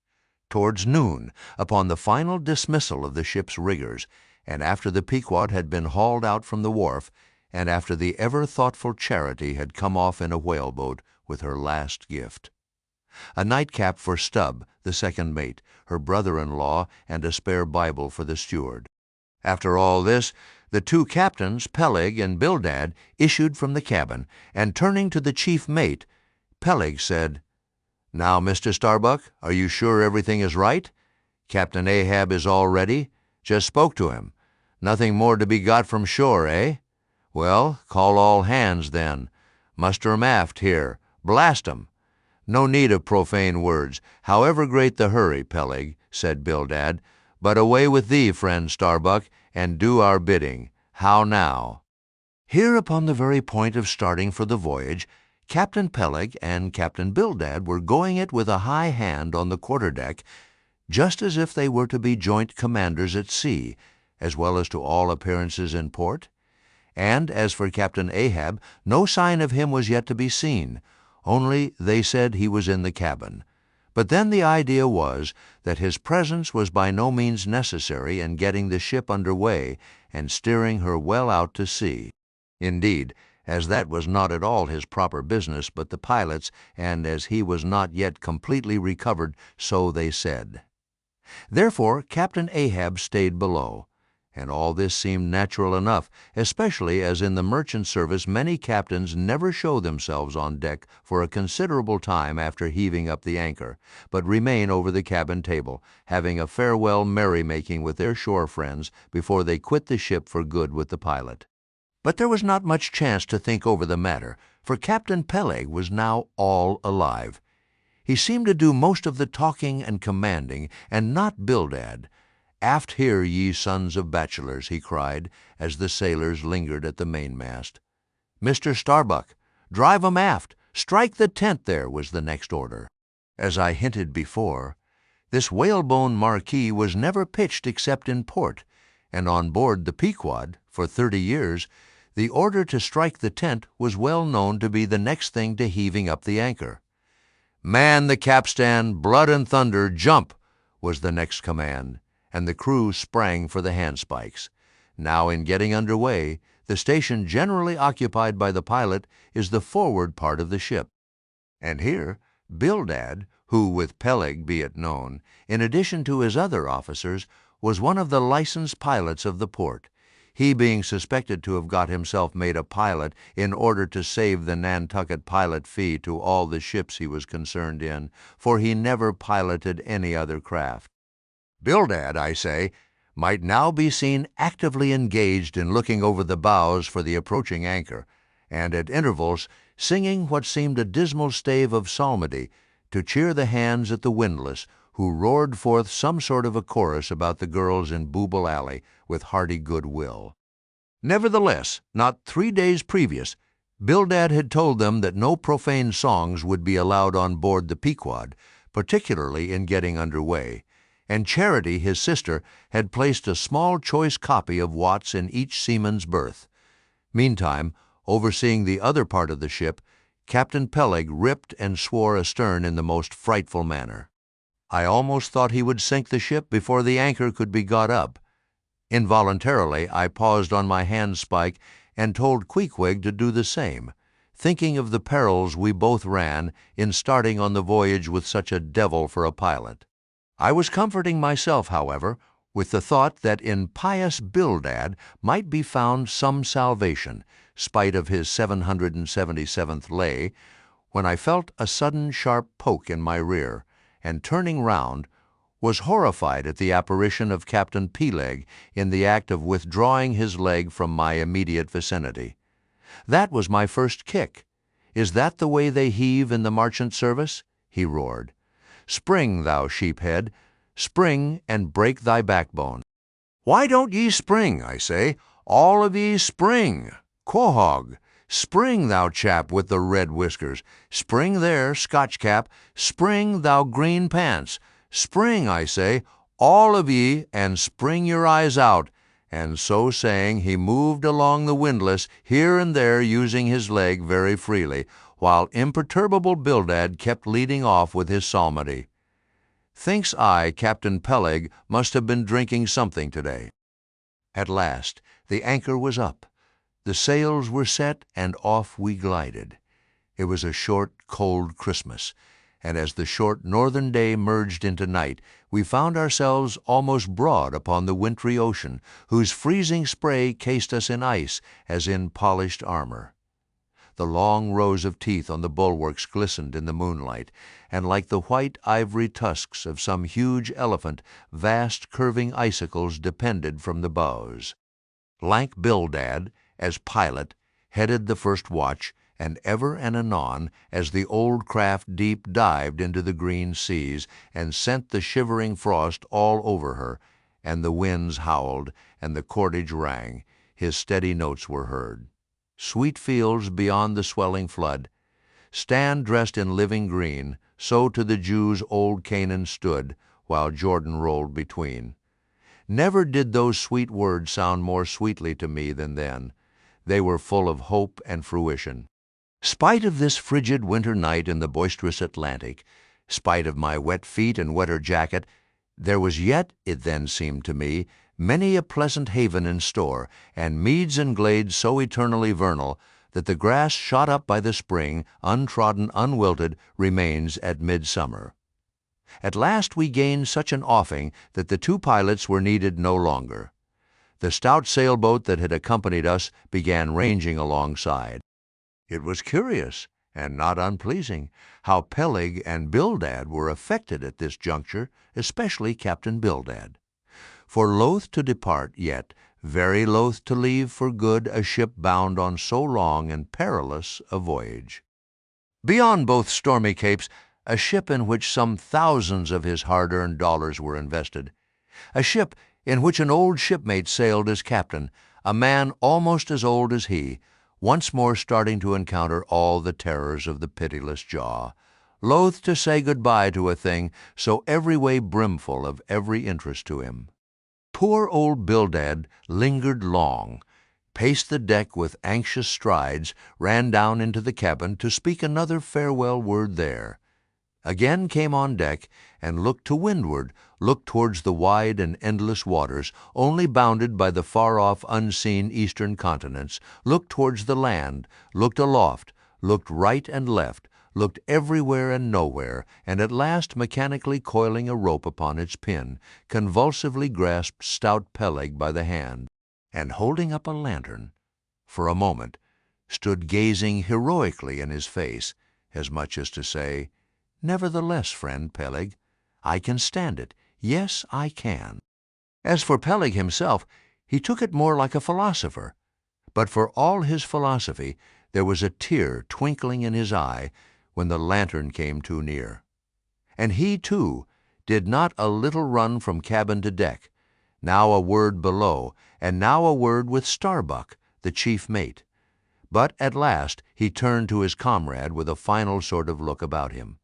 towards noon, upon the final dismissal of the ship's riggers, and after the Pequod had been hauled out from the wharf, and after the ever-thoughtful Charity had come off in a whaleboat with her last gift, a nightcap for Stubb, the second mate, her brother-in-law, and a spare Bible for the steward. After all this, the two captains, Peleg and Bildad, issued from the cabin, and turning to the chief mate, Peleg said, "Now, Mr. Starbuck, are you sure everything is right? Captain Ahab is all ready? Just spoke to him. Nothing more to be got from shore, eh? Well, call all hands, then. Muster 'em aft here. Blast 'em." "No need of profane words, however great the hurry, Peleg," said Bildad. "But away with thee, friend Starbuck, and do our bidding. How now?" Here, upon the very point of starting for the voyage, Captain Peleg and Captain Bildad were going it with a high hand on the quarterdeck, just as if they were to be joint commanders at sea, as well as to all appearances in port. And as for Captain Ahab, no sign of him was yet to be seen, only they said he was in the cabin. But then the idea was that his presence was by no means necessary in getting the ship under way and steering her well out to sea. Indeed, as that was not at all his proper business but the pilot's, and as he was not yet completely recovered, so they said. Therefore Captain Ahab stayed below, and all this seemed natural enough, especially as in the merchant service many captains never show themselves on deck for a considerable time after heaving up the anchor, but remain over the cabin table, having a farewell merry-making with their shore friends before they quit the ship for good with the pilot. But there was not much chance to think over the matter, for Captain Peleg was now all alive. He seemed to do most of the talking and commanding, and not Bildad. "Aft here, ye sons of bachelors," he cried, as the sailors lingered at the mainmast. "Mr. Starbuck, drive 'em aft! Strike the tent there!" was the next order. As I hinted before, this whalebone marquee was never pitched except in port, and on board the Pequod, for 30 years, the order to strike the tent was well known to be the next thing to heaving up the anchor. "Man the capstan, blood and thunder, jump!" was the next command, and the crew sprang for the handspikes. Now, in getting under way, the station generally occupied by the pilot is the forward part of the ship. And here Bildad, who, with Peleg be it known, in addition to his other officers, was one of the licensed pilots of the port, he being suspected to have got himself made a pilot in order to save the Nantucket pilot fee to all the ships he was concerned in, for he never piloted any other craft. Bildad, I say, might now be seen actively engaged in looking over the bows for the approaching anchor, and at intervals singing what seemed a dismal stave of psalmody to cheer the hands at the windlass, who roared forth some sort of a chorus about the girls in Booble Alley with hearty good will. Nevertheless, not 3 days previous, Bildad had told them that no profane songs would be allowed on board the Pequod, particularly in getting under way, and Charity, his sister, had placed a small choice copy of Watts in each seaman's berth. Meantime, overseeing the other part of the ship, Captain Peleg ripped and swore astern in the most frightful manner. I almost thought he would sink the ship before the anchor could be got up. Involuntarily, I paused on my handspike and told Queequeg to do the same, thinking of the perils we both ran in starting on the voyage with such a devil for a pilot. I was comforting myself, however, with the thought that in pious Bildad might be found some salvation, spite of his 777th lay, when I felt a sudden sharp poke in my rear, and turning round, was horrified at the apparition of Captain Peleg in the act of withdrawing his leg from my immediate vicinity. "That was my first kick. Is that the way they heave in the marchant service?" he roared. "Spring, thou sheephead, spring and break thy backbone." "Why don't ye spring, I say? All of ye spring! Quahog! Spring, thou chap with the red whiskers! Spring there, Scotch cap! Spring, thou green pants! Spring, I say, all of ye, and spring your eyes out!" And so saying, he moved along the windlass, here and there using his leg very freely, while imperturbable Bildad kept leading off with his psalmody. Thinks I Captain Peleg must have been drinking something today. At last the anchor was up, the sails were set, and off we glided. It was a short, cold Christmas, and as the short northern day merged into night, we found ourselves almost broad upon the wintry ocean, whose freezing spray cased us in ice as in polished armor. The long rows of teeth on the bulwarks glistened in the moonlight, and like the white ivory tusks of some huge elephant, vast curving icicles depended from the bows. Lank Bildad, as pilot, headed the first watch, and ever and anon, as the old craft deep dived into the green seas, and sent the shivering frost all over her, and the winds howled, and the cordage rang, his steady notes were heard. Sweet fields beyond the swelling flood, stand dressed in living green, so to the Jews old Canaan stood, while Jordan rolled between. Never did those sweet words sound more sweetly to me than then. They were full of hope and fruition. Spite of this frigid winter night in the boisterous Atlantic, spite of my wet feet and wetter jacket, there was yet, it then seemed to me, many a pleasant haven in store, and meads and glades so eternally vernal that the grass shot up by the spring, untrodden, unwilted, remains at midsummer. At last we gained such an offing that the two pilots were needed no longer. The stout sailboat that had accompanied us began ranging alongside. It was curious, and not unpleasing, how Peleg and Bildad were affected at this juncture, especially Captain Bildad. For loath to depart, yet very loath to leave for good a ship bound on so long and perilous a voyage. Beyond both stormy capes, a ship in which some thousands of his hard-earned dollars were invested. A ship in which an old shipmate sailed as captain, a man almost as old as he, once more starting to encounter all the terrors of the pitiless jaw, loath to say good-bye to a thing so every way brimful of every interest to him. Poor old Bildad lingered long, paced the deck with anxious strides, ran down into the cabin to speak another farewell word there, again came on deck, and looked to windward, looked towards the wide and endless waters, only bounded by the far-off unseen eastern continents, looked towards the land, looked aloft, looked right and left, looked everywhere and nowhere, and at last, mechanically coiling a rope upon its pin, convulsively grasped stout Peleg by the hand, and holding up a lantern, for a moment, stood gazing heroically in his face, as much as to say, "Nevertheless, friend Peleg, I can stand it. Yes, I can." As for Peleg himself, he took it more like a philosopher, but for all his philosophy, there was a tear twinkling in his eye when the lantern came too near. And he, too, did not a little run from cabin to deck, now a word below, and now a word with Starbuck, the chief mate. But at last he turned to his comrade with a final sort of look about him.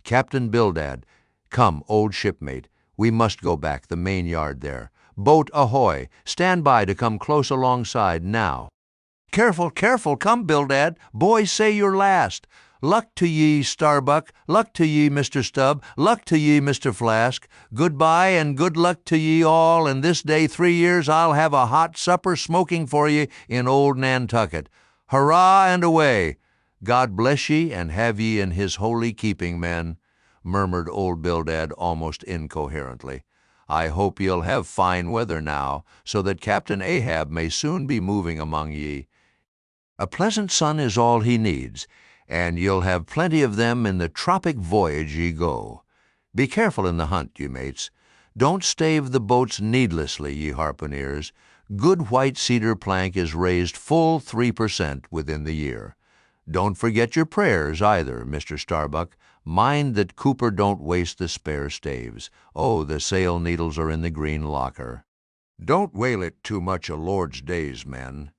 "Captain Bildad, come, old shipmate, we must go back the main yard there. Boat ahoy! Stand by to come close alongside now." "Careful, careful, come, Bildad, boys say your last. Luck to ye, Starbuck, luck to ye, Mr. Stubb, luck to ye, Mr. Flask. Goodbye and good luck to ye all, and this day 3 years I'll have a hot supper smoking for ye in old Nantucket. Hurrah and away! God bless ye and have ye in his holy keeping, men," murmured old Bildad almost incoherently. "I hope ye'll have fine weather now, so that Captain Ahab may soon be moving among ye. A pleasant sun is all he needs, and you'll have plenty of them in the tropic voyage ye go. Be careful in the hunt, you mates. Don't stave the boats needlessly, ye harpooneers. Good white cedar plank is raised full 3% within the year. Don't forget your prayers either, Mr. Starbuck. Mind that Cooper don't waste the spare staves. Oh, the sail needles are in the green locker. Don't whale it too much a Lord's days, men.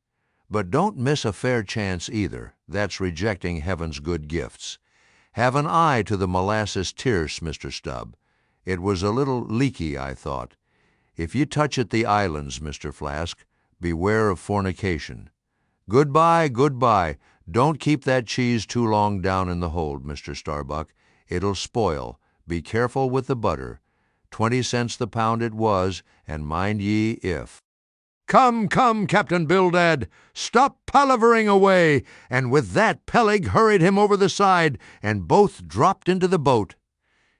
But don't miss a fair chance either. That's rejecting heaven's good gifts. Have an eye to the molasses tierce, Mr. Stubb. It was a little leaky, I thought. If you touch at the islands, Mr. Flask, beware of fornication. Goodbye, goodbye. Don't keep that cheese too long down in the hold, Mr. Starbuck. It'll spoil. Be careful with the butter. 20 cents the pound it was, and mind ye if. Come, come, Captain Bildad, stop palavering away. And with that Peleg hurried him over the side, and both dropped into the boat.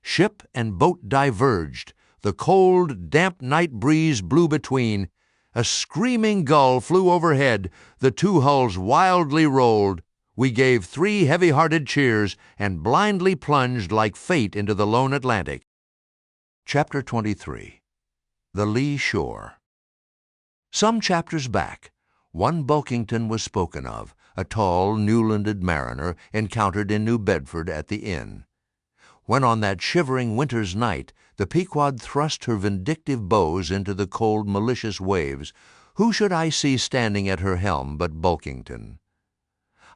Ship and boat diverged. The cold, damp night breeze blew between. A screaming gull flew overhead. The two hulls wildly rolled. We gave 3 heavy-hearted cheers and blindly plunged like fate into the lone Atlantic. Chapter 23. The Lee Shore. Some chapters back, one Bulkington was spoken of, a tall, Newlanded mariner encountered in New Bedford at the inn. When on that shivering winter's night the Pequod thrust her vindictive bows into the cold, malicious waves, who should I see standing at her helm but Bulkington?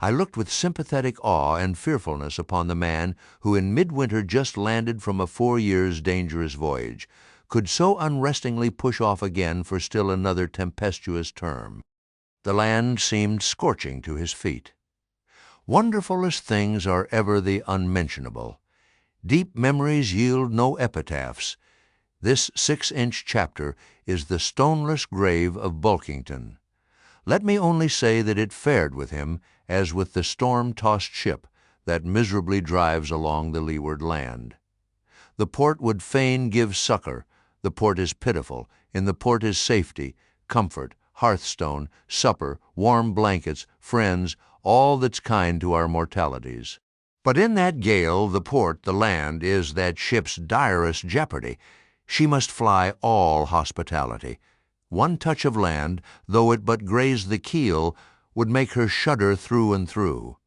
I looked with sympathetic awe and fearfulness upon the man who in midwinter just landed from a 4 years' dangerous voyage, could so unrestingly push off again for still another tempestuous term. The land seemed scorching to his feet. Wonderful as things are ever the unmentionable. Deep memories yield no epitaphs. This 6-inch chapter is the stoneless grave of Bulkington. Let me only say that it fared with him as with the storm-tossed ship that miserably drives along the leeward land. The port would fain give succor. The port is pitiful. In the port is safety, comfort, hearthstone, supper, warm blankets, friends, all that's kind to our mortalities. But in that gale, the port, the land, is that ship's direst jeopardy. She must fly all hospitality. One touch of land, though it but graze the keel, would make her shudder through and through.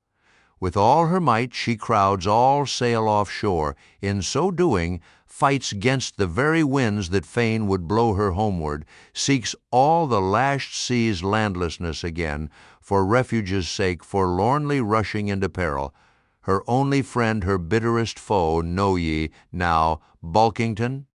With all her might she crowds all sail offshore. In so doing, fights 'gainst the very winds that fain would blow her homeward, seeks all the lashed sea's landlessness again, for refuge's sake forlornly rushing into peril. Her only friend, her bitterest foe, know ye now, Bulkington?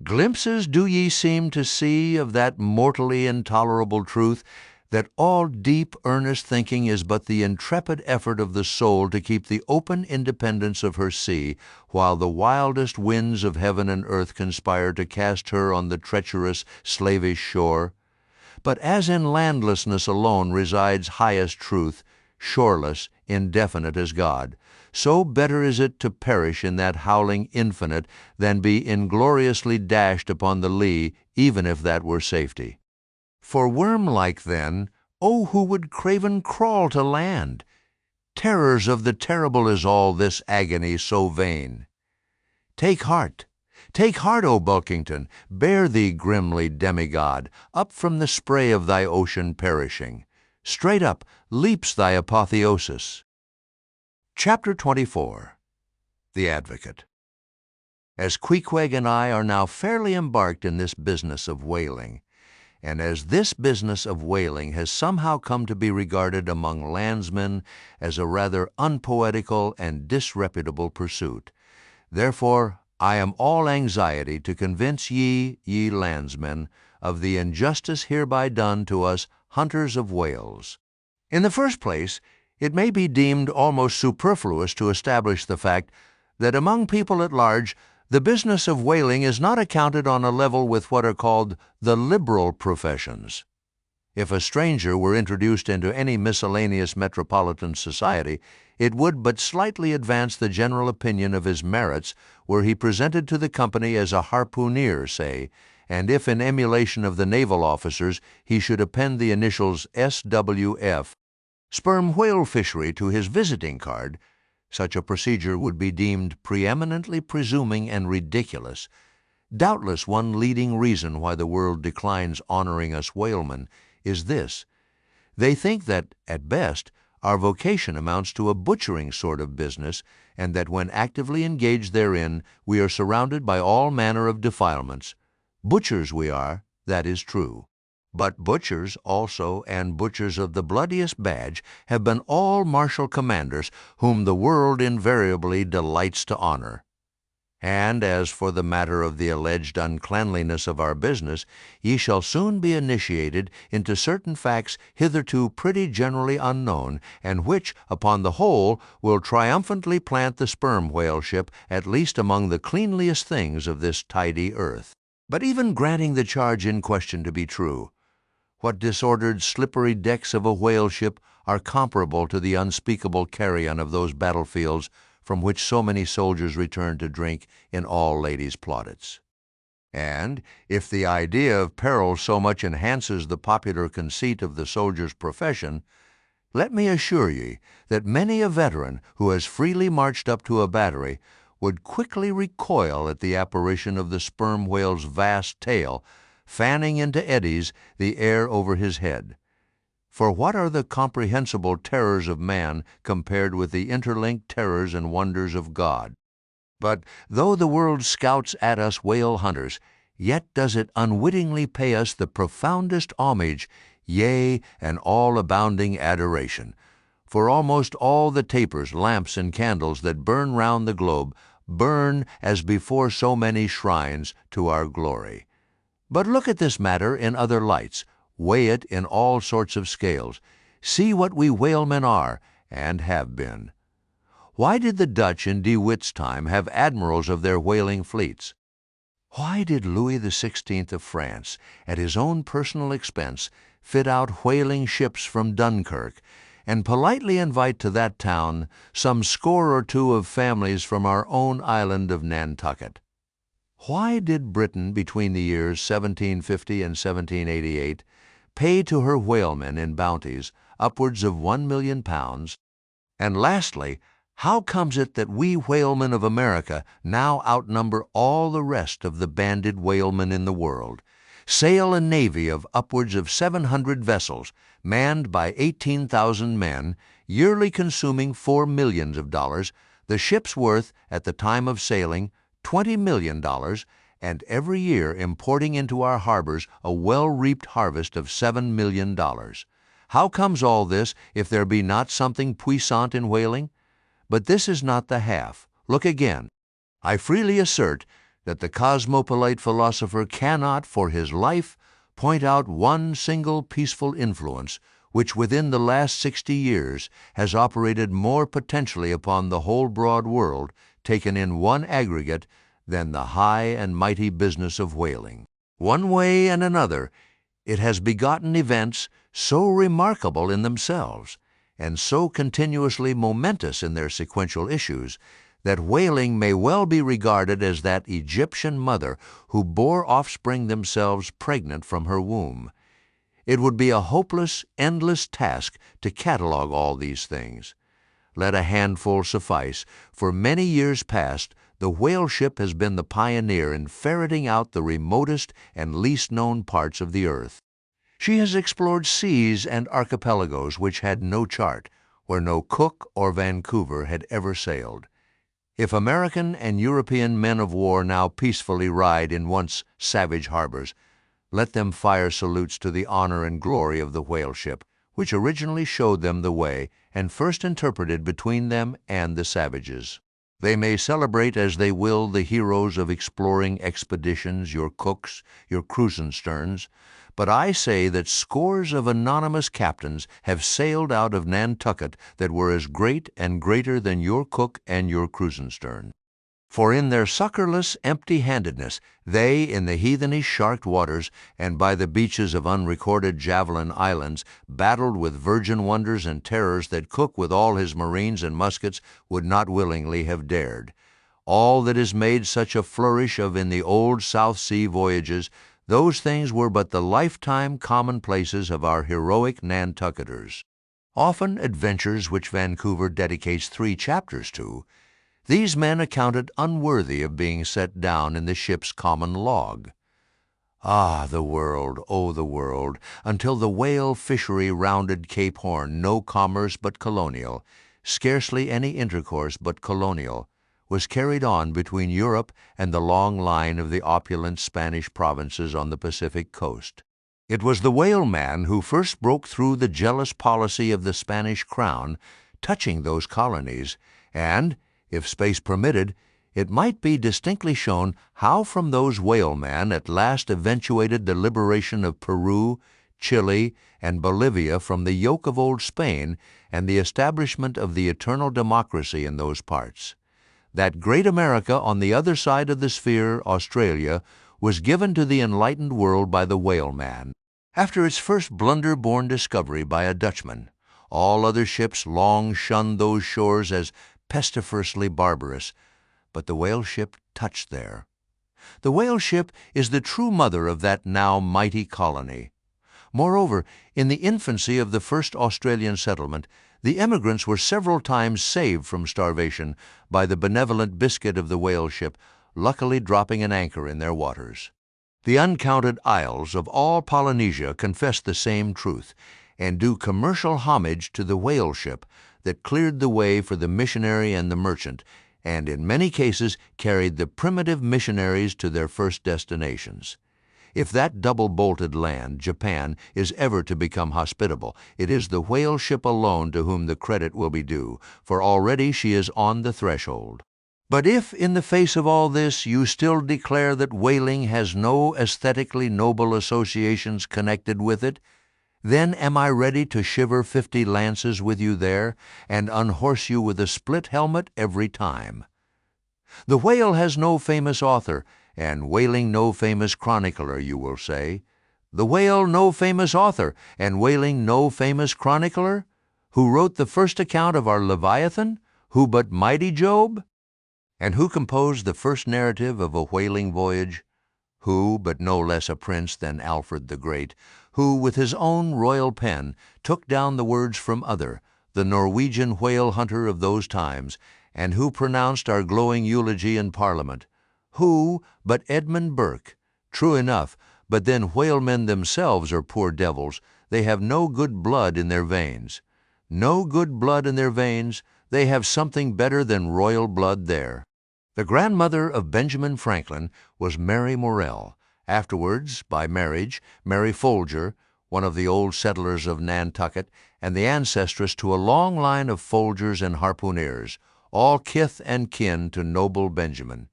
Glimpses do ye seem to see of that mortally intolerable truth, that all deep, earnest thinking is but the intrepid effort of the soul to keep the open independence of her sea, while the wildest winds of heaven and earth conspire to cast her on the treacherous, slavish shore? But as in landlessness alone resides highest truth, shoreless, indefinite as God, so better is it to perish in that howling infinite than be ingloriously dashed upon the lee, even if that were safety. For worm-like then, oh, who would craven crawl to land? Terrors of the terrible is all this agony so vain. Take heart, O Bulkington, bear thee grimly, demigod, up from the spray of thy ocean perishing. Straight up leaps thy apotheosis. Chapter 24. The Advocate. As Queequeg and I are now fairly embarked in this business of whaling, and as this business of whaling has somehow come to be regarded among landsmen as a rather unpoetical and disreputable pursuit, therefore I am all anxiety to convince ye landsmen, of the injustice hereby done to us hunters of whales. In the first place, it may be deemed almost superfluous to establish the fact that among people at large the business of whaling is not accounted on a level with what are called the liberal professions. If a stranger were introduced into any miscellaneous metropolitan society, it would but slightly advance the general opinion of his merits were he presented to the company as a harpooneer, say, and if in emulation of the naval officers he should append the initials SWF, sperm whale fishery, to his visiting card, Such a procedure would be deemed preeminently presuming and ridiculous. Doubtless one leading reason why the world declines honoring us whalemen is this. They think that, at best, our vocation amounts to a butchering sort of business, and that when actively engaged therein we are surrounded by all manner of defilements. Butchers we are, that is true. But butchers also, and butchers of the bloodiest badge, have been all martial commanders whom the world invariably delights to honor. And as for the matter of the alleged uncleanliness of our business, ye shall soon be initiated into certain facts hitherto pretty generally unknown, and which, upon the whole, will triumphantly plant the sperm whale ship at least among the cleanliest things of this tidy earth. But even granting the charge in question to be true, what disordered, slippery decks of a whale ship are comparable to the unspeakable carrion of those battlefields from which so many soldiers return to drink in all ladies' plaudits? And if the idea of peril so much enhances the popular conceit of the soldier's profession, let me assure ye that many a veteran who has freely marched up to a battery would quickly recoil at the apparition of the sperm whale's vast tail, fanning into eddies the air over his head. For what are the comprehensible terrors of man compared with the interlinked terrors and wonders of God? But though the world scouts at us whale hunters, yet does it unwittingly pay us the profoundest homage, yea, and all-abounding adoration. For almost all the tapers, lamps, and candles that burn round the globe burn as before so many shrines to our glory. But look at this matter in other lights, weigh it in all sorts of scales, see what we whalemen are, and have been. Why did the Dutch in De Witt's time have admirals of their whaling fleets? Why did Louis XVI of France, at his own personal expense, fit out whaling ships from Dunkirk, and politely invite to that town some score or two of families from our own island of Nantucket? Why did Britain, between the years 1750 and 1788, pay to her whalemen in bounties upwards of £1,000,000? And lastly, how comes it that we whalemen of America now outnumber all the rest of the banded whalemen in the world, sail a navy of upwards of 700 vessels, manned by 18,000 men, yearly consuming $4 millions, the ship's worth, at the time of sailing, $20 million, and every year importing into our harbors a well-reaped harvest of $7 million? How comes all this, if there be not something puissant in whaling? But this is not the half. Look again. I freely assert that the cosmopolite philosopher cannot, for his life, point out one single peaceful influence which within the last 60 years has operated more potentially upon the whole broad world, taken in one aggregate, than the high and mighty business of whaling. One way and another, it has begotten events so remarkable in themselves, and so continuously momentous in their sequential issues, that whaling may well be regarded as that Egyptian mother who bore offspring themselves pregnant from her womb. It would be a hopeless, endless task to catalogue all these things. Let a handful suffice. For many years past, the whale ship has been the pioneer in ferreting out the remotest and least known parts of the earth. She has explored seas and archipelagos which had no chart, where no Cook or Vancouver had ever sailed. If American and European men of war now peacefully ride in once savage harbors, let them fire salutes to the honor and glory of the whale ship, which originally showed them the way and first interpreted between them and the savages. They may celebrate as they will the heroes of exploring expeditions, your Cooks, your Krusensterns, but I say that scores of anonymous captains have sailed out of Nantucket that were as great and greater than your Cook and your Krusenstern. For in their succorless empty-handedness, they, in the heathenish sharked waters, and by the beaches of unrecorded javelin islands, battled with virgin wonders and terrors that Cook with all his marines and muskets would not willingly have dared. All that is made such a flourish of in the old South Sea voyages, those things were but the lifetime commonplaces of our heroic Nantucketers. often adventures which Vancouver dedicates 3 chapters to, these men accounted unworthy of being set down in the ship's common log. Ah, the world, oh, the world, until the whale fishery rounded Cape Horn no commerce but colonial, scarcely any intercourse but colonial, was carried on between Europe and the long line of the opulent Spanish provinces on the Pacific coast. It was the whaleman who first broke through the jealous policy of the Spanish crown touching those colonies, and, if space permitted, it might be distinctly shown how from those whalemen at last eventuated the liberation of Peru, Chile, and Bolivia from the yoke of old Spain and the establishment of the eternal democracy in those parts. That great America on the other side of the sphere, Australia, was given to the enlightened world by the whaleman. After its first blunder-born discovery by a Dutchman, all other ships long shunned those shores as pestiferously barbarous, but the whale ship touched there. The whale ship is the true mother of that now mighty colony. Moreover, in the infancy of the first Australian settlement, the emigrants were several times saved from starvation by the benevolent biscuit of the whale ship, luckily dropping an anchor in their waters. The uncounted isles of all Polynesia confess the same truth, and do commercial homage to the whale ship that cleared the way for the missionary and the merchant, and in many cases carried the primitive missionaries to their first destinations. If that double-bolted land, Japan, is ever to become hospitable, it is the whale ship alone to whom the credit will be due, for already she is on the threshold. But if, in the face of all this, you still declare that whaling has no aesthetically noble associations connected with it, then am I ready to shiver 50 lances with you there, and unhorse you with a split helmet every time. The whale has no famous author, and whaling no famous chronicler, you will say. The whale no famous author, and whaling no famous chronicler? Who wrote the first account of our Leviathan? Who but mighty Job? And who composed the first narrative of a whaling voyage? Who, but no less a prince than Alfred the Great, who, with his own royal pen, took down the words from other, the Norwegian whale hunter of those times, and who pronounced our glowing eulogy in Parliament? Who, but Edmund Burke? True enough, but then whalemen themselves are poor devils. They have no good blood in their veins. No good blood in their veins, they have something better than royal blood there. The grandmother of Benjamin Franklin was Mary Morell, afterwards, by marriage, Mary Folger, one of the old settlers of Nantucket, and the ancestress to a long line of Folgers and harpooneers, all kith and kin to noble Benjamin,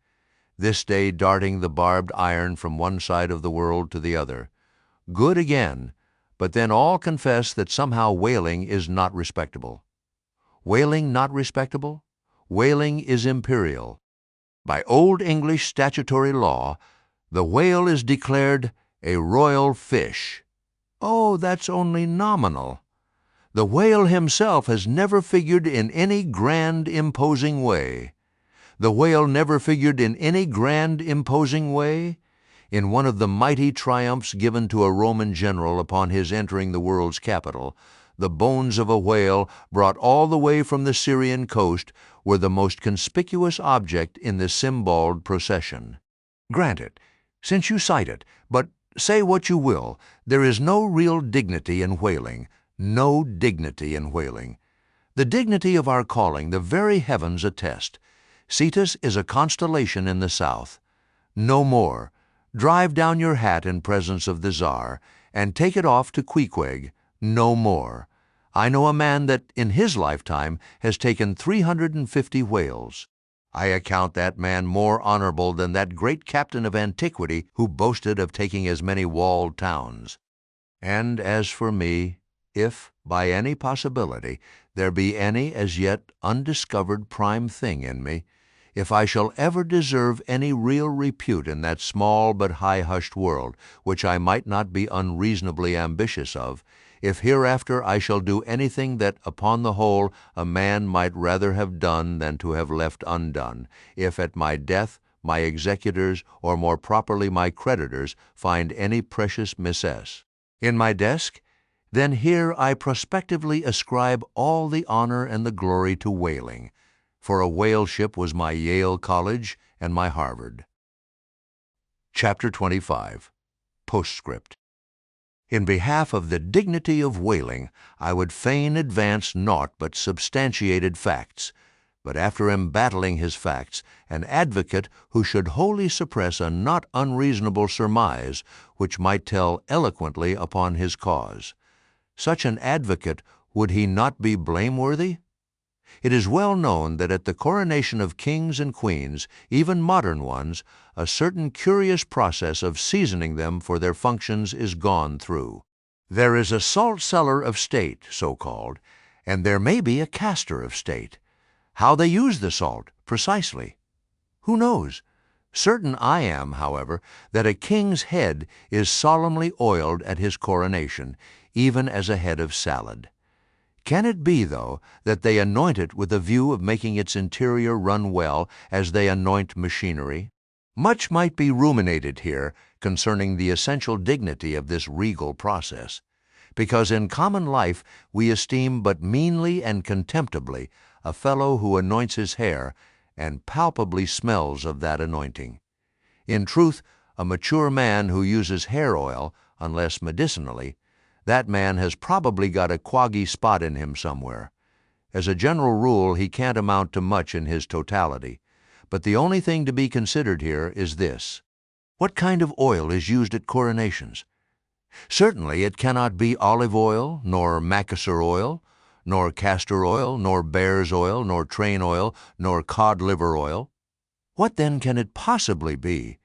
this day darting the barbed iron from one side of the world to the other. Good again, but then all confess that somehow whaling is not respectable. Whaling not respectable? Whaling is imperial. By Old English statutory law, the whale is declared a royal fish. Oh, that's only nominal. The whale himself has never figured in any grand, imposing way. The whale never figured in any grand, imposing way? In one of the mighty triumphs given to a Roman general upon his entering the world's capital, the bones of a whale, brought all the way from the Syrian coast, were the most conspicuous object in the symbolic procession. Granted, since you cite it, but say what you will, there is no real dignity in whaling, no dignity in whaling. The dignity of our calling the very heavens attest. Cetus is a constellation in the south. No more. Drive down your hat in presence of the Tsar, and take it off to Queequeg. No more. I know a man that, in his lifetime, has taken 350 whales. I account that man more honorable than that great captain of antiquity who boasted of taking as many walled towns. And as for me, if, by any possibility, there be any as yet undiscovered prime thing in me, if I shall ever deserve any real repute in that small but high-hushed world, which I might not be unreasonably ambitious of, if hereafter I shall do anything that, upon the whole, a man might rather have done than to have left undone, if at my death my executors, or more properly my creditors, find any precious miscess in my desk, then here I prospectively ascribe all the honor and the glory to whaling, for a whale ship was my Yale College and my Harvard. Chapter 25. Postscript. In behalf of the dignity of whaling, I would fain advance naught but substantiated facts, but after embattling his facts, an advocate who should wholly suppress a not unreasonable surmise which might tell eloquently upon his cause. Such an advocate, would he not be blameworthy? It is well known that at the coronation of kings and queens, even modern ones, a certain curious process of seasoning them for their functions is gone through. There is a salt cellar of state, so called, and there may be a castor of state. How they use the salt, precisely, who knows? Certain I am, however, that a king's head is solemnly oiled at his coronation, even as a head of salad. Can it be, though, that they anoint it with a view of making its interior run well as they anoint machinery? Much might be ruminated here concerning the essential dignity of this regal process, because in common life we esteem but meanly and contemptibly a fellow who anoints his hair and palpably smells of that anointing. In truth, a mature man who uses hair oil, unless medicinally, that man has probably got a quaggy spot in him somewhere. As a general rule, he can't amount to much in his totality, but the only thing to be considered here is this: what kind of oil is used at coronations? Certainly it cannot be olive oil, nor Macassar oil, nor castor oil, nor bear's oil, nor train oil, nor cod liver oil. What then can it possibly be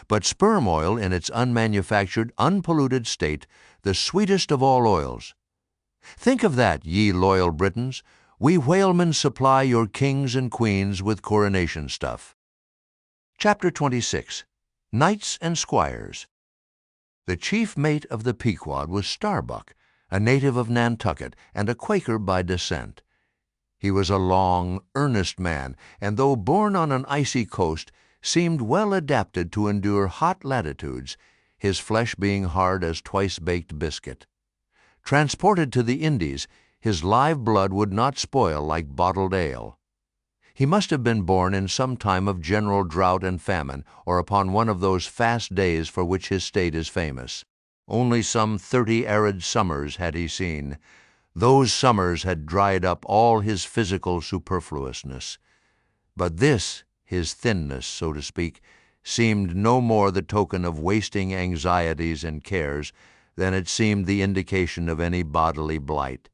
but sperm oil in its unmanufactured, unpolluted state, the sweetest of all oils? Think of that, ye loyal Britons. We whalemen supply your kings and queens with coronation stuff. Chapter 26. Knights and Squires. The chief mate of the Pequod was Starbuck, a native of Nantucket and a Quaker by descent. He was a long, earnest man, and though born on an icy coast, seemed well adapted to endure hot latitudes, his flesh being hard as twice-baked biscuit. Transported to the Indies, his live blood would not spoil like bottled ale. He must have been born in some time of general drought and famine, or upon one of those fast days for which his state is famous. Only some 30 arid summers had he seen. Those summers had dried up all his physical superfluousness. But this, his thinness, so to speak, seemed no more the token of wasting anxieties and cares than it seemed the indication of any bodily blight.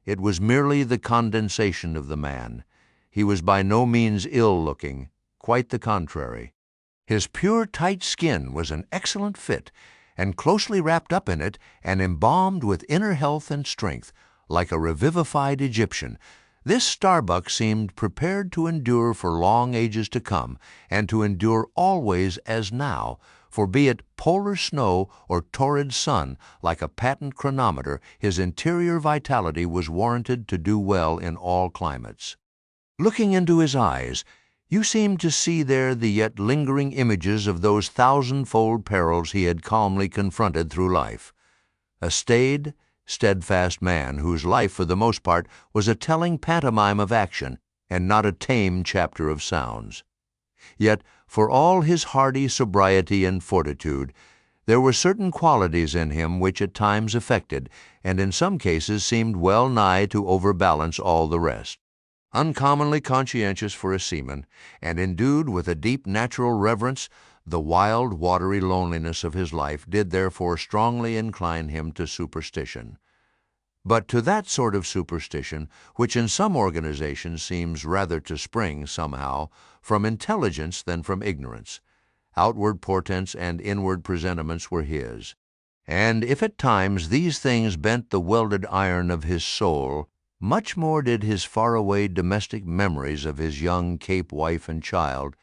It was merely the condensation of the man. He was by no means ill-looking, quite the contrary. His pure, tight skin was an excellent fit, and closely wrapped up in it and embalmed with inner health and strength, like a revivified Egyptian, this Starbuck seemed prepared to endure for long ages to come, and to endure always as now, for be it polar snow or torrid sun, like a patent chronometer, his interior vitality was warranted to do well in all climates. Looking into his eyes, you seemed to see there the yet lingering images of those thousand-fold perils he had calmly confronted through life. A staid, steadfast man whose life for the most part was a telling pantomime of action and not a tame chapter of sounds. Yet, for all his hardy sobriety and fortitude, there were certain qualities in him which at times affected, and in some cases seemed well nigh to overbalance all the rest. Uncommonly conscientious for a seaman, and endued with a deep natural reverence, the wild, watery loneliness of his life did therefore strongly incline him to superstition. But to that sort of superstition which in some organizations seems rather to spring, somehow, from intelligence than from ignorance. Outward portents and inward presentiments were his. And if at times these things bent the welded iron of his soul, much more did his far-away domestic memories of his young Cape wife and child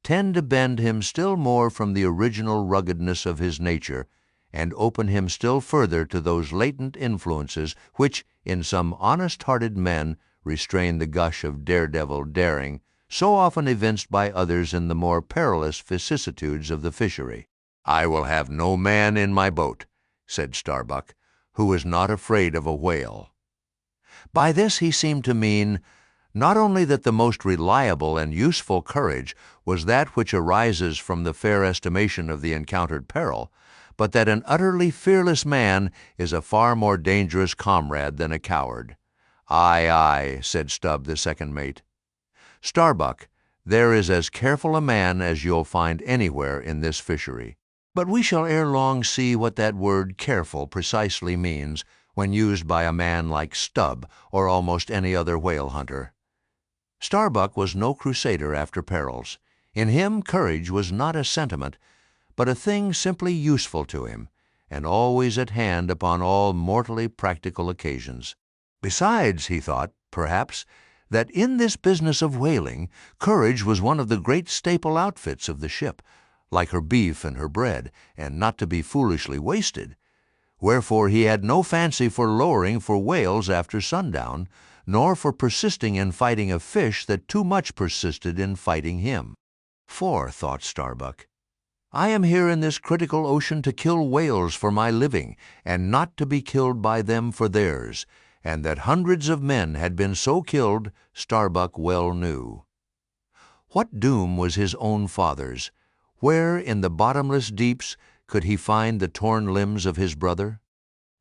tend to bend him still more from the original ruggedness of his nature, and open him still further to those latent influences which, in some honest-hearted men, restrain the gush of daredevil daring, so often evinced by others in the more perilous vicissitudes of the fishery. "I will have no man in my boat," said Starbuck, who is not afraid of a whale. By this he seemed to mean not only that the most reliable and useful courage was that which arises from the fair estimation of the encountered peril, but that an utterly fearless man is a far more dangerous comrade than a coward. "Aye, aye," said Stubb, the second mate. "Starbuck, there is as careful a man as you'll find anywhere in this fishery." But we shall ere long see what that word careful precisely means when used by a man like Stubb or almost any other whale hunter. Starbuck was no crusader after perils. In him courage was not a sentiment, but a thing simply useful to him, and always at hand upon all mortally practical occasions. Besides, he thought, perhaps, that in this business of whaling, courage was one of the great staple outfits of the ship, like her beef and her bread, and not to be foolishly wasted. Wherefore he had no fancy for lowering for whales after sundown, nor for persisting in fighting a fish that too much persisted in fighting him. "For," thought Starbuck, "I am here in this critical ocean to kill whales for my living, and not to be killed by them for theirs," and that hundreds of men had been so killed, Starbuck well knew. What doom was his own father's? Where in the bottomless deeps could he find the torn limbs of his brother?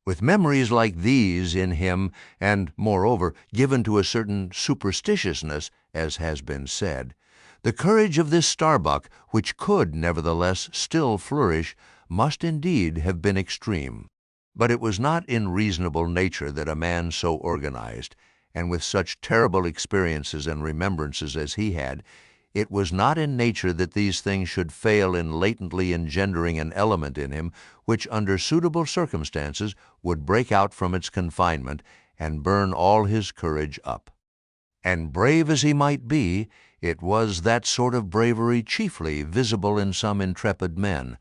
With memories like these in him, and, moreover, given to a certain superstitiousness, as has been said, the courage of this Starbuck, which could, nevertheless, still flourish, must indeed have been extreme. But it was not in reasonable nature that a man so organized, and with such terrible experiences and remembrances as he had, it was not in nature that these things should fail in latently engendering an element in him which, under suitable circumstances, would break out from its confinement and burn all his courage up. And brave as he might be, it was that sort of bravery chiefly visible in some intrepid men,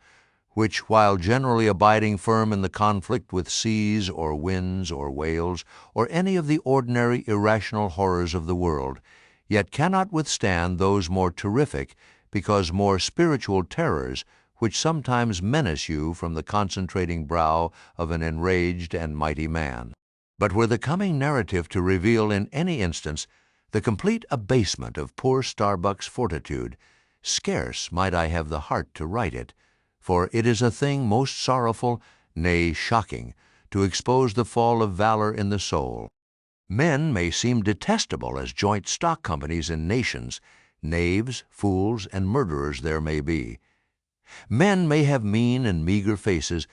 which, while generally abiding firm in the conflict with seas or winds or whales, or any of the ordinary irrational horrors of the world, yet cannot withstand those more terrific, because more spiritual terrors, which sometimes menace you from the concentrating brow of an enraged and mighty man. But were the coming narrative to reveal in any instance the complete abasement of poor Starbuck's fortitude, scarce might I have the heart to write it, for it is a thing most sorrowful, nay, shocking, to expose the fall of valor in the soul. Men may seem detestable as joint stock companies in nations, knaves, fools, and murderers there may be. Men may have mean and meager faces,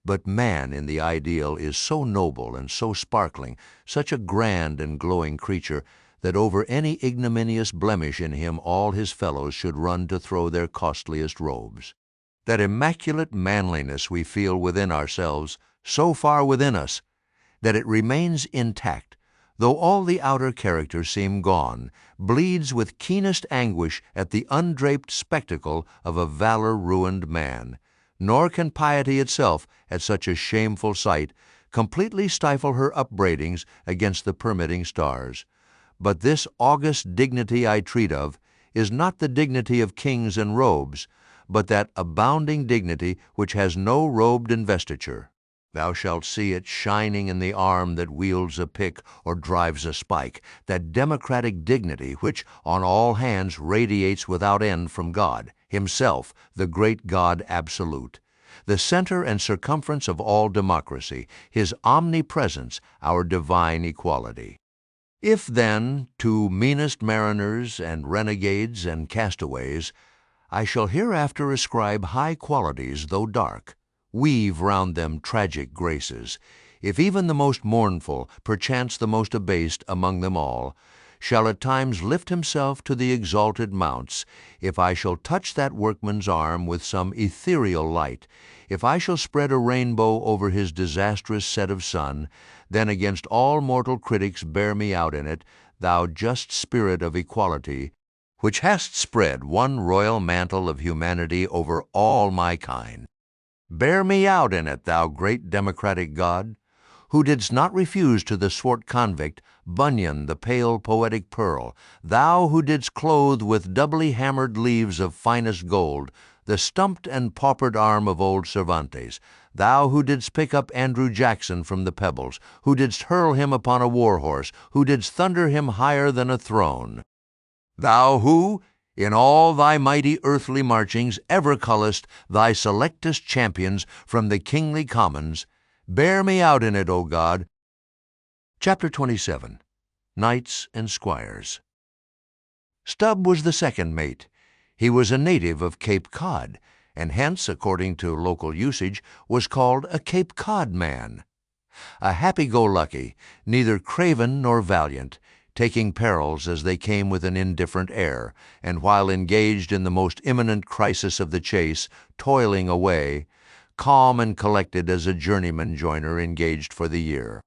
but man in the ideal is so noble and so sparkling, such a grand and glowing creature, that over any ignominious blemish in him all his fellows should run to throw their costliest robes. That immaculate manliness we feel within ourselves, so far within us, that it remains intact, though all the outer character seem gone, bleeds with keenest anguish at the undraped spectacle of a valor-ruined man, nor can piety itself, at such a shameful sight, completely stifle her upbraidings against the permitting stars. But this august dignity I treat of is not the dignity of kings and robes, but that abounding dignity which has no robed investiture. Thou shalt see it shining in the arm that wields a pick or drives a spike, that democratic dignity which on all hands radiates without end from God, himself, the great God absolute, the center and circumference of all democracy, his omnipresence, our divine equality. If then, to meanest mariners and renegades and castaways, I shall hereafter ascribe high qualities, though dark, weave round them tragic graces, if even the most mournful, perchance the most abased among them all, shall at times lift himself to the exalted mounts, if I shall touch that workman's arm with some ethereal light, if I shall spread a rainbow over his disastrous set of sun, then against all mortal critics bear me out in it, thou just spirit of equality, which hast spread one royal mantle of humanity over all my kind. Bear me out in it, thou great democratic God, who didst not refuse to the swart convict Bunyan the pale poetic pearl, thou who didst clothe with doubly hammered leaves of finest gold the stumped and paupered arm of old Cervantes, thou who didst pick up Andrew Jackson from the pebbles, who didst hurl him upon a war-horse, who didst thunder him higher than a throne. Thou who, in all thy mighty earthly marchings, ever cullest thy selectest champions from the kingly commons, bear me out in it, O God. Chapter 27. Knights and Squires. Stubb was the second mate. He was a native of Cape Cod, and hence, according to local usage, was called a Cape Cod man. A happy-go-lucky, neither craven nor valiant, taking perils as they came with an indifferent air, and while engaged in the most imminent crisis of the chase, toiling away, calm and collected as a journeyman joiner engaged for the year.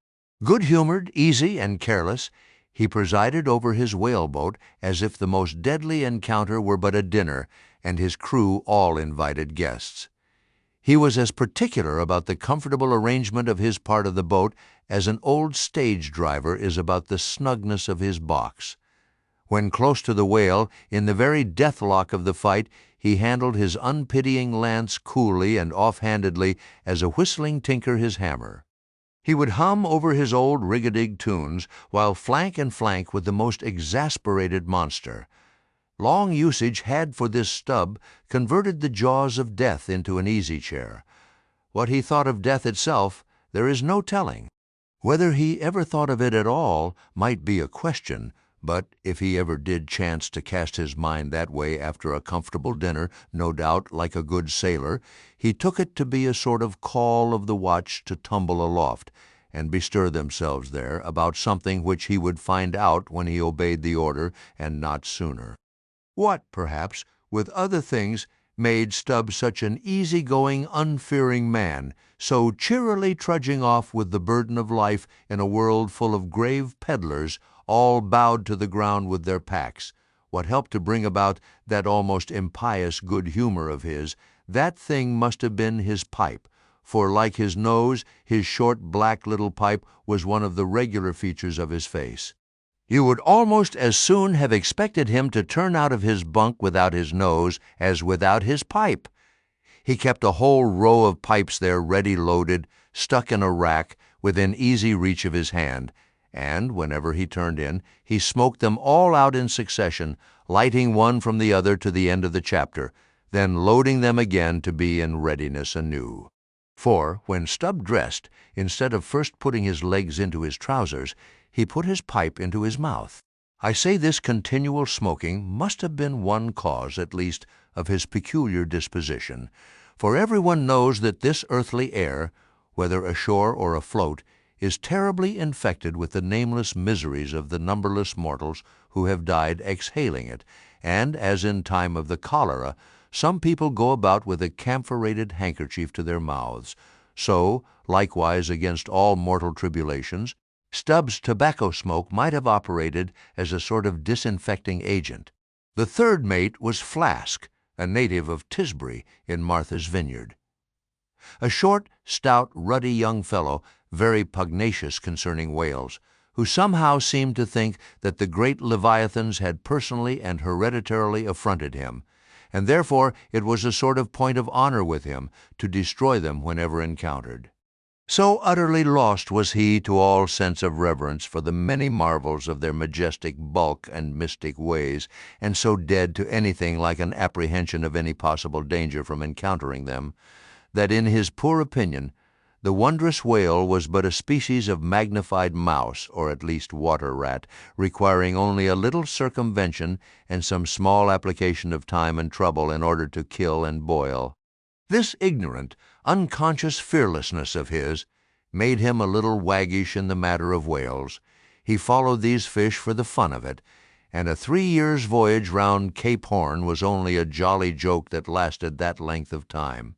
Good-humored, easy, and careless, he presided over his whaleboat as if the most deadly encounter were but a dinner, and his crew all invited guests. He was as particular about the comfortable arrangement of his part of the boat as an old stage driver is about the snugness of his box. When close to the whale, in the very deathlock of the fight, he handled his unpitying lance coolly and off-handedly as a whistling tinker his hammer. He would hum over his old rig-a-dig tunes while flank and flank with the most exasperated monster. Long usage had for this Stubb converted the jaws of death into an easy-chair. What he thought of death itself, there is no telling. Whether he ever thought of it at all might be a question, but if he ever did chance to cast his mind that way after a comfortable dinner, no doubt, like a good sailor, he took it to be a sort of call of the watch to tumble aloft, and bestir themselves there about something which he would find out when he obeyed the order, and not sooner. What, perhaps, with other things, made Stubb such an easy-going, unfearing man, so cheerily trudging off with the burden of life in a world full of grave peddlers, all bowed to the ground with their packs? What helped to bring about that almost impious good humor of his, that thing must have been his pipe, for, like his nose, his short black little pipe was one of the regular features of his face. You would almost as soon have expected him to turn out of his bunk without his nose as without his pipe. He kept a whole row of pipes there ready loaded, stuck in a rack, within easy reach of his hand, and whenever he turned in, he smoked them all out in succession, lighting one from the other to the end of the chapter, then loading them again to be in readiness anew. For, when Stubb dressed, instead of first putting his legs into his trousers, he put his pipe into his mouth. I say this continual smoking must have been one cause, at least, of his peculiar disposition, for everyone knows that this earthly air, whether ashore or afloat, is terribly infected with the nameless miseries of the numberless mortals who have died exhaling it, and, as in time of the cholera, some people go about with a camphorated handkerchief to their mouths. So, likewise against all mortal tribulations, Stubb's tobacco smoke might have operated as a sort of disinfecting agent. The third mate was Flask, a native of Tisbury in Martha's Vineyard. A short, stout, ruddy young fellow, very pugnacious concerning whales, who somehow seemed to think that the great leviathans had personally and hereditarily affronted him, and therefore it was a sort of point of honor with him to destroy them whenever encountered. So utterly lost was he to all sense of reverence for the many marvels of their majestic bulk and mystic ways, and so dead to anything like an apprehension of any possible danger from encountering them, that in his poor opinion the wondrous whale was but a species of magnified mouse, or at least water-rat, requiring only a little circumvention and some small application of time and trouble in order to kill and boil. This ignorant, unconscious fearlessness of his made him a little waggish in the matter of whales. He followed these fish for the fun of it, and a 3 years' voyage round Cape Horn was only a jolly joke that lasted that length of time.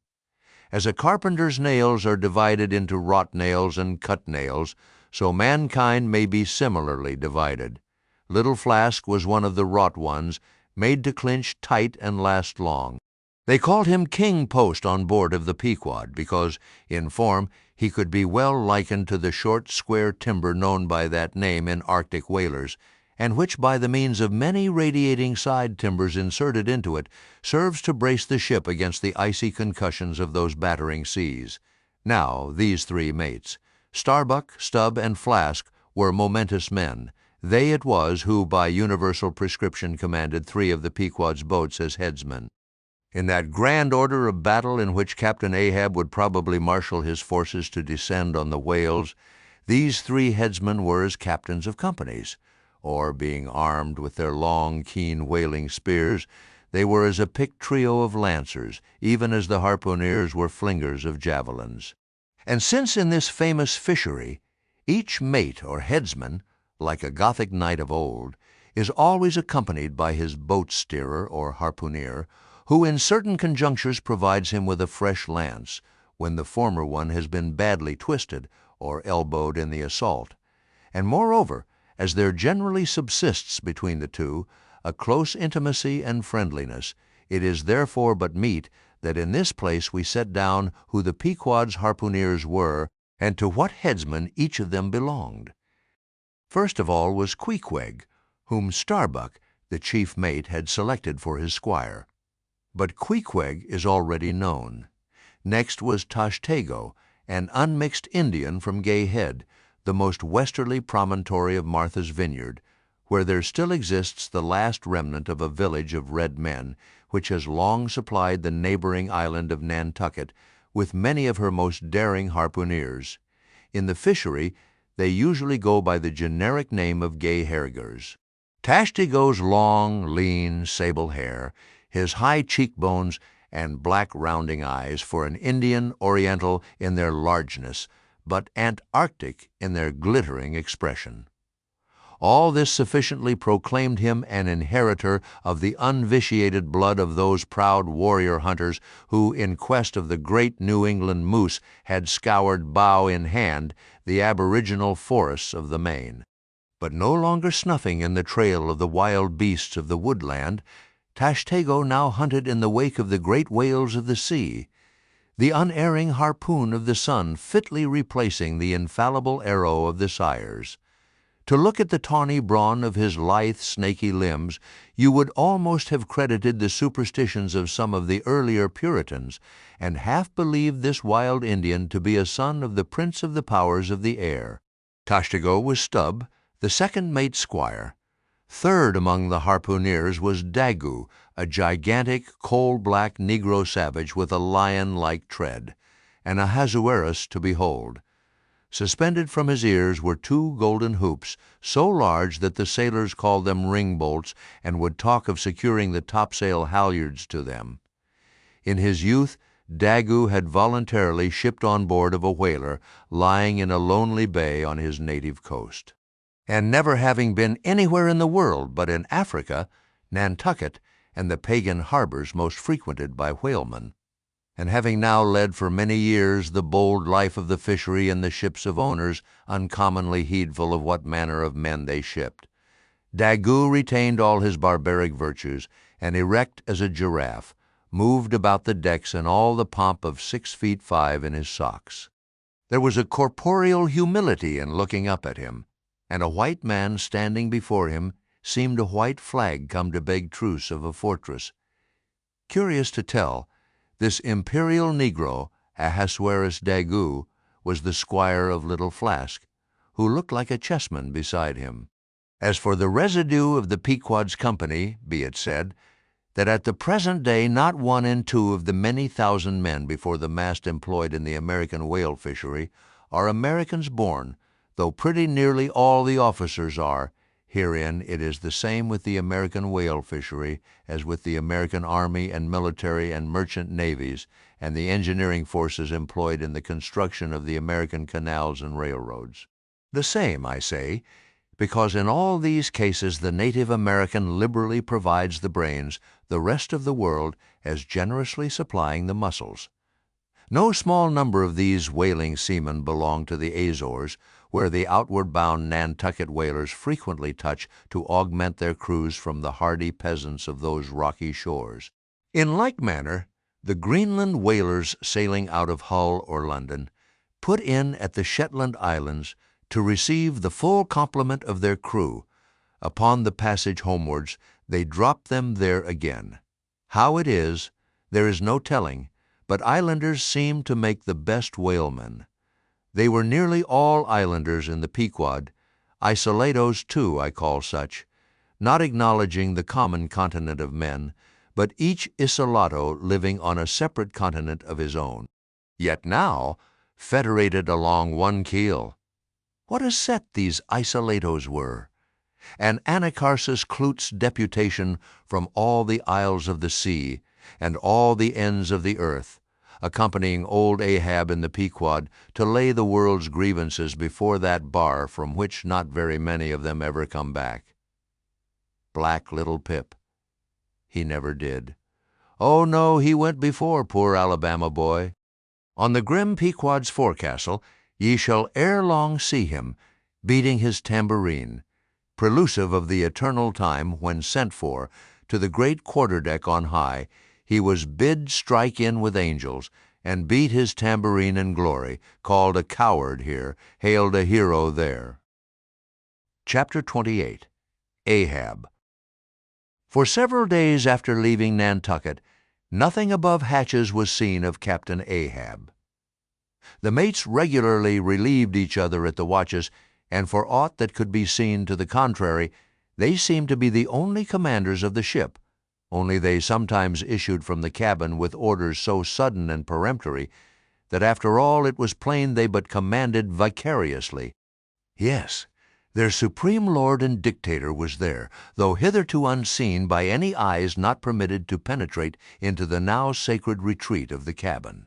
As a carpenter's nails are divided into wrought nails and cut nails, so mankind may be similarly divided. Little Flask was one of the wrought ones, made to clinch tight and last long. They called him King Post on board of the Pequod, because, in form, he could be well likened to the short, square timber known by that name in Arctic whalers, and which, by the means of many radiating side timbers inserted into it, serves to brace the ship against the icy concussions of those battering seas. Now, these three mates, Starbuck, Stubb, and Flask, were momentous men. They it was who by universal prescription commanded three of the Pequod's boats as headsmen. In that grand order of battle in which Captain Ahab would probably marshal his forces to descend on the whales, these three headsmen were as captains of companies, or, being armed with their long, keen whaling spears, they were as a picked trio of lancers, even as the harpooneers were flingers of javelins. And since in this famous fishery each mate or headsman, like a Gothic knight of old, is always accompanied by his boat-steerer or harpooneer, who in certain conjunctures provides him with a fresh lance, when the former one has been badly twisted or elbowed in the assault. And moreover, as there generally subsists between the two a close intimacy and friendliness, it is therefore but meet that in this place we set down who the Pequod's harpooneers were, and to what headsman each of them belonged. First of all was Queequeg, whom Starbuck, the chief mate, had selected for his squire. But Queequeg is already known. Next was Tashtego, an unmixed Indian from Gay Head, the most westerly promontory of Martha's Vineyard, where there still exists the last remnant of a village of red men, which has long supplied the neighboring island of Nantucket with many of her most daring harpooneers. In the fishery, they usually go by the generic name of Gay Hergers. Tashtego's long, lean, sable hair, his high cheekbones, and black rounding eyes for an Indian Oriental in their largeness, but Antarctic in their glittering expression. All this sufficiently proclaimed him an inheritor of the unvitiated blood of those proud warrior hunters who, in quest of the great New England moose, had scoured bow in hand the aboriginal forests of the Main. But no longer snuffing in the trail of the wild beasts of the woodland, Tashtego now hunted in the wake of the great whales of the sea, the unerring harpoon of the sun fitly replacing the infallible arrow of the sires. To look at the tawny brawn of his lithe, snaky limbs, you would almost have credited the superstitions of some of the earlier Puritans, and half believed this wild Indian to be a son of the Prince of the Powers of the Air. Tashtego was Stubb, the second mate's squire. Third among the harpooneers was Daggoo, a gigantic, coal-black Negro savage with a lion-like tread, and Ahasuerus to behold. Suspended from his ears were two golden hoops, so large that the sailors called them ring-bolts and would talk of securing the topsail halyards to them. In his youth, Daggoo had voluntarily shipped on board of a whaler lying in a lonely bay on his native coast. And never having been anywhere in the world but in Africa, Nantucket, and the pagan harbors most frequented by whalemen, and having now led for many years the bold life of the fishery in the ships of owners uncommonly heedful of what manner of men they shipped, Daggoo retained all his barbaric virtues, and erect as a giraffe, moved about the decks in all the pomp of 6'5" in his socks. There was a corporeal humility in looking up at him, and a white man standing before him seemed a white flag come to beg truce of a fortress. Curious to tell, this imperial Negro, Ahasuerus Daggoo, was the squire of Little Flask, who looked like a chessman beside him. As for the residue of the Pequod's company, be it said, that at the present day not one in two of the many thousand men before the mast employed in the American whale fishery are Americans born, though pretty nearly all the officers are. Herein it is the same with the American whale fishery as with the American Army and military and merchant navies and the engineering forces employed in the construction of the American canals and railroads. The same, I say, because in all these cases the native American liberally provides the brains, the rest of the world as generously supplying the muscles. No small number of these whaling seamen belong to the Azores, where the outward-bound Nantucket whalers frequently touch to augment their crews from the hardy peasants of those rocky shores. In like manner, the Greenland whalers sailing out of Hull or London put in at the Shetland Islands to receive the full complement of their crew. Upon the passage homewards, they drop them there again. How it is, there is no telling, but islanders seemed to make the best whalemen. They were nearly all islanders in the Pequod, isolados too I call such, not acknowledging the common continent of men, but each isolado living on a separate continent of his own, yet now federated along one keel. What a set these isolados were! An Anacharsis Cloot's deputation from all the isles of the sea and all the ends of the earth, accompanying old Ahab in the Pequod to lay the world's grievances before that bar from which not very many of them ever come back. Black little Pip. He never did. Oh, no, he went before, poor Alabama boy. On the grim Pequod's forecastle ye shall ere long see him, beating his tambourine, prelusive of the eternal time when sent for, to the great quarterdeck on high, he was bid strike in with angels, and beat his tambourine in glory, called a coward here, hailed a hero there. Chapter 28. Ahab. For several days after leaving Nantucket, nothing above hatches was seen of Captain Ahab. The mates regularly relieved each other at the watches, and for aught that could be seen to the contrary, they seemed to be the only commanders of the ship, only they sometimes issued from the cabin with orders so sudden and peremptory that after all it was plain they but commanded vicariously. Yes, their supreme lord and dictator was there, though hitherto unseen by any eyes not permitted to penetrate into the now sacred retreat of the cabin.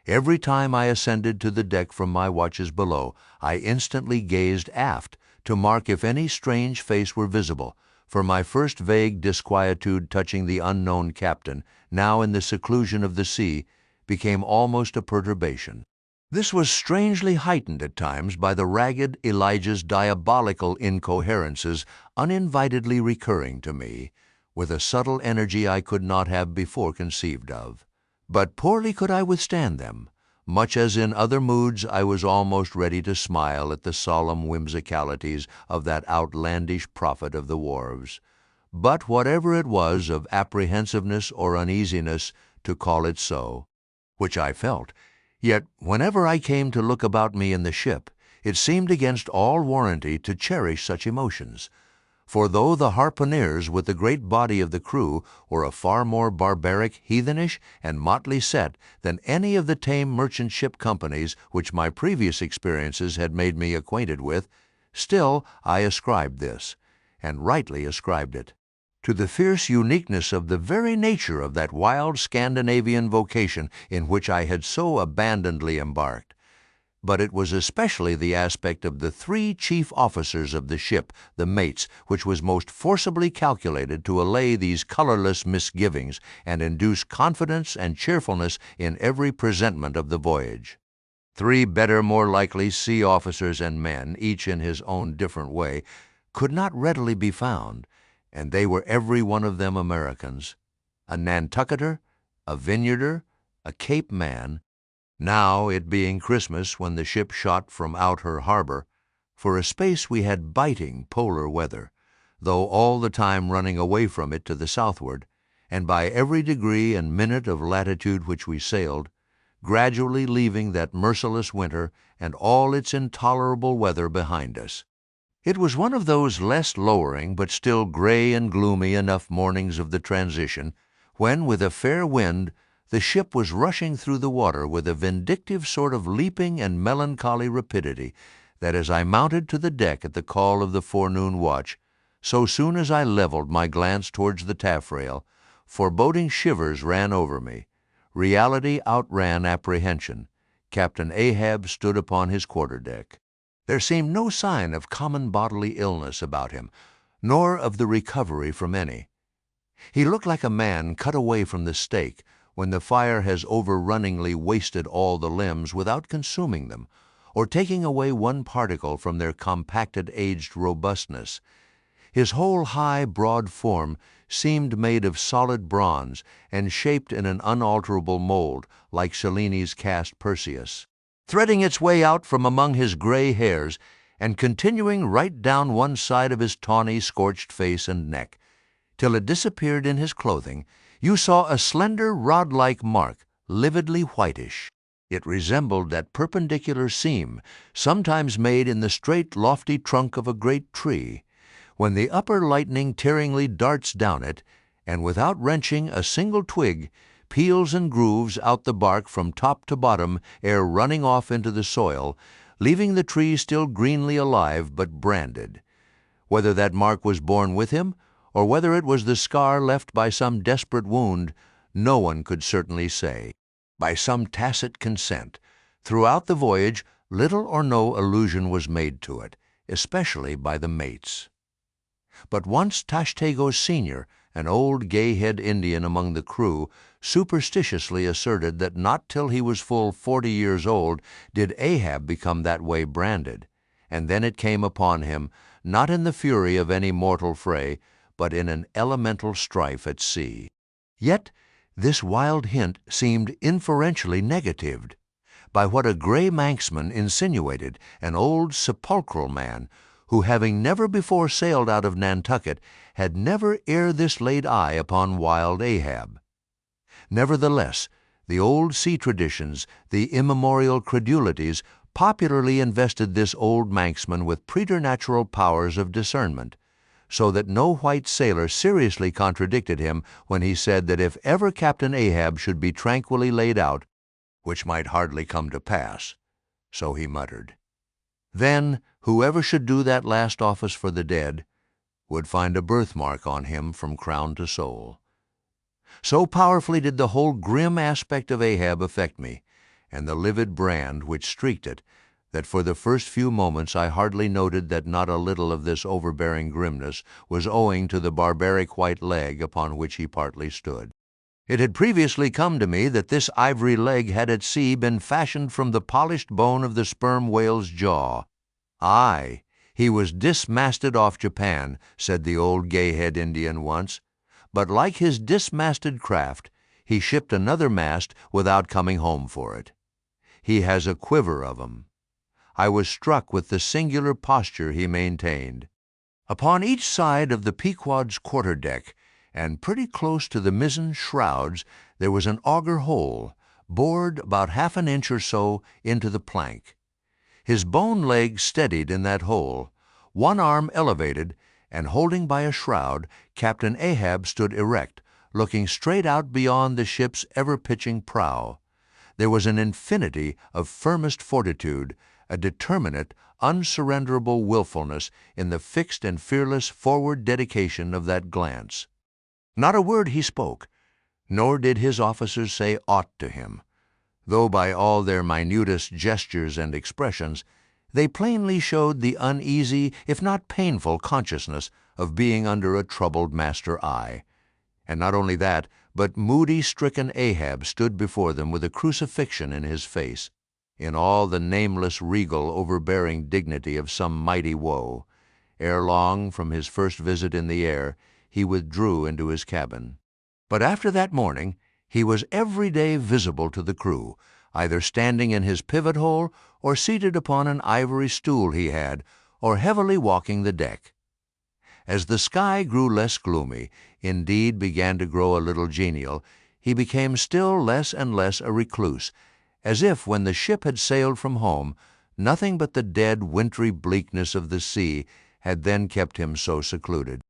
Every time I ascended to the deck from my watches below, I instantly gazed aft to mark if any strange face were visible, for my first vague disquietude touching the unknown captain, now in the seclusion of the sea, became almost a perturbation. This was strangely heightened at times by the ragged Elijah's diabolical incoherences uninvitedly recurring to me, with a subtle energy I could not have before conceived of. But poorly could I withstand them, much as in other moods I was almost ready to smile at the solemn whimsicalities of that outlandish prophet of the wharves. But whatever it was of apprehensiveness or uneasiness, to call it so, which I felt, yet whenever I came to look about me in the ship, it seemed against all warranty to cherish such emotions. For though the harpooneers with the great body of the crew were a far more barbaric, heathenish, and motley set than any of the tame merchant ship companies which my previous experiences had made me acquainted with, still I ascribed this, and rightly ascribed it, to the fierce uniqueness of the very nature of that wild Scandinavian vocation in which I had so abandonedly embarked. But it was especially the aspect of the three chief officers of the ship, the mates, which was most forcibly calculated to allay these colorless misgivings and induce confidence and cheerfulness in every presentment of the voyage. Three better, more likely sea officers and men, each in his own different way, could not readily be found, and they were every one of them Americans, a Nantucketer, a Vineyarder, a Cape man. Now, it being Christmas when the ship shot from out her harbor, for a space we had biting polar weather, though all the time running away from it to the southward, and by every degree and minute of latitude which we sailed, gradually leaving that merciless winter and all its intolerable weather behind us. It was one of those less lowering but still gray and gloomy enough mornings of the transition, when, with a fair wind, the ship was rushing through the water with a vindictive sort of leaping and melancholy rapidity, that as I mounted to the deck at the call of the forenoon watch, so soon as I leveled my glance towards the taffrail, foreboding shivers ran over me. Reality outran apprehension. Captain Ahab stood upon his quarterdeck. There seemed no sign of common bodily illness about him, nor of the recovery from any. He looked like a man cut away from the stake, when the fire has overrunningly wasted all the limbs without consuming them, or taking away one particle from their compacted aged robustness. His whole high, broad form seemed made of solid bronze and shaped in an unalterable mold, like Cellini's cast Perseus, threading its way out from among his gray hairs and continuing right down one side of his tawny, scorched face and neck, till it disappeared in his clothing. You saw a slender rod-like mark, lividly whitish. It resembled that perpendicular seam, sometimes made in the straight, lofty trunk of a great tree, when the upper lightning tearingly darts down it, and without wrenching a single twig, peels and grooves out the bark from top to bottom ere running off into the soil, leaving the tree still greenly alive but branded. Whether that mark was born with him, or whether it was the scar left by some desperate wound, no one could certainly say. By some tacit consent, throughout the voyage little or no allusion was made to it, especially by the mates. But once Tashtego Sr., an old gay-head Indian among the crew, superstitiously asserted that not till he was full 40 years old did Ahab become that way branded, and then it came upon him, not in the fury of any mortal fray, but in an elemental strife at sea. Yet this wild hint seemed inferentially negatived by what a gray Manxman insinuated, an old sepulchral man, who, having never before sailed out of Nantucket, had never ere this laid eye upon wild Ahab. Nevertheless, the old sea traditions, the immemorial credulities, popularly invested this old Manxman with preternatural powers of discernment, so that no white sailor seriously contradicted him when he said that if ever Captain Ahab should be tranquilly laid out, which might hardly come to pass, so he muttered, then whoever should do that last office for the dead would find a birthmark on him from crown to sole. So powerfully did the whole grim aspect of Ahab affect me, and the livid brand which streaked it, that for the first few moments I hardly noted that not a little of this overbearing grimness was owing to the barbaric white leg upon which he partly stood. It had previously come to me that this ivory leg had at sea been fashioned from the polished bone of the sperm whale's jaw. Aye, he was dismasted off Japan, said the old gay-head Indian once, but like his dismasted craft, he shipped another mast without coming home for it. He has a quiver of 'em. I was struck with the singular posture he maintained. Upon each side of the Pequod's quarterdeck, and pretty close to the mizzen shrouds, there was an auger hole, bored about half an inch or so into the plank. His bone leg steadied in that hole, one arm elevated, and holding by a shroud, Captain Ahab stood erect, looking straight out beyond the ship's ever-pitching prow. There was an infinity of firmest fortitude, a determinate, unsurrenderable willfulness in the fixed and fearless forward dedication of that glance. Not a word he spoke, nor did his officers say aught to him, though by all their minutest gestures and expressions they plainly showed the uneasy, if not painful, consciousness of being under a troubled master eye. And not only that, but moody-stricken Ahab stood before them with a crucifixion in his face, in all the nameless, regal, overbearing dignity of some mighty woe. Ere long, from his first visit in the air, he withdrew into his cabin. But after that morning, he was every day visible to the crew, either standing in his pivot-hole, or seated upon an ivory stool he had, or heavily walking the deck. As the sky grew less gloomy, indeed began to grow a little genial, he became still less and less a recluse, as if when the ship had sailed from home, nothing but the dead, wintry bleakness of the sea had then kept him so secluded.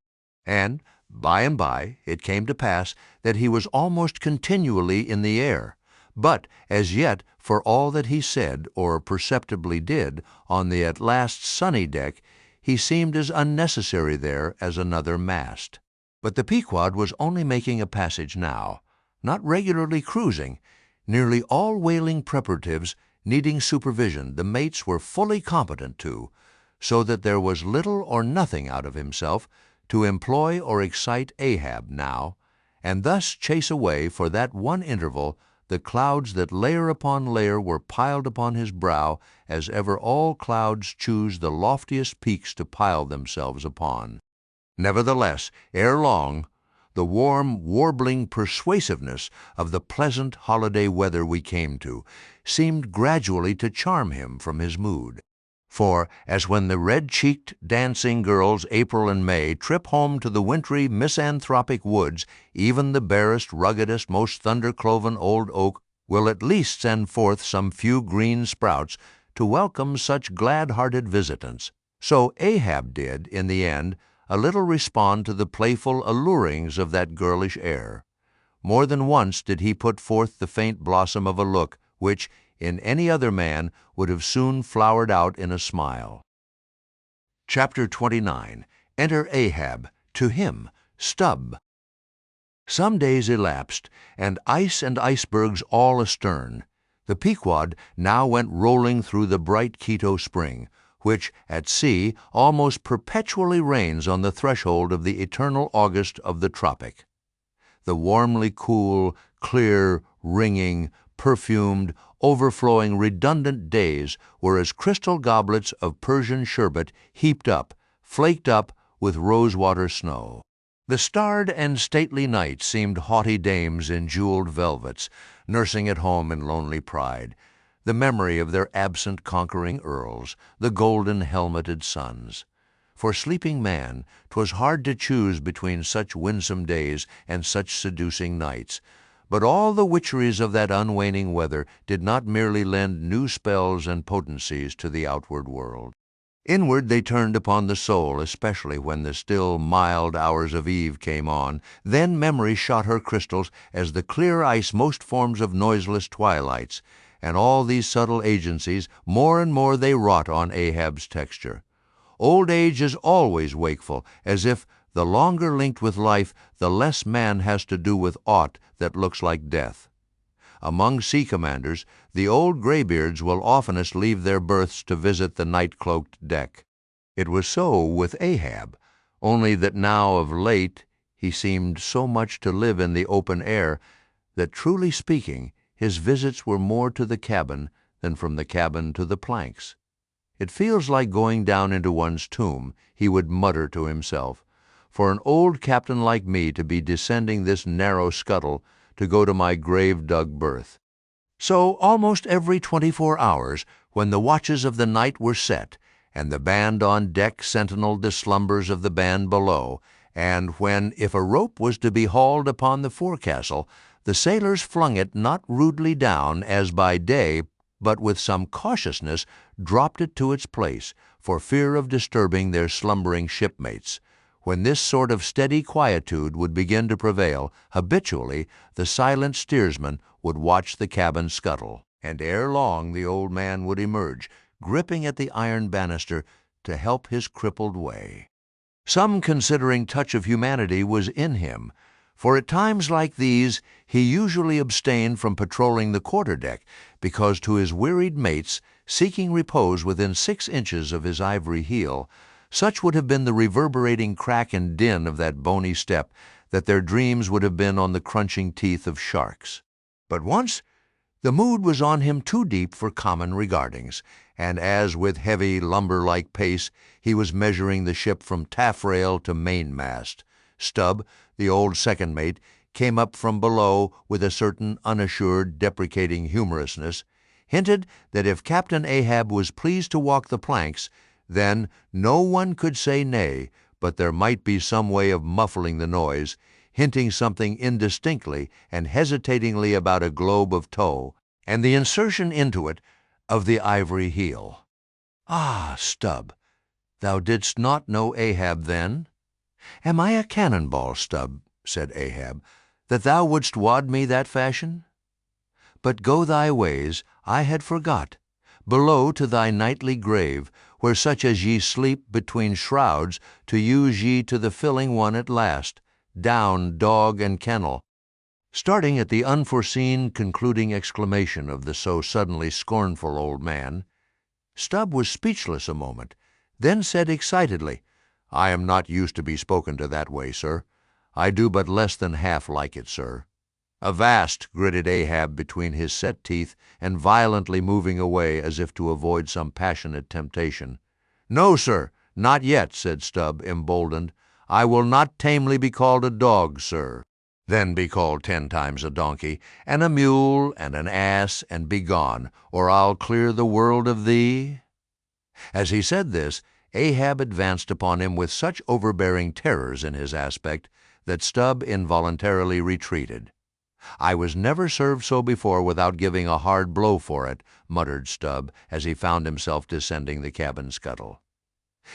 And by and by it came to pass that he was almost continually in the air, but as yet, for all that he said or perceptibly did on the at last sunny deck, he seemed as unnecessary there as another mast. But the Pequod was only making a passage now, not regularly cruising. Nearly all whaling preparatives needing supervision the mates were fully competent to, so that there was little or nothing out of himself to employ or excite Ahab now, and thus chase away for that one interval the clouds that layer upon layer were piled upon his brow, as ever all clouds choose the loftiest peaks to pile themselves upon. Nevertheless, ere long, the warm, warbling persuasiveness of the pleasant holiday weather we came to seemed gradually to charm him from his mood. For, as when the red-cheeked dancing girls April and May trip home to the wintry misanthropic woods, even the barest, ruggedest, most thunder-cloven old oak will at least send forth some few green sprouts to welcome such glad-hearted visitants. So Ahab did, in the end, a little respond to the playful allurings of that girlish air. More than once did he put forth the faint blossom of a look which, in any other man, would have soon flowered out in a smile. Chapter 29. Enter Ahab, to him, Stubb. Some days elapsed, and ice and icebergs all astern. The Pequod now went rolling through the bright Quito spring, which, at sea, almost perpetually reigns on the threshold of the eternal August of the tropic. The warmly cool, clear, ringing, perfumed, overflowing, redundant days were as crystal goblets of Persian sherbet heaped up, flaked up with rosewater snow. The starred and stately nights seemed haughty dames in jeweled velvets, nursing at home in lonely pride the memory of their absent conquering earls, the golden helmeted sons. For sleeping man, 'twas hard to choose between such winsome days and such seducing nights. But all the witcheries of that unwaning weather did not merely lend new spells and potencies to the outward world. Inward they turned upon the soul, especially when the still, mild hours of eve came on. Then memory shot her crystals as the clear ice most forms of noiseless twilights, and all these subtle agencies, more and more they wrought on Ahab's texture. Old age is always wakeful, as if, the longer linked with life, the less man has to do with aught that looks like death. Among sea commanders, the old graybeards will oftenest leave their berths to visit the night-cloaked deck. It was so with Ahab, only that now of late he seemed so much to live in the open air that, truly speaking, his visits were more to the cabin than from the cabin to the planks. "It feels like going down into one's tomb," he would mutter to himself, "for an old captain like me to be descending this narrow scuttle to go to my grave-dug berth." So almost every 24 hours, when the watches of the night were set, and the band on deck sentineled the slumbers of the band below, and when, if a rope was to be hauled upon the forecastle, the sailors flung it not rudely down as by day, but with some cautiousness dropped it to its place, for fear of disturbing their slumbering shipmates. When this sort of steady quietude would begin to prevail, habitually the silent steersman would watch the cabin scuttle, and ere long the old man would emerge, gripping at the iron banister to help his crippled way. Some considering touch of humanity was in him, for at times like these he usually abstained from patrolling the quarterdeck, because to his wearied mates, seeking repose within 6 inches of his ivory heel, such would have been the reverberating crack and din of that bony step that their dreams would have been on the crunching teeth of sharks. But once the mood was on him too deep for common regardings, and as with heavy lumber-like pace he was measuring the ship from taffrail to mainmast, Stubb, the old second mate, came up from below with a certain unassured, deprecating humorousness, hinted that if Captain Ahab was pleased to walk the planks, then no one could say nay, but there might be some way of muffling the noise, hinting something indistinctly and hesitatingly about a globe of tow, and the insertion into it of the ivory heel. "Ah, Stubb, thou didst not know Ahab then?" "Am I a cannonball, Stubb," said Ahab, "that thou wouldst wad me that fashion? But go thy ways, I had forgot. Below to thy nightly grave, where such as ye sleep between shrouds, to use ye to the filling one at last. Down, dog and kennel." Starting at the unforeseen concluding exclamation of the so suddenly scornful old man, Stubb was speechless a moment, then said excitedly, "I am not used to be spoken to that way, sir. I do but less than half like it, sir." "Avast!" gritted Ahab between his set teeth, and violently moving away as if to avoid some passionate temptation. "No, sir, not yet," said Stubb, emboldened. "I will not tamely be called a dog, sir." "Then be called 10 times a donkey, and a mule, and an ass, and begone, or I'll clear the world of thee." As he said this, Ahab advanced upon him with such overbearing terrors in his aspect that Stubb involuntarily retreated. "I was never served so before without giving a hard blow for it," muttered Stubb as he found himself descending the cabin scuttle.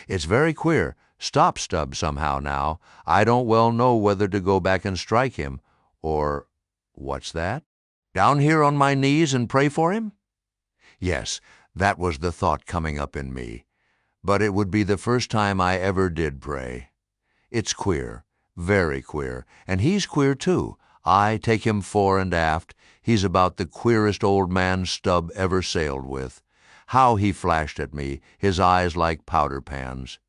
"It's very queer. Stop, Stubb, somehow now. I don't well know whether to go back and strike him, or— what's that? Down here on my knees and pray for him?" Yes, that was the thought coming up in me. But it would be the first time I ever did pray. It's queer, very queer, and he's queer too. I take him fore and aft. He's about the queerest old man Stubb ever sailed with. How he flashed at me, his eyes like powder pans.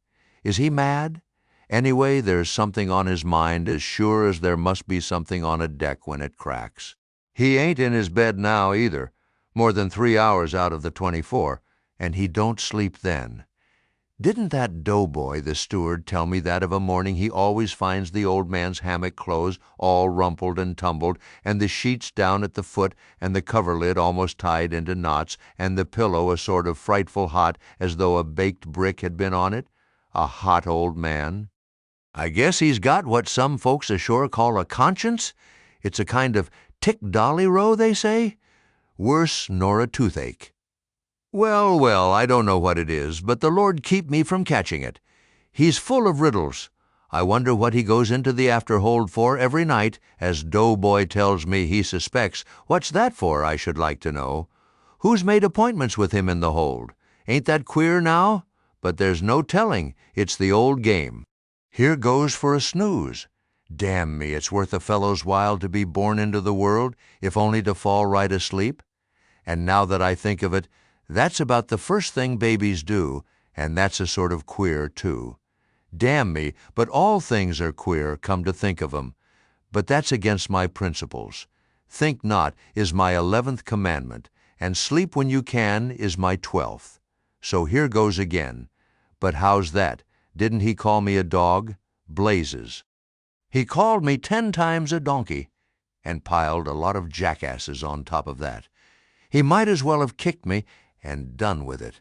Is he mad? Anyway, there's something on his mind as sure as there must be something on a deck when it cracks. He ain't in his bed now either, more than 3 hours out of the 24, and he don't sleep then. Didn't that doughboy, the steward, tell me that of a morning he always finds the old man's hammock clothes all rumpled and tumbled, and the sheets down at the foot, and the coverlid almost tied into knots, and the pillow a sort of frightful hot, as though a baked brick had been on it? A hot old man. I guess he's got what some folks ashore call a conscience. It's a kind of tick-dolly-row, they say. Worse nor a toothache. Well, well, I don't know what it is, but the Lord keep me from catching it. He's full of riddles. I wonder what he goes into the afterhold for every night, as Doughboy tells me he suspects. What's that for, I should like to know? Who's made appointments with him in the hold? Ain't that queer now? But there's no telling. It's the old game. Here goes for a snooze. Damn me, it's worth a fellow's while to be born into the world, if only to fall right asleep. And now that I think of it, that's about the first thing babies do, and that's a sort of queer, too. Damn me, but all things are queer, come to think of 'em. But that's against my principles. Think not is my 11th commandment, and sleep when you can is my 12th. So here goes again. But how's that? Didn't he call me a dog? Blazes. He called me 10 times a donkey, and piled a lot of jackasses on top of that. He might as well have kicked me and done with it.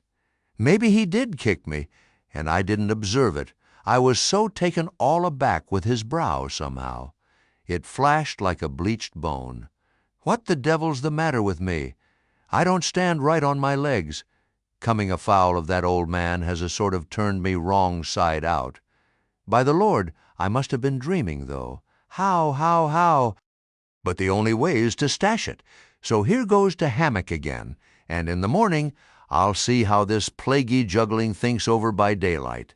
Maybe he did kick me, and I didn't observe it. I was so taken all aback with his brow somehow. It flashed like a bleached bone. What the devil's the matter with me? I don't stand right on my legs. Coming afoul of that old man has a sort of turned me wrong side out. By the Lord, I must have been dreaming, though. How? But the only way is to stash it. So here goes to hammock again, and in the morning I'll see how this plaguey juggling thinks over by daylight.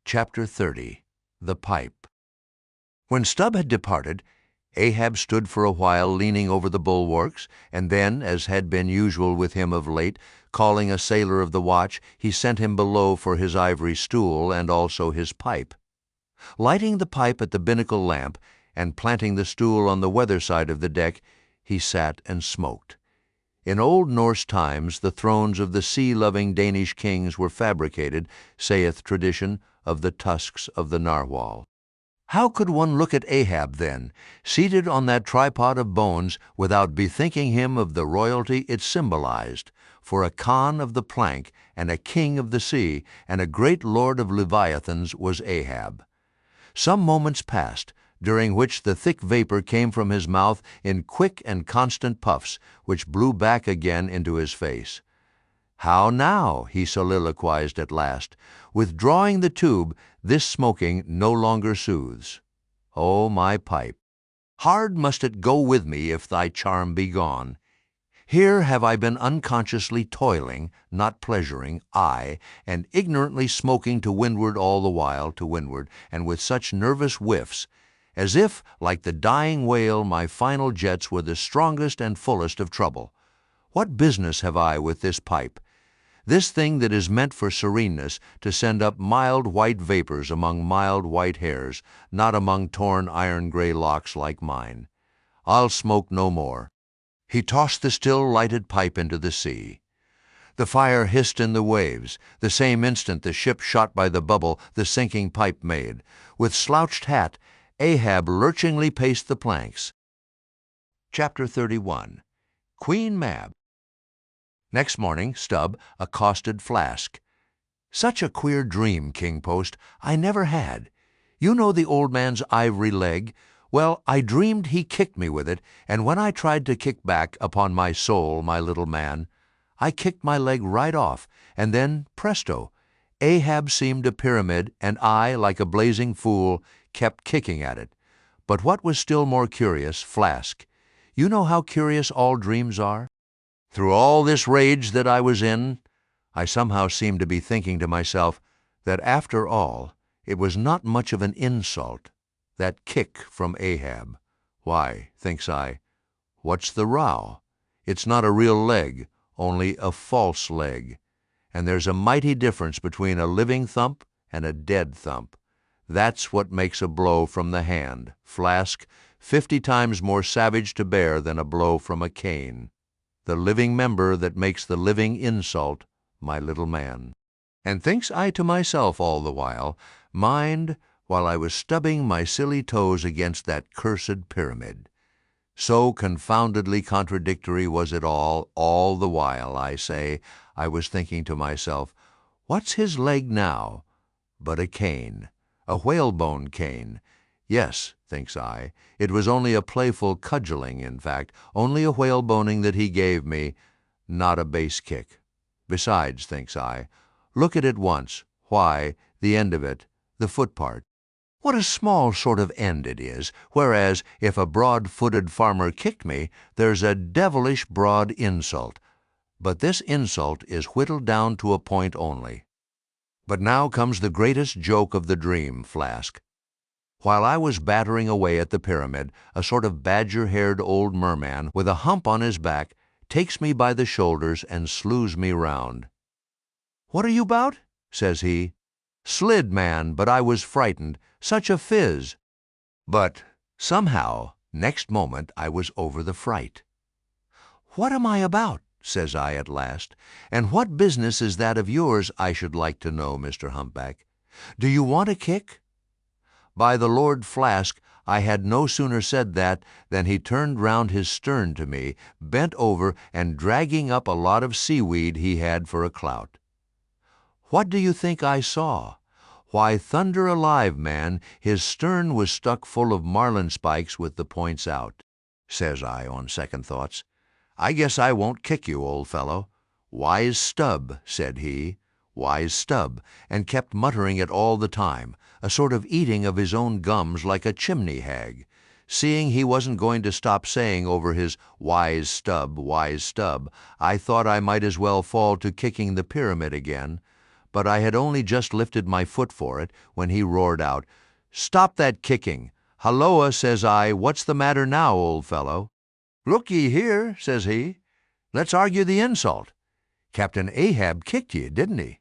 Chapter 30. The Pipe. When Stubb had departed, Ahab stood for a while leaning over the bulwarks, and then, as had been usual with him of late, calling a sailor of the watch, he sent him below for his ivory stool and also his pipe. Lighting the pipe at the binnacle lamp, and planting the stool on the weather side of the deck, he sat and smoked. In old Norse times the thrones of the sea-loving Danish kings were fabricated, saith tradition, of the tusks of the narwhal. How could one look at Ahab, then, seated on that tripod of bones, without bethinking him of the royalty it symbolized? For a Khan of the plank, and a king of the sea, and a great lord of Leviathans was Ahab. Some moments passed, during which the thick vapor came from his mouth in quick and constant puffs, which blew back again into his face. "How now?" he soliloquized at last. "Withdrawing the tube, this smoking no longer soothes. Oh, my pipe! Hard must it go with me if thy charm be gone. Here have I been unconsciously toiling, not pleasuring, aye, and ignorantly smoking to windward all the while, to windward, and with such nervous whiffs, as if, like the dying whale, my final jets were the strongest and fullest of trouble. What business have I with this pipe? This thing that is meant for sereneness, to send up mild white vapors among mild white hairs, not among torn iron-gray locks like mine. I'll smoke no more." He tossed the still lighted pipe into the sea. The fire hissed in the waves. The same instant the ship shot by the bubble the sinking pipe made. With slouched hat, Ahab lurchingly paced the planks. Chapter 31. Queen Mab. Next morning, Stubb accosted Flask. "Such a queer dream, King Post, I never had. You know the old man's ivory leg? Well, I dreamed he kicked me with it, and when I tried to kick back, upon my soul, my little man, I kicked my leg right off, and then, presto, Ahab seemed a pyramid, and I, like a blazing fool, kept kicking at it. But what was still more curious, Flask, you know how curious all dreams are? Through all this rage that I was in, I somehow seemed to be thinking to myself that after all, it was not much of an insult, that kick from Ahab. Why, thinks I, what's the row? It's not a real leg, only a false leg. And there's a mighty difference between a living thump and a dead thump. That's what makes a blow from the hand, Flask, 50 times more savage to bear than a blow from a cane. The living member that makes the living insult, my little man. And thinks I to myself all the while, mind, while I was stubbing my silly toes against that cursed pyramid. So confoundedly contradictory was it all the while, I say, I was thinking to myself, what's his leg now? But a cane, a whalebone cane. Yes, thinks I, it was only a playful cudgeling, in fact, only a whaleboning that he gave me, not a base kick. Besides, thinks I, look at it once, why, the end of it, the foot part. What a small sort of end it is, whereas if a broad-footed farmer kicked me, there's a devilish broad insult. But this insult is whittled down to a point only. But now comes the greatest joke of the dream, Flask. While I was battering away at the pyramid, a sort of badger-haired old merman with a hump on his back takes me by the shoulders and slews me round. "What are you about?" says he. "Slid, man, but I was frightened. Such a fizz." But somehow, next moment, I was over the fright. "What am I about?" says I at last. "And what business is that of yours, I should like to know, Mr. Humpback? Do you want a kick?" By the Lord, Flask, I had no sooner said that than he turned round his stern to me, bent over, and dragging up a lot of seaweed he had for a clout. What do you think I saw? Why, thunder alive, man, his stern was stuck full of marlin spikes with the points out. Says I, on second thoughts, "I guess I won't kick you, old fellow." "Wise Stubb," said he, "wise Stubb," and kept muttering it all the time, a sort of eating of his own gums like a chimney hag. Seeing he wasn't going to stop saying over his wise Stubb, I thought I might as well fall to kicking the pyramid again. But I had only just lifted my foot for it when he roared out, "Stop that kicking! Halloa," says I, "what's the matter now, old fellow?" "Look ye here," says he, "let's argue the insult. Captain Ahab kicked ye, didn't he?"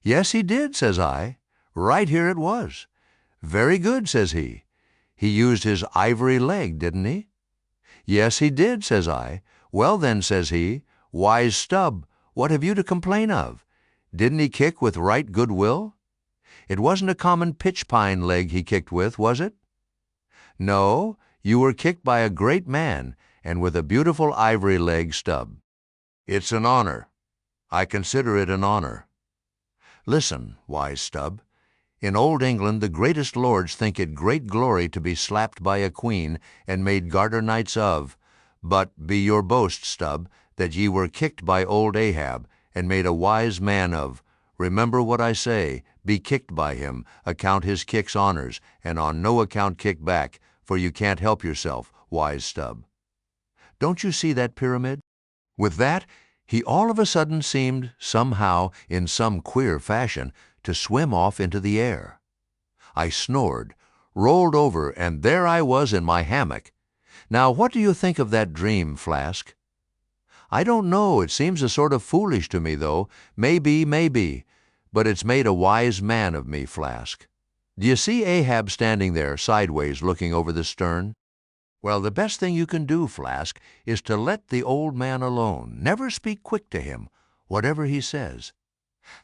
"Yes, he did," says I. "Right here it was." "Very good," says he. "He used his ivory leg, didn't he?" "Yes, he did," says I. "Well then," says he, "wise Stubb, what have you to complain of? Didn't he kick with right good will? It wasn't a common pitch-pine leg he kicked with, was it?" "No, you were kicked by a great man, and with a beautiful ivory leg, Stubb." "It's an honor. I consider it an honor." "Listen, wise Stubb. In old England the greatest lords think it great glory to be slapped by a queen and made garter knights of. But be your boast, Stubb, that ye were kicked by old Ahab, and made a wise man of. Remember what I say, be kicked by him, account his kicks honors, and on no account kick back, for you can't help yourself, wise Stubb. Don't you see that pyramid?" With that, he all of a sudden seemed, somehow, in some queer fashion, to swim off into the air. I snored, rolled over, and there I was in my hammock. Now, what do you think of that dream, Flask? "I don't know, it seems a sort of foolish to me, though. Maybe, but it's made a wise man of me, Flask. Do you see Ahab standing there, sideways, looking over the stern? Well, the best thing you can do, Flask, is to let the old man alone. Never speak quick to him, whatever he says.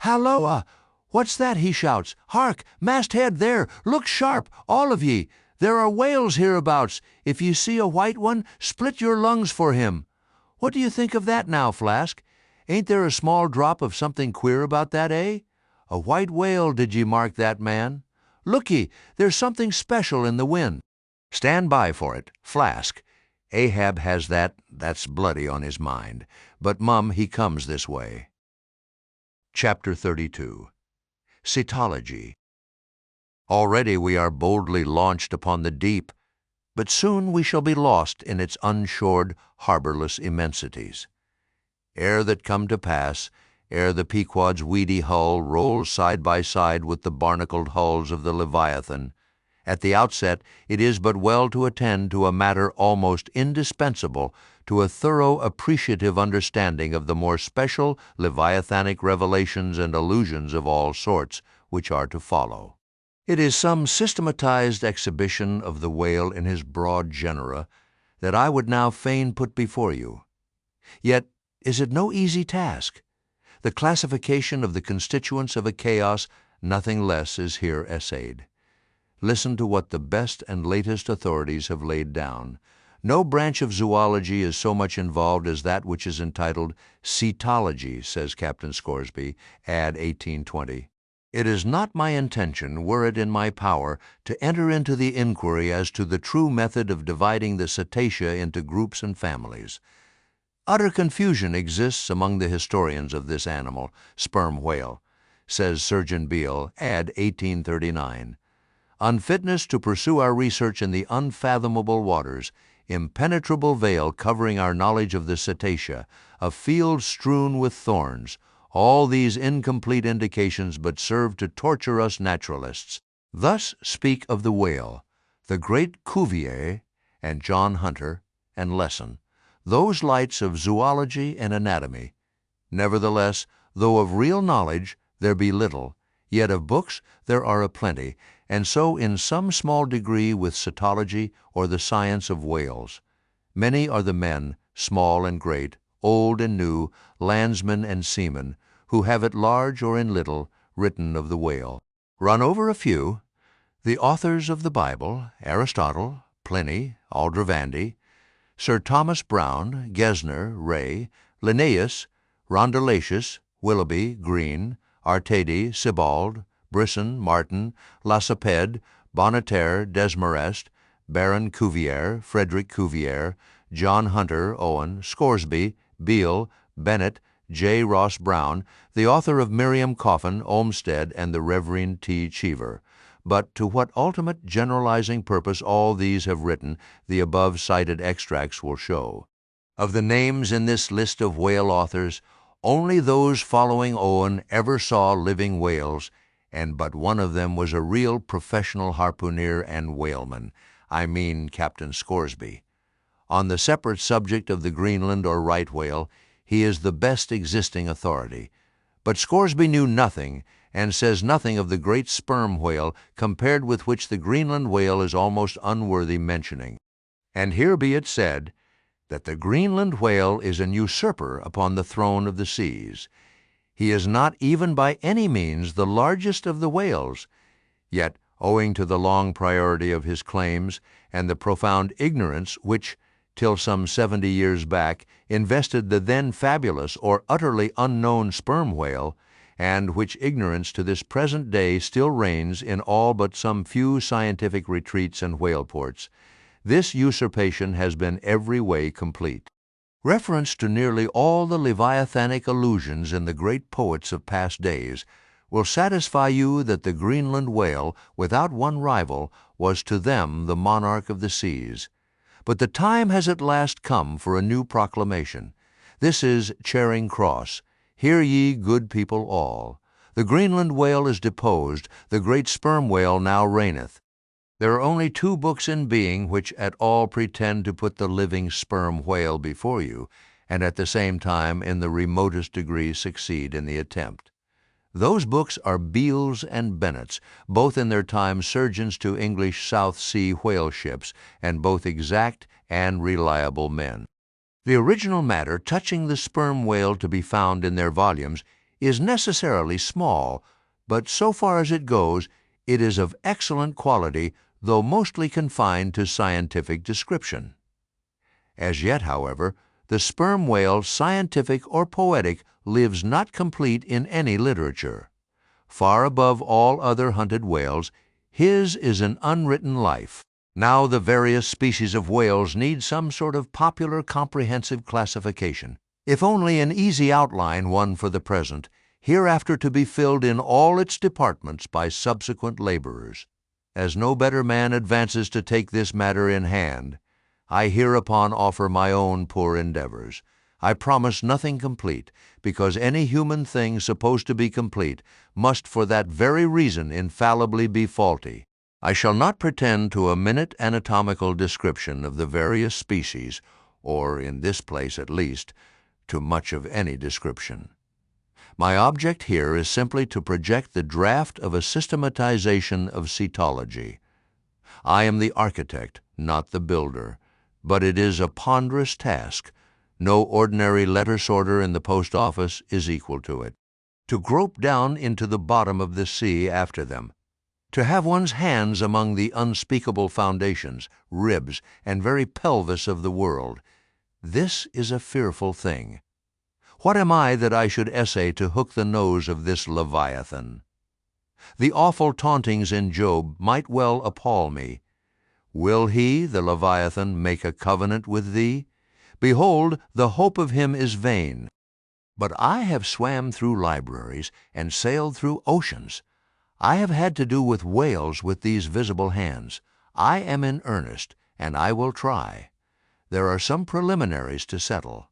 Halloa! What's that?" he shouts. "Hark! Masthead there! Look sharp, all of ye! There are whales hereabouts. If ye see a white one, split your lungs for him." What do you think of that now, Flask? Ain't there a small drop of something queer about that, eh? A white whale, did ye mark that, man? Look ye, there's something special in the wind. Stand by for it, flask. Ahab has that's bloody on his mind, but mum, he comes this way. Chapter 32. Cetology. Already we are boldly launched upon the deep, but soon we shall be lost in its unshored, harborless immensities. Ere that come to pass, ere the Pequod's weedy hull rolls side by side with the barnacled hulls of the Leviathan, at the outset it is but well to attend to a matter almost indispensable to a thorough appreciative understanding of the more special Leviathanic revelations and allusions of all sorts which are to follow. It is some systematized exhibition of the whale in his broad genera that I would now fain put before you. Yet is it no easy task? The classification of the constituents of a chaos, nothing less, is here essayed. Listen to what the best and latest authorities have laid down. No branch of zoology is so much involved as that which is entitled Cetology, says Captain Scoresby, ad 1820. It is not my intention, were it in my power, to enter into the inquiry as to the true method of dividing the cetacea into groups and families. Utter confusion exists among the historians of this animal, sperm whale, says Surgeon Beale, ad 1839. Unfitness to pursue our research in the unfathomable waters, impenetrable veil covering our knowledge of the cetacea, a field strewn with thorns, all these incomplete indications but serve to torture us naturalists. Thus speak of the whale, the great Cuvier, and John Hunter, and Lesson, those lights of zoology and anatomy. Nevertheless, though of real knowledge there be little, yet of books there are a plenty, and so in some small degree with cetology or the science of whales. Many are the men, small and great, old and new, landsmen and seamen, who have at large or in little written of the whale. Run over a few. The authors of the Bible, Aristotle, Pliny, Aldrovandi, Sir Thomas Browne, Gesner, Ray, Linnaeus, Rondeletius, Willoughby, Green, Artedi, Sebald, Brisson, Martin, Lacépède, Bonneterre, Desmarest, Baron Cuvier, Frederick Cuvier, John Hunter, Owen, Scoresby, Beale, Bennett, J. Ross Brown, the author of Miriam Coffin, Olmsted, and the Reverend T. Cheever. But to what ultimate generalizing purpose all these have written, the above cited extracts will show. Of the names in this list of whale authors, only those following Owen ever saw living whales, and but one of them was a real professional harpooner and whaleman, I mean Captain Scoresby. On the separate subject of the Greenland or right whale, he is the best existing authority. But Scoresby knew nothing, and says nothing of the great sperm whale, compared with which the Greenland whale is almost unworthy mentioning. And here be it said, that the Greenland whale is an usurper upon the throne of the seas. He is not even by any means the largest of the whales, yet, owing to the long priority of his claims and the profound ignorance which, till some 70 years back, invested the then fabulous or utterly unknown sperm whale, and which ignorance to this present day still reigns in all but some few scientific retreats and whale ports, this usurpation has been every way complete. Reference to nearly all the Leviathanic allusions in the great poets of past days will satisfy you that the Greenland whale, without one rival, was to them the monarch of the seas. But the time has at last come for a new proclamation. This is Charing Cross. Hear ye, good people all. The Greenland whale is deposed, the great sperm whale now reigneth. There are only 2 books in being which at all pretend to put the living sperm whale before you, and at the same time in the remotest degree succeed in the attempt. Those books are Beale's and Bennett's, both in their time surgeons to English South Sea whale ships, and both exact and reliable men. The original matter touching the sperm whale to be found in their volumes is necessarily small, but so far as it goes, it is of excellent quality, though mostly confined to scientific description. As yet, however, the sperm whale, scientific or poetic, lives not complete in any literature. Far above all other hunted whales, his is an unwritten life. Now the various species of whales need some sort of popular comprehensive classification, if only an easy outline one for the present, hereafter to be filled in all its departments by subsequent laborers. As no better man advances to take this matter in hand, I hereupon offer my own poor endeavors. I promise nothing complete, because any human thing supposed to be complete must for that very reason infallibly be faulty. I shall not pretend to a minute anatomical description of the various species, or, in this place at least, to much of any description. My object here is simply to project the draft of a systematization of Cetology. I am the architect, not the builder, but it is a ponderous task. No ordinary letter sorter in the post office is equal to it. To grope down into the bottom of the sea after them, to have one's hands among the unspeakable foundations, ribs, and very pelvis of the world, this is a fearful thing. What am I that I should essay to hook the nose of this Leviathan? The awful tauntings in Job might well appall me. Will he, the Leviathan, make a covenant with thee? Behold, the hope of him is vain. But I have swam through libraries and sailed through oceans. I have had to do with whales with these visible hands. I am in earnest, and I will try. There are some preliminaries to settle.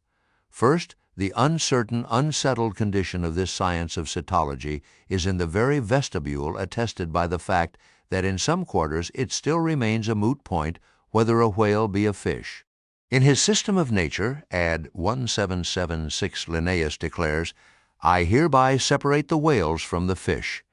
First, the uncertain, unsettled condition of this science of cetology is in the very vestibule attested by the fact that in some quarters it still remains a moot point whether a whale be a fish. In his System of Nature, ad 1776, Linnaeus declares, "I hereby separate the whales from the fish.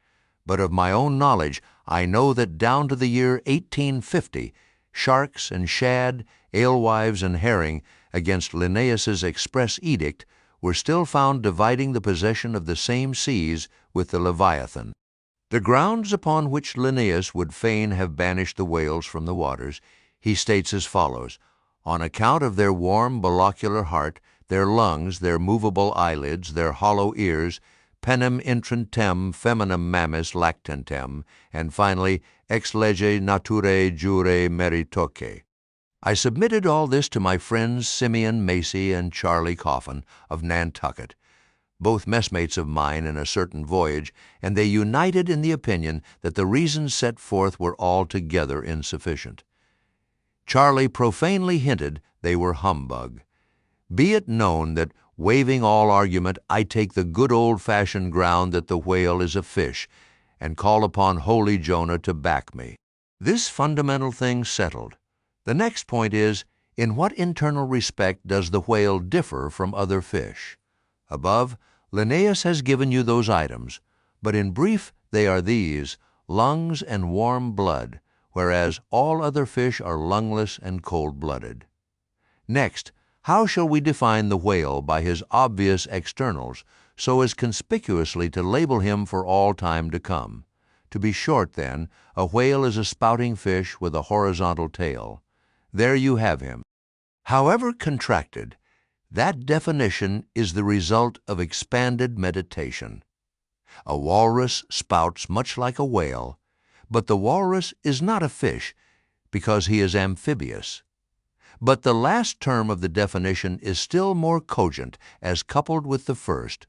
But of my own knowledge I know that down to the year 1850, sharks and shad, alewives and herring, against Linnaeus's express edict, were still found dividing the possession of the same seas with the Leviathan." The grounds upon which Linnaeus would fain have banished the whales from the waters, he states as follows: "On account of their warm bolocular heart, their lungs, their movable eyelids, their hollow ears, penem intrantem feminam mammis lactantem, and finally, ex lege naturae jure meritoque." I submitted all this to my friends Simeon Macy and Charlie Coffin of Nantucket, both messmates of mine in a certain voyage, and they united in the opinion that the reasons set forth were altogether insufficient. Charlie profanely hinted they were humbug. Be it known that, waiving all argument, I take the good old-fashioned ground that the whale is a fish, and call upon holy Jonah to back me. This fundamental thing settled, the next point is, in what internal respect does the whale differ from other fish? Above, Linnaeus has given you those items, but in brief they are these: lungs and warm blood, whereas all other fish are lungless and cold-blooded. Next, how shall we define the whale by his obvious externals, so as conspicuously to label him for all time to come? To be short, then, a whale is a spouting fish with a horizontal tail. There you have him. However contracted, that definition is the result of expanded meditation. A walrus spouts much like a whale, but the walrus is not a fish because he is amphibious. But the last term of the definition is still more cogent as coupled with the first.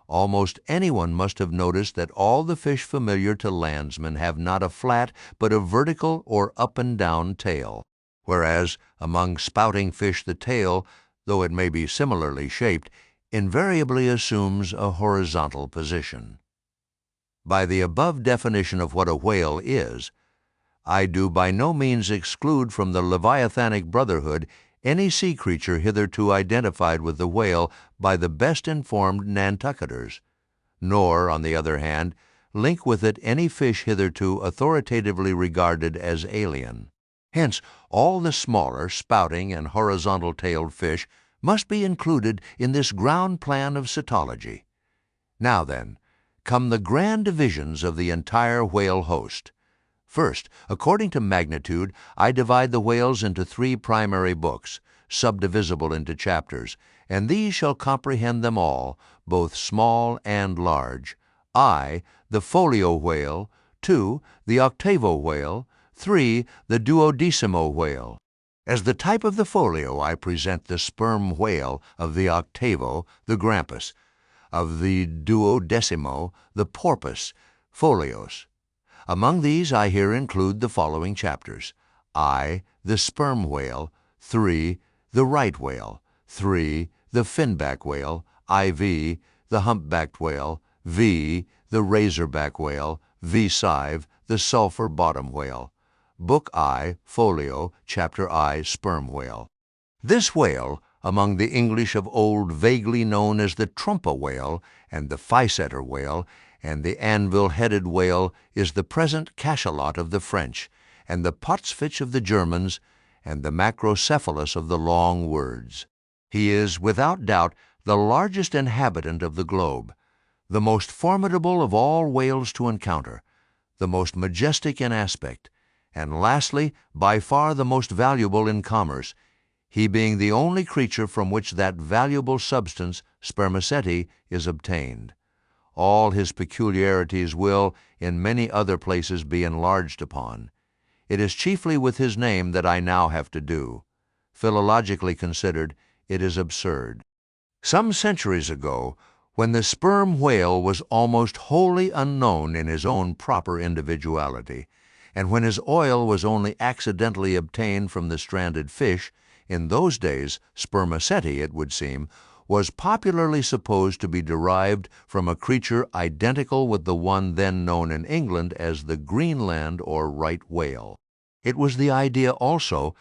Almost anyone must have noticed that all the fish familiar to landsmen have not a flat but a vertical or up and down tail, whereas among spouting fish the tail, though it may be similarly shaped, invariably assumes a horizontal position. By the above definition of what a whale is, I do by no means exclude from the Leviathanic brotherhood any sea creature hitherto identified with the whale by the best informed Nantucketers, nor, on the other hand, link with it any fish hitherto authoritatively regarded as alien. Hence, all the smaller, spouting and horizontal-tailed fish must be included in this ground plan of cetology. Now then, come the grand divisions of the entire whale host. First, according to magnitude, I divide the whales into 3 primary books, subdivisible into chapters, and these shall comprehend them all, both small and large. I, the folio whale; 2, the octavo whale; 3. The duodecimo whale. As the type of the folio, I present the sperm whale of the octavo, the grampus, of the duodecimo, the porpoise, folios. Among these I here include the following chapters: I, the sperm whale; 3, the right whale; 3, the finback whale; IV, the humpbacked whale; V, the razorback whale; V-sive, the sulphur bottom whale. Book I, Folio, Chapter I, Sperm Whale. This whale, among the English of old vaguely known as the trumpa whale and the fisetter whale and the anvil-headed whale, is the present cachalot of the French, and the potsfich of the Germans, and the macrocephalus of the long words. He is, without doubt, the largest inhabitant of the globe, the most formidable of all whales to encounter, the most majestic in aspect, and lastly, by far the most valuable in commerce, he being the only creature from which that valuable substance, spermaceti, is obtained. All his peculiarities will, in many other places, be enlarged upon. It is chiefly with his name that I now have to do. Philologically considered, it is absurd. Some centuries ago, when the sperm whale was almost wholly unknown in his own proper individuality, and when his oil was only accidentally obtained from the stranded fish, in those days spermaceti, it would seem, was popularly supposed to be derived from a creature identical with the one then known in England as the Greenland or right whale. It was the idea also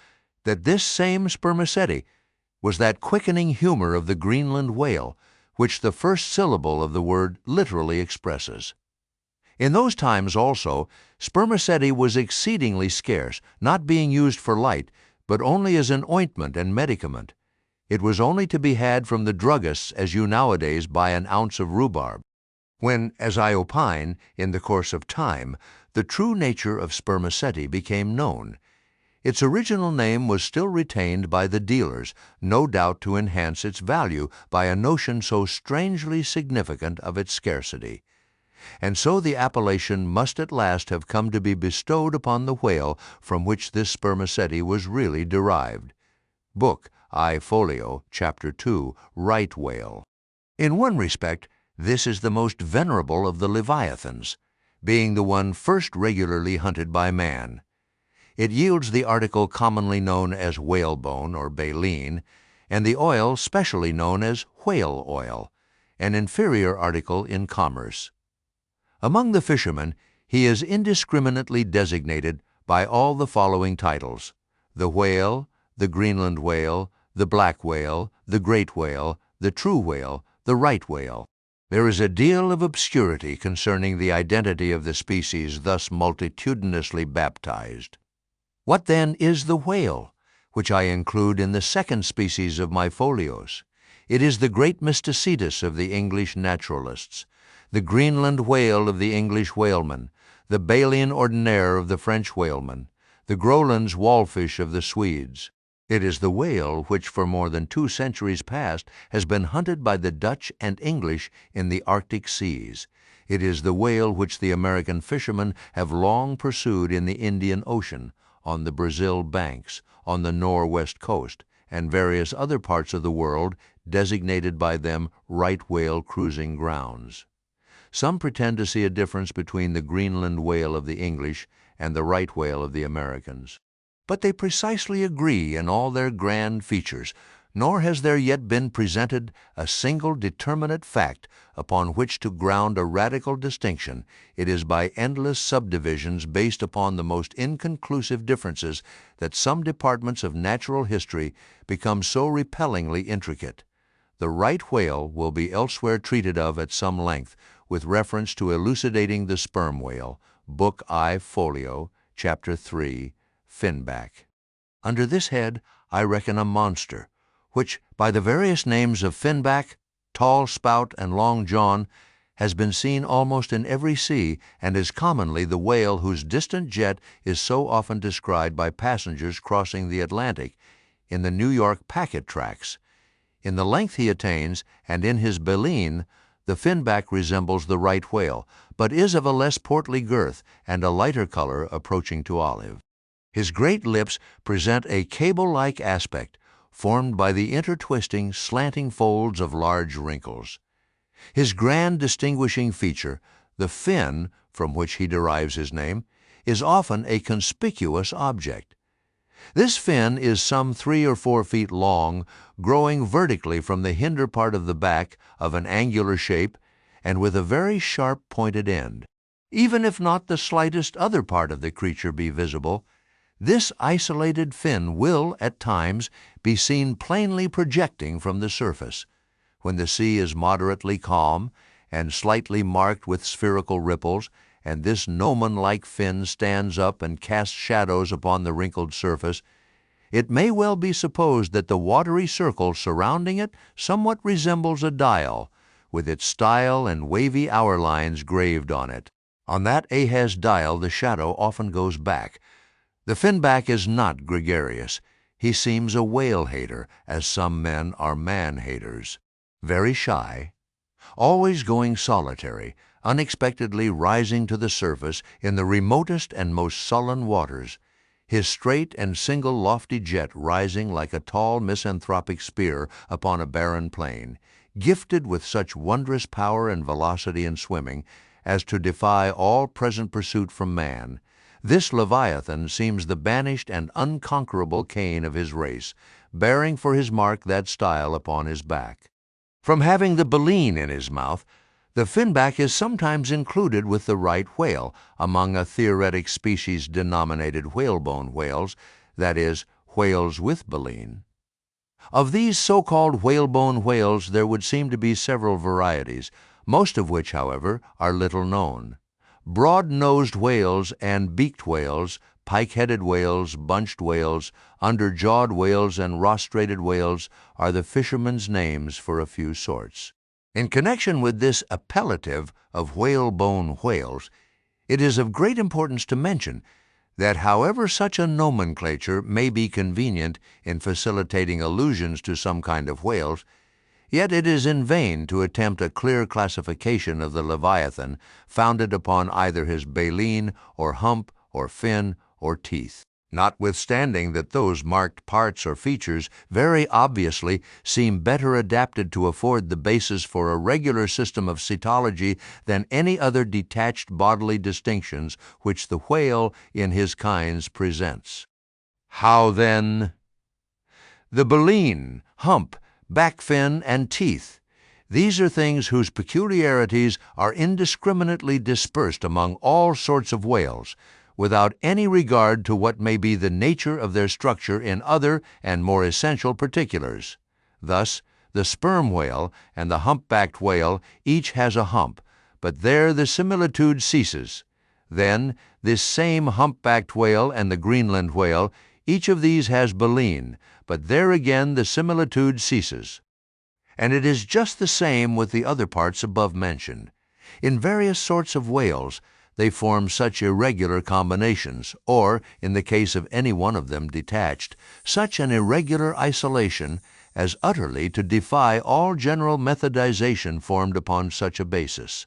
that this same spermaceti was that quickening humor of the Greenland whale, which the first syllable of the word literally expresses. In those times also, spermaceti was exceedingly scarce, not being used for light, but only as an ointment and medicament. It was only to be had from the druggists as you nowadays buy an ounce of rhubarb. When, as I opine, in the course of time, the true nature of spermaceti became known, its original name was still retained by the dealers, no doubt to enhance its value by a notion so strangely significant of its scarcity. And so the appellation must at last have come to be bestowed upon the whale from which this spermaceti was really derived. Book I Folio, Chapter 2, Right Whale. In one respect, this is the most venerable of the leviathans, being the one first regularly hunted by man. It yields the article commonly known as whalebone or baleen, and the oil specially known as whale oil, an inferior article in commerce. Among the fishermen, he is indiscriminately designated by all the following titles: the whale, the Greenland whale, the black whale, the great whale, the true whale, the right whale. There is a deal of obscurity concerning the identity of the species thus multitudinously baptized. What then is the whale, which I include in the second species of my folios? It is the great mysticetus of the English naturalists, the Greenland whale of the English whalemen, the Baleine ordinaire of the French whalemen, the Groland's wallfish of the Swedes. It is the whale which for more than 2 centuries past has been hunted by the Dutch and English in the Arctic seas. It is the whale which the American fishermen have long pursued in the Indian Ocean, on the Brazil banks, on the Norwest coast, and various other parts of the world designated by them right whale cruising grounds. Some pretend to see a difference between the Greenland whale of the English and the right whale of the Americans. But they precisely agree in all their grand features, nor has there yet been presented a single determinate fact upon which to ground a radical distinction. It is by endless subdivisions based upon the most inconclusive differences that some departments of natural history become so repellingly intricate. The right whale will be elsewhere treated of at some length, with reference to elucidating the sperm whale, Book I Folio, Chapter 3, Finback. Under this head I reckon a monster, which, by the various names of finback, tall spout, and long john, has been seen almost in every sea, and is commonly the whale whose distant jet is so often descried by passengers crossing the Atlantic in the New York packet tracks. In the length he attains, and in his baleen, the finback resembles the right whale, but is of a less portly girth and a lighter color approaching to olive. His great lips present a cable-like aspect, formed by the intertwisting, slanting folds of large wrinkles. His grand distinguishing feature, the fin, from which he derives his name, is often a conspicuous object. This fin is some 3 or 4 feet long, growing vertically from the hinder part of the back, of an angular shape, and with a very sharp pointed end. Even if not the slightest other part of the creature be visible, this isolated fin will, at times, be seen plainly projecting from the surface, when the sea is moderately calm and slightly marked with spherical ripples, and this gnomon-like fin stands up and casts shadows upon the wrinkled surface. It may well be supposed that the watery circle surrounding it somewhat resembles a dial, with its style and wavy hour lines graved on it. On that Ahaz dial the shadow often goes back. The finback is not gregarious. He seems a whale-hater, as some men are man-haters. Very shy, always going solitary, unexpectedly rising to the surface in the remotest and most sullen waters, his straight and single lofty jet rising like a tall misanthropic spear upon a barren plain, gifted with such wondrous power and velocity in swimming as to defy all present pursuit from man. This Leviathan seems the banished and unconquerable Cain of his race, bearing for his mark that style upon his back. From having the baleen in his mouth, the finback is sometimes included with the right whale among a theoretic species denominated whalebone whales, that is, whales with baleen. Of these so-called whalebone whales there would seem to be several varieties, most of which, however, are little known. Broad-nosed whales and beaked whales, pike-headed whales, bunched whales, under-jawed whales, and rostrated whales are the fishermen's names for a few sorts. In connection with this appellative of whalebone whales, it is of great importance to mention that however such a nomenclature may be convenient in facilitating allusions to some kind of whales, yet it is in vain to attempt a clear classification of the Leviathan founded upon either his baleen or hump or fin or teeth, notwithstanding that those marked parts or features very obviously seem better adapted to afford the basis for a regular system of cetology than any other detached bodily distinctions which the whale in his kinds presents. How then? The baleen, hump, back fin, and teeth. These are things whose peculiarities are indiscriminately dispersed among all sorts of whales, without any regard to what may be the nature of their structure in other and more essential particulars. Thus, the sperm whale and the hump-backed whale each has a hump, but there the similitude ceases. Then, this same hump-backed whale and the Greenland whale, each of these has baleen, but there again the similitude ceases. And it is just the same with the other parts above mentioned. In various sorts of whales, they form such irregular combinations, or, in the case of any one of them detached, such an irregular isolation as utterly to defy all general methodization formed upon such a basis.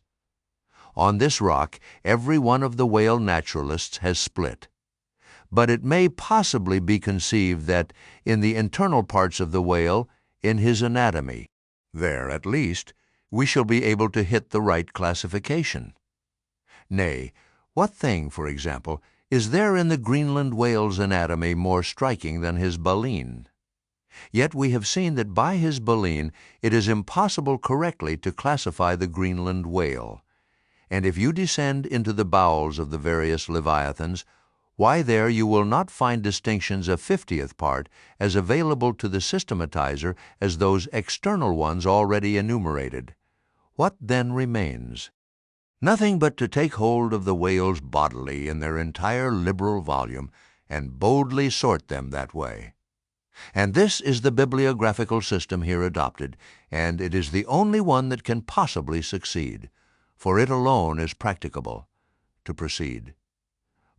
On this rock every one of the whale naturalists has split. But it may possibly be conceived that in the internal parts of the whale, in his anatomy, there, at least, we shall be able to hit the right classification. Nay, what thing, for example, is there in the Greenland whale's anatomy more striking than his baleen? Yet we have seen that by his baleen it is impossible correctly to classify the Greenland whale. And if you descend into the bowels of the various leviathans, why there you will not find distinctions a 50th part as available to the systematizer as those external ones already enumerated. What then remains? Nothing but to take hold of the whales bodily in their entire liberal volume and boldly sort them that way. And this is the bibliographical system here adopted, and it is the only one that can possibly succeed, for it alone is practicable. To proceed.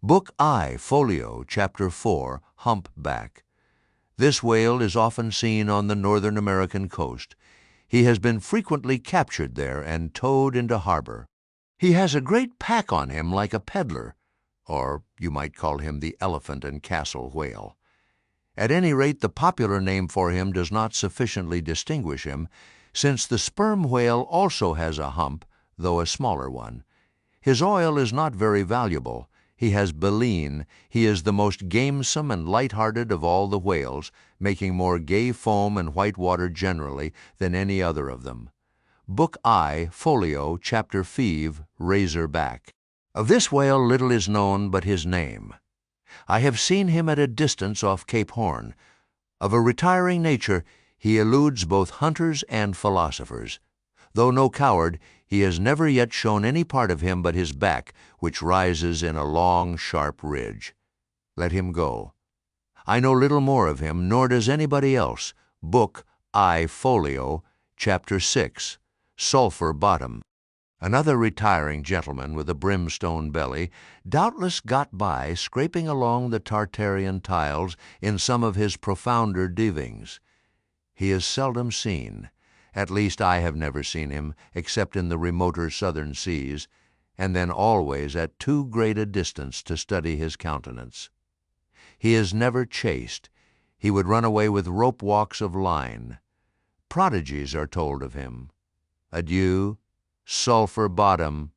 Book I, Folio, Chapter 4, Humpback. This whale is often seen on the northern American coast. He has been frequently captured there and towed into harbor. He has a great pack on him like a peddler. or you might call him the elephant and castle whale. At any rate, the popular name for him does not sufficiently distinguish him, since the sperm whale also has a hump, though a smaller one. His oil is not very valuable. He has baleen. He is the most gamesome and light-hearted of all the whales, making more gay foam and white water generally than any other of them. Book I, Folio, Chapter 5, Razor Back. Of this whale little is known but his name. I have seen him at a distance off Cape Horn. Of a retiring nature, he eludes both hunters and philosophers. Though no coward, he has never yet shown any part of him but his back, which rises in a long, sharp ridge. Let him go. I know little more of him, nor does anybody else. Book I, Folio, Chapter 6, Sulphur Bottom. Another retiring gentleman with a brimstone belly doubtless got by scraping along the Tartarian tiles in some of his profounder divings. He is seldom seen. At least I have never seen him, except in the remoter southern seas, and then always at too great a distance to study his countenance. He is never chased. He would run away with rope walks of line. Prodigies are told of him. Adieu, Sulphur Bottom.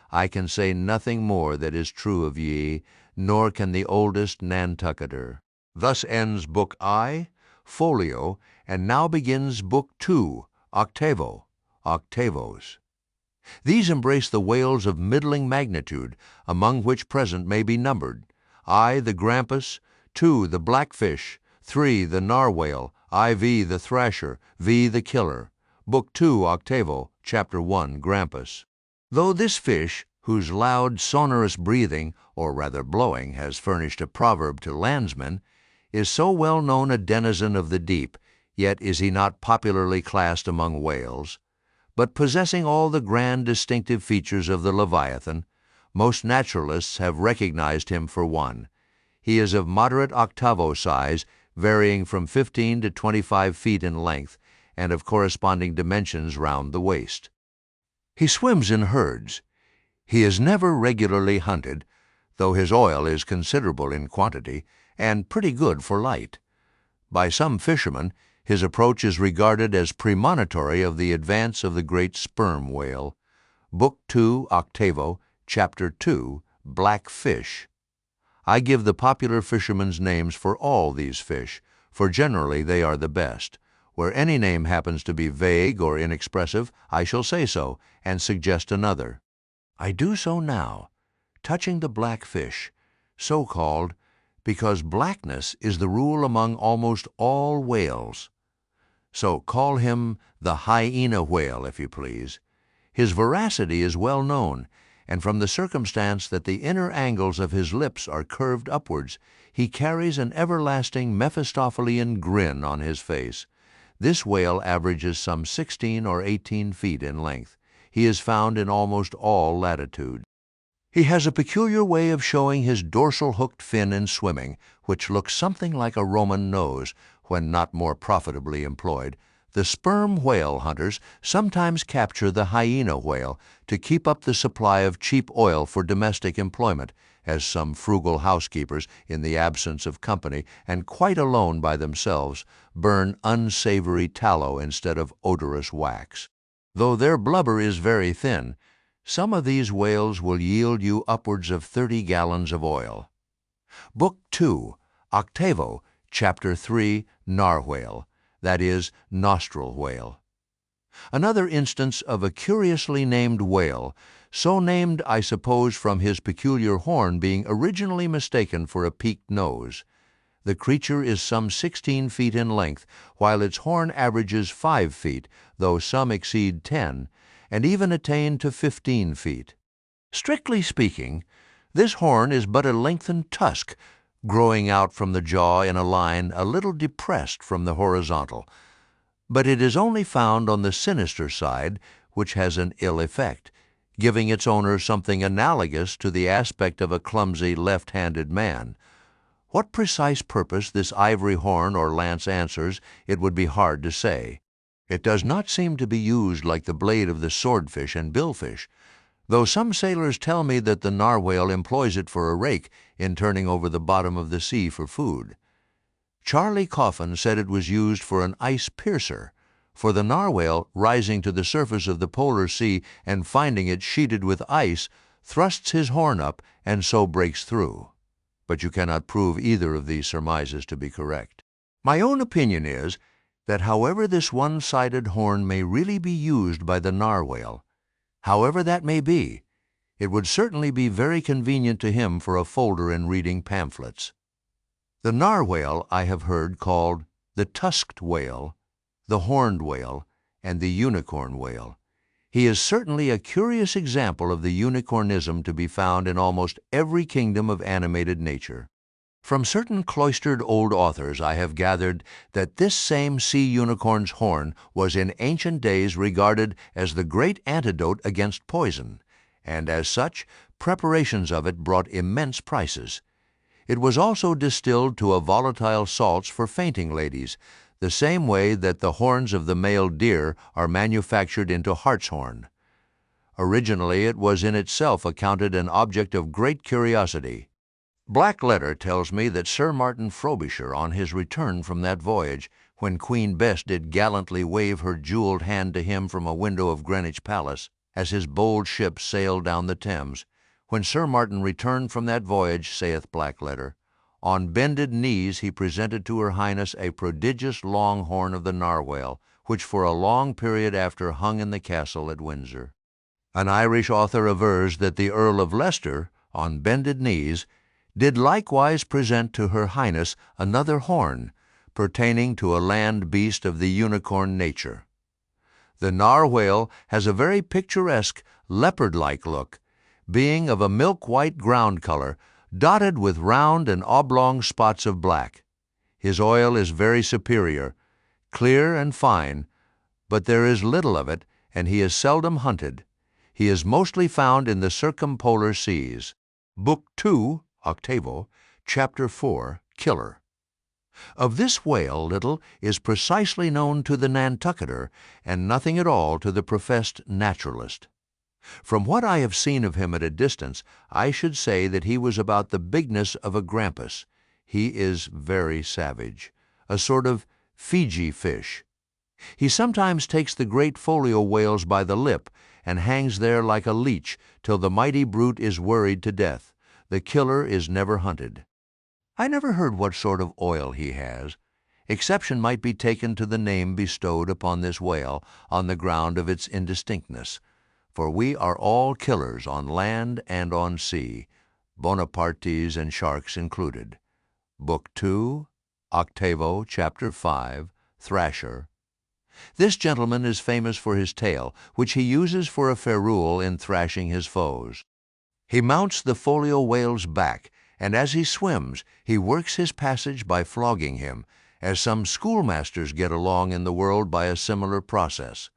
I can say nothing more that is true of ye, nor can the oldest Nantucketer. Thus ends Book I, Folio, and now begins Book II, Octavo, Octavos. These embrace the whales of middling magnitude, among which present may be numbered: I, the grampus; 2, the blackfish; 3, the narwhale; IV, the thrasher; V, the killer. Book II, Octavo, Chapter 1, Grampus. Though this fish, whose loud, sonorous breathing, or rather blowing, has furnished a proverb to landsmen, is so well known a denizen of the deep, yet is he not popularly classed among whales. But possessing all the grand distinctive features of the Leviathan, most naturalists have recognized him for one. He is of moderate octavo size, varying from 15 to 25 feet in length, and of corresponding dimensions round the waist. He swims in herds. He is never regularly hunted, though his oil is considerable in quantity, and pretty good for light. By some fishermen, his approach is regarded as premonitory of the advance of the great sperm whale. Book II, Octavo, Chapter 2, Black Fish. I give the popular fishermen's names for all these fish, for generally they are the best. Where any name happens to be vague or inexpressive, I shall say so, and suggest another. I do so now, touching the black fish, so called because blackness is the rule among almost all whales. So call him the hyena whale, if you please. His voracity is well known, and from the circumstance that the inner angles of his lips are curved upwards, he carries an everlasting Mephistophelian grin on his face. This whale averages some 16 or 18 feet in length. He is found in almost all latitudes. He has a peculiar way of showing his dorsal hooked fin in swimming, which looks something like a Roman nose, when not more profitably employed. The sperm whale hunters sometimes capture the hyena whale to keep up the supply of cheap oil for domestic employment, as some frugal housekeepers, in the absence of company and quite alone by themselves, burn unsavory tallow instead of odorous wax. Though their blubber is very thin, some of these whales will yield you upwards of 30 gallons of oil. Book II, Octavo, Chapter 3, Narwhale, that is, nostril whale. Another instance of a curiously named whale, so named, I suppose, from his peculiar horn being originally mistaken for a peaked nose. The creature is some 16 feet in length, while its horn averages 5 feet, though some exceed 10, and even attain to 15 feet. Strictly speaking, this horn is but a lengthened tusk, growing out from the jaw in a line a little depressed from the horizontal, but it is only found on the sinister side, which has an ill effect, giving its owner something analogous to the aspect of a clumsy left-handed man. What precise purpose this ivory horn or lance answers, it would be hard to say. It does not seem to be used like the blade of the swordfish and billfish, though some sailors tell me that the narwhale employs it for a rake in turning over the bottom of the sea for food. Charlie Coffin said it was used for an ice piercer, for the narwhale, rising to the surface of the polar sea and finding it sheeted with ice, thrusts his horn up and so breaks through. But you cannot prove either of these surmises to be correct. My own opinion is that however this one-sided horn may really be used by the narwhale, however that may be, it would certainly be very convenient to him for a folder in reading pamphlets. The narwhale I have heard called the tusked whale, the horned whale, and the unicorn whale. He is certainly a curious example of the unicornism to be found in almost every kingdom of animated nature. From certain cloistered old authors I have gathered that this same sea unicorn's horn was in ancient days regarded as the great antidote against poison, and as such, preparations of it brought immense prices. It was also distilled to a volatile salts for fainting ladies, the same way that the horns of the male deer are manufactured into hartshorn. Originally it was in itself accounted an object of great curiosity. Black letter tells me that Sir Martin Frobisher, on his return from that voyage, when Queen Bess did gallantly wave her jewelled hand to him from a window of Greenwich Palace, as his bold ship sailed down the Thames, when Sir Martin returned from that voyage, saith Black letter, on bended knees he presented to her Highness a prodigious long horn of the narwhale, which for a long period after hung in the castle at Windsor. An Irish author avers that the Earl of Leicester, on bended knees, did likewise present to her Highness another horn, pertaining to a land beast of the unicorn nature. The narwhale has a very picturesque, leopard-like look, being of a milk-white ground color, dotted with round and oblong spots of black. His oil is very superior, clear and fine, but there is little of it, and he is seldom hunted. He is mostly found in the circumpolar seas. Book 2, octavo, Chapter 4, Killer. Of this whale little is precisely known to the Nantucketer, and nothing at all to the professed naturalist. From what I have seen of him at a distance, I should say that he was about the bigness of a grampus. He is very savage, a sort of Fiji fish. He sometimes takes the great folio whales by the lip and hangs there like a leech till the mighty brute is worried to death. The killer is never hunted. I never heard what sort of oil he has. Exception might be taken to the name bestowed upon this whale on the ground of its indistinctness, for we are all killers on land and on sea, Bonapartes and sharks included. Book 2, octavo, Chapter 5, Thrasher. This gentleman is famous for his tail, which he uses for a ferule in thrashing his foes. He mounts the folio whale's back, and as he swims, he works his passage by flogging him, as some schoolmasters get along in the world by a similar process.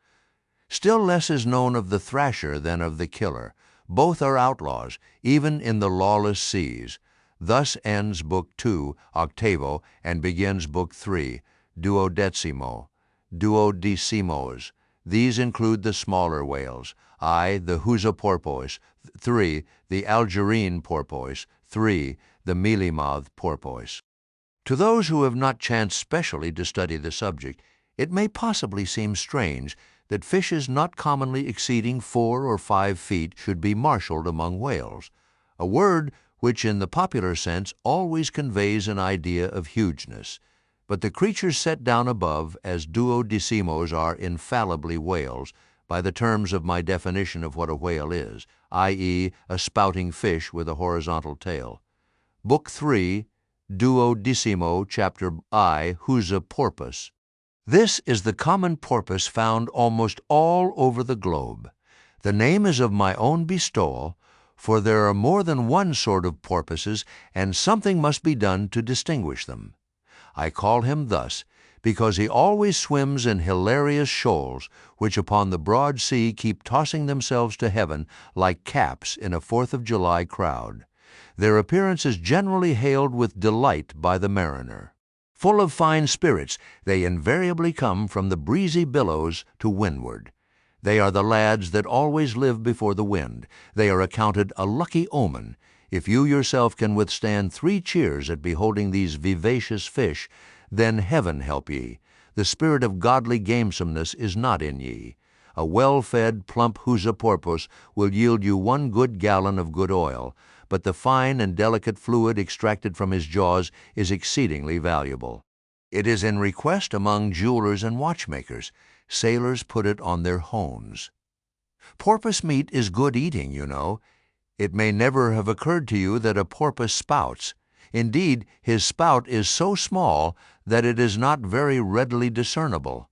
Still less is known of the thrasher than of the killer. Both are outlaws, even in the lawless seas. Thus ends Book 2, octavo, and begins Book 3, duodecimo, duodecimos. These include the smaller whales, I, the Husa-porpoise, 3, the Algerine porpoise, 3, the mealy-mouthed porpoise. To those who have not chanced specially to study the subject, it may possibly seem strange that fishes not commonly exceeding 4 or 5 feet should be marshaled among whales, a word which in the popular sense always conveys an idea of hugeness. But the creatures set down above as duodecimos are infallibly whales, by the terms of my definition of what a whale is, i.e., a spouting fish with a horizontal tail. Book 3, duodecimo, Chapter I, Husa porpoise. This is the common porpoise found almost all over the globe. The name is of my own bestowal, for there are more than one sort of porpoises, and something must be done to distinguish them. I call him thus because he always swims in hilarious shoals, which upon the broad sea keep tossing themselves to heaven like caps in a 4th of July crowd. Their appearance is generally hailed with delight by the mariner. Full of fine spirits, they invariably come from the breezy billows to windward. They are the lads that always live before the wind. They are accounted a lucky omen. If you yourself can withstand 3 cheers at beholding these vivacious fish, then heaven help ye. The spirit of godly gamesomeness is not in ye. A well-fed, plump Husa porpoise will yield you 1 good gallon of good oil, but the fine and delicate fluid extracted from his jaws is exceedingly valuable. It is in request among jewelers and watchmakers. Sailors put it on their hones. Porpoise meat is good eating, you know. It may never have occurred to you that a porpoise spouts. Indeed, his spout is so small that it is not very readily discernible.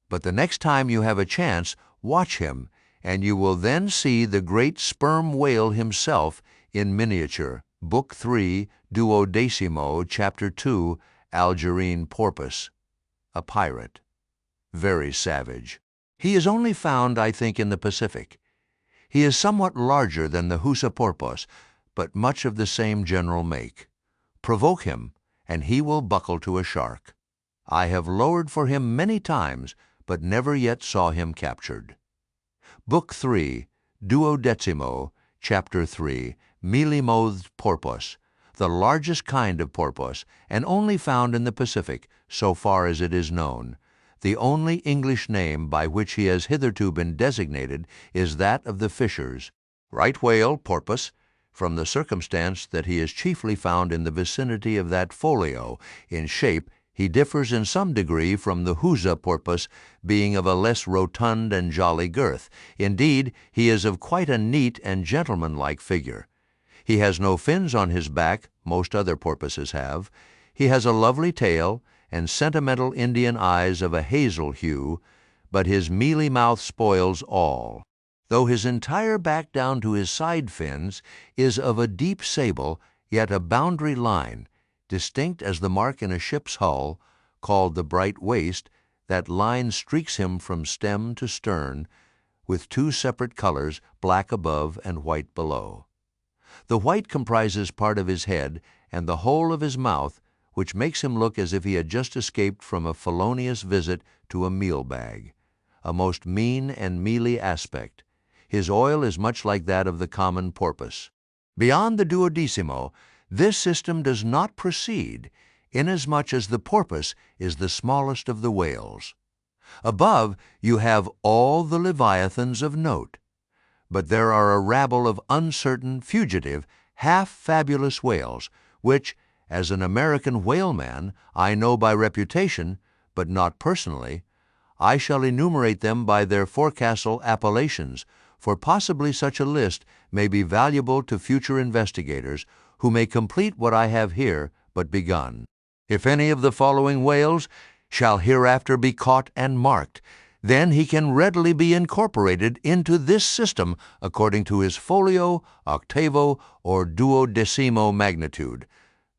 But the next time you have a chance, watch him, and you will then see the great sperm whale himself in miniature. Book 3, 12, Chapter 2, Algerine porpoise. A pirate. Very savage. He is only found, I think, in the Pacific. He is somewhat larger than the Husa porpoise, but much of the same general make. Provoke him, and he will buckle to a shark. I have lowered for him many times, but never yet saw him captured. Book 3, 12, Chapter 3, Mealy-mouthed porpoise, the largest kind of porpoise, and only found in the Pacific, so far as it is known. The only English name by which he has hitherto been designated is that of the fishers, right whale porpoise, from the circumstance that he is chiefly found in the vicinity of that folio. In shape, he differs in some degree from the Husa porpoise, being of a less rotund and jolly girth. Indeed, he is of quite a neat and gentlemanlike figure. He has no fins on his back, most other porpoises have. He has a lovely tail, and sentimental Indian eyes of a hazel hue, but his mealy mouth spoils all. Though his entire back down to his side fins is of a deep sable, yet a boundary line, distinct as the mark in a ship's hull, called the bright waist, that line streaks him from stem to stern, with 2 separate colors, black above and white below. The white comprises part of his head and the whole of his mouth, which makes him look as if he had just escaped from a felonious visit to a meal-bag. A most mean and mealy aspect. His oil is much like that of the common porpoise. Beyond the 12, this system does not proceed, inasmuch as the porpoise is the smallest of the whales. Above, you have all the leviathans of note. But there are a rabble of uncertain, fugitive, half-fabulous whales, which, as an American whaleman, I know by reputation, but not personally. I shall enumerate them by their forecastle appellations, for possibly such a list may be valuable to future investigators, who may complete what I have here but begun. If any of the following whales shall hereafter be caught and marked, then he can readily be incorporated into this system according to his folio, octavo, or 12 magnitude.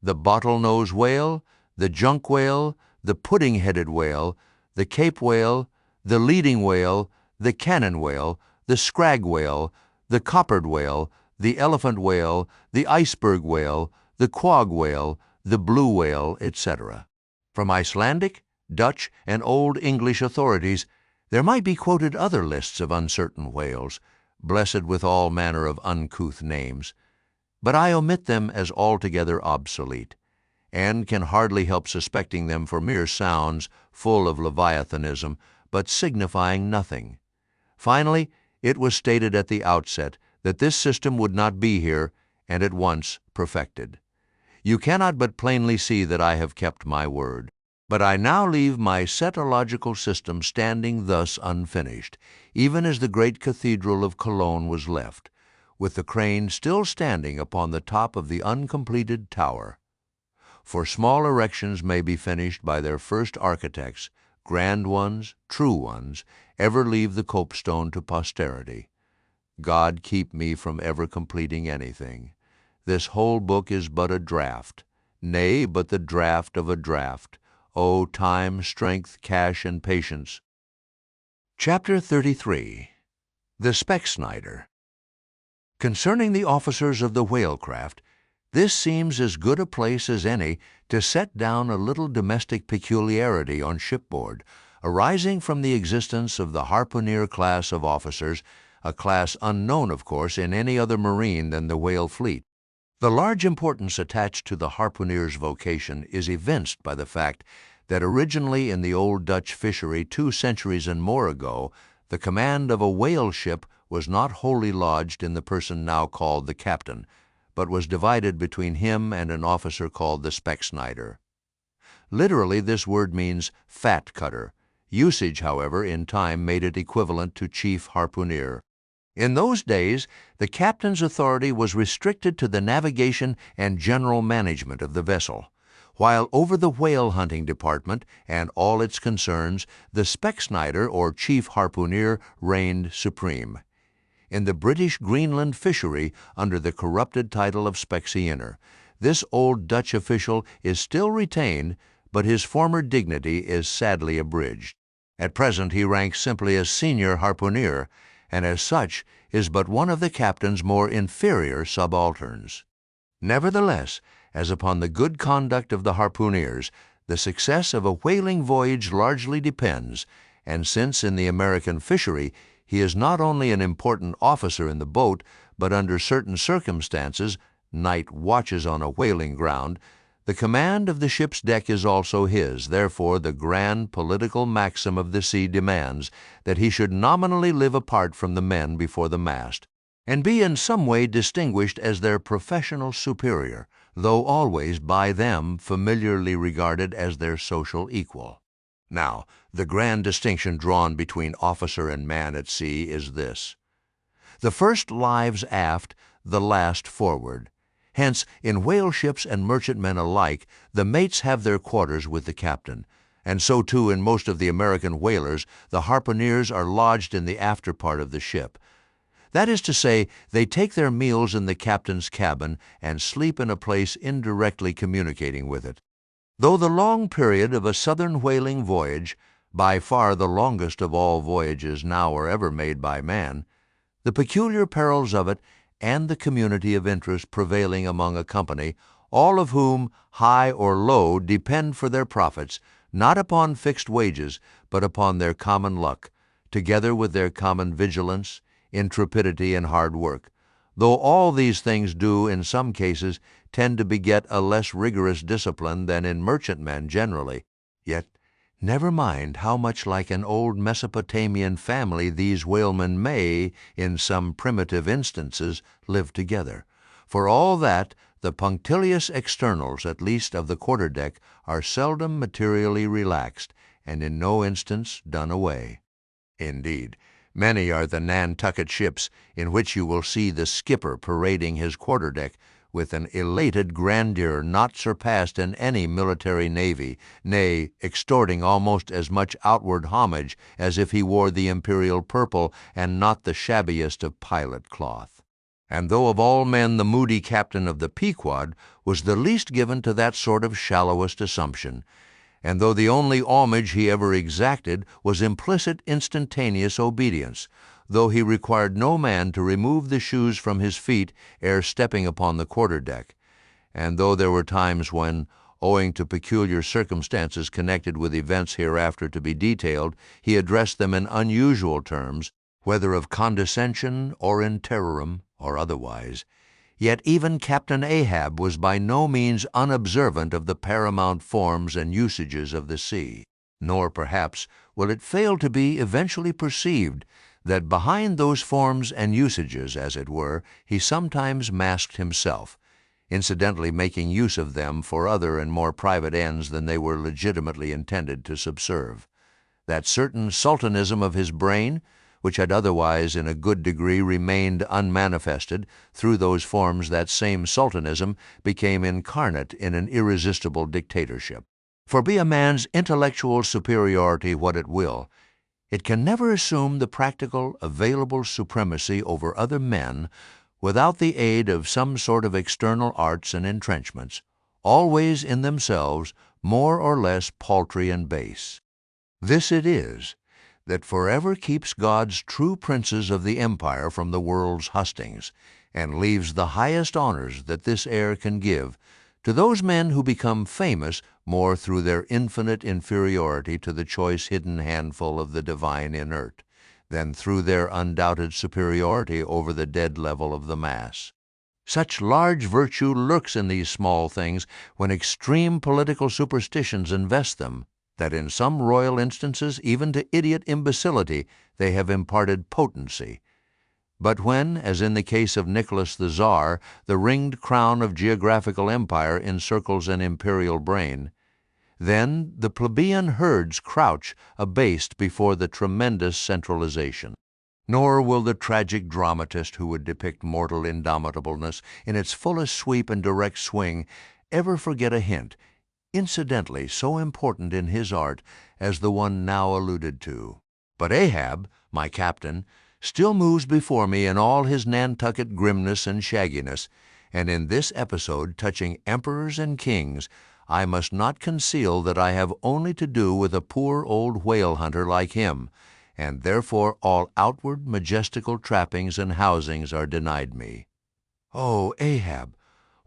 The bottle-nose whale, the junk whale, the pudding-headed whale, the Cape whale, the leading whale, the cannon whale, the scrag whale, the coppered whale, the elephant whale, the iceberg whale, the quag whale, the blue whale, etc. From Icelandic, Dutch, and Old English authorities, there might be quoted other lists of uncertain whales, blessed with all manner of uncouth names, but I omit them as altogether obsolete, and can hardly help suspecting them for mere sounds full of leviathanism, but signifying nothing. Finally, it was stated at the outset that this system would not be here, and at once perfected. You cannot but plainly see that I have kept my word. But I now leave my cetological system standing thus unfinished, even as the great cathedral of Cologne was left, with the crane still standing upon the top of the uncompleted tower. For small erections may be finished by their first architects, grand ones, true ones, ever leave the copestone to posterity. God keep me from ever completing anything. This whole book is but a draft, nay, but the draft of a draft. O time, strength, cash, and patience. Chapter 33. The Specksnyder. Concerning the officers of the whalecraft, this seems as good a place as any to set down a little domestic peculiarity on shipboard, arising from the existence of the harpooner class of officers, a class unknown, of course, in any other marine than the whale fleet. The large importance attached to the harpooner's vocation is evinced by the fact that originally in the old Dutch fishery 2 centuries and more ago, the command of a whale ship was not wholly lodged in the person now called the captain, but was divided between him and an officer called the Specksnyder. Literally, this word means fat cutter. Usage, however, in time made it equivalent to chief harpooner. In those days, the captain's authority was restricted to the navigation and general management of the vessel, while over the whale hunting department and all its concerns, the Specksnyder or chief harpooner reigned supreme. In the British Greenland fishery, under the corrupted title of Specksnyder, this old Dutch official is still retained, but his former dignity is sadly abridged. At present he ranks simply as senior harpooner, and as such is but one of the captain's more inferior subalterns. Nevertheless, as upon the good conduct of the harpooneers, the success of a whaling voyage largely depends, and since in the American fishery he is not only an important officer in the boat, but under certain circumstances, night watches on a whaling ground, the command of the ship's deck is also his. Therefore, the grand political maxim of the sea demands that he should nominally live apart from the men before the mast, and be in some way distinguished as their professional superior, though always by them familiarly regarded as their social equal. Now, the grand distinction drawn between officer and man at sea is this: the first lives aft, the last forward. Hence, in whale ships and merchantmen alike, the mates have their quarters with the captain, and so too in most of the American whalers the harpooneers are lodged in the after part of the ship. That is to say, they take their meals in the captain's cabin and sleep in a place indirectly communicating with it. Though the long period of a southern whaling voyage, by far the longest of all voyages now or ever made by man, the peculiar perils of it, and the community of interest prevailing among a company, all of whom, high or low, depend for their profits, not upon fixed wages, but upon their common luck, together with their common vigilance, intrepidity, and hard work, though all these things do, in some cases, tend to beget a less rigorous discipline than in merchantmen generally, yet never mind how much like an old Mesopotamian family these whalemen may, in some primitive instances, live together. For all that, the punctilious externals, at least of the quarterdeck, are seldom materially relaxed, and in no instance done away. Indeed, many are the Nantucket ships in which you will see the skipper parading his quarterdeck with an elated grandeur not surpassed in any military navy, nay, extorting almost as much outward homage as if he wore the imperial purple and not the shabbiest of pilot cloth. And though of all men the moody captain of the Pequod was the least given to that sort of shallowest assumption, and though the only homage he ever exacted was implicit instantaneous obedience, though he required no man to remove the shoes from his feet ere stepping upon the quarterdeck, and though there were times when, owing to peculiar circumstances connected with events hereafter to be detailed, he addressed them in unusual terms, whether of condescension or in terrorem or otherwise, yet even Captain Ahab was by no means unobservant of the paramount forms and usages of the sea, nor perhaps will it fail to be eventually perceived that behind those forms and usages, as it were, he sometimes masked himself, incidentally making use of them for other and more private ends than they were legitimately intended to subserve. That certain sultanism of his brain, which had otherwise in a good degree remained unmanifested, through those forms that same sultanism became incarnate in an irresistible dictatorship. For be a man's intellectual superiority what it will, it can never assume the practical, available supremacy over other men without the aid of some sort of external arts and entrenchments, always in themselves more or less paltry and base. This it is that forever keeps God's true princes of the empire from the world's hustings, and leaves the highest honors that this air can give To those men who become famous more through their infinite inferiority to the choice hidden handful of the divine inert, than through their undoubted superiority over the dead level of the mass. Such large virtue lurks in these small things when extreme political superstitions invest them, that in some royal instances, even to idiot imbecility, they have imparted potency. But when, as in the case of Nicholas the Tsar, the ringed crown of geographical empire encircles an imperial brain, then the plebeian herds crouch abased before the tremendous centralization. Nor will the tragic dramatist who would depict mortal indomitableness in its fullest sweep and direct swing ever forget a hint, incidentally so important in his art as the one now alluded to. But Ahab, my captain, still moves before me in all his Nantucket grimness and shagginess, and in this episode touching emperors and kings, I must not conceal that I have only to do with a poor old whale hunter like him, and therefore all outward majestical trappings and housings are denied me. O Ahab,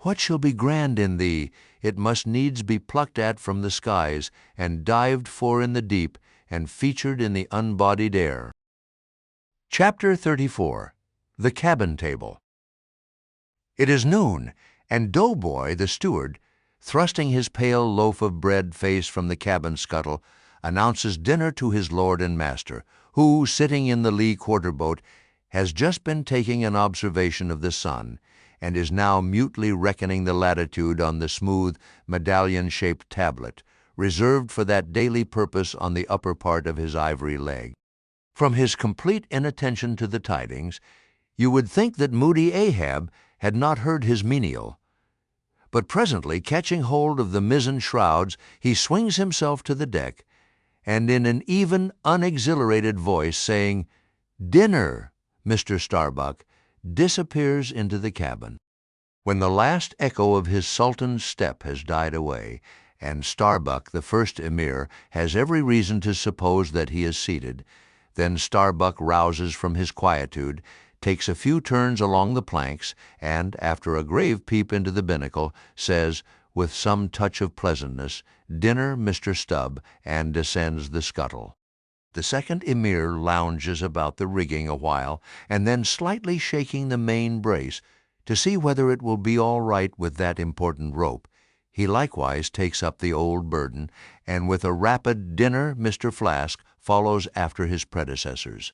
what shall be grand in thee? It must needs be plucked at from the skies, and dived for in the deep, and featured in the unbodied air. Chapter 34. The Cabin Table. It is noon, and Doughboy, the steward, thrusting his pale loaf of bread face from the cabin scuttle, announces dinner to his lord and master, who, sitting in the lee quarter-boat, has just been taking an observation of the sun, and is now mutely reckoning the latitude on the smooth, medallion-shaped tablet, reserved for that daily purpose on the upper part of his ivory leg. From his complete inattention to the tidings, you would think that moody Ahab had not heard his menial. But presently, catching hold of the mizzen shrouds, he swings himself to the deck, and in an even, unexhilarated voice, saying, "Dinner, Mr. Starbuck," disappears into the cabin. When the last echo of his sultan's step has died away, and Starbuck, the first emir, has every reason to suppose that he is seated, then Starbuck rouses from his quietude, takes a few turns along the planks, and, after a grave peep into the binnacle, says, with some touch of pleasantness, "Dinner, Mr. Stubb," and descends the scuttle. The second emir lounges about the rigging a while, and then slightly shaking the main brace, to see whether it will be all right with that important rope, he likewise takes up the old burden, and with a rapid "Dinner, Mr. Flask," follows after his predecessors.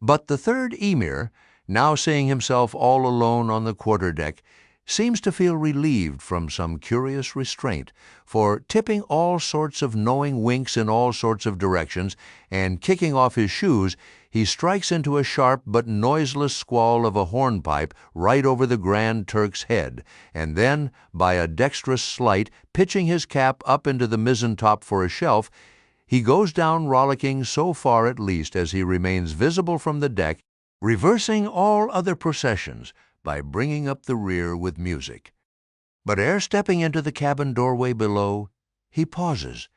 But the third emir, now seeing himself all alone on the quarterdeck, seems to feel relieved from some curious restraint, for, tipping all sorts of knowing winks in all sorts of directions, and kicking off his shoes, he strikes into a sharp but noiseless squall of a hornpipe right over the Grand Turk's head, and then, by a dexterous sleight, pitching his cap up into the mizzen-top for a shelf, he goes down rollicking so far at least as he remains visible from the deck, reversing all other processions by bringing up the rear with music. But ere stepping into the cabin doorway below, he pauses,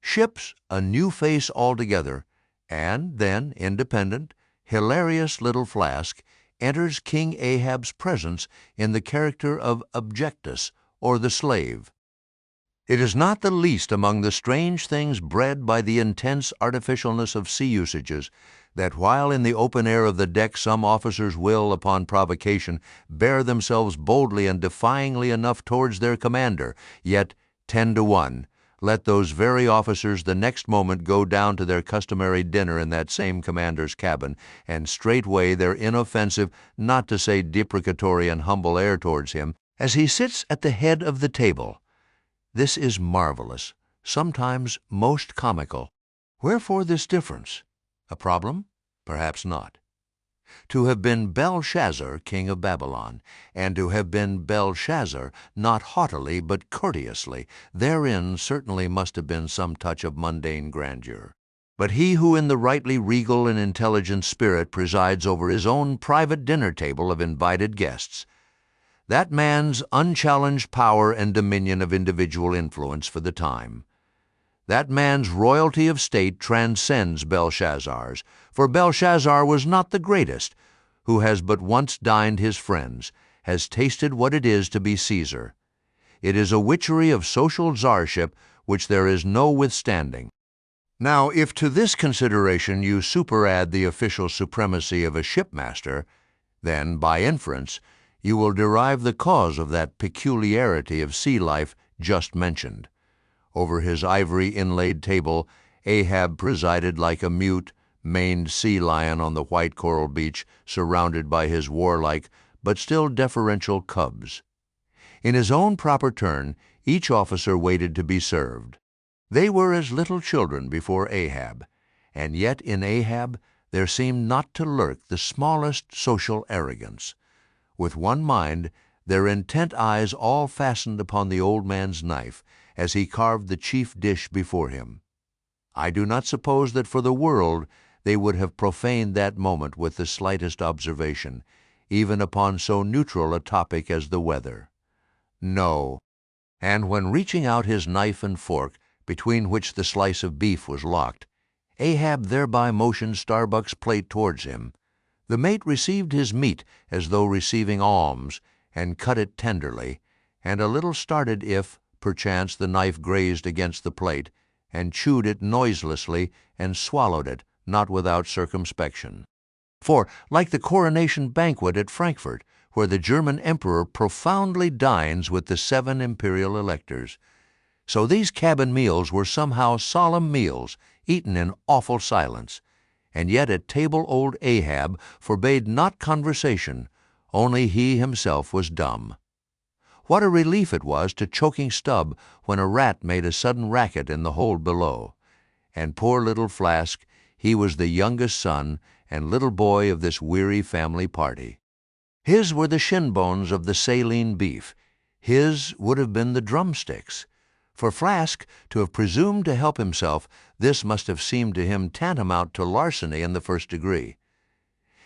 ships a new face altogether, and then, independent, hilarious little Flask enters King Ahab's presence in the character of Objectus, or the slave. It is not the least among the strange things bred by the intense artificialness of sea usages that while in the open air of the deck some officers will, upon provocation, bear themselves boldly and defyingly enough towards their commander, yet 10-to-1, let those very officers the next moment go down to their customary dinner in that same commander's cabin, and straightway their inoffensive, not to say deprecatory and humble air towards him, as he sits at the head of the table. This is marvelous, sometimes most comical. Wherefore this difference? A problem? Perhaps not. To have been Belshazzar, king of Babylon, and to have been Belshazzar, not haughtily but courteously, therein certainly must have been some touch of mundane grandeur. But he who in the rightly regal and intelligent spirit presides over his own private dinner table of invited guests, that man's unchallenged power and dominion of individual influence for the time, that man's royalty of state transcends Belshazzar's, for Belshazzar was not the greatest, who has but once dined his friends, has tasted what it is to be Caesar. it is a witchery of social czarship which there is no withstanding. Now, if to this consideration you superadd the official supremacy of a shipmaster, then, by inference, you will derive the cause of that peculiarity of sea life just mentioned. Over his ivory inlaid table, Ahab presided like a mute, maned sea lion on the white coral beach, surrounded by his warlike but still deferential cubs. In his own proper turn, each officer waited to be served. They were as little children before Ahab, and yet in Ahab there seemed not to lurk the smallest social arrogance. With one mind, their intent eyes all fastened upon the old man's knife as he carved the chief dish before him. I do not suppose that for the world they would have profaned that moment with the slightest observation, even upon so neutral a topic as the weather. No, and when reaching out his knife and fork, between which the slice of beef was locked, Ahab thereby motioned Starbuck's plate towards him. The mate received his meat as though receiving alms, and cut it tenderly, and a little started if, perchance, the knife grazed against the plate, and chewed it noiselessly and swallowed it, not without circumspection. For, like the coronation banquet at Frankfurt, where the German emperor profoundly dines with the 7 imperial electors, so these cabin meals were somehow solemn meals, eaten in awful silence, and yet at table old Ahab forbade not conversation, only he himself was dumb. What a relief it was to choking Stubb when a rat made a sudden racket in the hold below. And poor little Flask, he was the youngest son and little boy of this weary family party. His were the shin bones of the saline beef. His would have been the drumsticks. For Flask to have presumed to help himself, this must have seemed to him tantamount to larceny in the first degree.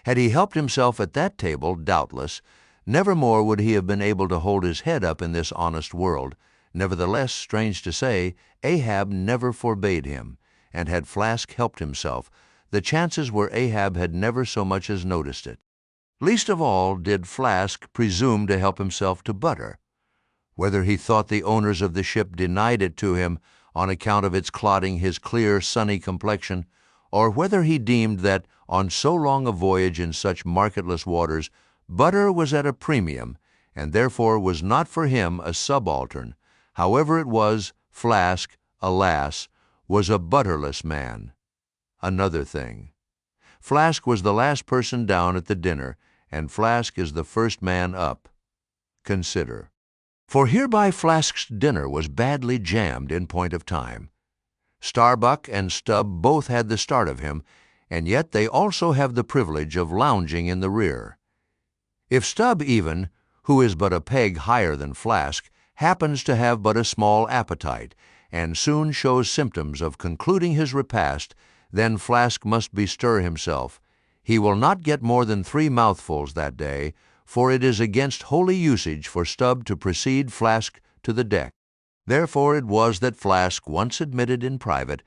Had he helped himself at that table, doubtless, nevermore would he have been able to hold his head up in this honest world. Nevertheless, strange to say, Ahab never forbade him, and had Flask helped himself, the chances were Ahab had never so much as noticed it. Least of all did Flask presume to help himself to butter. Whether he thought the owners of the ship denied it to him on account of its clouding his clear, sunny complexion, or whether he deemed that, on so long a voyage in such marketless waters, butter was at a premium, and therefore was not for him a subaltern, however it was, Flask, alas, was a butterless man. Another thing. Flask was the last person down at the dinner, and Flask is the first man up. Consider. For hereby Flask's dinner was badly jammed in point of time. Starbuck and Stubb both had the start of him, and yet they also have the privilege of lounging in the rear. If Stubb even, who is but a peg higher than Flask, happens to have but a small appetite, and soon shows symptoms of concluding his repast, then Flask must bestir himself. He will not get more than 3 mouthfuls that day, for it is against holy usage for Stubb to precede Flask to the deck. Therefore it was that Flask once admitted in private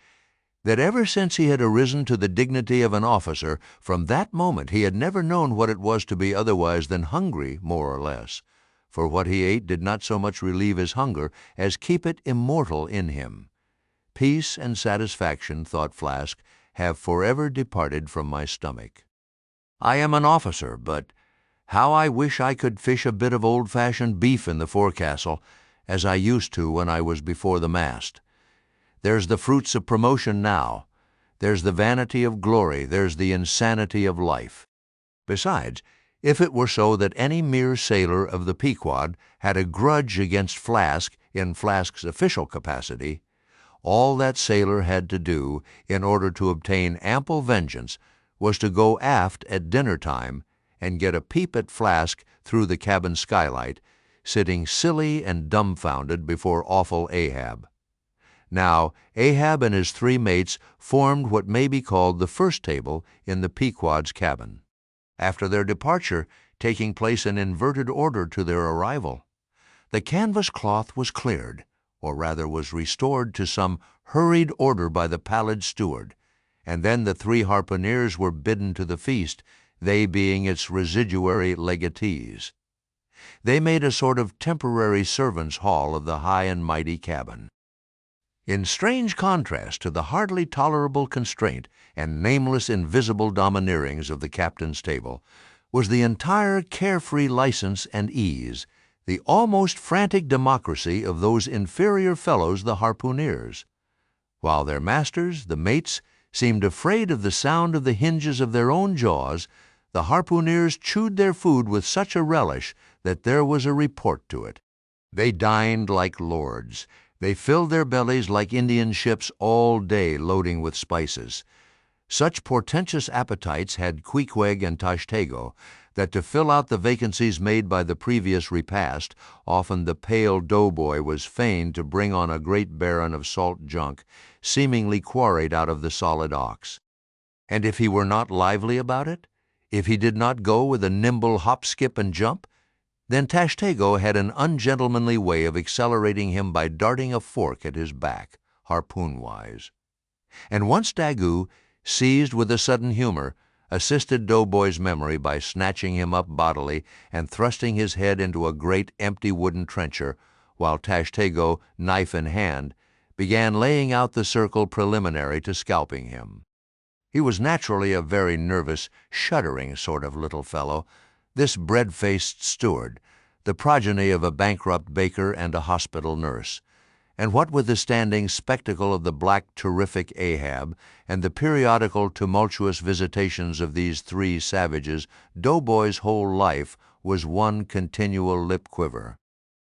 that ever since he had arisen to the dignity of an officer, from that moment he had never known what it was to be otherwise than hungry, more or less, for what he ate did not so much relieve his hunger as keep it immortal in him. Peace and satisfaction, thought Flask, have forever departed from my stomach. I am an officer, but how I wish I could fish a bit of old-fashioned beef in the forecastle, as I used to when I was before the mast. There's the fruits of promotion now. There's the vanity of glory. There's the insanity of life. Besides, if it were so that any mere sailor of the Pequod had a grudge against Flask in Flask's official capacity, all that sailor had to do, in order to obtain ample vengeance, was to go aft at dinner-time and get a peep at Flask through the cabin skylight, sitting silly and dumbfounded before awful Ahab. Now, Ahab and his 3 mates formed what may be called the first table in the Pequod's cabin, after their departure taking place in inverted order to their arrival. The canvas cloth was cleared, or rather was restored to some hurried order by the pallid steward, and then the 3 harpooneers were bidden to the feast, they being its residuary legatees. They made a sort of temporary servants' hall of the high and mighty cabin. In strange contrast to the hardly tolerable constraint and nameless invisible domineerings of the captain's table was the entire carefree license and ease, the almost frantic democracy of those inferior fellows, the harpooneers. While their masters, the mates, seemed afraid of the sound of the hinges of their own jaws, the harpooneers chewed their food with such a relish that there was a report to it. They dined like lords. They filled their bellies like Indian ships all day loading with spices. Such portentous appetites had Queequeg and Tashtego that to fill out the vacancies made by the previous repast, often the pale doughboy was fain to bring on a great baron of salt junk, seemingly quarried out of the solid ox. And if he were not lively about it, if he did not go with a nimble hop, skip, and jump, then Tashtego had an ungentlemanly way of accelerating him by darting a fork at his back, harpoon-wise. And once Daggoo, seized with a sudden humor, assisted Doughboy's memory by snatching him up bodily and thrusting his head into a great empty wooden trencher, while Tashtego, knife in hand, began laying out the circle preliminary to scalping him. He was naturally a very nervous, shuddering sort of little fellow, this bread-faced steward, the progeny of a bankrupt baker and a hospital nurse. And what with the standing spectacle of the black terrific Ahab and the periodical tumultuous visitations of these three savages, Doughboy's whole life was one continual lip-quiver.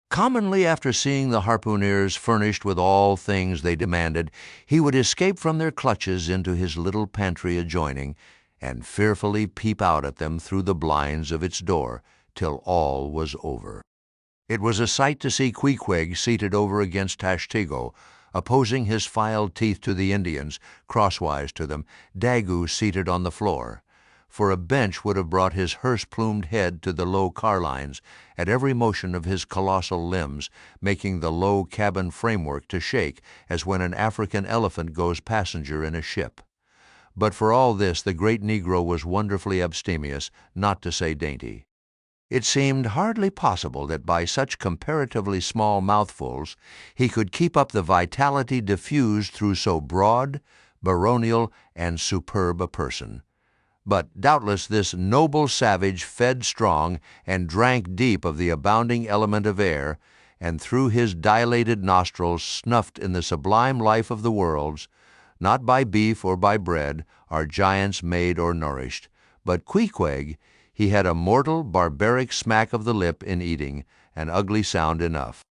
Commonly after seeing the harpooneers furnished with all things they demanded, he would escape from their clutches into his little pantry adjoining, and fearfully peep out at them through the blinds of its door till all was over. It was a sight to see Queequeg seated over against Tashtego, opposing his filed teeth to the Indians, crosswise to them, Daggoo seated on the floor. For a bench would have brought his hearse-plumed head to the low carlines at every motion of his colossal limbs, making the low cabin framework to shake as when an African elephant goes passenger in a ship. But for all this the great Negro was wonderfully abstemious, not to say dainty. It seemed hardly possible that by such comparatively small mouthfuls he could keep up the vitality diffused through so broad, baronial, and superb a person. But doubtless this noble savage fed strong and drank deep of the abounding element of air, and through his dilated nostrils snuffed in the sublime life of the worlds. Not by beef or by bread are giants made or nourished, but Queequeg, he had a mortal, barbaric smack of the lip in eating, an ugly sound enough.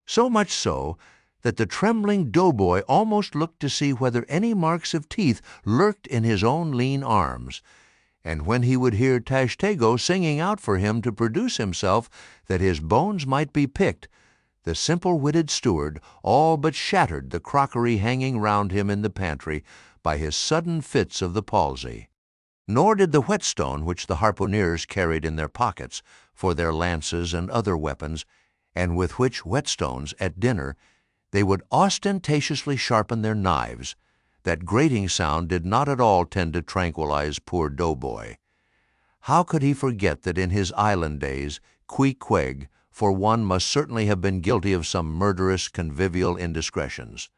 So much so that the trembling doughboy almost looked to see whether any marks of teeth lurked in his own lean arms, and when he would hear Tashtego singing out for him to produce himself that his bones might be picked, the simple-witted steward all but shattered the crockery hanging round him in the pantry by his sudden fits of the palsy. Nor did the whetstone which the harpooneers carried in their pockets for their lances and other weapons, and with which whetstones at dinner they would ostentatiously sharpen their knives, that grating sound did not at all tend to tranquilize poor Doughboy. How could he forget that in his island days Queequeg, for one, must certainly have been guilty of some murderous convivial indiscretions?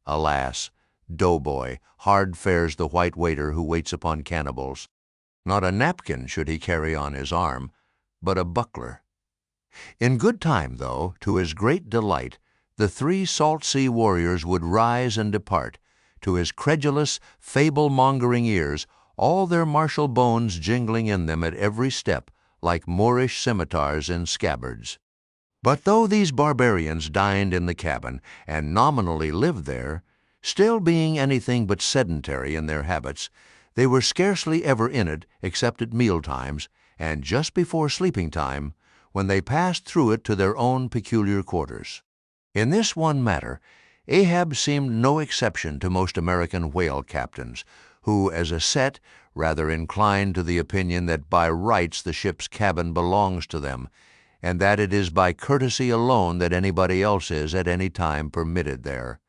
Alas, Doughboy, hard fares the white waiter who waits upon cannibals. Not a napkin should he carry on his arm, but a buckler. In good time, though, to his great delight, the three salt-sea warriors would rise and depart, to his credulous, fable-mongering ears, all their martial bones jingling in them at every step, like Moorish scimitars in scabbards. But though these barbarians dined in the cabin, and nominally lived there, still being anything but sedentary in their habits, they were scarcely ever in it except at meal-times, and just before sleeping-time, when they passed through it to their own peculiar quarters. In this one matter, Ahab seemed no exception to most American whale captains, who, as a set, rather inclined to the opinion that by rights the ship's cabin belongs to them, and that it is by courtesy alone that anybody else is at any time permitted there,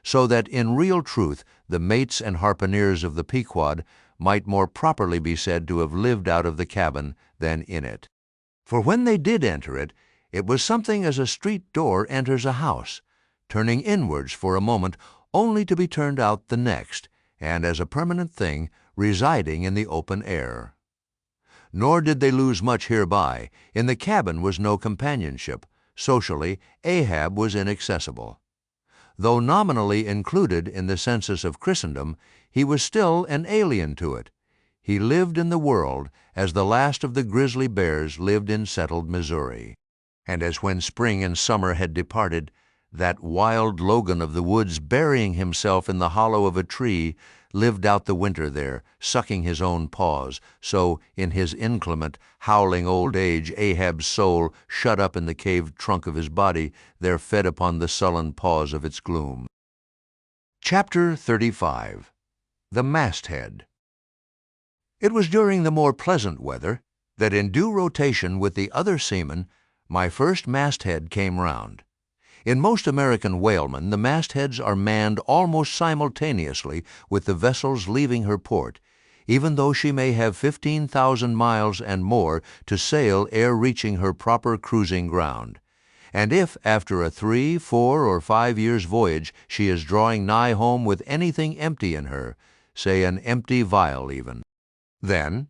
so that in real truth the mates and harpooneers of the Pequod might more properly be said to have lived out of the cabin than in it. For when they did enter it, it was something as a street door enters a house, turning inwards for a moment only to be turned out the next, and as a permanent thing residing in the open air. Nor did they lose much hereby. In the cabin was no companionship. Socially, Ahab was inaccessible. Though nominally included in the census of Christendom, he was still an alien to it. He lived in the world as the last of the grizzly bears lived in settled Missouri. And as when spring and summer had departed, that wild Logan of the woods, burying himself in the hollow of a tree, lived out the winter there, sucking his own paws, so in his inclement, howling old age, Ahab's soul, shut up in the caved trunk of his body, there fed upon the sullen paws of its gloom. Chapter 35. The Masthead. It was during the more pleasant weather that, in due rotation with the other seamen, my first masthead came round. In most American whalemen, the mastheads are manned almost simultaneously with the vessel's leaving her port, even though she may have 15,000 miles and more to sail ere reaching her proper cruising ground. And if, after a 3, 4, or 5 years' voyage, she is drawing nigh home with anything empty in her, say an empty vial even, then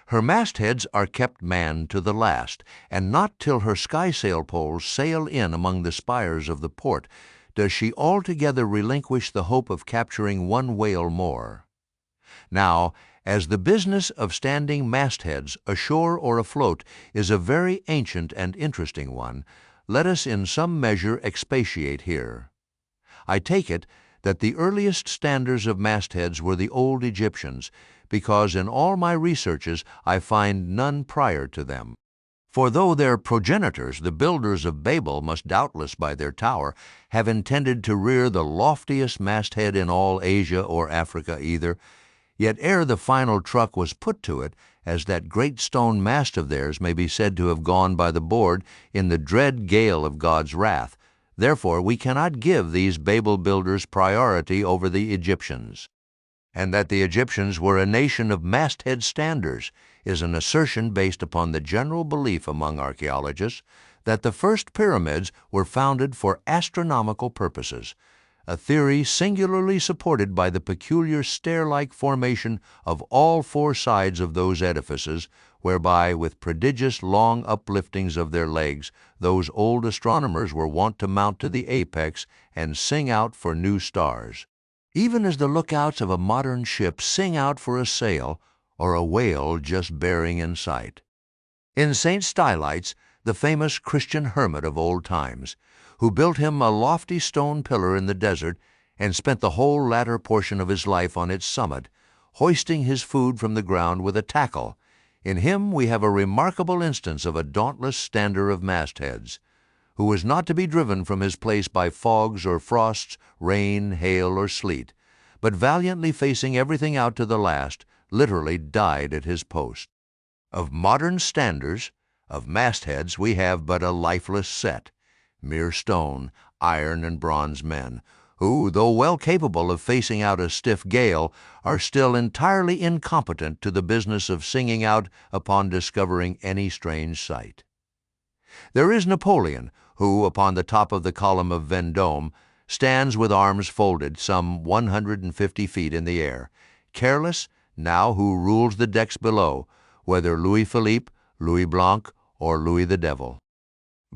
her mastheads are kept manned to the last, and not till her skysail poles sail in among the spires of the port does she altogether relinquish the hope of capturing one whale more. Now, as the business of standing mastheads ashore or afloat is a very ancient and interesting one, let us in some measure expatiate here. I take it that the earliest standers of mastheads were the old Egyptians, because in all my researches I find none prior to them. For though their progenitors, the builders of Babel, must doubtless by their tower have intended to rear the loftiest masthead in all Asia or Africa either, yet ere the final truck was put to it, as that great stone mast of theirs may be said to have gone by the board in the dread gale of God's wrath, therefore we cannot give these Babel builders priority over the Egyptians. And that the Egyptians were a nation of masthead standers is an assertion based upon the general belief among archaeologists that the first pyramids were founded for astronomical purposes, a theory singularly supported by the peculiar stair-like formation of all 4 sides of those edifices, whereby, with prodigious long upliftings of their legs, those old astronomers were wont to mount to the apex and sing out for new stars, even as the lookouts of a modern ship sing out for a sail or a whale just bearing in sight. In St. Stylites, the famous Christian hermit of old times, who built him a lofty stone pillar in the desert and spent the whole latter portion of his life on its summit, hoisting his food from the ground with a tackle, in him we have a remarkable instance of a dauntless stander of mastheads, who was not to be driven from his place by fogs or frosts, rain, hail, or sleet, but valiantly facing everything out to the last, literally died at his post. Of modern standers, of mastheads, we have but a lifeless set, mere stone, iron, and bronze men, who, though well capable of facing out a stiff gale, are still entirely incompetent to the business of singing out upon discovering any strange sight. There is Napoleon, who, upon the top of the column of Vendôme, stands with arms folded some 150 feet in the air, careless now who rules the decks below, whether Louis Philippe, Louis Blanc, or Louis the Devil.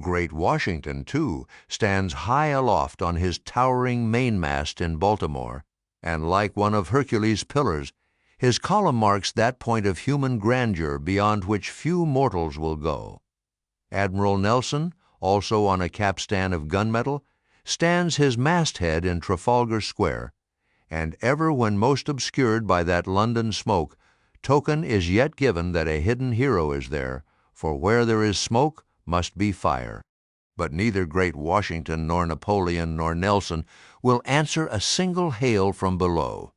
Great Washington, too, stands high aloft on his towering mainmast in Baltimore, and like one of Hercules' pillars, his column marks that point of human grandeur beyond which few mortals will go. Admiral Nelson, also on a capstan of gunmetal, stands his masthead in Trafalgar Square, and ever when most obscured by that London smoke, token is yet given that a hidden hero is there, for where there is smoke must be fire. But neither great Washington nor Napoleon nor Nelson will answer a single hail from below,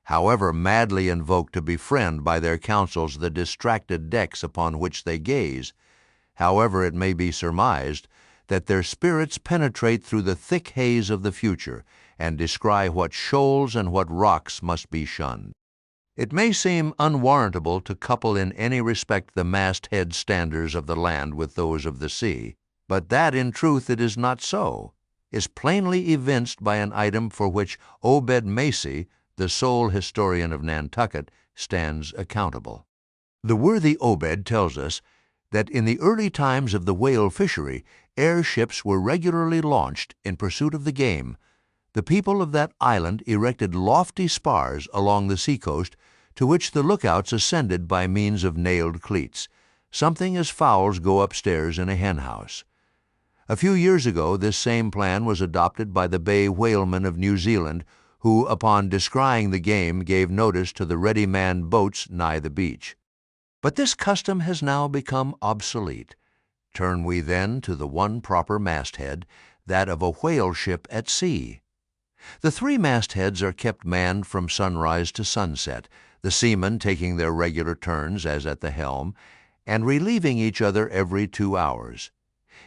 however madly invoked to befriend by their counsels the distracted decks upon which they gaze. However it may be surmised that their spirits penetrate through the thick haze of the future and descry what shoals and what rocks must be shunned. It may seem unwarrantable to couple in any respect the masthead standards of the land with those of the sea, but that in truth it is not so, is plainly evinced by an item for which Obed Macy, the sole historian of Nantucket, stands accountable. The worthy Obed tells us that in the early times of the whale fishery, airships were regularly launched in pursuit of the game. The people of that island erected lofty spars along the seacoast, to which the lookouts ascended by means of nailed cleats, something as fowls go upstairs in a henhouse. A few years ago this same plan was adopted by the bay whalemen of New Zealand, who, upon descrying the game, gave notice to the ready-manned boats nigh the beach. But this custom has now become obsolete. Turn we then to the one proper masthead, that of a whale ship at sea. The three mastheads are kept manned from sunrise to sunset, the seamen taking their regular turns as at the helm, and relieving each other every 2 hours.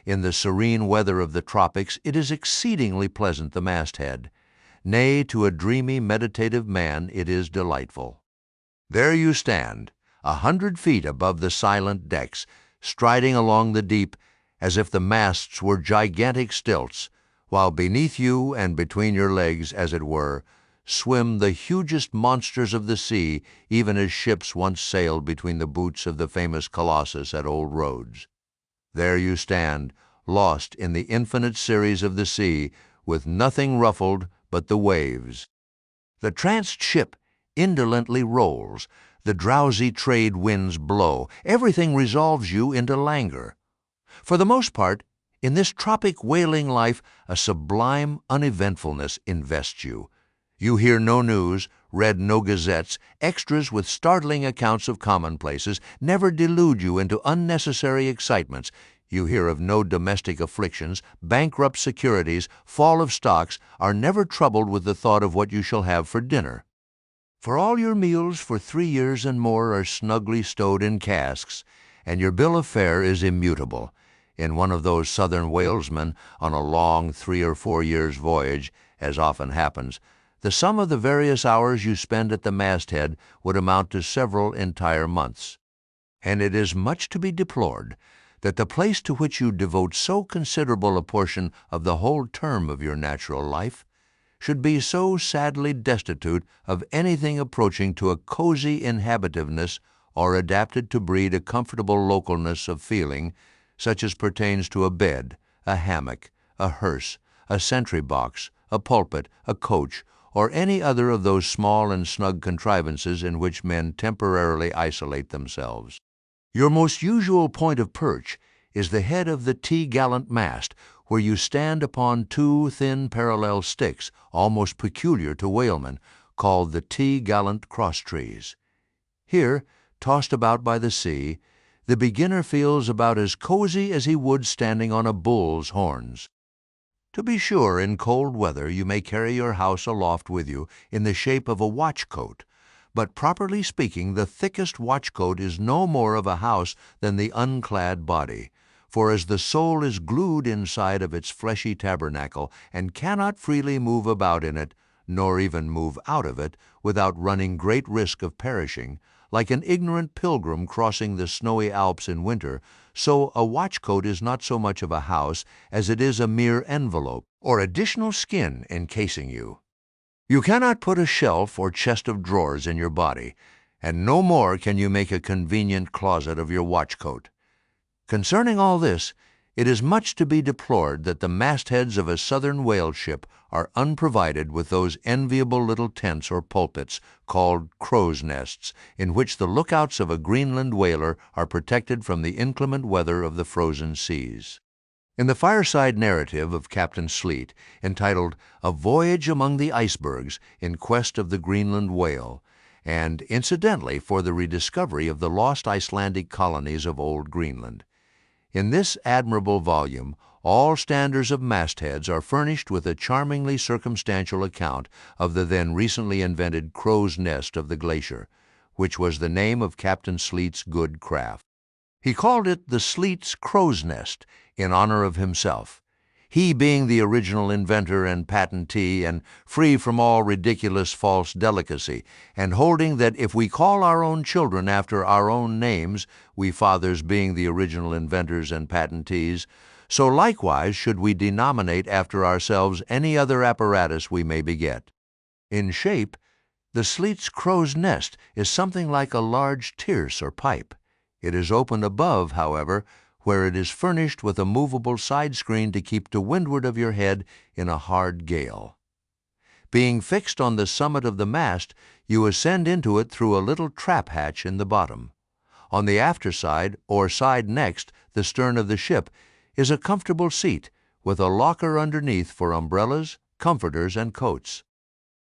In the serene weather of the tropics it is exceedingly pleasant, the masthead. Nay, to a dreamy, meditative man it is delightful. There you stand, 100 feet above the silent decks, striding along the deep as if the masts were gigantic stilts, while beneath you and between your legs, as it were, swim the hugest monsters of the sea, even as ships once sailed between the boots of the famous Colossus at Old Rhodes. There you stand, lost in the infinite series of the sea, with nothing ruffled but the waves. The tranced ship indolently rolls, the drowsy trade winds blow, everything resolves you into languor. For the most part, in this tropic whaling life, a sublime uneventfulness invests you. You hear no news, read no gazettes, extras with startling accounts of commonplaces never delude you into unnecessary excitements. You hear of no domestic afflictions, bankrupt securities, fall of stocks, are never troubled with the thought of what you shall have for dinner. For all your meals for 3 years and more are snugly stowed in casks, and your bill of fare is immutable. In one of those southern whalesmen, on a long 3 or 4 years' voyage, as often happens, the sum of the various hours you spend at the masthead would amount to several entire months. And it is much to be deplored that the place to which you devote so considerable a portion of the whole term of your natural life should be so sadly destitute of anything approaching to a cozy inhabitiveness or adapted to breed a comfortable localness of feeling, such as pertains to a bed, a hammock, a hearse, a sentry-box, a pulpit, a coach, or any other of those small and snug contrivances in which men temporarily isolate themselves. Your most usual point of perch is the head of the T-gallant mast, where you stand upon 2 thin parallel sticks, almost peculiar to whalemen, called the T-gallant crosstrees. Here, tossed about by the sea, the beginner feels about as cozy as he would standing on a bull's horns. To be sure, in cold weather you may carry your house aloft with you in the shape of a watch-coat, but properly speaking the thickest watch-coat is no more of a house than the unclad body, for as the soul is glued inside of its fleshy tabernacle and cannot freely move about in it, nor even move out of it, without running great risk of perishing, like an ignorant pilgrim crossing the snowy Alps in winter, so a watch-coat is not so much of a house as it is a mere envelope or additional skin encasing you. You cannot put a shelf or chest of drawers in your body, and no more can you make a convenient closet of your watch-coat. Concerning all this, it is much to be deplored that the mastheads of a southern whale ship are unprovided with those enviable little tents or pulpits called crow's nests, in which the lookouts of a Greenland whaler are protected from the inclement weather of the frozen seas. In the fireside narrative of Captain Sleet, entitled A Voyage Among the Icebergs in Quest of the Greenland Whale, and incidentally for the rediscovery of the lost Icelandic colonies of Old Greenland, in this admirable volume, all standers of mastheads are furnished with a charmingly circumstantial account of the then recently invented crow's nest of the glacier, which was the name of Captain Sleet's good craft. He called it the Sleet's crow's nest in honor of himself. he being the original inventor and patentee, and free from all ridiculous false delicacy, and holding that if we call our own children after our own names, we fathers being the original inventors and patentees, so likewise should we denominate after ourselves any other apparatus we may beget. In shape, the Sleet's crow's nest is something like a large tierce or pipe. It is open above, however, where it is furnished with a movable side screen to keep to windward of your head in a hard gale. Being fixed on the summit of the mast, you ascend into it through a little trap hatch in the bottom. On the after side, or side next the stern of the ship, is a comfortable seat, with a locker underneath for umbrellas, comforters, and coats.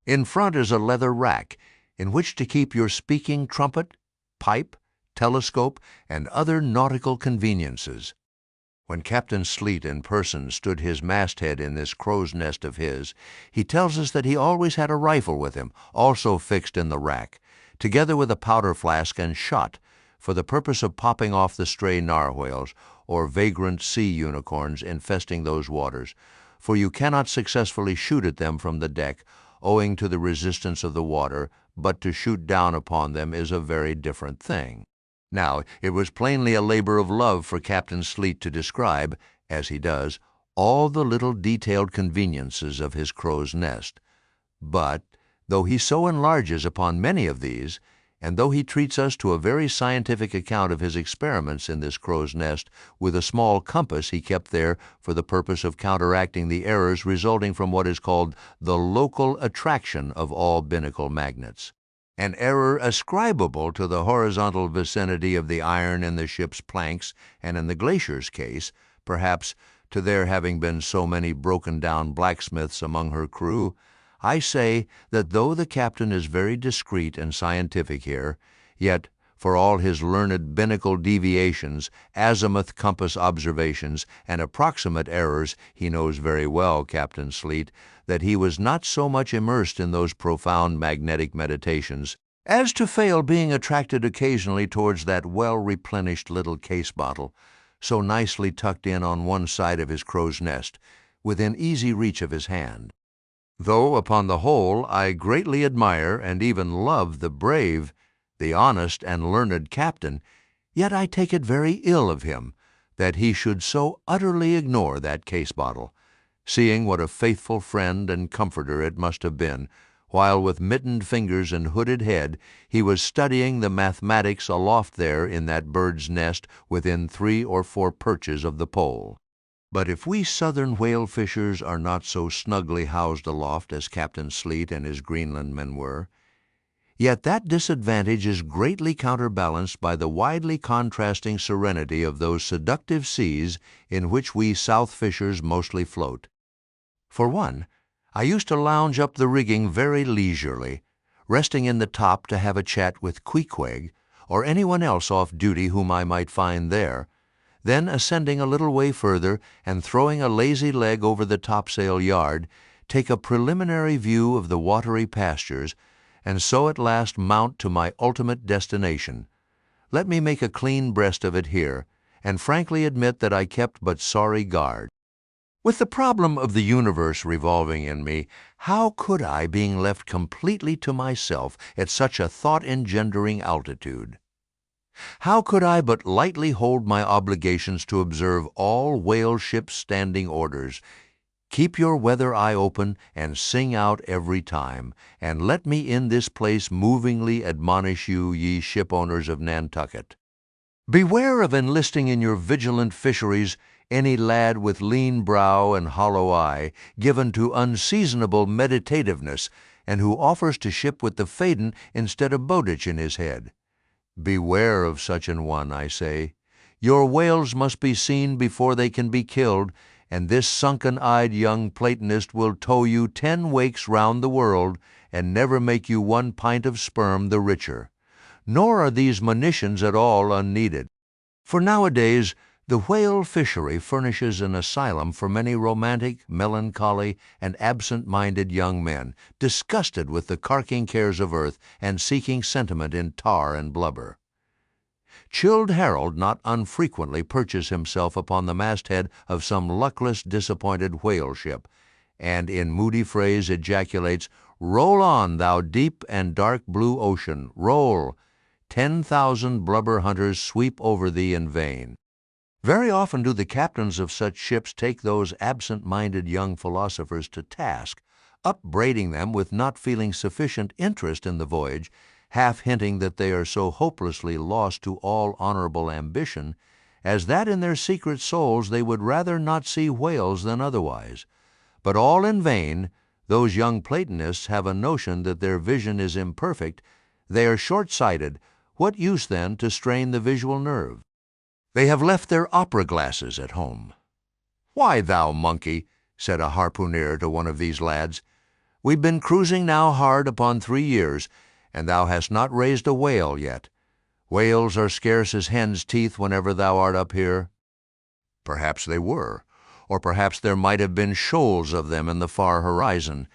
In front is a leather rack, in which to keep your speaking trumpet, pipe, telescope, and other nautical conveniences. When Captain Sleet in person stood his masthead in this crow's nest of his, he tells us that he always had a rifle with him, also fixed in the rack, together with a powder flask and shot, for the purpose of popping off the stray narwhals or vagrant sea unicorns infesting those waters, for you cannot successfully shoot at them from the deck, owing to the resistance of the water, but to shoot down upon them is a very different thing. Now, it was plainly a labor of love for Captain Sleet to describe, as he does, all the little detailed conveniences of his crow's nest. But, though he so enlarges upon many of these, and though he treats us to a very scientific account of his experiments in this crow's nest with a small compass he kept there for the purpose of counteracting the errors resulting from what is called the local attraction of all binnacle magnets, an error ascribable to the horizontal vicinity of the iron in the ship's planks, and in the Glacier's case, perhaps, to there having been so many broken-down blacksmiths among her crew, I say that though the captain is very discreet and scientific here, yet, for all his learned binnacle deviations, azimuth compass observations, and approximate errors, he knows very well, Captain Sleet, that he was not so much immersed in those profound magnetic meditations as to fail being attracted occasionally towards that well-replenished little case bottle, so nicely tucked in on one side of his crow's nest, within easy reach of his hand. Though, upon the whole, I greatly admire and even love the brave, the honest and learned captain, yet I take it very ill of him that he should so utterly ignore that case bottle, seeing what a faithful friend and comforter it must have been, while with mittened fingers and hooded head he was studying the mathematics aloft there in that bird's nest within 3 or 4 perches of the pole. But if we southern whale fishers are not so snugly housed aloft as Captain Sleet and his Greenland men were, yet that disadvantage is greatly counterbalanced by the widely contrasting serenity of those seductive seas in which we south fishers mostly float. For one, I used to lounge up the rigging very leisurely, resting in the top to have a chat with Queequeg, or anyone else off duty whom I might find there, then ascending a little way further and throwing a lazy leg over the topsail yard, take a preliminary view of the watery pastures, and so at last mount to my ultimate destination. Let me make a clean breast of it here, and frankly admit that I kept but sorry guard. With the problem of the universe revolving in me, how could I, being left completely to myself at such a thought-engendering altitude? How could I but lightly hold my obligations to observe all whale ships' standing orders, keep your weather eye open, and sing out every time, and let me in this place movingly admonish you, ye shipowners of Nantucket. Beware of enlisting in your vigilant fisheries any lad with lean brow and hollow eye, given to unseasonable meditativeness, and who offers to ship with the Faden instead of Bowditch in his head. Beware of such an one, I say. Your whales must be seen before they can be killed, and this sunken-eyed young Platonist will tow you 10 wakes round the world, and never make you 1 pint of sperm the richer. Nor are these monitions at all unneeded, for nowadays the whale fishery furnishes an asylum for many romantic, melancholy, and absent-minded young men, disgusted with the carking cares of earth and seeking sentiment in tar and blubber. Chilled Harold not unfrequently perches himself upon the masthead of some luckless, disappointed whale ship, and in moody phrase ejaculates, "Roll on, thou deep and dark blue ocean, roll! 10,000 blubber hunters sweep over thee in vain." Very often do the captains of such ships take those absent-minded young philosophers to task, upbraiding them with not feeling sufficient interest in the voyage, half hinting that they are so hopelessly lost to all honorable ambition, as that in their secret souls they would rather not see whales than otherwise. But all in vain. Those young Platonists have a notion that their vision is imperfect. They are short-sighted. What use, then, to strain the visual nerve? They have left their opera glasses at home. "Why, thou monkey," said a harpooner to one of these lads, "we've been cruising now hard upon 3 years, and thou hast not raised a whale yet. Whales are scarce as hen's teeth whenever thou art up here." Perhaps they were, or perhaps there might have been shoals of them in the far horizon,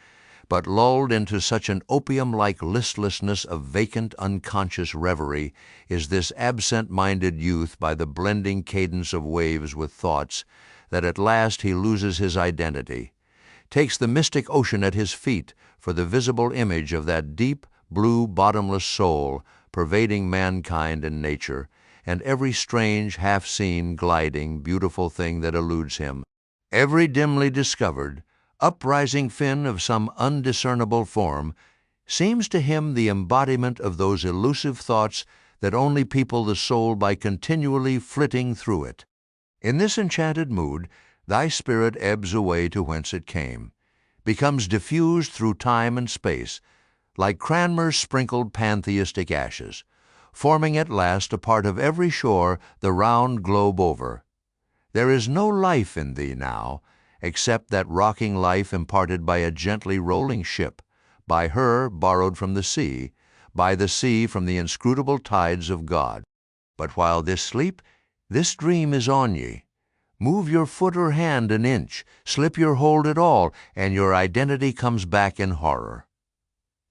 but lulled into such an opium-like listlessness of vacant, unconscious reverie is this absent-minded youth by the blending cadence of waves with thoughts, that at last he loses his identity, takes the mystic ocean at his feet for the visible image of that deep, blue, bottomless soul pervading mankind and nature, and every strange, half-seen, gliding, beautiful thing that eludes him, every dimly discovered, uprising fin of some undiscernible form, seems to him the embodiment of those elusive thoughts that only people the soul by continually flitting through it. In this enchanted mood, thy spirit ebbs away to whence it came, becomes diffused through time and space, like Cranmer's sprinkled pantheistic ashes, forming at last a part of every shore the round globe over. There is no life in thee now, except that rocking life imparted by a gently rolling ship, by her borrowed from the sea, by the sea from the inscrutable tides of God. But while this sleep, this dream is on ye. Move your foot or hand an inch, slip your hold at all, and your identity comes back in horror.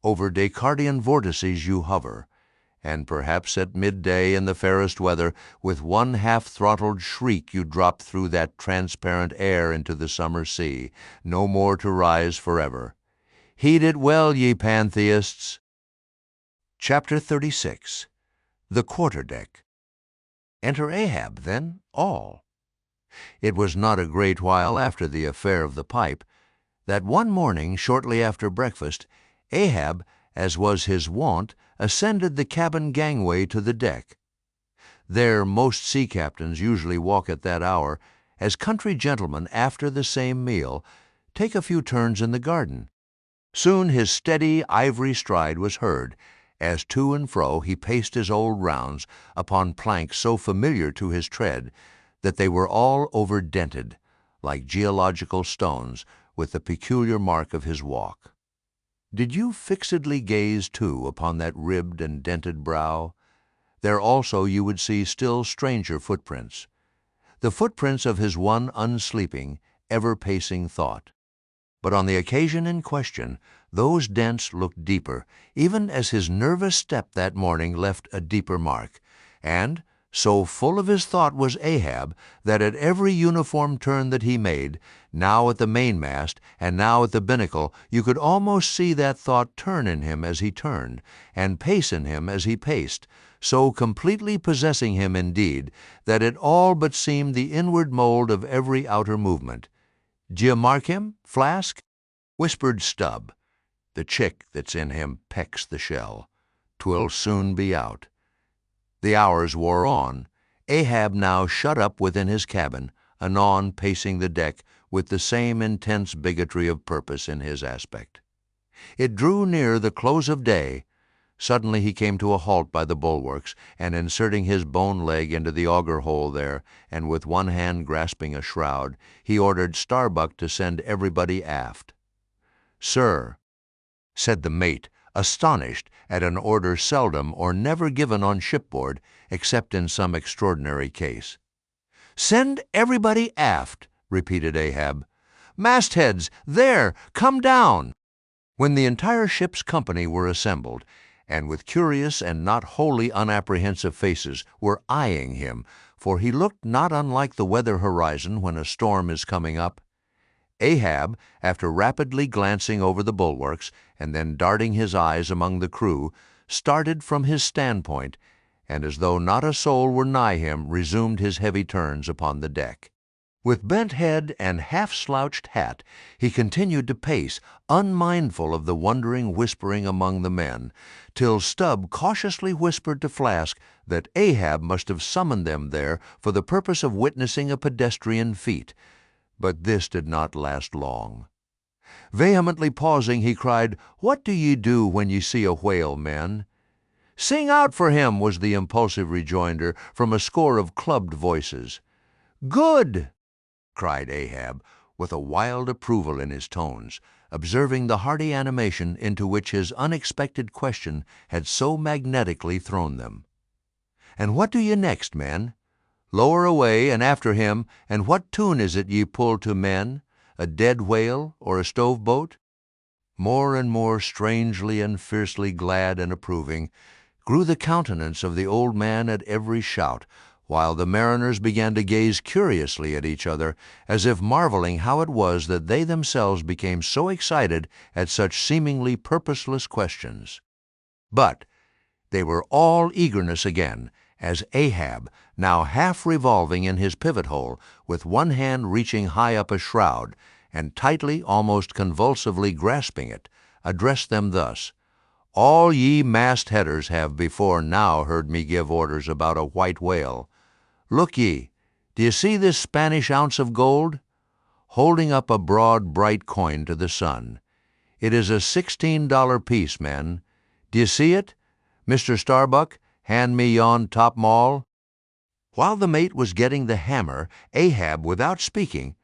Over Descartian vortices you hover, and perhaps at midday in the fairest weather, with one half-throttled shriek you drop through that transparent air into the summer sea, no more to rise forever. Heed it well, ye pantheists. Chapter 36. The Quarterdeck. Enter Ahab, then, all. It was not a great while after the affair of the pipe, that one morning, shortly after breakfast, Ahab, as was his wont, ascended the cabin gangway to the deck. There most sea captains usually walk at that hour, as country gentlemen, after the same meal, take a few turns in the garden. Soon his steady ivory stride was heard, as to and fro he paced his old rounds upon planks so familiar to his tread that they were all over-dented, like geological stones, with the peculiar mark of his walk. Did you fixedly gaze, too, upon that ribbed and dented brow? There also you would see still stranger footprints, the footprints of his one unsleeping, ever-pacing thought. But on the occasion in question, those dents looked deeper, even as his nervous step that morning left a deeper mark, and so full of his thought was Ahab that at every uniform turn that he made, now at the mainmast and now at the binnacle, you could almost see that thought turn in him as he turned, and pace in him as he paced, so completely possessing him indeed that it all but seemed the inward mold of every outer movement. "D'ye mark him, Flask?" whispered Stubb. "The chick that's in him pecks the shell. 'Twill soon be out." The hours wore on, Ahab now shut up within his cabin, anon pacing the deck with the same intense bigotry of purpose in his aspect. It drew near the close of day. Suddenly he came to a halt by the bulwarks, and inserting his bone leg into the auger hole there, and with one hand grasping a shroud, he ordered Starbuck to send everybody aft. "Sir," said the mate, astonished at an order seldom or never given on shipboard, except in some extraordinary case. "Send everybody aft," repeated Ahab. "Mastheads, there, come down." When the entire ship's company were assembled, and with curious and not wholly unapprehensive faces were eyeing him, for he looked not unlike the weather horizon when a storm is coming up. Ahab, after rapidly glancing over the bulwarks and then darting his eyes among the crew, started from his standpoint, and as though not a soul were nigh him, resumed his heavy turns upon the deck. With bent head and half-slouched hat, he continued to pace, unmindful of the wondering whispering among the men, till Stubb cautiously whispered to Flask that Ahab must have summoned them there for the purpose of witnessing a pedestrian feat. But this did not last long. Vehemently pausing, he cried, "What do ye do when ye see a whale, men?" "Sing out for him," was the impulsive rejoinder from a score of clubbed voices. "Good!" cried Ahab, with a wild approval in his tones, observing the hearty animation into which his unexpected question had so magnetically thrown them. "And what do ye next, men? Lower away and after him, and what tune is it ye pull to, men? A dead whale or a stove-boat?" More and more strangely and fiercely glad and approving grew the countenance of the old man at every shout, while the mariners began to gaze curiously at each other, as if marveling how it was that they themselves became so excited at such seemingly purposeless questions. But they were all eagerness again, as Ahab, now half revolving in his pivot-hole, with one hand reaching high up a shroud, and tightly, almost convulsively grasping it, addressed them thus: "All ye mast-headers have before now heard me give orders about a white whale. Look ye, d'ye see this Spanish ounce of gold?" Holding up a broad, bright coin to the sun. "It is a $16 piece, men. D'ye see it? Mr. Starbuck, hand me yon top maul." While the mate was getting the hammer, Ahab, without speaking,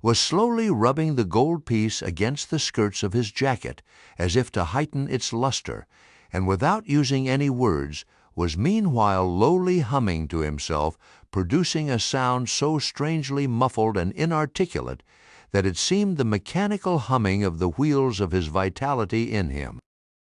was slowly rubbing the gold piece against the skirts of his jacket, as if to heighten its luster, and without using any words, was meanwhile lowly humming to himself, producing a sound so strangely muffled and inarticulate that it seemed the mechanical humming of the wheels of his vitality in him.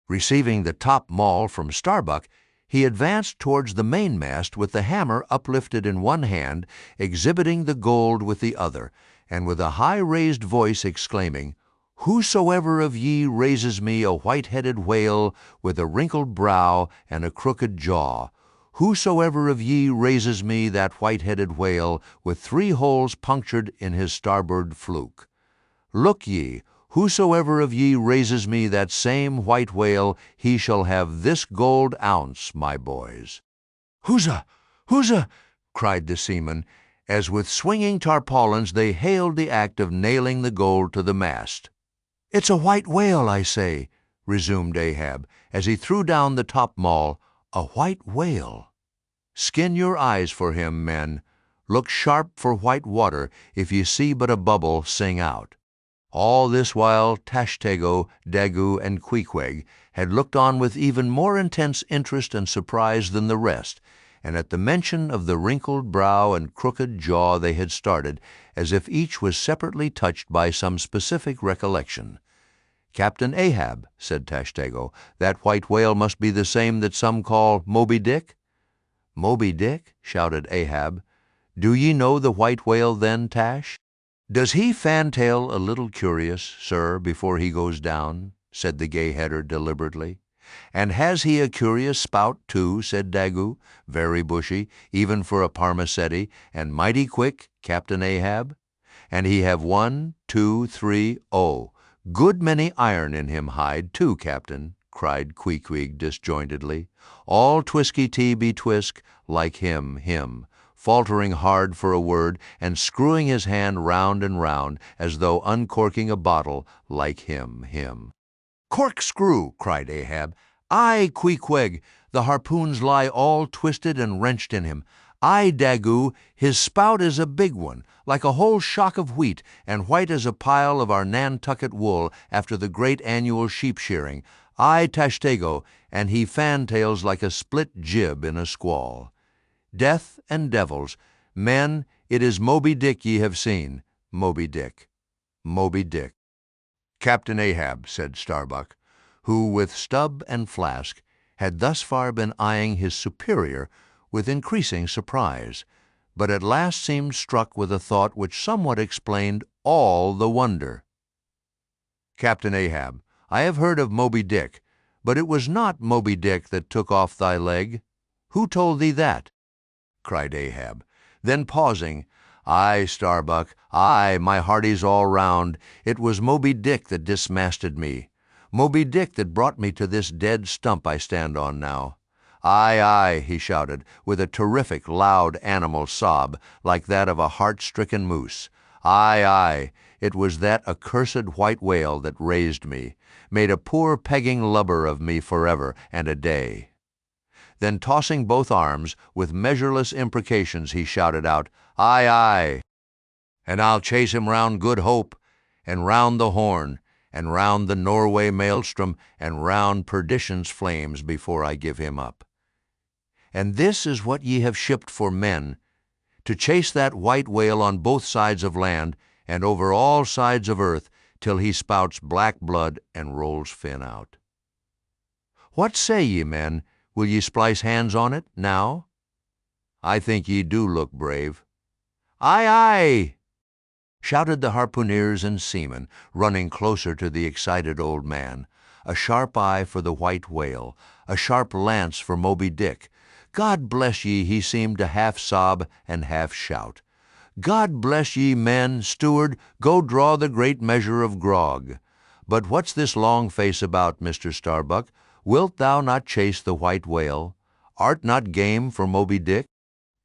Receiving the top maul from Starbuck, he advanced towards the mainmast with the hammer uplifted in one hand, exhibiting the gold with the other, and with a high-raised voice exclaiming, "Whosoever of ye raises me a white-headed whale with a wrinkled brow and a crooked jaw, whosoever of ye raises me that white-headed whale with 3 holes punctured in his starboard fluke. Look ye, whosoever of ye raises me that same white whale, he shall have this gold ounce, my boys." "Huzza! Huzza!" cried the seamen, as with swinging tarpaulins they hailed the act of nailing the gold to the mast. "It's a white whale, I say," resumed Ahab, as he threw down the top maul. "A white whale. Skin your eyes for him, men. Look sharp for white water. If ye see but a bubble, sing out." All this while Tashtego, Daggoo, and Queequeg had looked on with even more intense interest and surprise than the rest, and at the mention of the wrinkled brow and crooked jaw they had started, as if each was separately touched by some specific recollection. "Captain Ahab," said Tashtego, "that white whale must be the same that some call Moby Dick?" "Moby Dick?" shouted Ahab. "Do ye know the white whale then, Tash?" "Does he fantail a little curious, sir, before he goes down?" said the gay-header deliberately. "And has he a curious spout, too?" said Daggoo, very bushy, even for a Parmacetti, and mighty quick, Captain Ahab. "And he have 1, 2, 3, oh, good many iron in him hide, too, Captain," cried Queequeg disjointedly. "All twisky-tee be twisk, like him, faltering hard for a word, and screwing his hand round and round, as though uncorking a bottle, like him. "Corkscrew!" cried Ahab. "Aye, Queequeg, the harpoons lie all twisted and wrenched in him. Aye, Daggoo, his spout is a big one, like a whole shock of wheat, and white as a pile of our Nantucket wool after the great annual sheep-shearing. Aye, Tashtego, and he fantails like a split jib in a squall. Death and devils, men, it is Moby Dick ye have seen, Moby Dick, Moby Dick." "Captain Ahab," said Starbuck, who, with Stubb and Flask, had thus far been eyeing his superior with increasing surprise, but at last seemed struck with a thought which somewhat explained all the wonder. "Captain Ahab, I have heard of Moby Dick, but it was not Moby Dick that took off thy leg. Who told thee that?" cried Ahab. Then pausing, "Aye, Starbuck, aye, my hearties all round, it was Moby Dick that dismasted me. Moby Dick that brought me to this dead stump I stand on now. Aye, aye," he shouted, with a terrific, loud animal sob, like that of a heart-stricken moose. "Aye, aye, it was that accursed white whale that raised me, made a poor pegging lubber of me forever and a day." Then tossing both arms, with measureless imprecations, he shouted out, "Aye, aye, and I'll chase him round Good Hope, and round the Horn, and round the Norway maelstrom, and round perdition's flames before I give him up. And this is what ye have shipped for men, to chase that white whale on both sides of land and over all sides of earth till he spouts black blood and rolls fin out. What say ye, men? Will ye splice hands on it, now? I think ye do look brave." "Aye, aye!" shouted the harpooneers and seamen, running closer to the excited old man. A sharp eye for the white whale, a sharp lance for Moby Dick. "God bless ye," he seemed to half sob and half shout. "God bless ye, men, steward, go draw the great measure of grog. But what's this long face about, Mr. Starbuck? Wilt thou not chase the white whale? Art not game for Moby Dick?"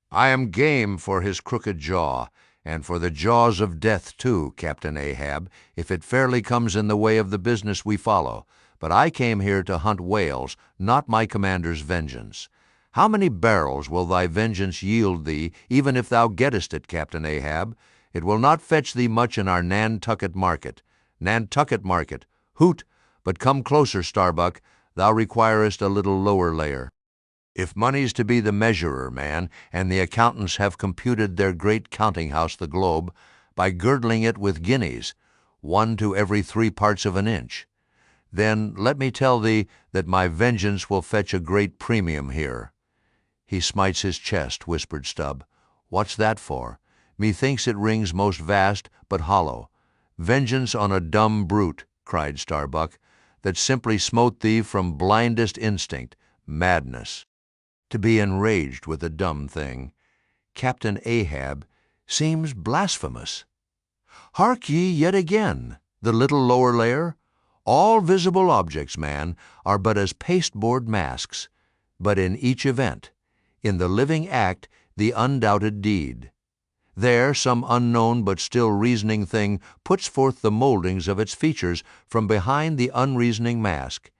"I am game for his crooked jaw, and for the jaws of death too, Captain Ahab, if it fairly comes in the way of the business we follow. But I came here to hunt whales, not my commander's vengeance. How many barrels will thy vengeance yield thee, even if thou gettest it, Captain Ahab? It will not fetch thee much in our Nantucket market. Nantucket market, hoot! But come closer, Starbuck, thou requirest a little lower layer. If money's to be the measurer, man, and the accountants have computed their great counting-house, the globe, by girdling it with guineas, 1 to every 3 parts of an inch, then let me tell thee that my vengeance will fetch a great premium here." "He smites his chest," whispered Stubb. "What's that for? Methinks it rings most vast, but hollow." "Vengeance on a dumb brute," cried Starbuck, "that simply smote thee from blindest instinct, madness." To be enraged with a dumb thing, Captain Ahab, seems blasphemous. "Hark ye yet again, the little lower layer? All visible objects, man, are but as pasteboard masks, but in each event, in the living act, the undoubted deed. There some unknown but still reasoning thing puts forth the moldings of its features from behind the unreasoning mask.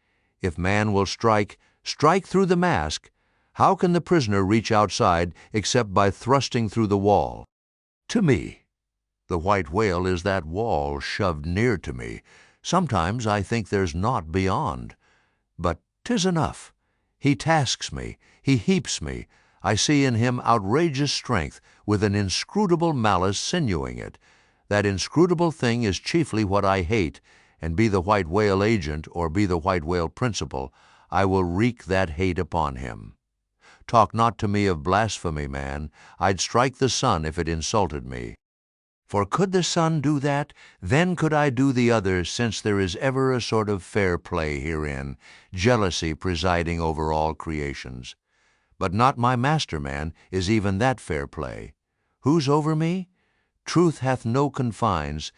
If man will strike through the mask, how can the prisoner reach outside except by thrusting through the wall? To me, the white whale is that wall shoved near to me. Sometimes I think there's naught beyond. But 'tis enough. He tasks me, he heaps me. I see in him outrageous strength, with an inscrutable malice sinewing it. That inscrutable thing is chiefly what I hate, and be the white whale agent or be the white whale principal, I will wreak that hate upon him. Talk not to me of blasphemy, man. I'd strike the sun if it insulted me. For could the sun do that, then could I do the other, since there is ever a sort of fair play herein, jealousy presiding over all creations. But not my master, man, is even that fair play. Who's over me? Truth hath no confines.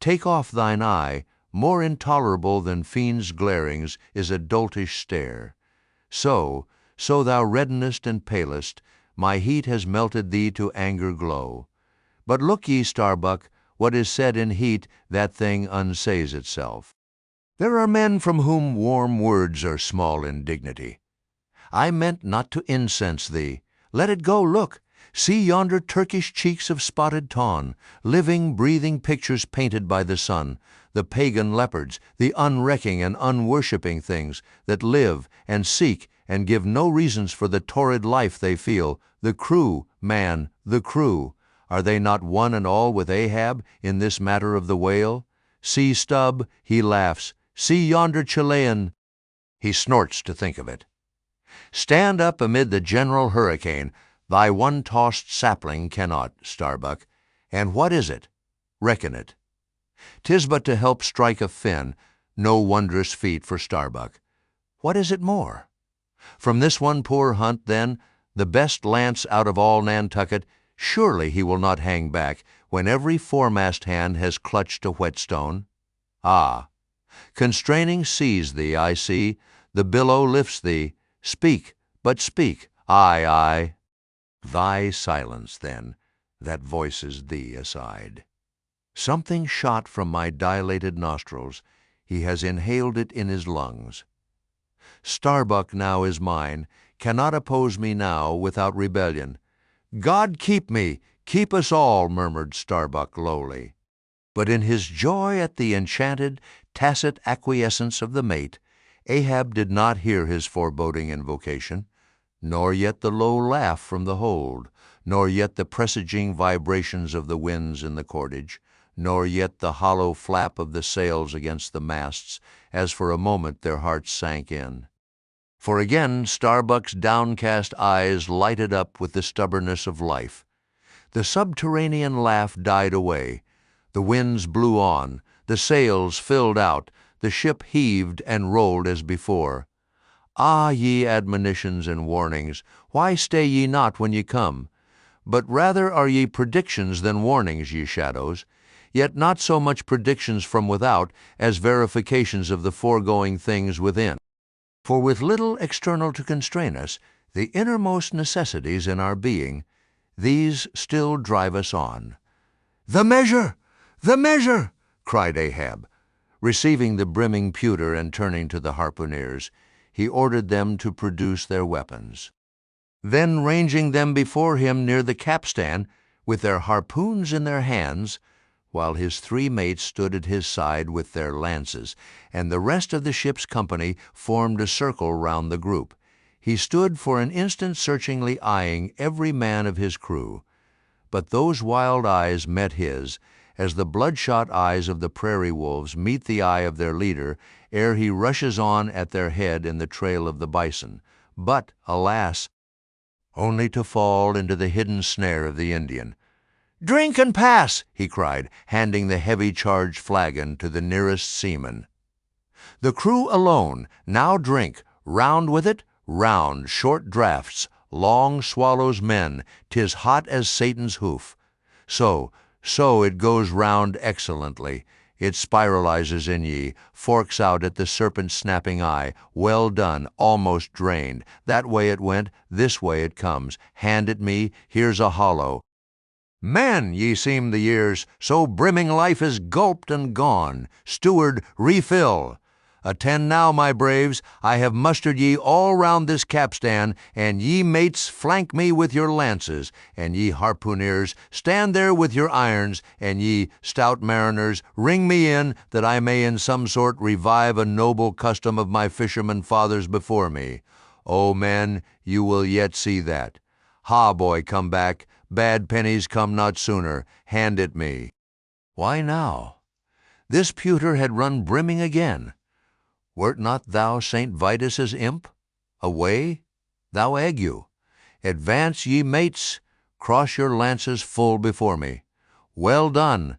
Take off thine eye, more intolerable than fiends' glarings is a doltish stare. So thou reddenest and palest, my heat has melted thee to anger glow. But look ye, Starbuck, what is said in heat, that thing unsays itself. There are men from whom warm words are small indignity. I meant not to incense thee. Let it go, look. See yonder Turkish cheeks of spotted tawn, living, breathing pictures painted by the sun, the pagan leopards, the unrecking and unworshipping things that live and seek and give no reasons for the torrid life they feel, the crew, man, the crew. Are they not one and all with Ahab in this matter of the whale? See Stubb, he laughs. See yonder Chilean. He snorts to think of it. Stand up amid the general hurricane. Thy one-tossed sapling cannot, Starbuck. And what is it? Reckon it. 'Tis but to help strike a fin, no wondrous feat for Starbuck. What is it more? From this one poor hunt, then, the best lance out of all Nantucket, surely he will not hang back when every foremast hand has clutched a whetstone. Ah! Constraining sees thee, I see, the billow lifts thee. Speak, but speak, aye, aye. Thy silence, then, that voices thee aside. Something shot from my dilated nostrils. He has inhaled it in his lungs. Starbuck now is mine, cannot oppose me now without rebellion. God keep me, keep us all, murmured Starbuck lowly. But in his joy at the enchanted, tacit acquiescence of the mate, Ahab did not hear his foreboding invocation, nor yet the low laugh from the hold, nor yet the presaging vibrations of the winds in the cordage, nor yet the hollow flap of the sails against the masts, as for a moment their hearts sank in. For again Starbuck's downcast eyes lighted up with the stubbornness of life. The subterranean laugh died away. The winds blew on, the sails filled out, the ship heaved and rolled as before. Ah, ye admonitions and warnings, why stay ye not when ye come? But rather are ye predictions than warnings, ye shadows, yet not so much predictions from without as verifications of the foregoing things within. For with little external to constrain us, the innermost necessities in our being, these still drive us on. "The measure! The measure!" cried Ahab. Receiving the brimming pewter and turning to the harpooneers, he ordered them to produce their weapons. Then ranging them before him near the capstan, with their harpoons in their hands, while his three mates stood at his side with their lances, and the rest of the ship's company formed a circle round the group, he stood for an instant searchingly eyeing every man of his crew. But those wild eyes met his, as the bloodshot eyes of the prairie wolves meet the eye of their leader ere he rushes on at their head in the trail of the bison, but, alas, only to fall into the hidden snare of the Indian. "Drink and pass!" he cried, handing the heavy charged flagon to the nearest seaman. "The crew alone, now drink, round with it, round, short draughts, long swallows men, 'tis hot as Satan's hoof. So it goes round excellently. It spiralizes in ye, forks out at the serpent's snapping eye. Well done, almost drained. That way it went, this way it comes. Hand it me, here's a hollow. Man, ye seem the years, so brimming life is gulped and gone. Steward, refill. Attend now, my braves, I have mustered ye all round this capstan, and ye mates flank me with your lances, and ye harpooneers stand there with your irons, and ye stout mariners ring me in, that I may in some sort revive a noble custom of my fisherman fathers before me. O men, you will yet see that. Ha, boy, come back, bad pennies come not sooner, hand it me. Why now? This pewter had run brimming again. Wert not thou St. Vitus's imp? Away, thou ague. Advance, ye mates, cross your lances full before me. Well done,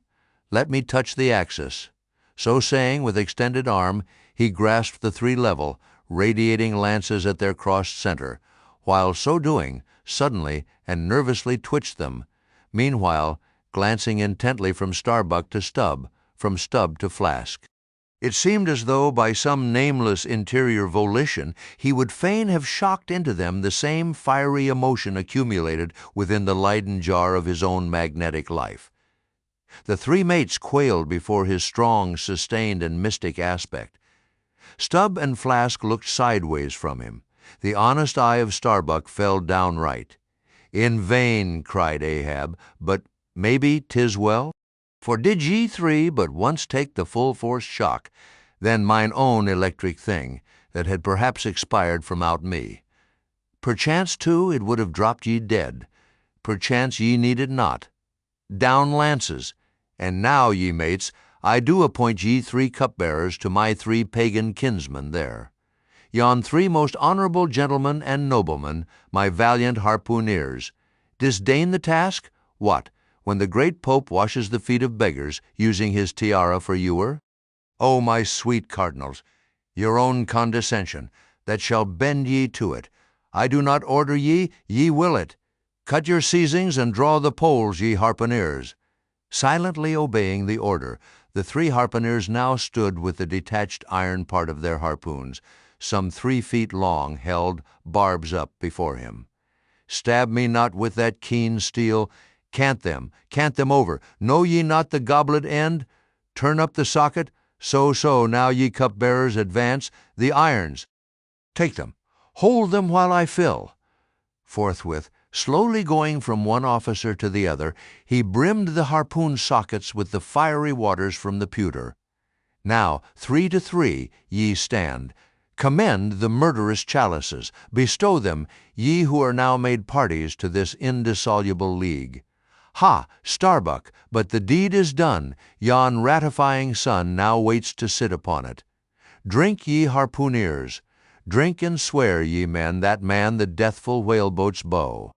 let me touch the axis. So saying, with extended arm, he grasped the three level, radiating lances at their crossed center, while so doing, suddenly and nervously twitched them, meanwhile glancing intently from Starbuck to Stubb, from Stubb to Flask. It seemed as though by some nameless interior volition he would fain have shocked into them the same fiery emotion accumulated within the Leyden jar of his own magnetic life. The three mates quailed before his strong, sustained, and mystic aspect. Stubb and Flask looked sideways from him. The honest eye of Starbuck fell downright. "In vain," cried Ahab, "but maybe 'tis well. For did ye three but once take the full-force shock, then mine own electric thing, that had perhaps expired from out me. Perchance, too, it would have dropped ye dead. Perchance ye needed not. Down lances! And now, ye mates, I do appoint ye three cupbearers to my three pagan kinsmen there. yon three most honorable gentlemen and noblemen, my valiant harpooneers. Disdain the task? What, when the great Pope washes the feet of beggars, using his tiara for ewer? O my sweet cardinals, your own condescension, that shall bend ye to it. I do not order ye, ye will it. Cut your seizings and draw the poles, ye harpooneers. Silently obeying the order, the three harpooneers now stood with the detached iron part of their harpoons, some 3 feet long, held, barbs up, before him. Stab me not with that keen steel. Cant them over. Know ye not the goblet end? Turn up the socket. So, now ye cupbearers, advance. The irons. Take them. Hold them while I fill. Forthwith, slowly going from one officer to the other, he brimmed the harpoon sockets with the fiery waters from the pewter. Now, 3 to 3, ye stand. Commend the murderous chalices. Bestow them, ye who are now made parties to this indissoluble league. Ha, Starbuck, but the deed is done. Yon ratifying sun now waits to sit upon it. Drink, ye harpooneers. Drink and swear, ye men, that man the deathful whaleboat's bow.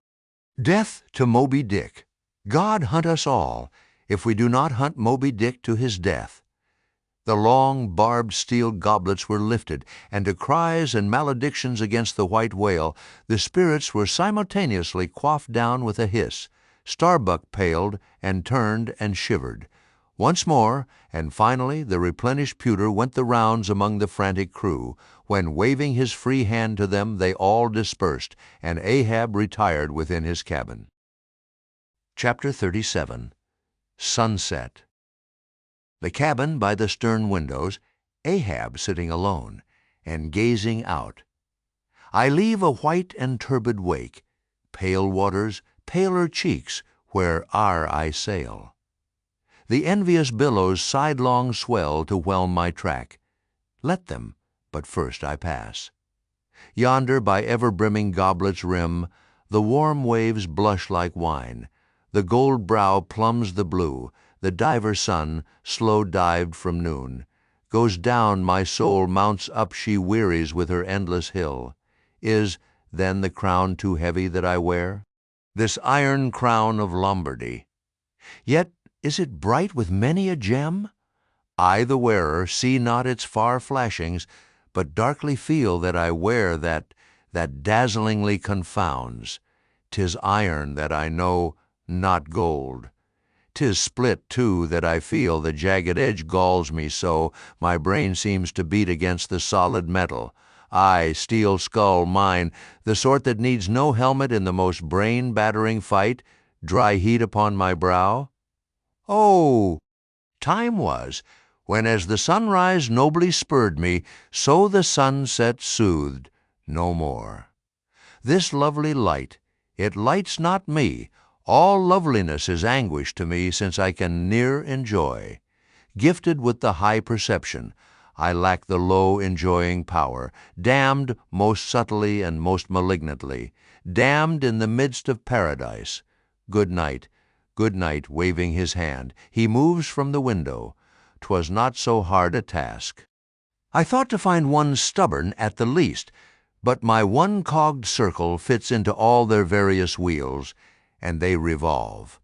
Death to Moby Dick. God hunt us all, if we do not hunt Moby Dick to his death. The long, barbed steel goblets were lifted, and to cries and maledictions against the white whale, the spirits were simultaneously quaffed down with a hiss. Starbuck paled and turned and shivered. Once more, and finally the replenished pewter went the rounds among the frantic crew, when, waving his free hand to them, they all dispersed, and Ahab retired within his cabin. Chapter 37. Sunset. The cabin by the stern windows, Ahab sitting alone, and gazing out. I leave a white and turbid wake, pale waters, paler cheeks, where I sail. The envious billows sidelong swell to whelm my track. Let them, but first I pass. Yonder by ever-brimming goblet's rim, the warm waves blush like wine. The gold brow plumbs the blue. The diver sun, slow dived from noon, goes down, my soul mounts up, she wearies with her endless hill. Is, then, the crown too heavy that I wear? This iron crown of Lombardy. Yet is it bright with many a gem? I, the wearer, see not its far flashings, but darkly feel that I wear that dazzlingly confounds. 'Tis iron that I know, not gold. 'Tis split, too, that I feel the jagged edge galls me so, my brain seems to beat against the solid metal. Aye, steel skull mine, the sort that needs no helmet in the most brain-battering fight, dry heat upon my brow. Oh, time was, when as the sunrise nobly spurred me, so the sunset soothed, no more. This lovely light, it lights not me. All loveliness is anguish to me, since I can near enjoy. Gifted with the high perception, I lack the low enjoying power, damned most subtly and most malignantly, damned in the midst of paradise. Good night, waving his hand, he moves from the window. 'Twas not so hard a task. I thought to find one stubborn at the least, but my one-cogged circle fits into all their various wheels, and they revolve.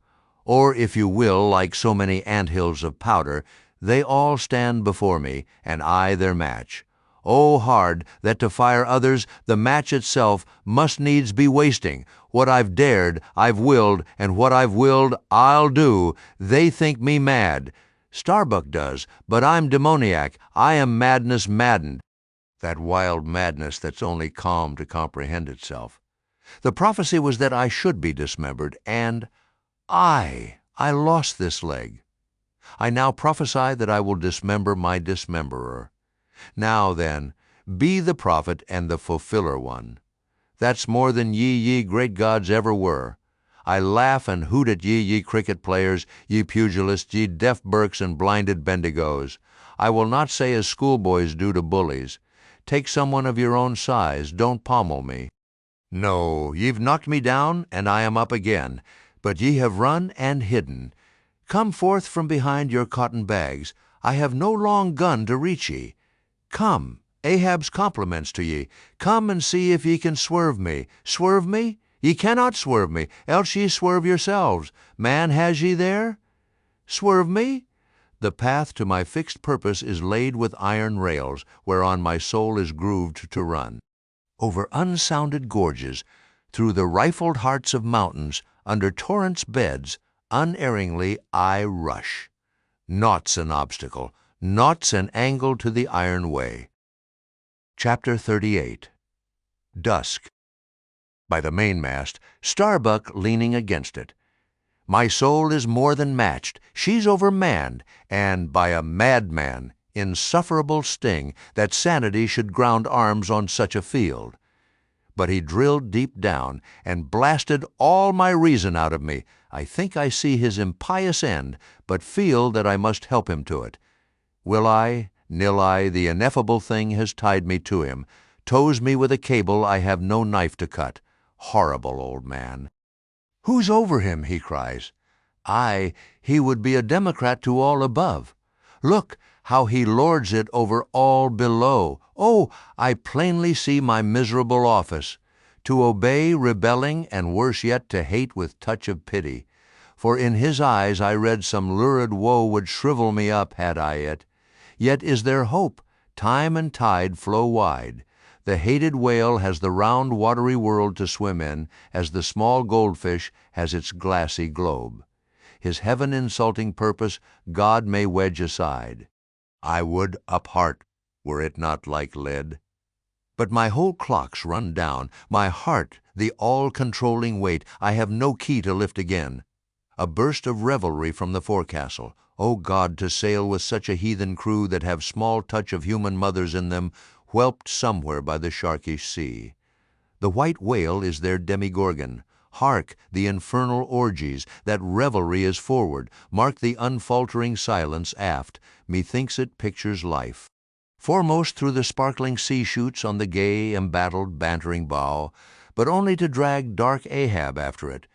Or, if you will, like so many ant-hills of powder, they all stand before me, and I their match. Oh, hard, that to fire others, the match itself must needs be wasting. What I've dared, I've willed, and what I've willed, I'll do. They think me mad. Starbuck does, but I'm demoniac. I am madness maddened. That wild madness that's only calm to comprehend itself. The prophecy was that I should be dismembered, and I lost this leg. I now prophesy that I will dismember my dismemberer. Now then, be the prophet and the fulfiller one. That's more than ye great gods ever were. I laugh and hoot at ye cricket players, ye pugilists, ye deaf Burkes and blinded Bendigos. I will not say as schoolboys do to bullies. Take someone of your own size, don't pommel me. No, ye've knocked me down, and I am up again, but ye have run and hidden. Come forth from behind your cotton bags. I have no long gun to reach ye. Come, Ahab's compliments to ye. Come and see if ye can swerve me. Swerve me? Ye cannot swerve me, else ye swerve yourselves. Man has ye there? Swerve me? The path to my fixed purpose is laid with iron rails, whereon my soul is grooved to run. Over unsounded gorges, through the rifled hearts of mountains, under torrents' beds, unerringly I rush. Naught's an obstacle, naught's an angle to the iron way. Chapter 38. Dusk. By the mainmast, Starbuck leaning against it. My soul is more than matched, she's overmanned, and by a madman, insufferable sting, that sanity should ground arms on such a field. But he drilled deep down, and blasted all my reason out of me. I think I see his impious end, but feel that I must help him to it. Will I, nill I, the ineffable thing has tied me to him, tows me with a cable I have no knife to cut. Horrible old man. Who's over him, he cries. Aye, he would be a Democrat to all above. Look, how he lords it over all below. Oh, I plainly see my miserable office, to obey, rebelling, and worse yet, to hate with touch of pity. For in his eyes I read some lurid woe would shrivel me up, had I it. Yet is there hope, time and tide flow wide. The hated whale has the round watery world to swim in, as the small goldfish has its glassy globe. His heaven-insulting purpose God may wedge aside. I would uphart, were it not like lead. But my whole clock's run down, my heart the all-controlling weight I have no key to lift again. A burst of revelry from the forecastle. O God, to sail with such a heathen crew that have small touch of human mothers in them, whelped somewhere by the sharkish sea. The white whale is their demigorgon. Hark, the infernal orgies, that revelry is forward. Mark the unfaltering silence aft. Methinks it pictures life. Foremost through the sparkling sea shoots on the gay, embattled, bantering bow, but only to drag dark Ahab after it,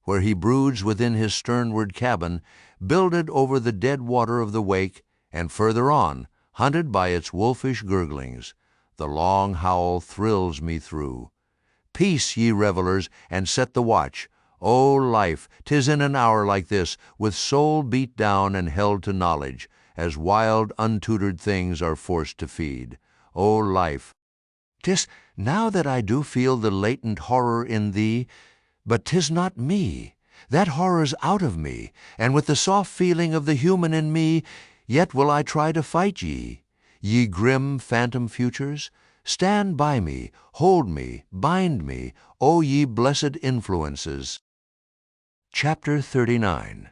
where he broods within his sternward cabin, builded over the dead water of the wake, and further on, hunted by its wolfish gurglings. The long howl thrills me through. Peace, ye revelers, and set the watch. O life, 'tis in an hour like this, with soul beat down and held to knowledge, as wild, untutored things are forced to feed. O life, 'tis now that I do feel the latent horror in thee, but 'tis not me. That horror's out of me, and with the soft feeling of the human in me, yet will I try to fight ye. Ye grim phantom futures, stand by me, hold me, bind me, O ye blessed influences. Chapter 39.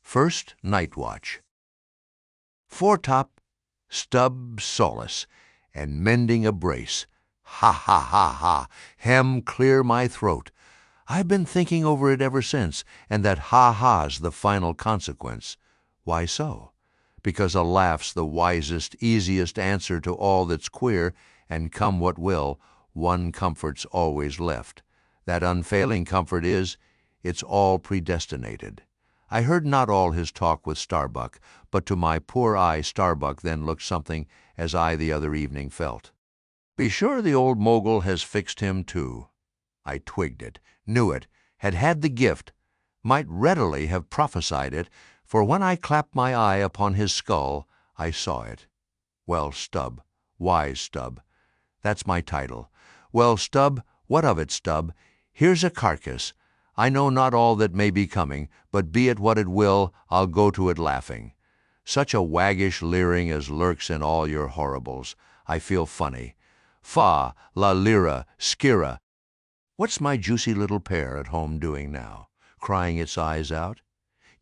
First Night Watch. Foretop, Stubb solace, and mending a brace. Ha, ha, ha, ha, hem clear my throat. I've been thinking over it ever since, and that ha-ha's the final consequence. Why so? Because a laugh's the wisest, easiest answer to all that's queer, and come what will, one comfort's always left. That unfailing comfort is, it's all predestinated. I heard not all his talk with Starbuck, but to my poor eye Starbuck then looked something as I the other evening felt. Be sure the old mogul has fixed him too. I twigged it, knew it, had had the gift, might readily have prophesied it, for when I clapped my eye upon his skull, I saw it. Well, Stubb, wise Stubb, that's my title. Well, Stubb, what of it, Stubb? Here's a carcass. I know not all that may be coming, but be it what it will, I'll go to it laughing. Such a waggish leering as lurks in all your horribles. I feel funny. Fa, la lyra, skira. What's my juicy little pair at home doing now? Crying its eyes out?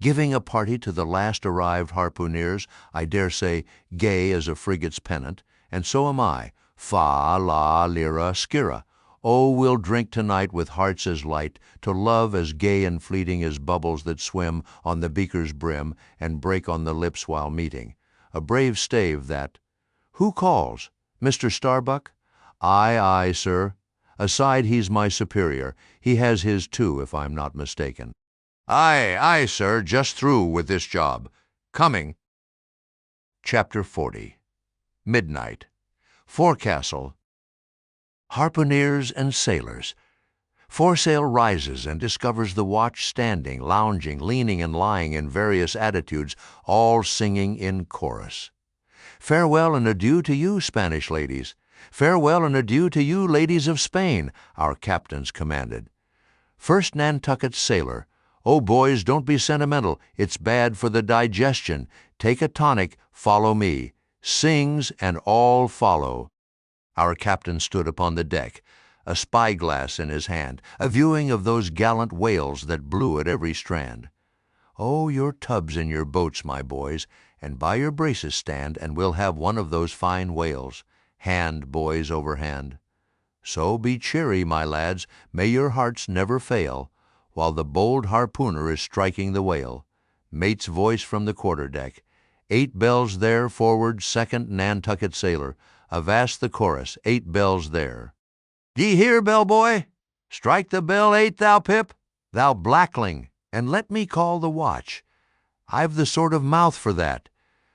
Giving a party to the last arrived harpooneers, I dare say, gay as a frigate's pennant, and so am I. Fa, la, lyra, skira. Oh, we'll drink tonight with hearts as light, to love as gay and fleeting as bubbles that swim on the beaker's brim and break on the lips while meeting. A brave stave that. Who calls? Mr. Starbuck? Aye, aye, sir. Aside, he's my superior. He has his too, if I'm not mistaken. Aye, aye, sir, just through with this job. Coming. Chapter 40. Midnight. Forecastle. Harpooneers and sailors. Foresail rises and discovers the watch standing, lounging, leaning, and lying in various attitudes, all singing in chorus. Farewell and adieu to you, Spanish ladies. Farewell and adieu to you, ladies of Spain, our captains commanded. First Nantucket sailor. Oh, boys, don't be sentimental. It's bad for the digestion. Take a tonic, follow me. Sings, and all follow. Our captain stood upon the deck, a spyglass in his hand, a viewing of those gallant whales that blew at every strand. Oh, your tubs in your boats, my boys, and by your braces stand, and we'll have one of those fine whales, hand, boys, over hand. So be cheery, my lads, may your hearts never fail, while the bold harpooner is striking the whale. Mate's voice from the quarterdeck. 8 bells there, forward, second Nantucket sailor. Avast the chorus, 8 bells there. D'ye hear, bellboy? Strike the bell 8, thou Pip, thou blackling, and let me call the watch. I've the sort of mouth for that,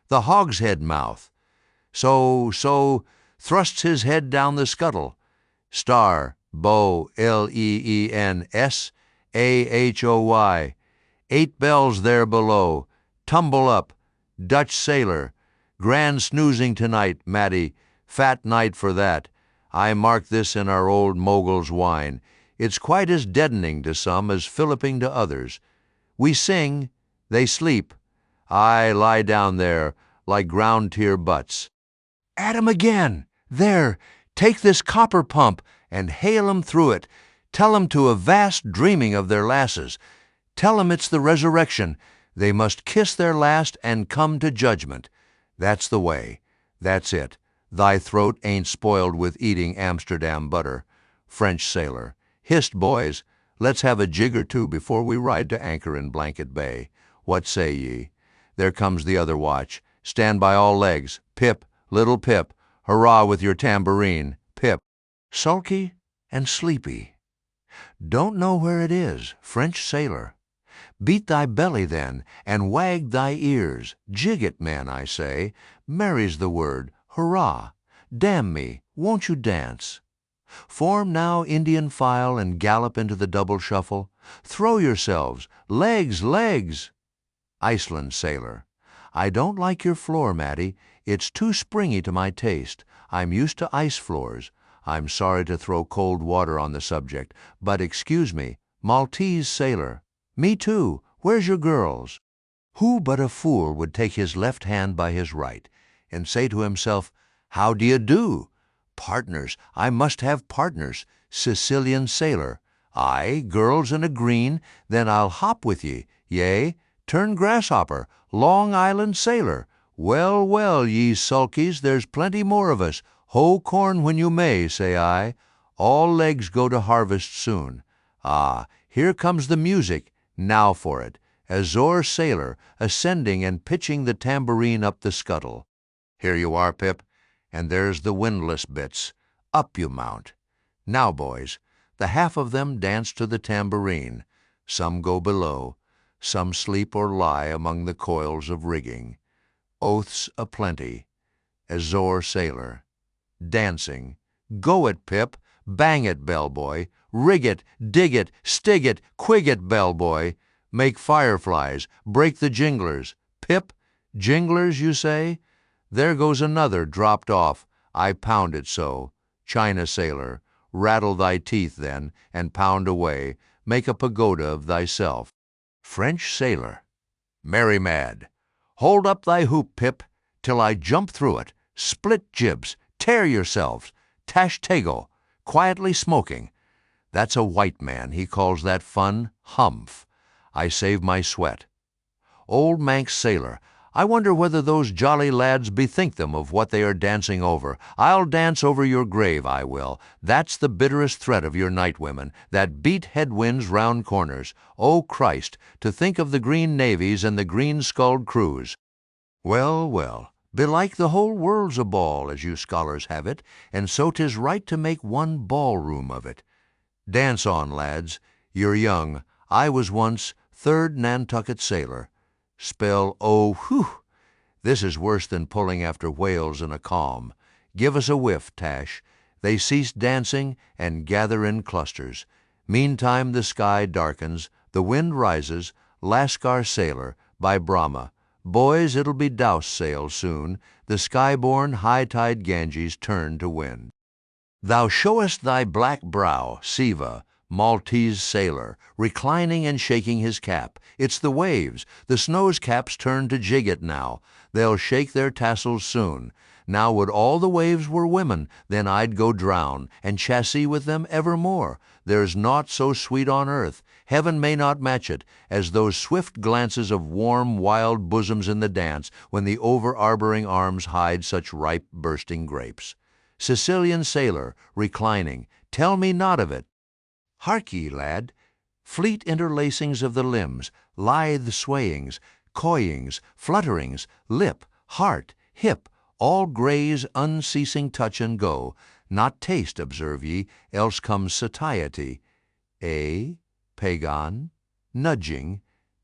the hogshead mouth. So, thrusts his head down the scuttle. Star, bow, Leensahoy. 8 bells there below. Tumble up, Dutch sailor. Grand snoozing tonight, Matty. Fat night for that. I mark this in our old mogul's wine. It's quite as deadening to some as filliping to others. We sing, they sleep. I lie down there like ground-tier butts. At 'em again! There! Take this copper pump and hail 'em through it. Tell 'em to avast dreaming of their lasses. Tell 'em it's the resurrection. They must kiss their last and come to judgment. That's the way. That's it. Thy throat ain't spoiled with eating Amsterdam butter. French sailor. Hist, boys, let's have a jig or two before we ride to anchor in Blanket Bay. What say ye? There comes the other watch. Stand by all legs. Pip, little Pip, hurrah with your tambourine. Pip. Sulky and sleepy. Don't know where it is. French sailor. Beat thy belly then, and wag thy ears. Jig it, man, I say. Merry's the word. Hurrah! Damn me, won't you dance? Form now Indian file and gallop into the double shuffle. Throw yourselves. Legs, legs! Iceland sailor. I don't like your floor, Matty. It's too springy to my taste. I'm used to ice floors. I'm sorry to throw cold water on the subject, but excuse me. Maltese sailor. Me too. Where's your girls? Who but a fool would take his left hand by his right and say to himself, how d'ye do? Partners. I must have partners. Sicilian sailor. Aye, girls in a green, then I'll hop with ye. Yea, turn grasshopper. Long Island sailor. Well, well, ye sulkies, there's plenty more of us. Hoe corn when you may, say I. All legs go to harvest soon. Ah, here comes the music. Now for it. Azore sailor, ascending and pitching the tambourine up the scuttle. Here you are, Pip, and there's the windlass bits. Up you mount. Now, boys, the half of them dance to the tambourine. Some go below. Some sleep or lie among the coils of rigging. Oaths aplenty. Azore sailor. Dancing. Go it, Pip. Bang it, bellboy. Rig it, dig it, stig it, quig it, bellboy. Make fireflies. Break the jinglers. Pip, jinglers, you say? There goes another dropped off. I pound it so. China sailor. Rattle thy teeth then, and pound away. Make a pagoda of thyself. French sailor. Merry mad. Hold up thy hoop, Pip, till I jump through it. Split jibs. Tear yourselves. Tash tego. Quietly smoking. That's a white man. He calls that fun. Humph. I save my sweat. Old Manx sailor. I wonder whether those jolly lads bethink them of what they are dancing over. I'll dance over your grave, I will. That's the bitterest threat of your night women, that beat headwinds round corners. Oh, Christ, to think of the green navies and the green-skulled crews. Well, well, belike the whole world's a ball, as you scholars have it, and so 'tis right to make one ballroom of it. Dance on, lads. You're young. I was once 3rd Nantucket sailor. Spell, oh, whew! This is worse than pulling after whales in a calm. Give us a whiff, Tash. They cease dancing and gather in clusters. Meantime the sky darkens, the wind rises, Lascar sailor, by Brahma. Boys, it'll be douse sail soon, the sky-born high-tide Ganges turn to wind. Thou showest thy black brow, Siva, Maltese sailor, reclining and shaking his cap. It's the waves, the snow's caps turn to jig it now. They'll shake their tassels soon. Now would all the waves were women, then I'd go drown, and chassis with them evermore. There's naught so sweet on earth, heaven may not match it, as those swift glances of warm, wild bosoms in the dance, when the over-arboring arms hide such ripe, bursting grapes. Sicilian sailor, reclining, tell me not of it. Hark ye, lad, fleet interlacings of the limbs, lithe swayings, coyings, flutterings, lip, heart, hip, all graze unceasing touch and go, not taste, observe ye, else comes satiety. Pagan, nudging,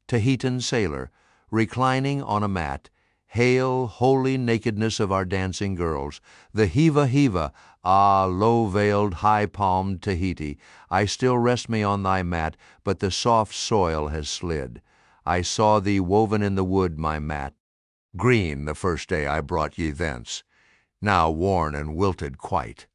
Tahitan sailor, reclining on a mat, hail, holy nakedness of our dancing girls, the heava-heava, low-veiled, high-palmed Tahiti, I still rest me on thy mat, but the soft soil has slid. I saw thee woven in the wood, my mat, green the first day I brought ye thence, now worn and wilted quite.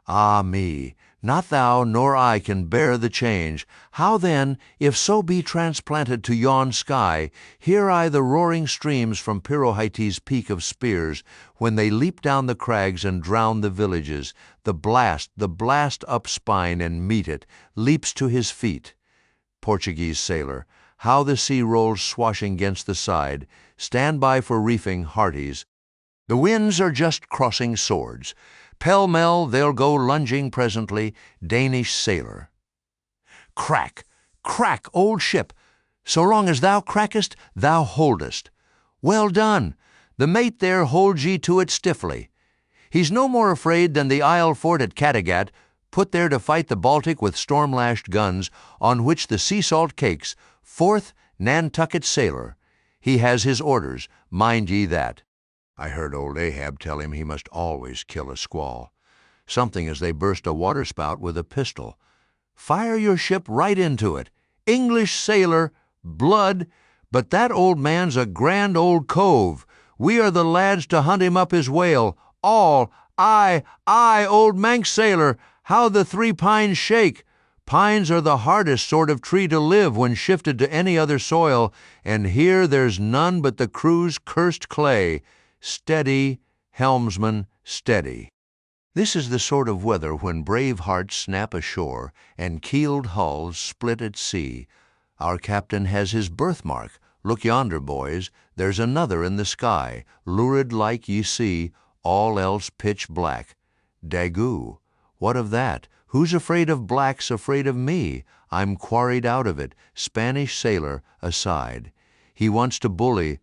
Ah me, not thou nor I can bear the change. How then, if so be transplanted to yon sky, hear I the roaring streams from Pirohite's peak of spears, when they leap down the crags and drown the villages, the blast up spine and meet it, leaps to his feet. Portuguese sailor, how the sea rolls swashing against the side, stand by for reefing, hearties. The winds are just crossing swords. Pell-mell they'll go lunging presently, Danish sailor. Crack, crack, old ship! So long as thou crackest, thou holdest. Well done! The mate there holds ye to it stiffly. He's no more afraid than the Isle fort at Kattegat, put there to fight the Baltic with storm-lashed guns, on which the sea salt cakes, 4th Nantucket sailor. He has his orders, mind ye that. I heard old Ahab tell him he must always kill a squall. Something as they burst a waterspout with a pistol. Fire your ship right into it. English sailor, blood, but that old man's a grand old cove. We are the lads to hunt him up his whale. All, aye, old Manx sailor, how the 3 pines shake. Pines are the hardest sort of tree to live when shifted to any other soil, and here there's none but the crew's cursed clay. Steady, helmsman, steady. This is the sort of weather when brave hearts snap ashore and keeled hulls split at sea. Our captain has his birthmark. Look yonder, boys, there's another in the sky, lurid like ye see, all else pitch black. Daggoo, what of that? Who's afraid of black's afraid of me? I'm quarried out of it, Spanish sailor, aside. He wants to bully,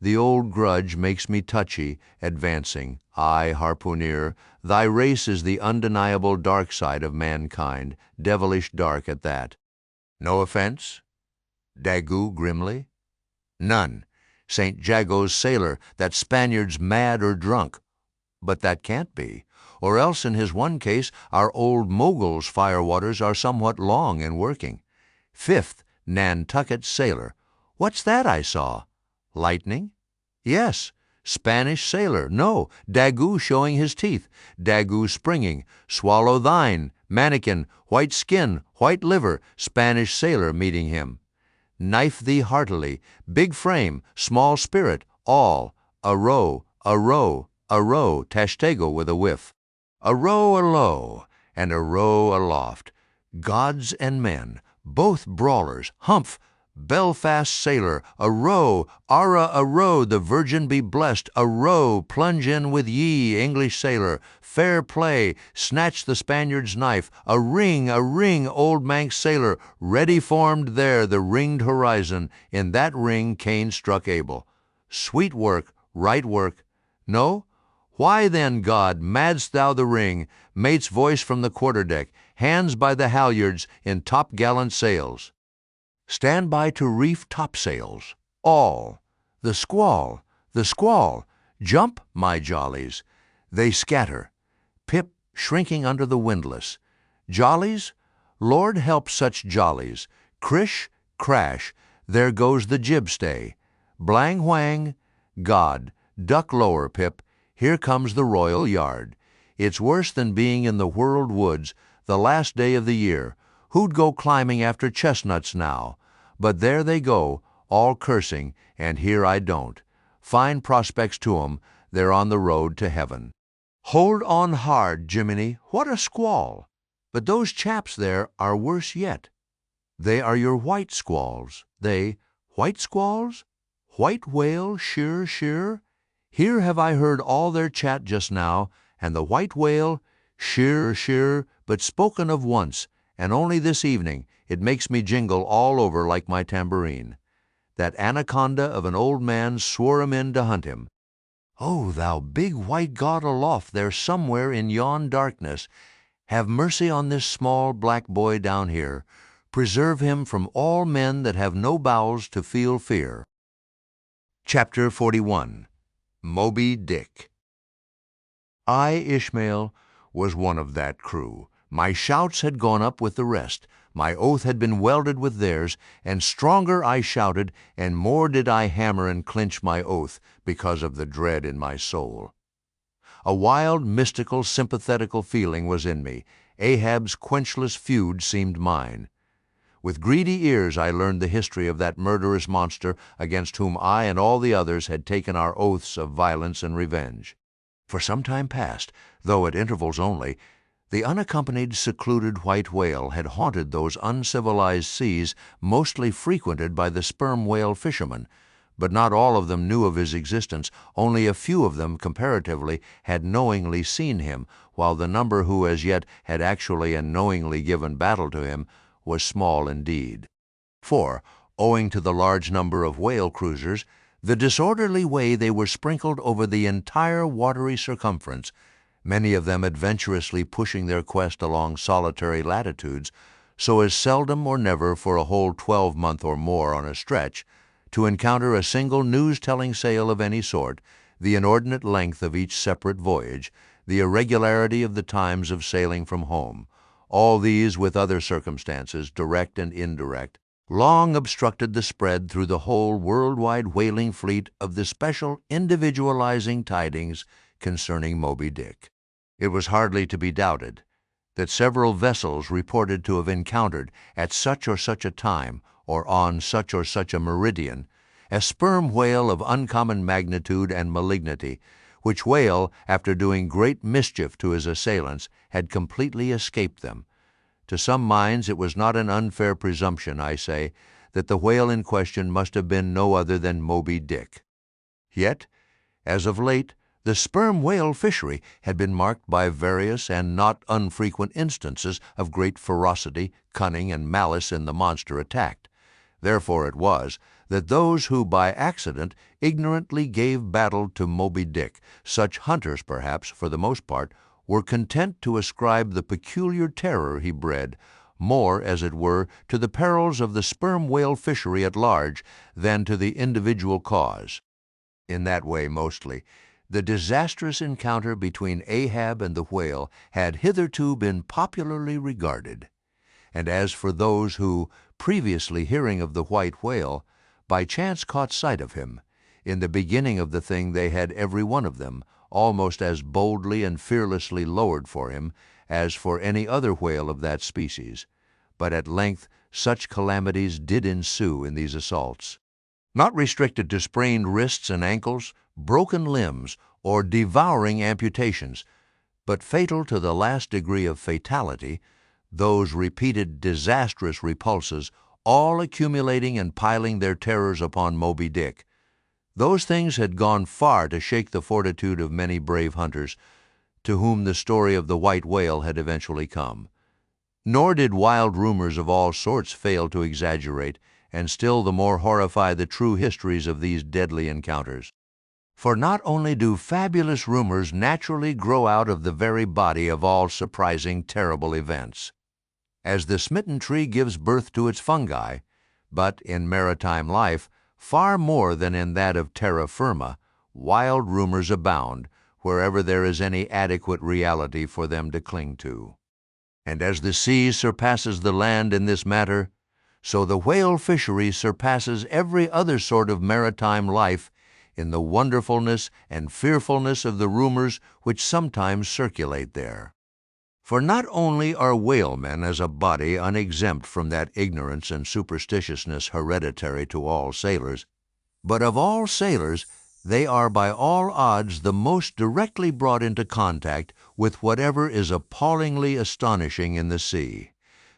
the old grudge makes me touchy, advancing. I, harpooner, thy race is the undeniable dark side of mankind, devilish dark at that. No offense? Daggoo grimly. None. St. Jago's sailor, that Spaniard's mad or drunk. But that can't be. Or else in his one case our old Mogul's firewaters are somewhat long in working. 5th Nantucket sailor. What's that I saw? Lightning? Yes. Spanish sailor. No. Daggoo showing his teeth. Daggoo springing. Swallow thine. Mannikin. White skin. White liver. Spanish sailor meeting him. Knife thee heartily. Big frame. Small spirit. All. A row. Tashtego with a whiff. A row alow, and a row aloft. Gods and men. Both brawlers. Humph! Belfast sailor, a row, Ara a row, the Virgin be blessed, a row, plunge in with ye, English sailor, fair play, snatch the Spaniard's knife, a ring, old Manx sailor, ready formed there the ringed horizon, in that ring Cain struck Abel. Sweet work, right work. No? Why then, God, madst thou the ring, mate's voice from the quarterdeck, hands by the halyards in top-gallant sails. Stand by to reef topsails. All. The squall. Jump, my jollies. They scatter, Pip shrinking under the windlass. Jollies? Lord help such jollies. Crish, crash, there goes the jibstay. Blang whang, God, duck lower, Pip, here comes the royal yard. It's worse than being in the whirled woods, the last day of the year. Who'd go climbing after chestnuts now? But there they go, all cursing, and here I don't. Fine prospects to 'em, they're on the road to heaven. Hold on hard, Jiminy, what a squall! But those chaps there are worse yet. They are your white squalls. White squalls? White whale, sheer, sheer? Here have I heard all their chat just now, and the white whale, sheer, sheer, but spoken of once, and only this evening. It makes me jingle all over like my tambourine. That anaconda of an old man swore 'em in to hunt him. Oh, thou big white god aloft there somewhere in yon darkness, have mercy on this small black boy down here. Preserve him from all men that have no bowels to feel fear. Chapter 41. Moby Dick. I, Ishmael, was one of that crew. My shouts had gone up with the rest. My oath had been welded with theirs, and stronger I shouted, and more did I hammer and clinch my oath, because of the dread in my soul. A wild, mystical, sympathetical feeling was in me. Ahab's quenchless feud seemed mine. With greedy ears I learned the history of that murderous monster against whom I and all the others had taken our oaths of violence and revenge. For some time past, though at intervals only, the unaccompanied, secluded white whale had haunted those uncivilized seas mostly frequented by the sperm whale fishermen, but not all of them knew of his existence. Only a few of them, comparatively, had knowingly seen him, while the number who as yet had actually and knowingly given battle to him was small indeed. For, owing to the large number of whale cruisers, the disorderly way they were sprinkled over the entire watery circumference, many of them adventurously pushing their quest along solitary latitudes, so as seldom or never for a whole 12-month or more on a stretch, to encounter a single news-telling sail of any sort, the inordinate length of each separate voyage, the irregularity of the times of sailing from home, all these with other circumstances, direct and indirect, long obstructed the spread through the whole worldwide whaling fleet of the special individualizing tidings concerning Moby Dick. It was hardly to be doubted that several vessels reported to have encountered at such or such a time, or on such or such a meridian, a sperm whale of uncommon magnitude and malignity, which whale, after doing great mischief to his assailants, had completely escaped them. To some minds it was not an unfair presumption, I say, that the whale in question must have been no other than Moby Dick. Yet, as of late, the sperm whale fishery had been marked by various and not unfrequent instances of great ferocity, cunning, and malice in the monster attacked. Therefore it was that those who by accident ignorantly gave battle to Moby Dick, such hunters perhaps for the most part, were content to ascribe the peculiar terror he bred more, as it were, to the perils of the sperm whale fishery at large than to the individual cause. In that way, mostly, the disastrous encounter between Ahab and the whale had hitherto been popularly regarded. And as for those who, previously hearing of the white whale, by chance caught sight of him, in the beginning of the thing they had every one of them almost as boldly and fearlessly lowered for him as for any other whale of that species. But at length such calamities did ensue in these assaults, not restricted to sprained wrists and ankles, broken limbs, or devouring amputations, but fatal to the last degree of fatality, those repeated disastrous repulses, all accumulating and piling their terrors upon Moby Dick. Those things had gone far to shake the fortitude of many brave hunters, to whom the story of the white whale had eventually come. Nor did wild rumors of all sorts fail to exaggerate, and still the more horrify the true histories of these deadly encounters. For not only do fabulous rumors naturally grow out of the very body of all surprising, terrible events, as the smitten tree gives birth to its fungi, but in maritime life, far more than in that of terra firma, wild rumors abound, wherever there is any adequate reality for them to cling to. And as the sea surpasses the land in this matter, so the whale fishery surpasses every other sort of maritime life in the wonderfulness and fearfulness of the rumors which sometimes circulate there. For not only are whalemen as a body unexempt from that ignorance and superstitiousness hereditary to all sailors, but of all sailors they are by all odds the most directly brought into contact with whatever is appallingly astonishing in the sea.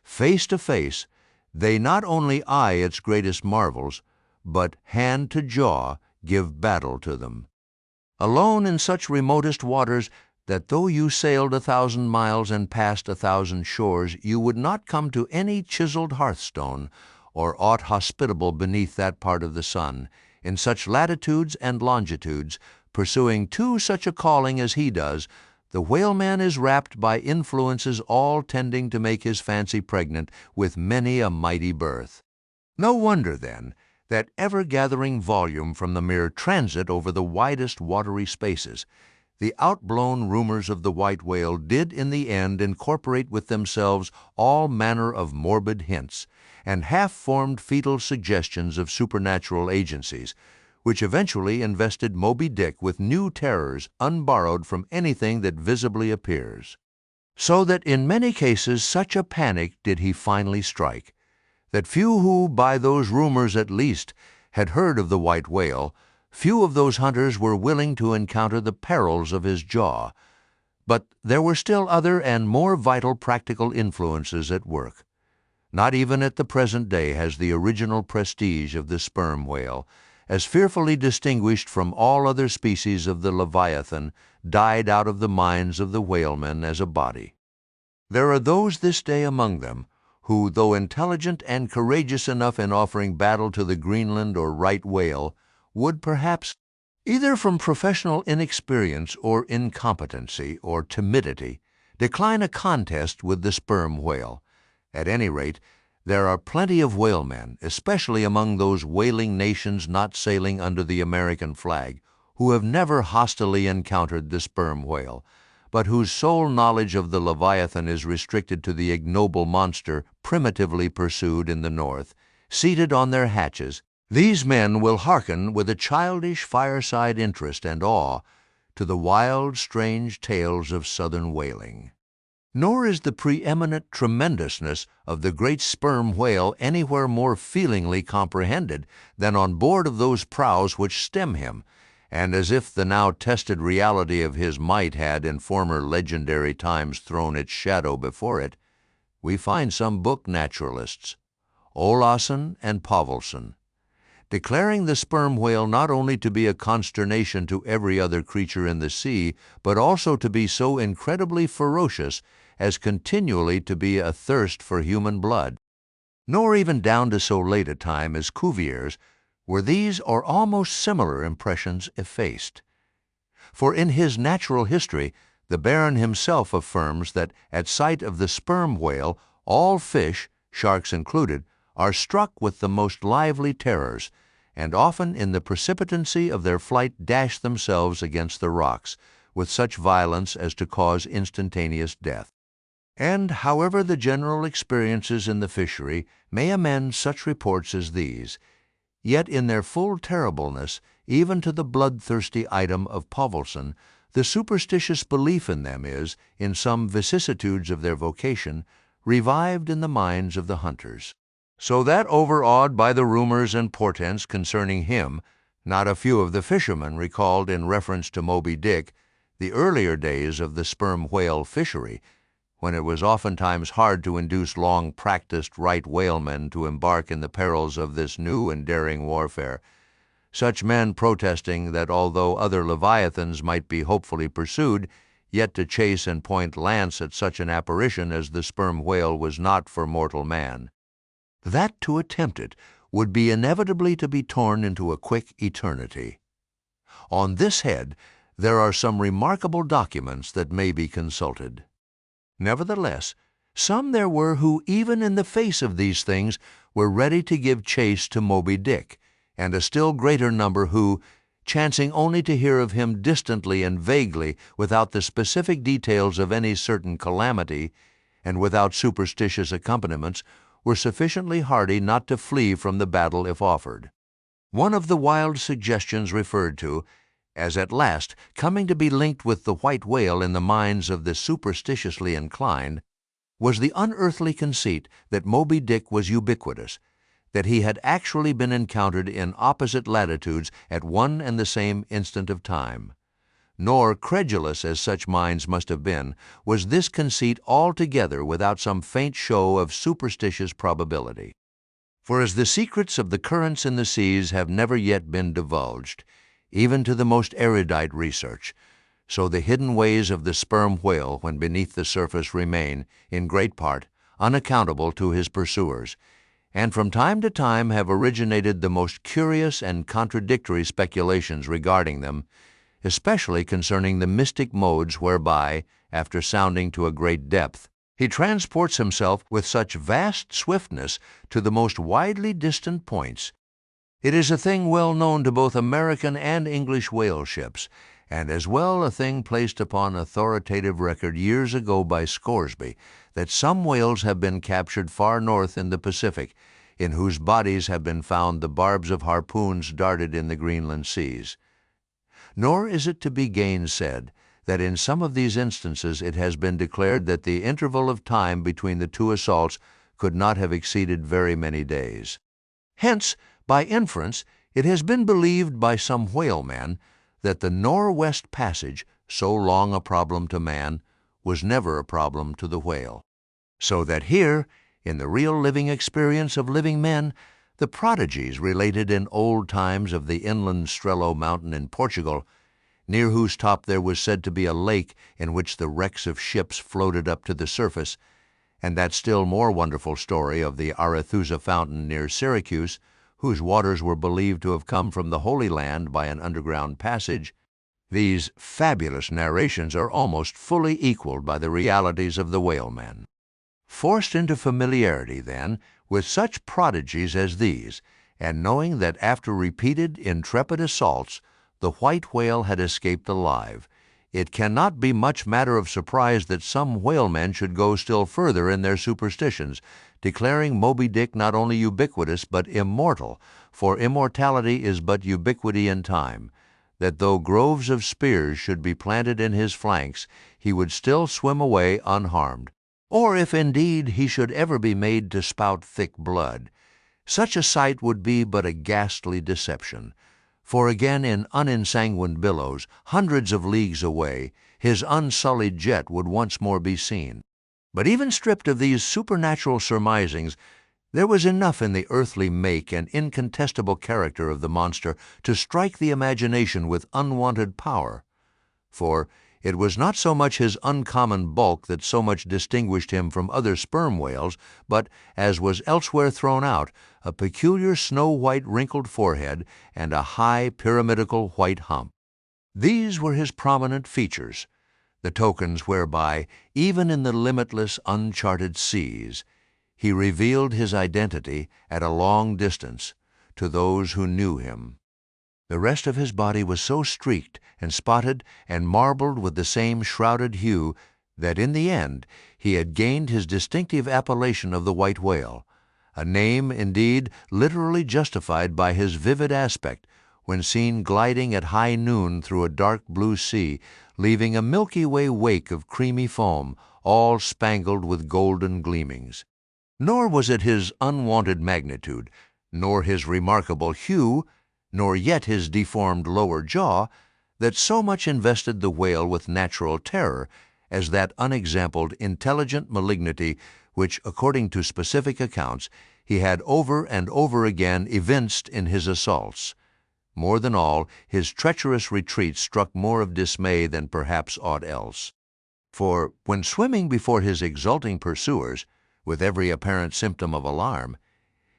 Face to face, they not only eye its greatest marvels, but hand to jaw give battle to them. Alone in such remotest waters that though you sailed 1,000 miles and passed 1,000 shores, you would not come to any chiseled hearthstone or aught hospitable beneath that part of the sun, in such latitudes and longitudes, pursuing to such a calling as he does, the whaleman is wrapped by influences all tending to make his fancy pregnant with many a mighty birth. No wonder, then, that ever-gathering volume from the mere transit over the widest watery spaces, the outblown rumors of the white whale did in the end incorporate with themselves all manner of morbid hints and half-formed fetal suggestions of supernatural agencies, which eventually invested Moby Dick with new terrors unborrowed from anything that visibly appears. So that in many cases such a panic did he finally strike, that few who, by those rumors at least, had heard of the white whale, few of those hunters were willing to encounter the perils of his jaw. But there were still other and more vital practical influences at work. Not even at the present day has the original prestige of the sperm whale, as fearfully distinguished from all other species of the leviathan, died out of the minds of the whalemen as a body. There are those this day among them who, though intelligent and courageous enough in offering battle to the Greenland or right whale, would perhaps, either from professional inexperience or incompetency or timidity, decline a contest with the sperm whale. At any rate, there are plenty of whalemen, especially among those whaling nations not sailing under the American flag, who have never hostilely encountered the sperm whale, but whose sole knowledge of the Leviathan is restricted to the ignoble monster primitively pursued in the North, seated on their hatches. These men will hearken with a childish fireside interest and awe to the wild, strange tales of Southern whaling. Nor is the preeminent tremendousness of the great sperm whale anywhere more feelingly comprehended than on board of those prows which stem him, and as if the now tested reality of his might had in former legendary times thrown its shadow before it, we find some book naturalists, Olassen and Povelson, declaring the sperm whale not only to be a consternation to every other creature in the sea, but also to be so incredibly ferocious as continually to be athirst for human blood. Nor even down to so late a time as Cuvier's were these or almost similar impressions effaced. For in his Natural History, the Baron himself affirms that at sight of the sperm whale, all fish, sharks included, are struck with the most lively terrors, and often in the precipitancy of their flight dash themselves against the rocks, with such violence as to cause instantaneous death. And however the general experiences in the fishery may amend such reports as these, yet in their full terribleness, even to the bloodthirsty item of Povelson, the superstitious belief in them is, in some vicissitudes of their vocation, revived in the minds of the hunters. So that, overawed by the rumors and portents concerning him, not a few of the fishermen recalled in reference to Moby Dick the earlier days of the sperm whale fishery, when it was oftentimes hard to induce long-practiced right whalemen to embark in the perils of this new and daring warfare, such men protesting that although other leviathans might be hopefully pursued, yet to chase and point lance at such an apparition as the sperm whale was not for mortal man. That to attempt it would be inevitably to be torn into a quick eternity. On this head, there are some remarkable documents that may be consulted. Nevertheless, some there were who, even in the face of these things, were ready to give chase to Moby Dick, and a still greater number who, chancing only to hear of him distantly and vaguely without the specific details of any certain calamity, and without superstitious accompaniments, were sufficiently hardy not to flee from the battle if offered. One of the wild suggestions referred to, as at last coming to be linked with the white whale in the minds of the superstitiously inclined, was the unearthly conceit that Moby Dick was ubiquitous, that he had actually been encountered in opposite latitudes at one and the same instant of time. Nor, credulous as such minds must have been, was this conceit altogether without some faint show of superstitious probability. For as the secrets of the currents in the seas have never yet been divulged, even to the most erudite research, so the hidden ways of the sperm whale when beneath the surface remain, in great part, unaccountable to his pursuers, and from time to time have originated the most curious and contradictory speculations regarding them, especially concerning the mystic modes whereby, after sounding to a great depth, he transports himself with such vast swiftness to the most widely distant points. It is a thing well known to both American and English whale ships, and as well a thing placed upon authoritative record years ago by Scoresby, that some whales have been captured far north in the Pacific, in whose bodies have been found the barbs of harpoons darted in the Greenland seas. Nor is it to be gainsaid that in some of these instances it has been declared that the interval of time between the two assaults could not have exceeded very many days. Hence, by inference, it has been believed by some whalemen that the Northwest Passage, so long a problem to man, was never a problem to the whale. So that here, in the real living experience of living men, the prodigies related in old times of the inland Strelo mountain in Portugal, near whose top there was said to be a lake in which the wrecks of ships floated up to the surface, and that still more wonderful story of the Arethusa fountain near Syracuse, whose waters were believed to have come from the Holy Land by an underground passage, these fabulous narrations are almost fully equaled by the realities of the whalemen. Forced into familiarity, then, with such prodigies as these, and knowing that after repeated intrepid assaults the white whale had escaped alive, it cannot be much matter of surprise that some whalemen should go still further in their superstitions, declaring Moby Dick not only ubiquitous but immortal, for immortality is but ubiquity in time, that though groves of spears should be planted in his flanks, he would still swim away unharmed. Or if indeed he should ever be made to spout thick blood, such a sight would be but a ghastly deception, for again in unensanguined billows, hundreds of leagues away, his unsullied jet would once more be seen. But even stripped of these supernatural surmisings, there was enough in the earthly make and incontestable character of the monster to strike the imagination with unwonted power. For it was not so much his uncommon bulk that so much distinguished him from other sperm whales, but, as was elsewhere thrown out, a peculiar snow-white wrinkled forehead and a high pyramidical white hump. These were his prominent features, the tokens whereby, even in the limitless, uncharted seas, he revealed his identity at a long distance to those who knew him. The rest of his body was so streaked and spotted and marbled with the same shrouded hue that in the end he had gained his distinctive appellation of the white whale, a name, indeed, literally justified by his vivid aspect when seen gliding at high noon through a dark blue sea, leaving a Milky Way wake of creamy foam, all spangled with golden gleamings. Nor was it his unwonted magnitude, nor his remarkable hue, nor yet his deformed lower jaw, that so much invested the whale with natural terror as that unexampled intelligent malignity which, according to specific accounts, he had over and over again evinced in his assaults. More than all, his treacherous retreat struck more of dismay than perhaps aught else. For, when swimming before his exulting pursuers, with every apparent symptom of alarm,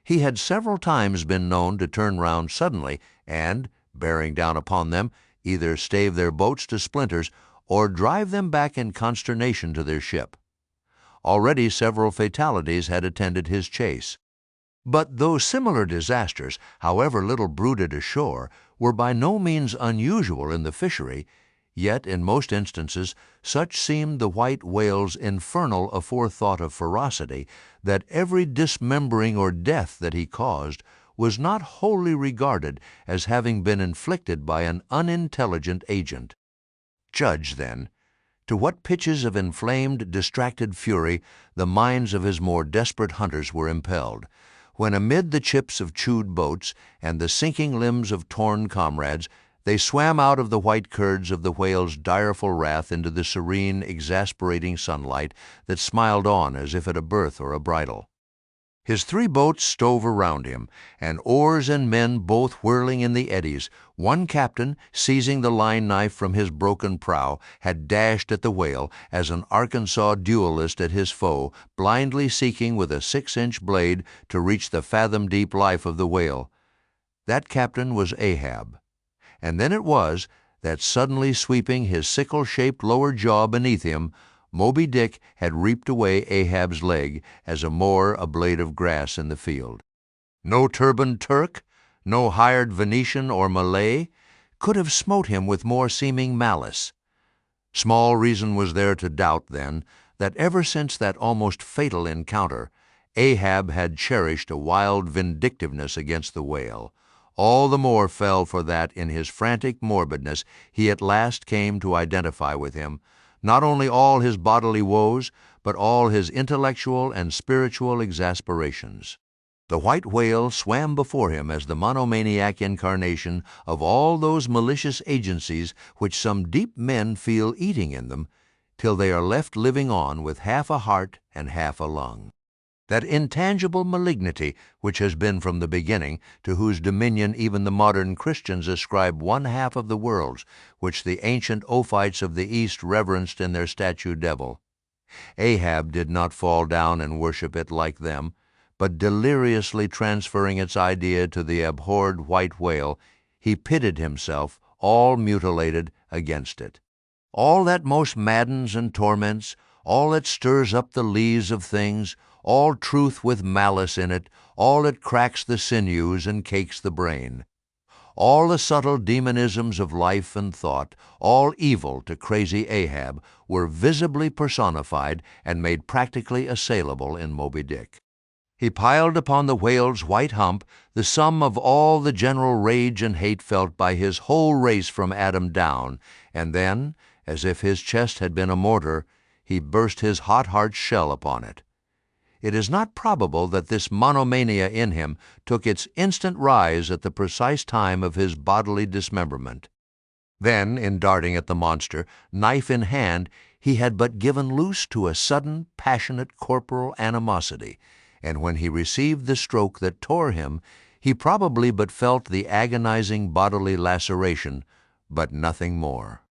he had several times been known to turn round suddenly and, bearing down upon them, either stave their boats to splinters or drive them back in consternation to their ship. Already several fatalities had attended his chase. But though similar disasters, however little bruited ashore, were by no means unusual in the fishery, yet in most instances such seemed the white whale's infernal aforethought of ferocity that every dismembering or death that he caused was not wholly regarded as having been inflicted by an unintelligent agent. Judge, then, to what pitches of inflamed, distracted fury the minds of his more desperate hunters were impelled, when amid the chips of chewed boats and the sinking limbs of torn comrades, they swam out of the white curds of the whale's direful wrath into the serene, exasperating sunlight that smiled on as if at a birth or a bridal. His 3 boats stove around him, and oars and men both whirling in the eddies. One captain, seizing the line-knife from his broken prow, had dashed at the whale as an Arkansas duelist at his foe, blindly seeking with a 6-inch blade to reach the fathom-deep life of the whale. That captain was Ahab. And then it was that, suddenly sweeping his sickle-shaped lower jaw beneath him, Moby Dick had reaped away Ahab's leg as a mower a blade of grass in the field. No turbaned Turk, no hired Venetian or Malay, could have smote him with more seeming malice. Small reason was there to doubt, then, that ever since that almost fatal encounter, Ahab had cherished a wild vindictiveness against the whale. All the more fell for that in his frantic morbidness he at last came to identify with him, not only all his bodily woes, but all his intellectual and spiritual exasperations. The white whale swam before him as the monomaniac incarnation of all those malicious agencies which some deep men feel eating in them, till they are left living on with half a heart and half a lung. That intangible malignity which has been from the beginning, to whose dominion even the modern Christians ascribe 1/2 of the worlds, which the ancient Ophites of the East reverenced in their statue devil. Ahab did not fall down and worship it like them, but deliriously transferring its idea to the abhorred white whale, he pitted himself, all mutilated, against it. All that most maddens and torments, all that stirs up the lees of things, all truth with malice in it, all that cracks the sinews and cakes the brain. All the subtle demonisms of life and thought, all evil to crazy Ahab, were visibly personified and made practically assailable in Moby Dick. He piled upon the whale's white hump the sum of all the general rage and hate felt by his whole race from Adam down, and then, as if his chest had been a mortar, he burst his hot heart's shell upon it. It is not probable that this monomania in him took its instant rise at the precise time of his bodily dismemberment. Then, in darting at the monster, knife in hand, he had but given loose to a sudden, passionate corporal animosity, and when he received the stroke that tore him, he probably but felt the agonizing bodily laceration, but nothing more.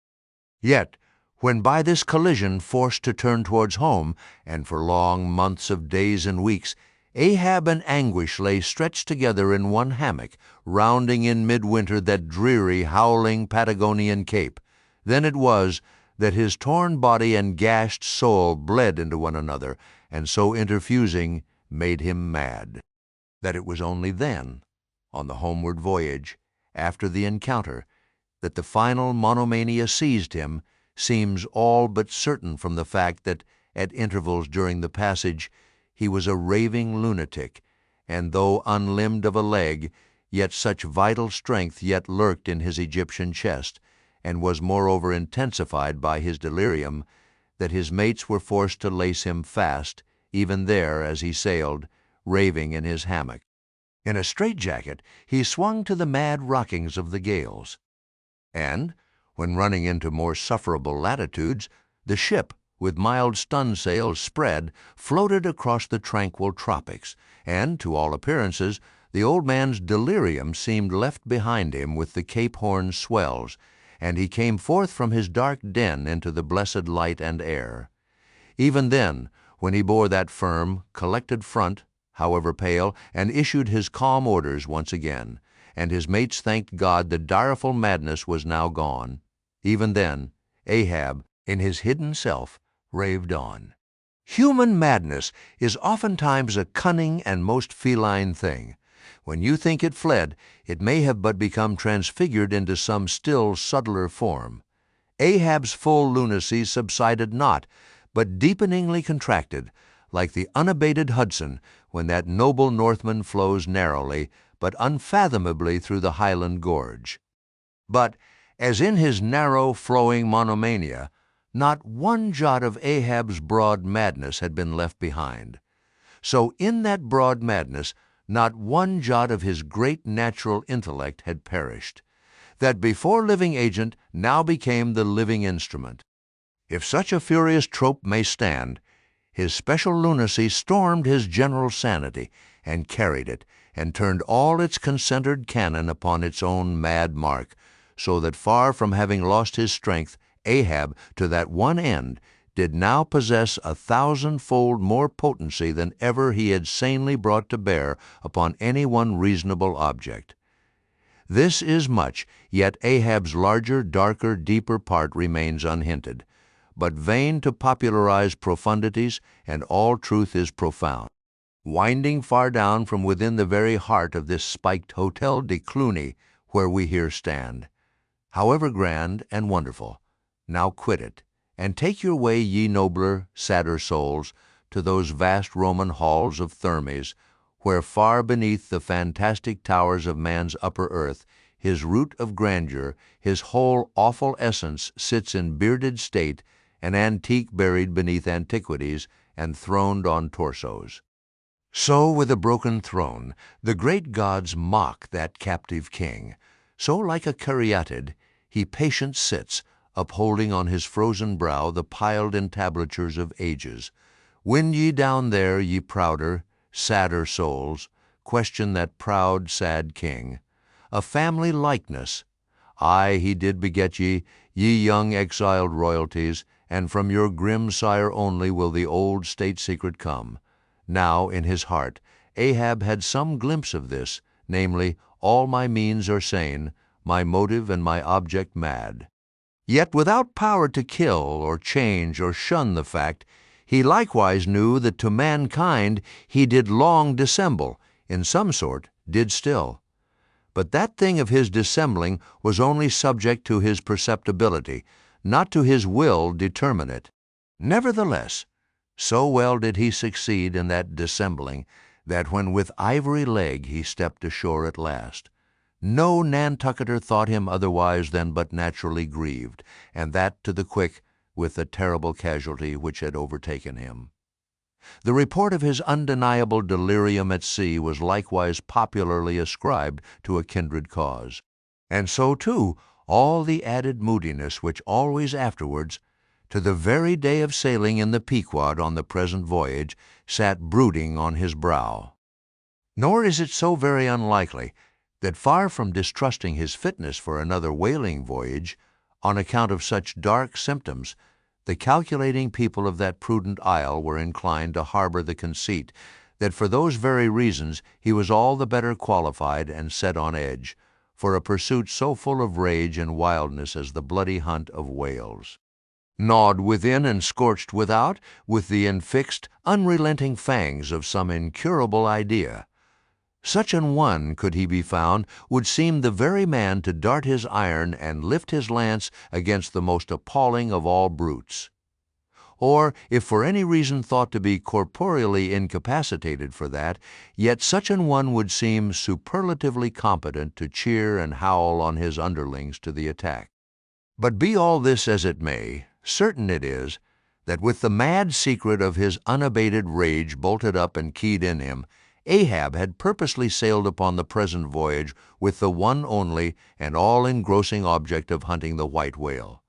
Yet, when by this collision forced to turn towards home, and for long months of days and weeks, Ahab and Anguish lay stretched together in one hammock, rounding in midwinter that dreary, howling Patagonian cape, then it was that his torn body and gashed soul bled into one another, and so interfusing made him mad. That it was only then, on the homeward voyage, after the encounter, that the final monomania seized him, seems all but certain from the fact that, at intervals during the passage, he was a raving lunatic, and though unlimbed of a leg, yet such vital strength yet lurked in his Egyptian chest, and was moreover intensified by his delirium, that his mates were forced to lace him fast, even there as he sailed, raving in his hammock. In a straitjacket he swung to the mad rockings of the gales. And, when running into more sufferable latitudes, the ship, with mild stun-sails spread, floated across the tranquil tropics, and, to all appearances, the old man's delirium seemed left behind him with the Cape Horn swells, and he came forth from his dark den into the blessed light and air. Even then, when he bore that firm, collected front, however pale, and issued his calm orders once again, and his mates thanked God the direful madness was now gone, even then, Ahab, in his hidden self, raved on. Human madness is oftentimes a cunning and most feline thing, When you think it fled, it may have but become transfigured into some still subtler form. Ahab's full lunacy subsided not, but deepeningly contracted, like the unabated Hudson when that noble Northman flows narrowly but unfathomably through the Highland gorge. But, as in his narrow, flowing monomania, not one jot of Ahab's broad madness had been left behind. So in that broad madness, not one jot of his great natural intellect had perished. That before living agent now became the living instrument. If such a furious trope may stand, his special lunacy stormed his general sanity, and carried it, and turned all its concentred cannon upon its own mad mark, so that far from having lost his strength, Ahab, to that one end, did now possess 1,000-fold more potency than ever he had sanely brought to bear upon any one reasonable object. This is much, yet Ahab's larger, darker, deeper part remains unhinted. But vain to popularize profundities, and all truth is profound. Winding far down from within the very heart of this spiked Hotel de Cluny, where we here stand. However grand and wonderful, now quit it, and take your way, ye nobler, sadder souls, to those vast Roman halls of Thermes, where far beneath the fantastic towers of man's upper earth, his root of grandeur, his whole awful essence sits in bearded state, an antique buried beneath antiquities, and throned on torsos. So with a broken throne, the great gods mock that captive king. So like a caryatid, he patient sits, upholding on his frozen brow the piled entablatures of ages. Win ye down there, ye prouder, sadder souls, question that proud, sad king. A family likeness. Aye, he did beget ye, ye young exiled royalties, and from your grim sire only will the old state secret come. Now, in his heart, Ahab had some glimpse of this, namely, all my means are sane, my motive and my object mad. Yet without power to kill or change or shun the fact, he likewise knew that to mankind he did long dissemble, in some sort did still. But that thing of his dissembling was only subject to his perceptibility, not to his will determinate. Nevertheless, so well did he succeed in that dissembling, that when with ivory leg he stepped ashore at last, no Nantucketer thought him otherwise than but naturally grieved, and that to the quick, with the terrible casualty which had overtaken him. The report of his undeniable delirium at sea was likewise popularly ascribed to a kindred cause, and so, too, all the added moodiness which always afterwards, to the very day of sailing in the Pequod on the present voyage, sat brooding on his brow. Nor is it so very unlikely that, far from distrusting his fitness for another whaling voyage, on account of such dark symptoms, the calculating people of that prudent isle were inclined to harbor the conceit that for those very reasons he was all the better qualified and set on edge for a pursuit so full of rage and wildness as the bloody hunt of whales. Gnawed within and scorched without with the infixed, unrelenting fangs of some incurable idea. Such an one, could he be found, would seem the very man to dart his iron and lift his lance against the most appalling of all brutes. Or, if for any reason thought to be corporeally incapacitated for that, yet such an one would seem superlatively competent to cheer and howl on his underlings to the attack. But be all this as it may, certain it is that with the mad secret of his unabated rage bolted up and keyed in him, Ahab had purposely sailed upon the present voyage with the one only and all-engrossing object of hunting the white whale.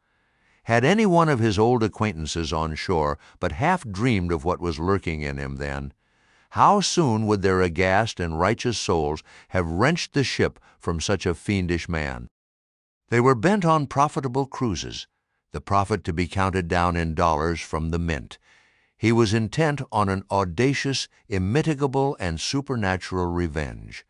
Had any one of his old acquaintances on shore but half dreamed of what was lurking in him then, how soon would their aghast and righteous souls have wrenched the ship from such a fiendish man? They were bent on profitable cruises, the profit to be counted down in dollars from the mint. He was intent on an audacious, immitigable, and supernatural revenge.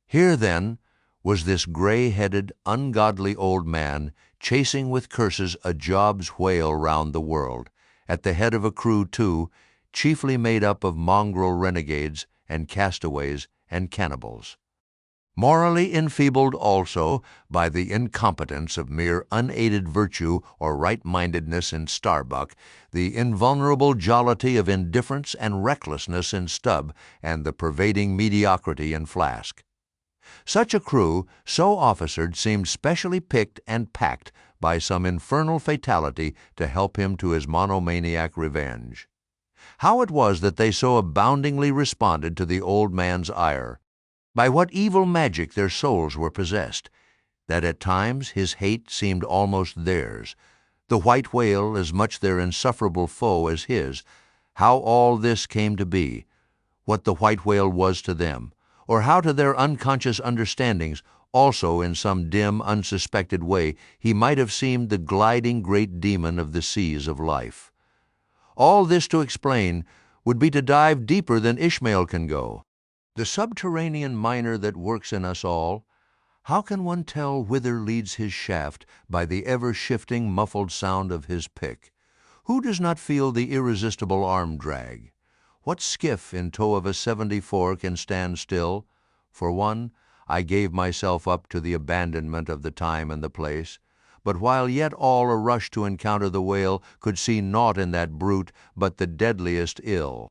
Here, then, was this gray-headed, ungodly old man chasing with curses a Job's whale round the world, at the head of a crew, too, chiefly made up of mongrel renegades and castaways and cannibals. Morally enfeebled also by the incompetence of mere unaided virtue or right-mindedness in Starbuck, the invulnerable jollity of indifference and recklessness in Stubb, and the pervading mediocrity in Flask. Such a crew, so officered, seemed specially picked and packed by some infernal fatality to help him to his monomaniac revenge. How it was that they so aboundingly responded to the old man's ire, by what evil magic their souls were possessed, that at times his hate seemed almost theirs, the white whale as much their insufferable foe as his, how all this came to be, what the white whale was to them, or how to their unconscious understandings also in some dim, unsuspected way he might have seemed the gliding great demon of the seas of life. All this to explain would be to dive deeper than Ishmael can go. The subterranean miner that works in us all, how can one tell whither leads his shaft by the ever-shifting muffled sound of his pick? Who does not feel the irresistible arm drag? What skiff in tow of a 74 can stand still? For one, I gave myself up to the abandonment of the time and the place, but while yet all a rush to encounter the whale could see naught in that brute but the deadliest ill.